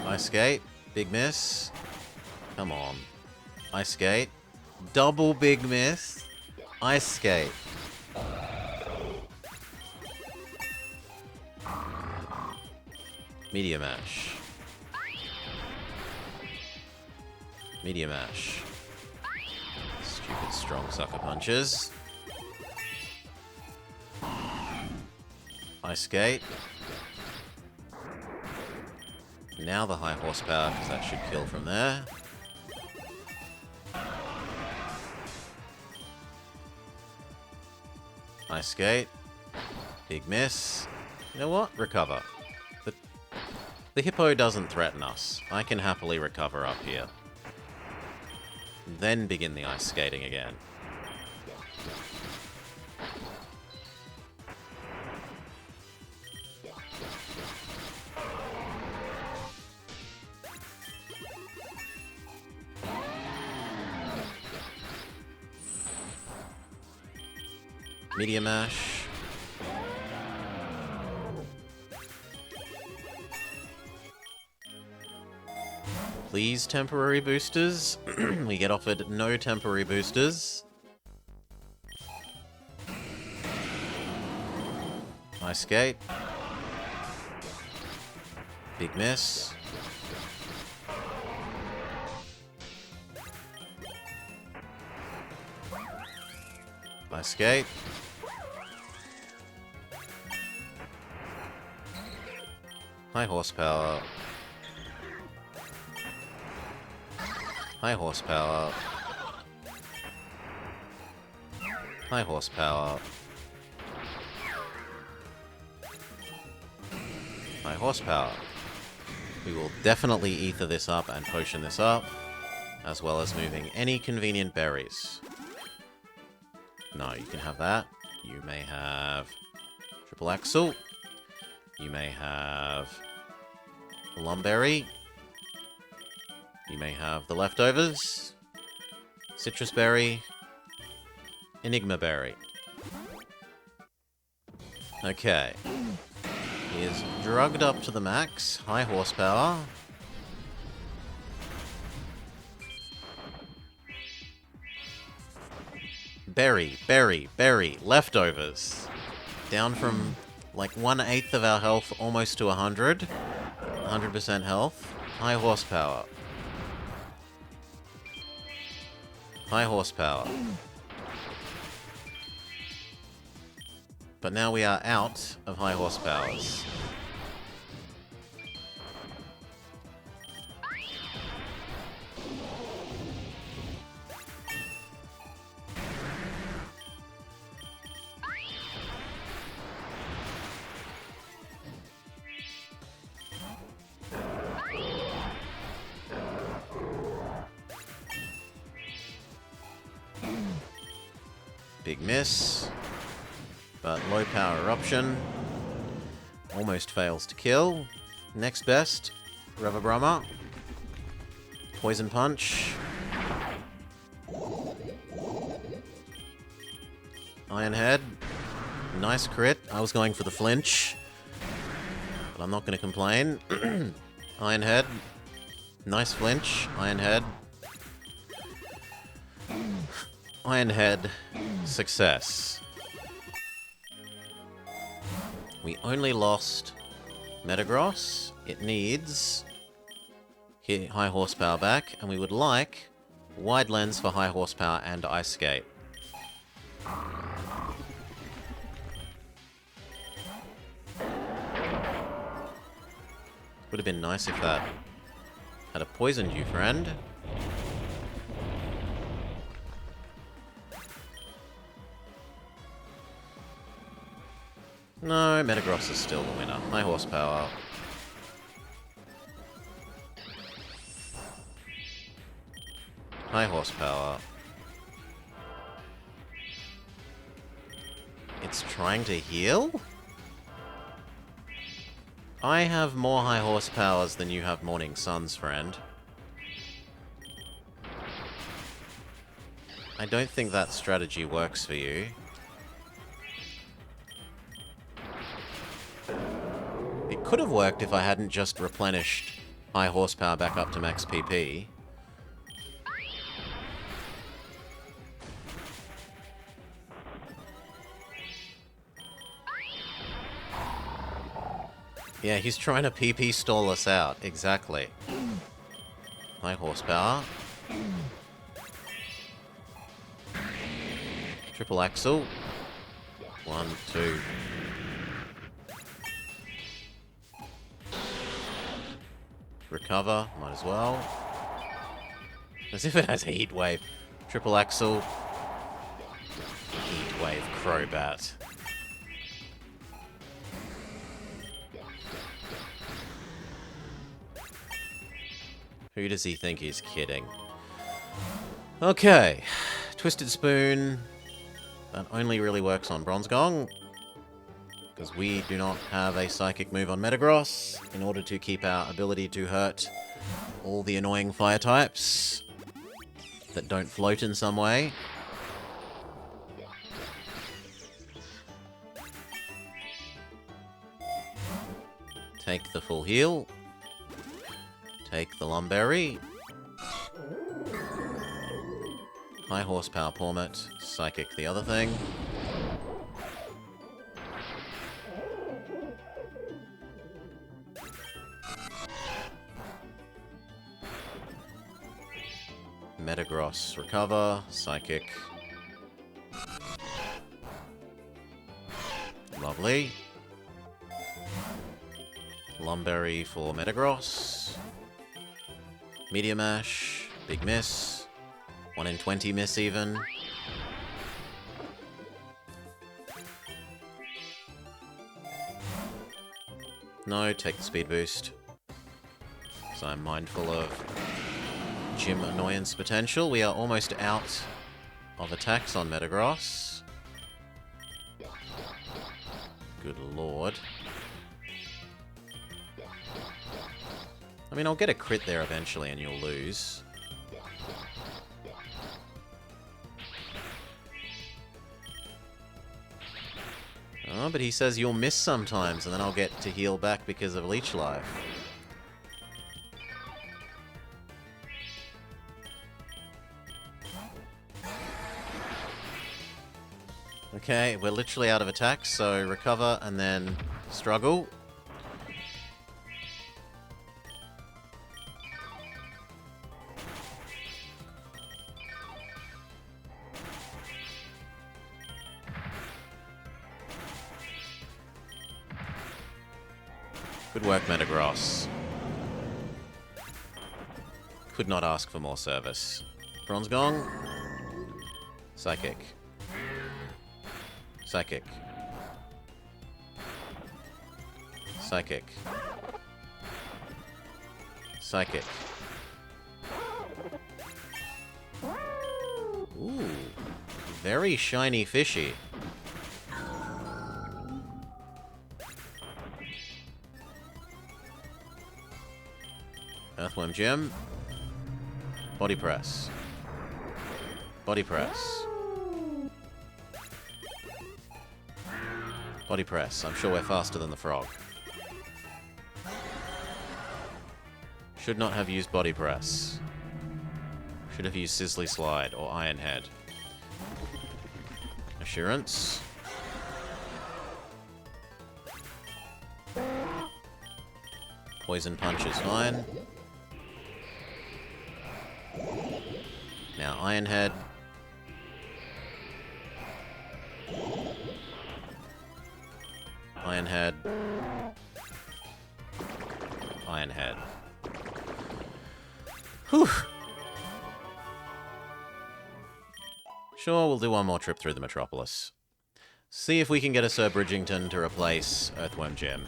Ice Skate. Big miss. Come on. Ice Skate. Double big miss. Ice Skate. Media Mash. Media Mash. Stupid strong sucker punches. Ice Skate. Now the high horsepower, because that should kill from there. Ice Skate. Big miss. You know what? Recover. The hippo doesn't threaten us. I can happily recover up here. Then begin the ice skating again. Media Mash. Please, temporary boosters. We get offered no temporary boosters. Ice Skate. Big miss. Ice Skate. High horsepower. High horsepower. High horsepower. High horsepower. We will definitely ether this up and potion this up, as well as moving any convenient berries. No, you can have that. You may have Triple Axle. You may have Lumberry. You may have the leftovers. Citrus Berry. Enigma Berry. Okay. He is drugged up to the max. High horsepower. Berry, berry, berry. Leftovers. Down from like 1/8 of our health almost to 100. 100% health. High horsepower. High horsepower. But now we are out of high horsepowers. Big miss. But low power eruption. Almost fails to kill. Next best. Rubber Brahma. Poison Punch. Iron Head. Nice crit. I was going for the flinch. But I'm not going to complain. Iron Head. Nice flinch. Iron Head. Iron Head. Success. We only lost Metagross. It needs high horsepower back, and we would like wide lens for high horsepower and ice skate. Would have been nice if that had a poisoned you, friend. No, Metagross is still the winner. High horsepower. High horsepower. It's trying to heal? I have more high horsepowers than you have morning suns, friend. I don't think that strategy works for you. It could have worked if I hadn't just replenished high horsepower back up to max PP. Yeah, he's trying to PP stall us out. Exactly. High horsepower. Triple axle. 1, 2. Recover. Might as well. As if it has a heat wave. Triple axle. Heat wave Crobat. Who does he think he's kidding? Okay. Twisted Spoon. That only really works on Bronzegong. Because we do not have a Psychic move on Metagross. In order to keep our ability to hurt all the annoying fire types that don't float in some way. Take the full heal. Take the Lumberry. High horsepower Pawmit. Psychic the other thing. Metagross recover. Psychic. Lovely. Lumberry for Metagross. Meteor Mash, big miss. 1 in 20 miss even. No, take the speed boost. So I'm mindful of gym annoyance potential. We are almost out of attacks on Metagross. Good lord. I mean, I'll get a crit there eventually and you'll lose. Oh, but he says you'll miss sometimes and then I'll get to heal back because of Leech Life. Okay, we're literally out of attacks, so recover and then struggle. Good work, Metagross. Could not ask for more service. Bronzegong. Psychic. Psychic. Psychic. Psychic. Ooh. Very shiny fishy. Earthworm Gem. Body Press. Body Press. Body Press. I'm sure we're faster than the frog. Should not have used Body Press. Should have used Sizzly Slide or Iron Head. Assurance. Poison Punch is fine. Now Iron Head. Iron Head. Iron Head. Whew. Sure, we'll do one more trip through the Metropolis. See if we can get a Sir Bridgington to replace Earthworm Jim.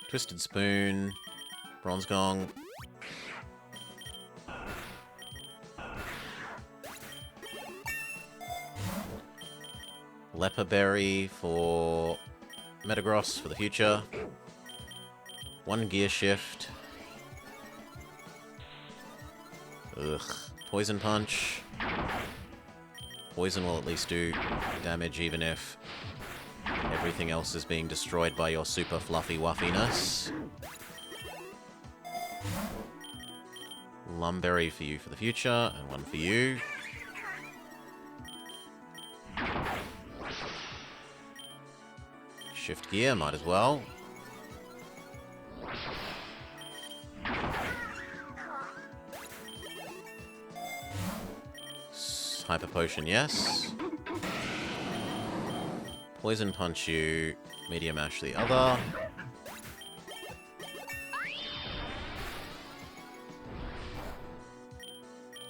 Twisted Spoon, Bronze Gong. Leper Berry for Metagross for the future. One Gear Shift. Ugh. Poison Punch. Poison will at least do damage even if everything else is being destroyed by your super fluffy wuffiness. Lumberry for you for the future, and one for you. Shift Gear, might as well. Hyper Potion, yes. Poison Punch you, Meteor Mash the other.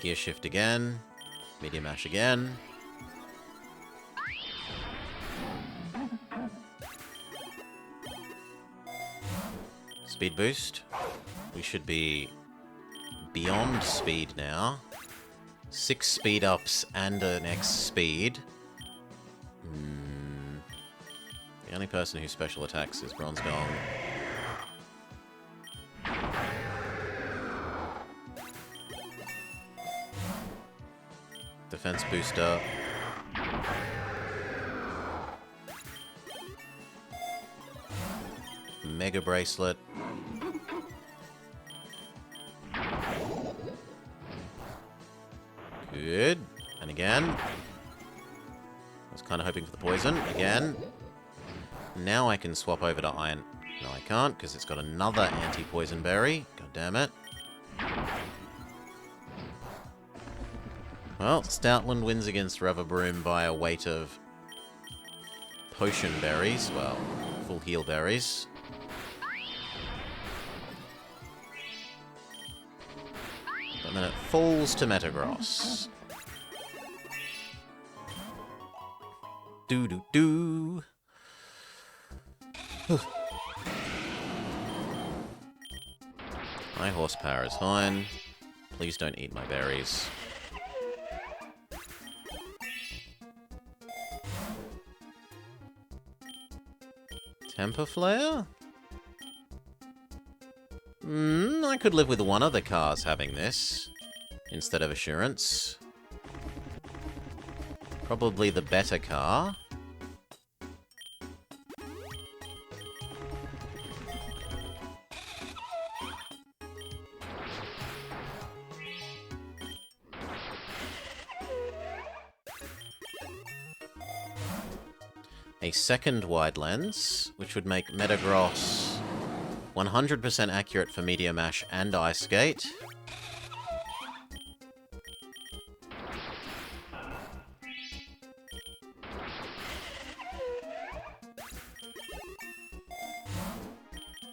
Gear Shift again. Meteor Mash again. Speed Boost. We should be beyond speed now. 6 speed ups and an X speed. The only person who special attacks is Bronze Gong. Defense booster. Mega Bracelet. Good. And again. I was kind of hoping for the poison. Again. Now I can swap over to Iron... No, I can't, because it's got another anti-poison berry. God damn it. Well, Stoutland wins against Revabroom by a weight of potion berries. Well, full heal berries. And then it falls to Metagross. Do-do-do. My horsepower is fine. Please don't eat my berries. Temper Flare? I could live with one of the cars having this, instead of Assurance. Probably the better car. A second wide lens, which would make Metagross 100% accurate for Meteor Mash and Ice Skate.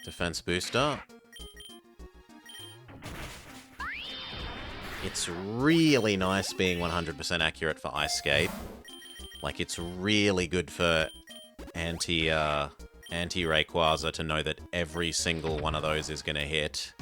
Defense booster. It's really nice being 100% accurate for Ice Skate. Like, it's really good for anti-Rayquaza to know that every single one of those is gonna hit.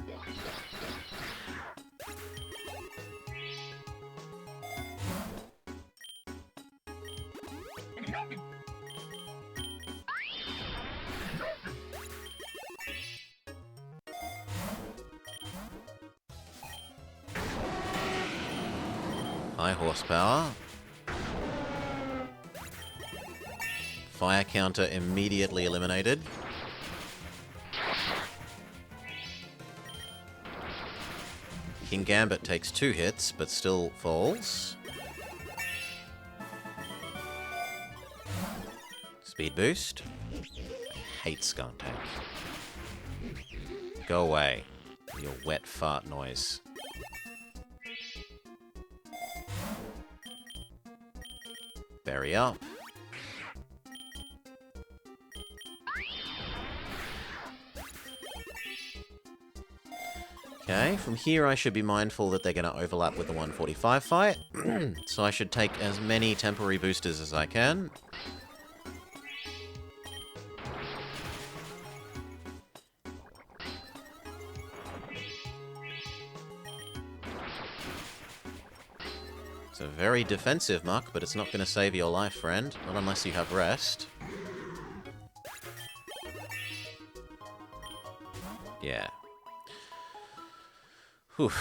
High horsepower. Fire counter immediately eliminated. King Gambit takes 2 hits, but still falls. Speed boost. I hate Skunk Tank. Go away. Your wet fart noise. Berry up. Okay, from here I should be mindful that they're going to overlap with the 145 fight. So I should take as many temporary boosters as I can. It's a very defensive muck, but it's not going to save your life, friend. Not unless you have rest. Yeah. Whew.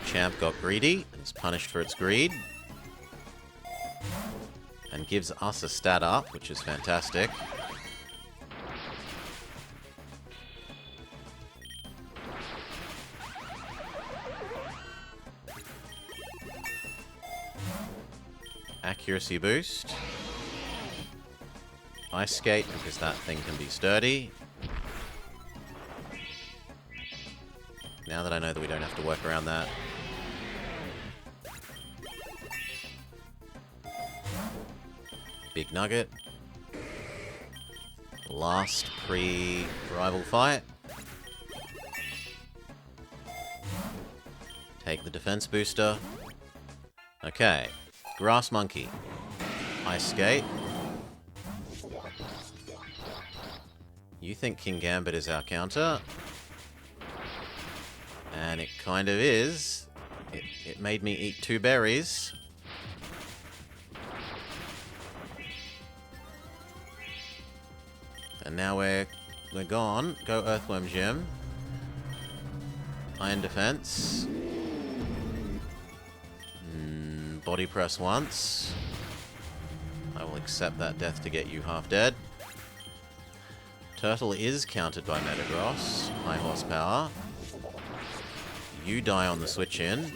Champ got greedy and is punished for its greed. And gives us a stat up, which is fantastic. Accuracy boost. Ice skate, because that thing can be sturdy. Now that I know that we don't have to work around that. Big Nugget. Last pre-rival fight. Take the defense booster. Okay. Grass Monkey. Ice skate. You think King Gambit is our counter? And it kind of is. It made me eat 2 berries. And now we're gone. Go Earthworm Gem. Iron Defense. Body press once. I will accept that death to get you half dead. Turtle is countered by Metagross. High horsepower. You die on the switch in.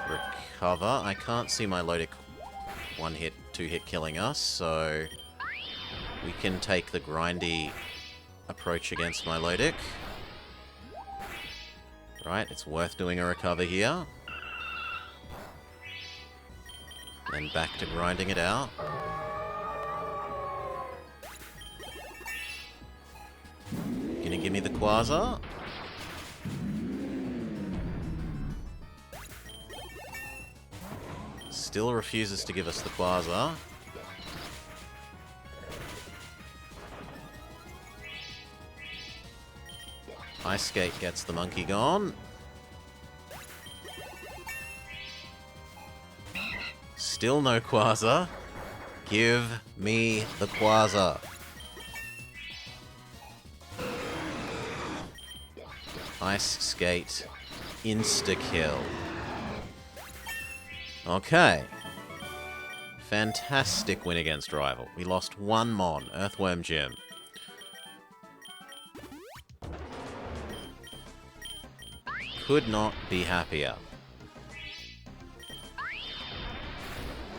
Recover. I can't see my Lodic 1-hit, 2-hit killing us, so we can take the grindy approach against my Lodic. Right, it's worth doing a recover here. Then back to grinding it out. Gonna give me the Quasar. Still refuses to give us the Quasar. Ice Skate gets the monkey gone. Still no Quasar. Give me the Quasar. Ice Skate. Insta-kill. Okay. Fantastic win against rival. We lost 1 Mon, Earthworm Gym. Could not be happier.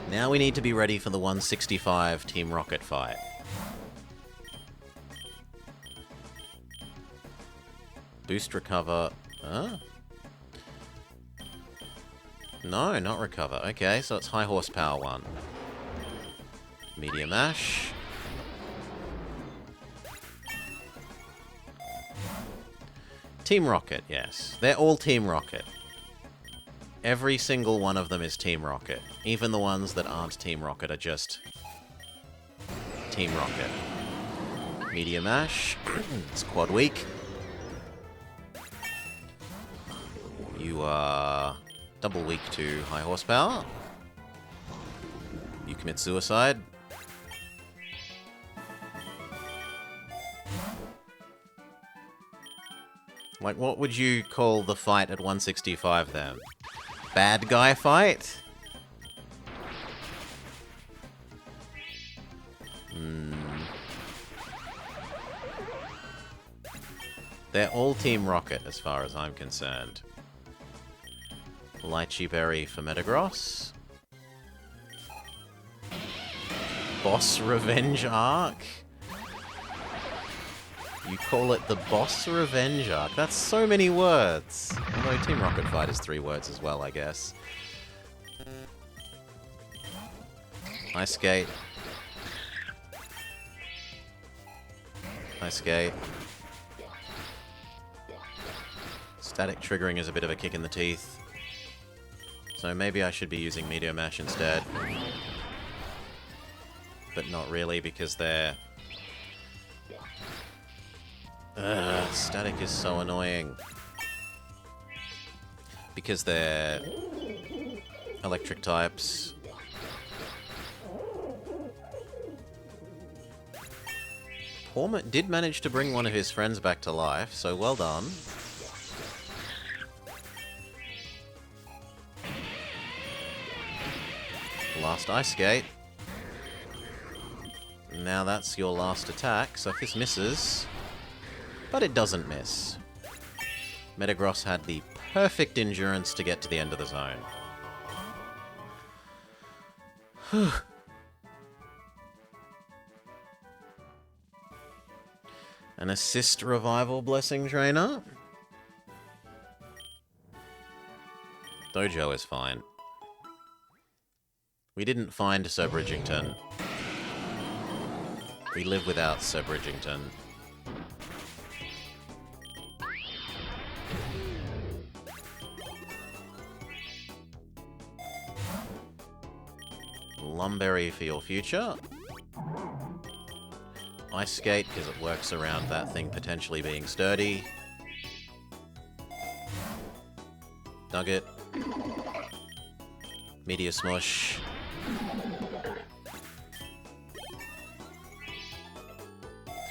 Now we need to be ready for the 165 Team Rocket fight. Boost recover. Huh? No, not recover. Okay, so it's high horsepower 1. Medium Ash. Team Rocket, yes. They're all Team Rocket. Every single one of them is Team Rocket. Even the ones that aren't Team Rocket are just Team Rocket. Medium Ash. It's quad weak. You are double weak to high horsepower. You commit suicide. Like, what would you call the fight at 165 then? Bad guy fight? They're all Team Rocket as far as I'm concerned. Lychee Berry for Metagross. Boss Revenge Arc? You call it the Boss Revenge Arc? That's so many words. Although Team Rocket Fight is 3 words as well, I guess. Ice Skate. Ice Skate. Static triggering is a bit of a kick in the teeth. So maybe I should be using Meteor Mash instead. But not really, because they're... static is so annoying. Because they're... electric types. Porma did manage to bring one of his friends back to life, so well done. Last Ice Skate. Now that's your last attack, so if this misses... But it doesn't miss. Metagross had the perfect endurance to get to the end of the zone. An assist revival blessing trainer? Dojo is fine. We didn't find Sir Bridgington. We live without Sir Bridgington. Lumberry for your future. Ice Skate, because it works around that thing potentially being sturdy. Nugget. Meteor Smush.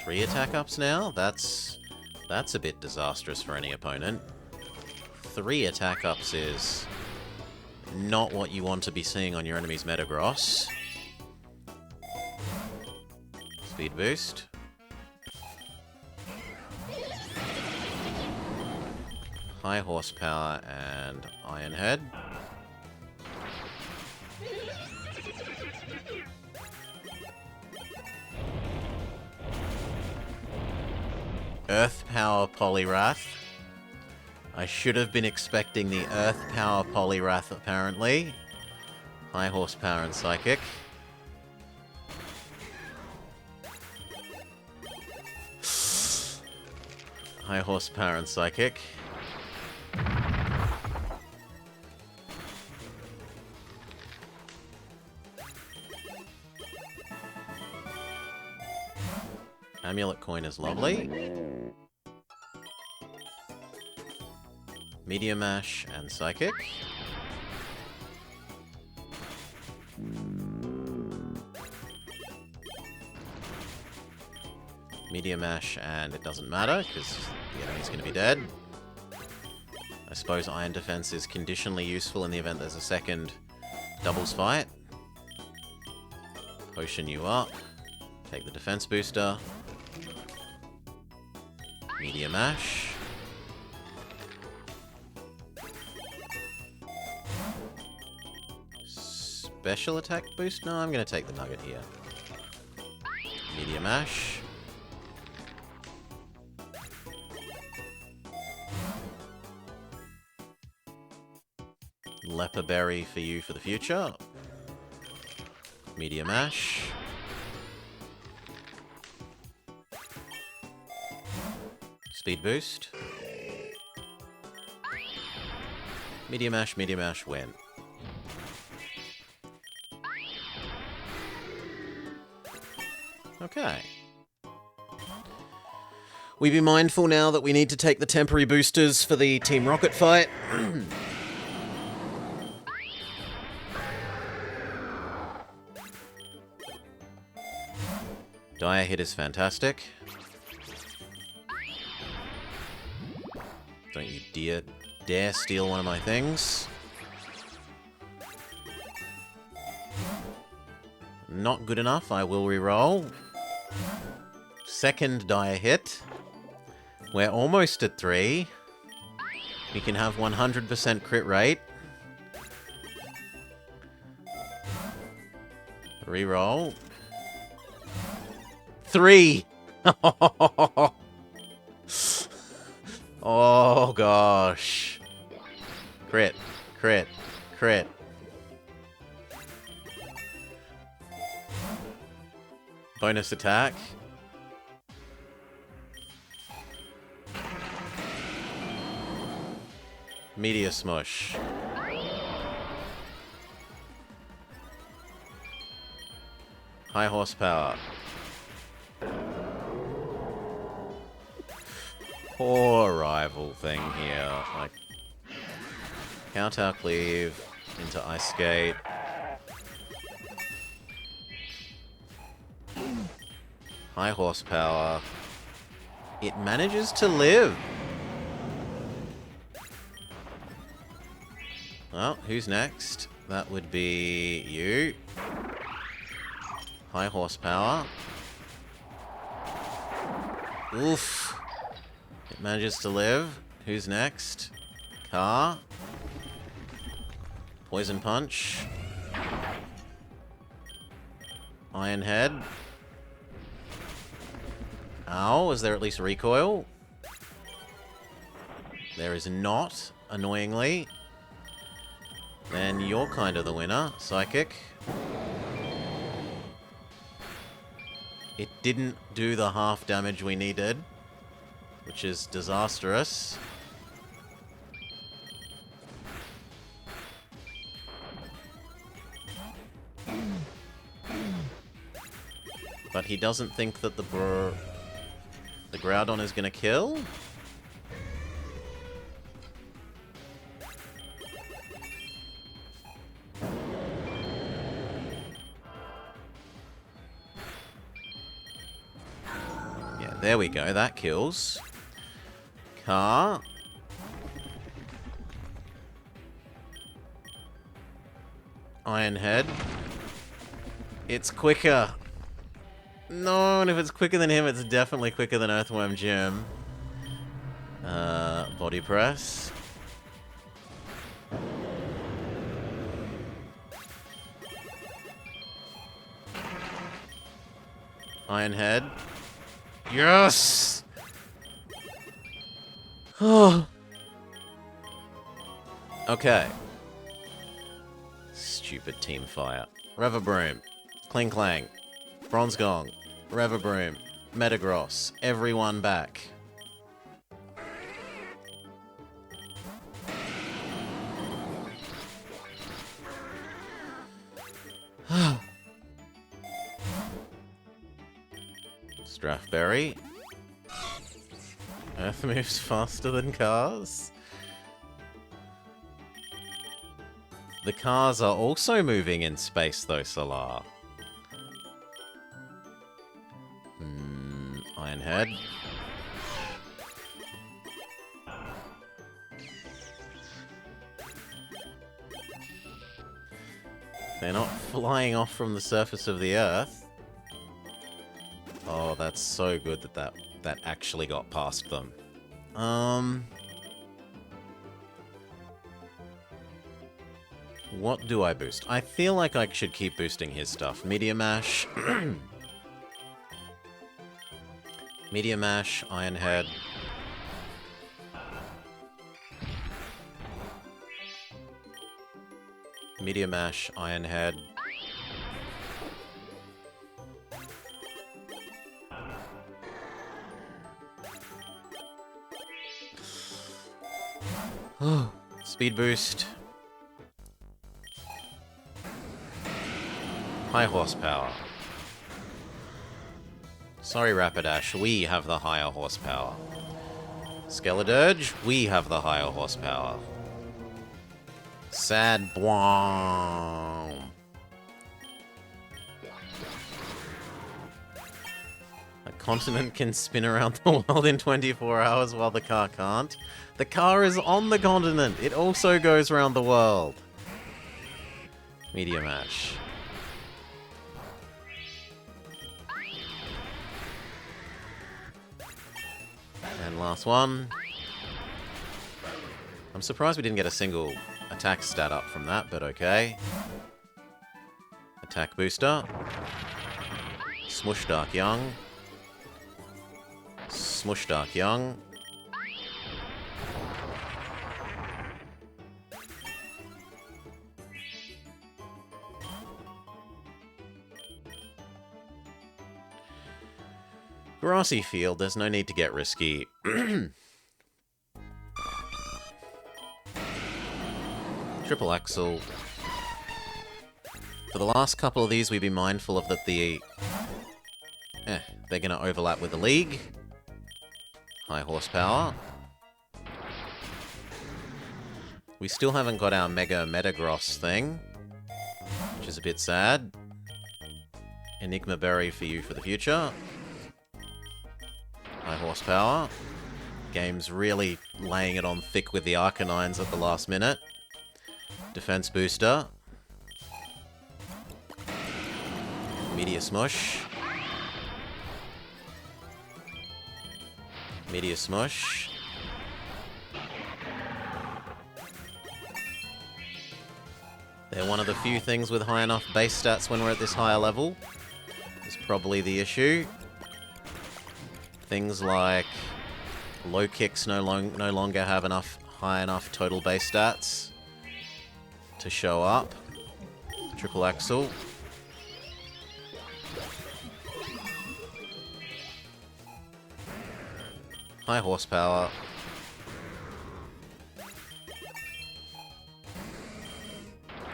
Three attack ups now? That's a bit disastrous for any opponent. 3 attack ups is not what you want to be seeing on your enemy's Metagross. Speed boost. High horsepower and Iron Head. Earth Power Poliwrath. I should have been expecting the Earth Power Poliwrath, apparently. High horsepower and psychic. High horsepower and psychic. Amulet coin is lovely. Meteor Mash and Psychic. Meteor Mash and it doesn't matter, because the enemy's going to be dead. I suppose Iron Defense is conditionally useful in the event there's a second doubles fight. Potion you up. Take the defense booster. Meteor Mash. Special attack boost? No, I'm going to take the nugget here. Meteor Mash. Leper Berry for you for the future. Meteor Mash. Speed boost. Meteor Mash, win. Okay. We be mindful now that we need to take the temporary boosters for the Team Rocket fight. Dire Hit is fantastic. Don't you dare steal one of my things. Not good enough. I will re-roll. Second die hit. We're almost at 3. We can have 100% crit rate. Reroll. 3! Oh, gosh. Crit. Crit. Crit. Bonus attack. Meteor Smush. High horsepower. Poor rival thing here. Like, Kowtow Cleave into Ice Skate. High horsepower. It manages to live. Well, who's next? That would be you. High horsepower. Oof. It manages to live. Who's next? Car. Poison Punch. Iron Head. Ow, is there at least recoil? There is not, annoyingly. Then you're kind of the winner, Psychic. It didn't do the half damage we needed, which is disastrous. But he doesn't think that the Groudon is gonna kill? Yeah, there we go, that kills. Car. Iron Head. It's quicker. No, and if it's quicker than him, it's definitely quicker than Earthworm Jim. Body Press. Iron Head. Yes! Okay. Stupid team fire. Revabroom. Kling Clang. Bronze Gong. Revabroom. Metagross. Everyone back. Strathberry. Earth moves faster than cars. The cars are also moving in space, though, Solar. Iron Head. They're not flying off from the surface of the Earth. Oh, that's so good that actually got past them. What do I boost? I feel like I should keep boosting his stuff. Meteor Mash. Meteor Mash, Iron Head. Meteor Mash, Iron Head. Speed boost. High horsepower. Sorry, Rapidash, we have the higher horsepower. Skeledirge, we have the higher horsepower. Sad Bwong. A continent can spin around the world in 24 hours while the car can't. The car is on the continent. It also goes around the world. Meteor Mash. And last one. I'm surprised we didn't get a single attack stat up from that, but okay. Attack booster. Smush Dark Young. Smush Dark Young. Grassy field, there's no need to get risky. Triple Axel. For the last couple of these, we'd be mindful of that they're going to overlap with the League. High horsepower. We still haven't got our Mega Metagross thing, which is a bit sad. Enigma Berry for you for the future. High horsepower. Game's really laying it on thick with the Arcanines at the last minute. Defense booster. Meteor Smush. Meteor Smush. They're one of the few things with high enough base stats when we're at this higher level. Is probably the issue. Things like low kicks no longer have high enough total base stats to show up. Triple Axel. High horsepower.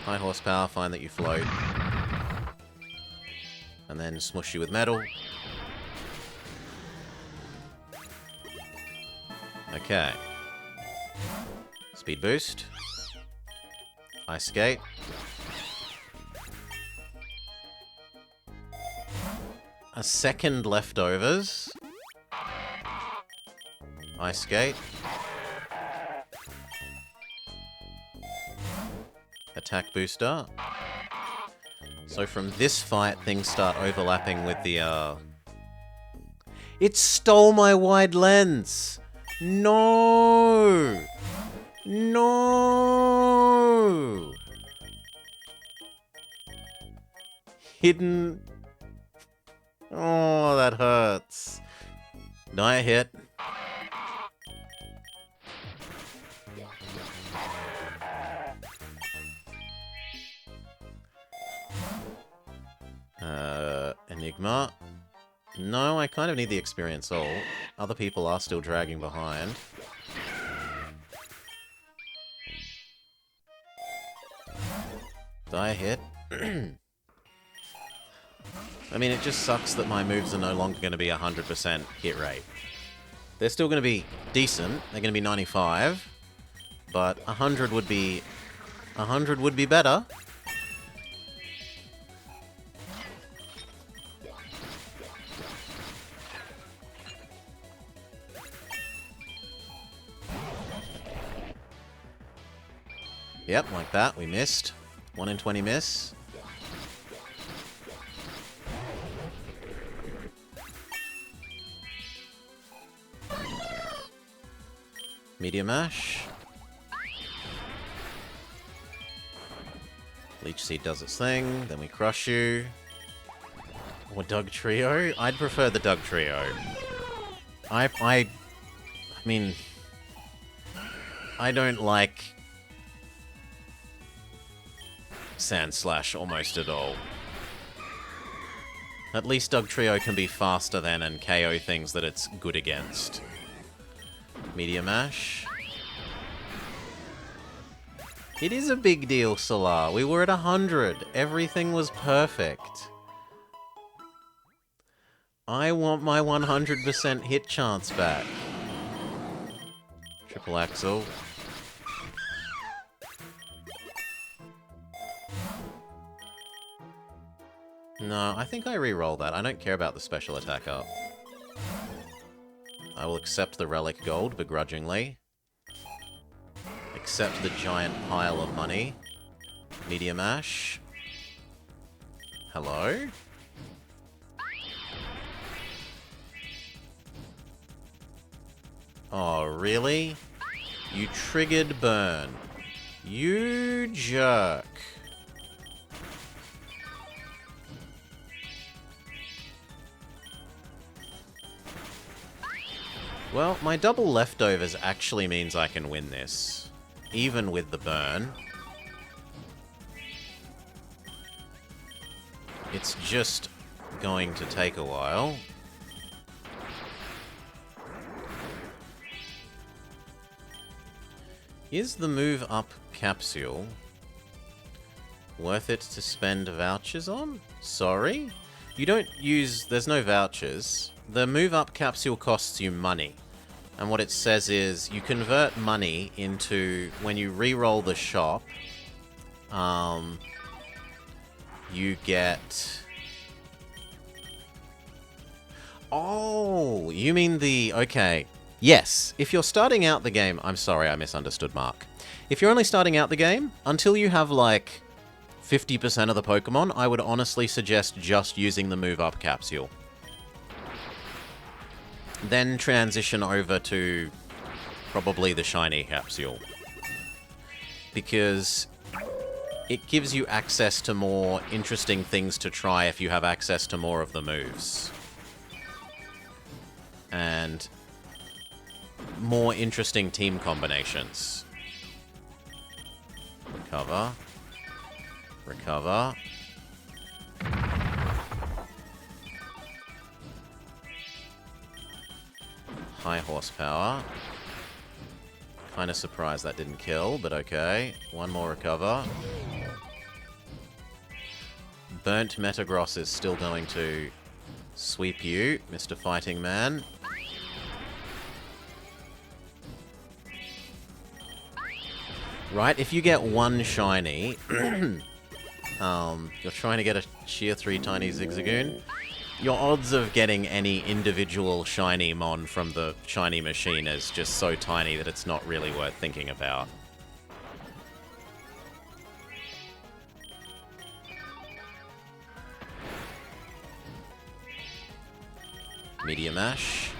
High horsepower, find that you float. And then smush you with metal. Okay. Speed boost. Ice skate. A second leftovers. Ice skate. Attack booster. So from this fight, things start overlapping with the, It stole my wide lens! No! No! Hidden... Oh, that hurts. Die hit. Enigma. No, I kind of need the experience all. Other people are still dragging behind. Die hit. I mean, it just sucks that my moves are no longer going to be 100% hit rate. They're still going to be decent. They're going to be 95. But 100 would be... 100 would be better. Yep, like that. We missed. 1 in 20 miss. Meteor Mash. Leech Seed does its thing. Then we crush you. Or Doug Trio? I'd prefer the Doug Trio. I mean... I don't like... Sand Slash almost at all. At least Doug Trio can be faster than and KO things that it's good against. Meteor Mash. It is a big deal, Solar. We were at 100. Everything was perfect. I want my 100% hit chance back. Triple Axel. No, I think I re-roll that. I don't care about the special attack up. I will accept the Relic Gold begrudgingly. Accept the giant pile of money. Meteor Mash. Hello? Oh, really? You triggered burn. You jerk. Well, my double leftovers actually means I can win this. Even with the burn. It's just going to take a while. Is the move up capsule worth it to spend vouchers on? Sorry? You don't use... There's no vouchers. The move up capsule costs you money. And what it says is you convert money into... When you re-roll the shop, you get... Oh, you mean the... Okay. Yes, if you're starting out the game... I'm sorry, I misunderstood, Mark. If you're only starting out the game, until you have, like, 50% of the Pokemon, I would honestly suggest just using the move up capsule. Then transition over to probably the shiny capsule. Because it gives you access to more interesting things to try if you have access to more of the moves. And more interesting team combinations. Recover. Recover. High horsepower. Kind of surprised that didn't kill, but okay. One more recover. Burnt Metagross is still going to sweep you, Mr. Fighting Man. Right, if you get one shiny, you're trying to get a Tier 3 Tiny Zigzagoon, your odds of getting any individual shiny mon from the shiny machine is just so tiny that it's not really worth thinking about. Media Mash.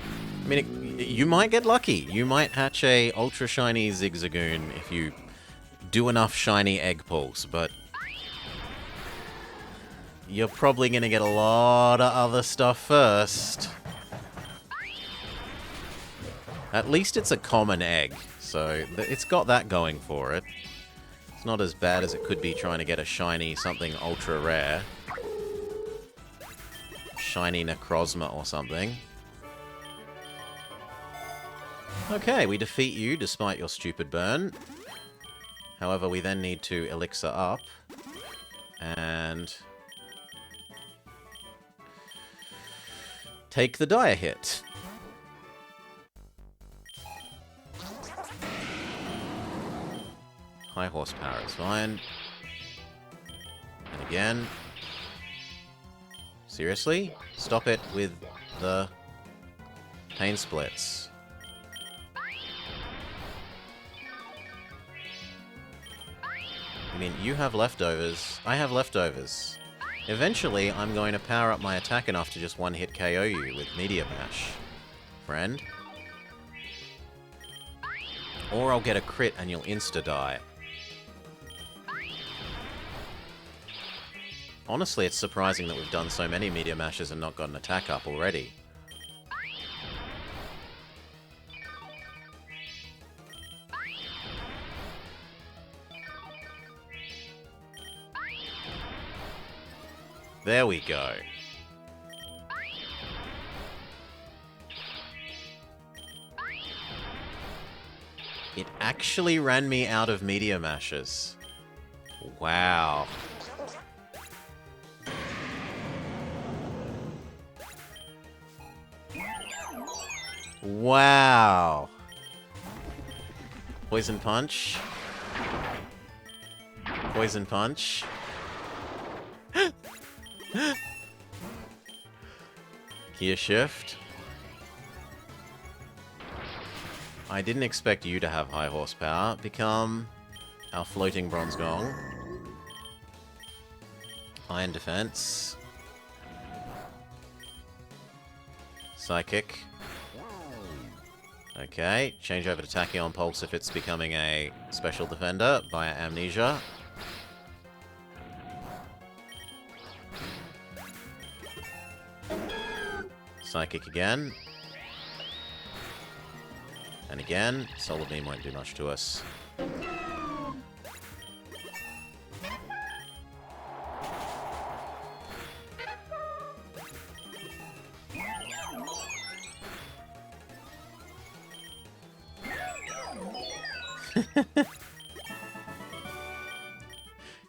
I mean, you might get lucky. You might hatch a ultra shiny Zigzagoon if you do enough shiny egg pulls, but you're probably going to get a lot of other stuff first. At least it's a common egg, so it's got that going for it. It's not as bad as it could be trying to get a shiny something ultra rare. Shiny Necrozma or something. Okay, we defeat you despite your stupid burn. However, we then need to elixir up. And take the dire hit. High horsepower is fine. And again. Seriously? Stop it with the pain splits. I mean, you have leftovers. I have leftovers. Eventually, I'm going to power up my attack enough to just one-hit KO you with Meteor Mash, friend. Or I'll get a crit and you'll insta-die. Honestly, it's surprising that we've done so many Meteor Mashes and not got an attack up already. There we go. It actually ran me out of Meteor Mashes. Wow. Wow. Poison Punch. Poison Punch. Gear Shift. I didn't expect you to have high horsepower. Become our floating Bronze Gong. Iron Defense. Psychic. Okay, change over to Tachyon Pulse if it's becoming a special defender via Amnesia. Psychic again. And again, Solar Beam won't do much to us.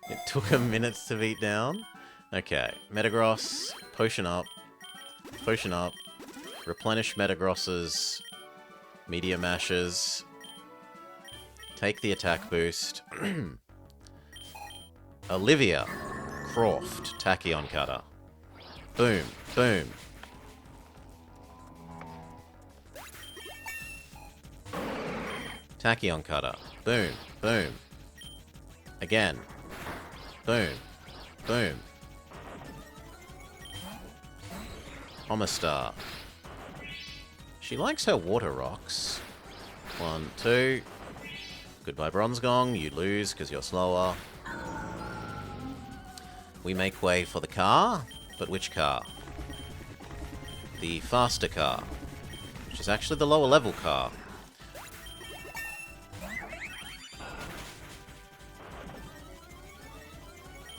It took a minute to beat down. Okay, Metagross, potion up, replenish Metagross's Meteor Mashes, take the attack boost. Olivia, Croft, Tachyon Cutter. Boom, boom. Tachyon Cutter. Boom, boom. Again. Boom, boom. Homistar. She likes her water rocks. 1, 2. Goodbye, Bronzegong. You lose because you're slower. We make way for the car. But which car? The faster car. Which is actually the lower level car.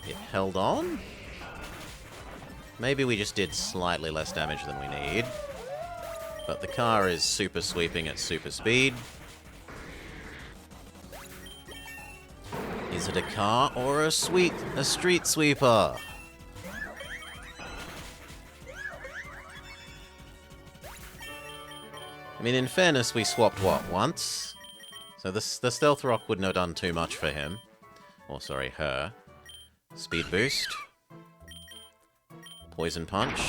It held on? Maybe we just did slightly less damage than we need. But the car is super sweeping at super speed. Is it a car or a street sweeper? I mean, in fairness, we swapped, what, once? So the Stealth Rock wouldn't have done too much for him. Or, sorry, her. Speed boost. Poison Punch.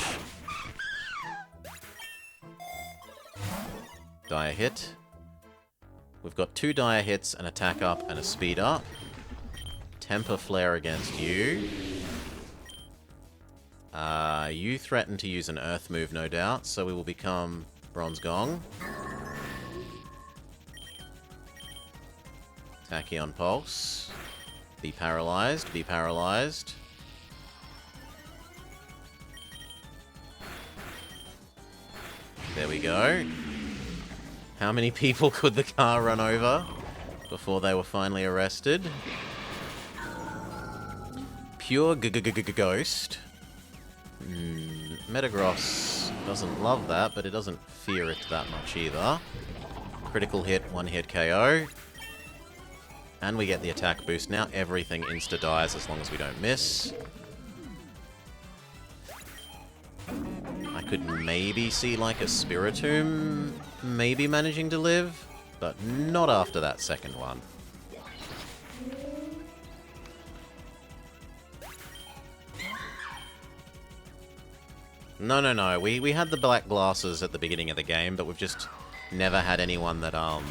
Dire Hit. We've got 2 Dire Hits, an Attack Up, and a Speed Up. Temper Flare against you. You threaten to use an Earth move, no doubt, so we will become Bronzegong. Tachyon Pulse. Be paralyzed, be paralyzed. There we go. How many people could the car run over before they were finally arrested? Pure Ghost. Metagross doesn't love that, but it doesn't fear it that much either. Critical hit, 1-hit KO. And we get the attack boost. Now everything insta-dies as long as we don't miss. I could maybe see like a Spiritomb maybe managing to live, but not after that second one. No. We had the black glasses at the beginning of the game, but we've just never had anyone that,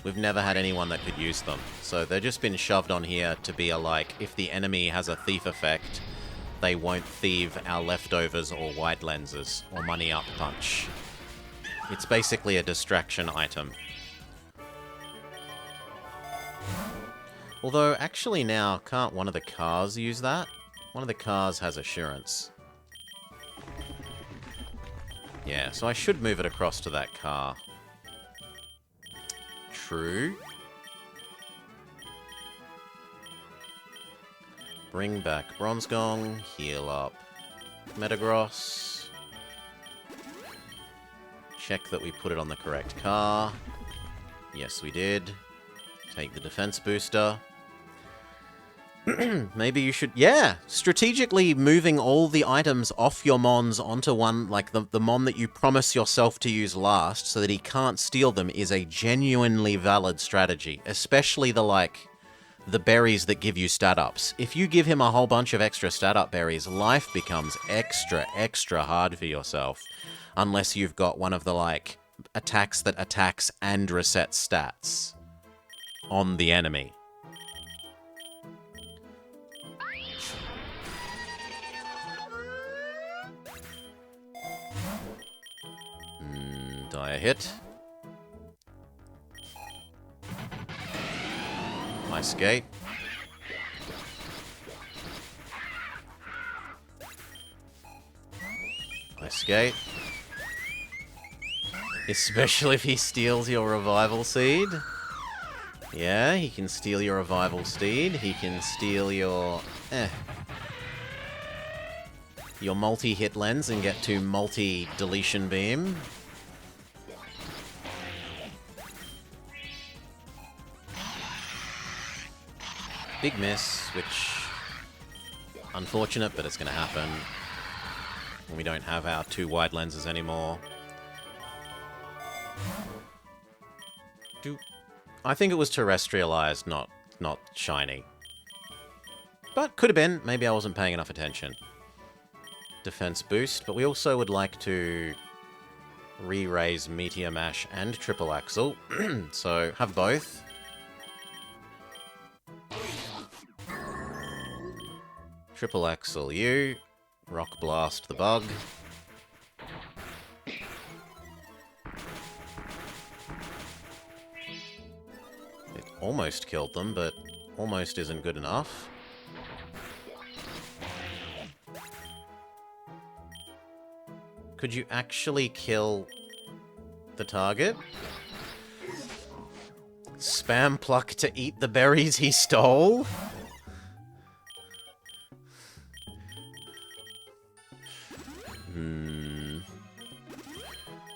we've never had anyone that could use them. So they've just been shoved on here to be a, like, if the enemy has a thief effect, they won't thieve our leftovers or wide lenses or money up punch. It's basically a distraction item. Although, actually now, can't one of the cars use that? One of the cars has assurance. Yeah, so I should move it across to that car. True. Bring back Bronzegong, heal up Metagross. Check that we put it on the correct car. Yes, we did. Take the defense booster. Maybe you should... Yeah! Strategically moving all the items off your Mons onto one, like the Mon that you promise yourself to use last so that he can't steal them is a genuinely valid strategy. Especially the berries that give you stat ups. If you give him a whole bunch of extra stat up berries, life becomes extra hard for yourself. Unless you've got one of the, attacks that attacks and resets stats on the enemy. Dire hit. Ice Skate. Ice Skate. Especially if he steals your Revival Seed. Yeah, he can steal your Revival Seed. He can steal your... your multi-hit lens and get to multi-deletion beam. Big miss, which... unfortunate, but it's going to happen. We don't have our 2 wide lenses anymore. I think it was terrestrialized, not shiny. But could have been. Maybe I wasn't paying enough attention. Defense boost, but we also would like to re-raise Meteor Mash and Triple Axle. So, have both. Triple Axle you. Rock Blast the bug. It almost killed them, but almost isn't good enough. Could you actually kill the target? Spam Pluck to eat the berries he stole?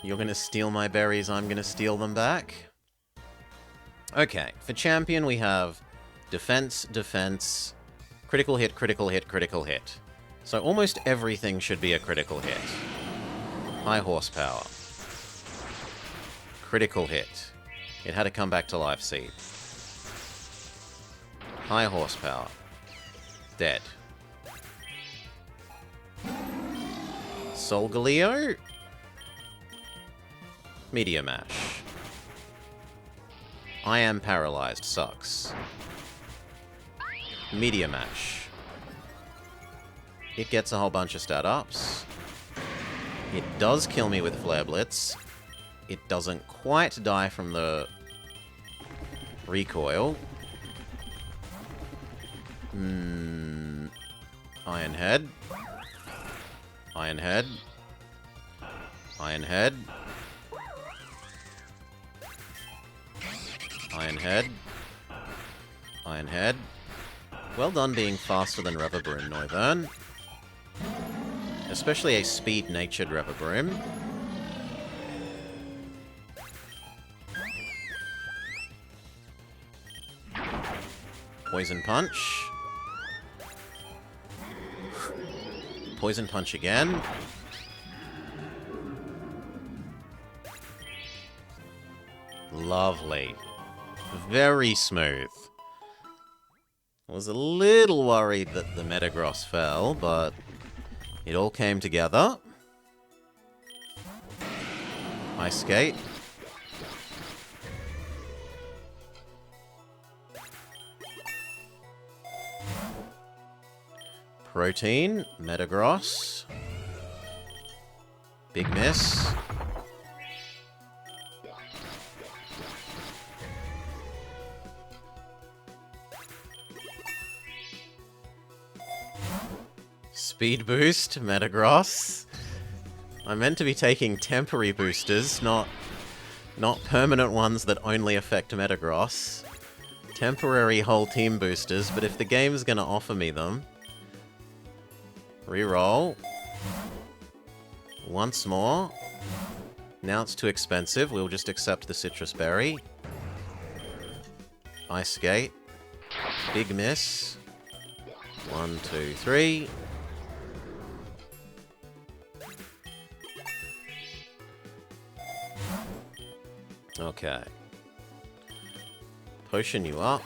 You're gonna steal my berries, I'm gonna steal them back? Okay, for champion we have defense, defense, critical hit, critical hit, critical hit. So almost everything should be a critical hit. High horsepower. Critical hit. It had to come back to life seed. High horsepower. Dead. Solgaleo? Meteor Mash. I am paralyzed. Sucks. Meteor Mash. It gets a whole bunch of stat ups. It does kill me with Flare Blitz. It doesn't quite die from the recoil. Iron Head. Iron Head. Iron Head. Iron Head. Iron Head. Well done being faster than Reverbroom, Noivern. Especially a speed-natured Reverbroom. Poison Punch. Poison Punch again. Lovely. Very smooth. I was a little worried that the Metagross fell, but it all came together. Ice Skate. Protein, Metagross. Big miss. Speed boost, Metagross. I'm meant to be taking temporary boosters, not permanent ones that only affect Metagross. Temporary whole team boosters, but if the game's gonna offer me them... Reroll. Once more. Now it's too expensive, we'll just accept the Citrus Berry. Ice Skate. Big miss. 1, 2, 3. Okay. Potion you up.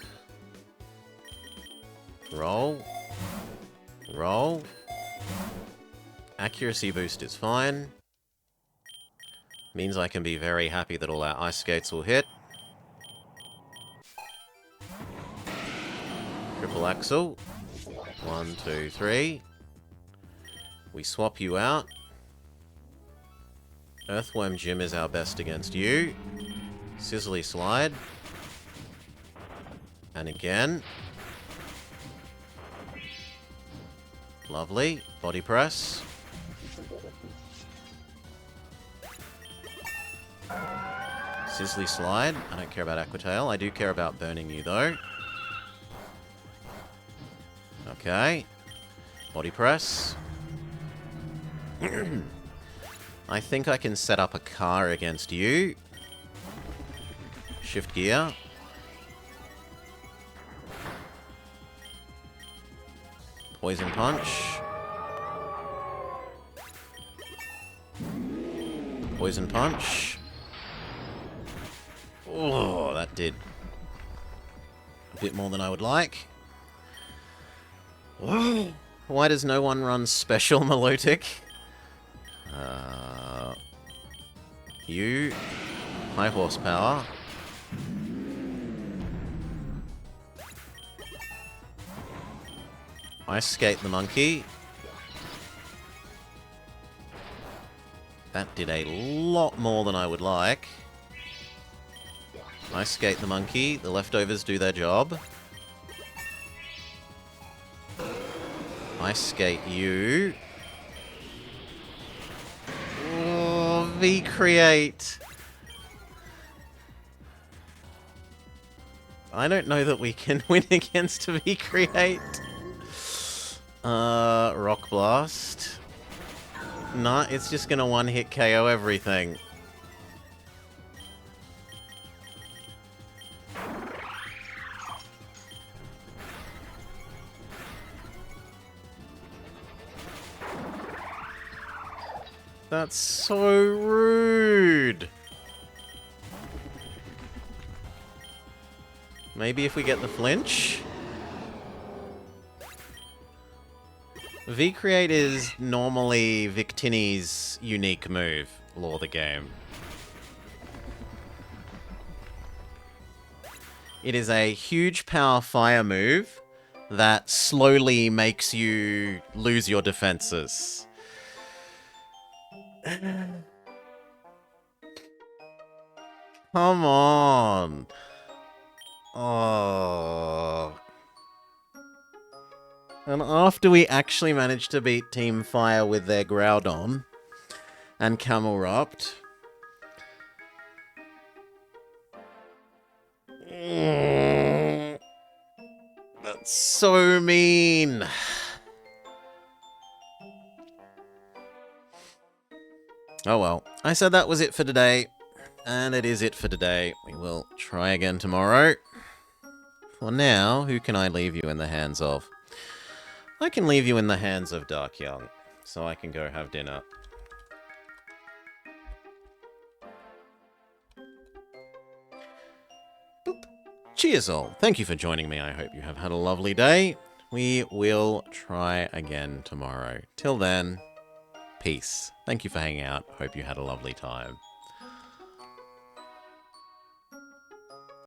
Roll. Roll. Accuracy boost is fine. Means I can be very happy that all our Ice Skates will hit. Triple Axle. 1, 2, 3. We swap you out. Earthworm Jim is our best against you. Sizzly Slide. And again. Lovely. Body Press. Sizzly Slide. I don't care about Aquatail. I do care about burning you, though. Okay. Body Press. I think I can set up a car against you. Shift gear. Poison Punch. Poison Punch. Oh, that did a bit more than I would like. Why does no one run Special Milotic? You. High horsepower. Ice Skate the Monkey. That did a lot more than I would like. Ice Skate the Monkey. The leftovers do their job. Ice Skate you. Oh, V-Create. I don't know that we can win against V-Create. Rock Blast. Nah, it's just gonna one-hit KO everything. That's so rude. Maybe if we get the flinch? V-Create is normally Victini's unique move, lore the game. It is a huge power fire move that slowly makes you lose your defenses. Come on. Oh. And after we actually managed to beat Team Fire with their Groudon and Camelrupt. That's so mean. Oh well. I said that was it for today. And it is it for today. We will try again tomorrow. For now, who can I leave you in the hands of? I can leave you in the hands of Dark Young, so I can go have dinner. Boop. Cheers all. Thank you for joining me. I hope you have had a lovely day. We will try again tomorrow. Till then, peace. Thank you for hanging out. Hope you had a lovely time.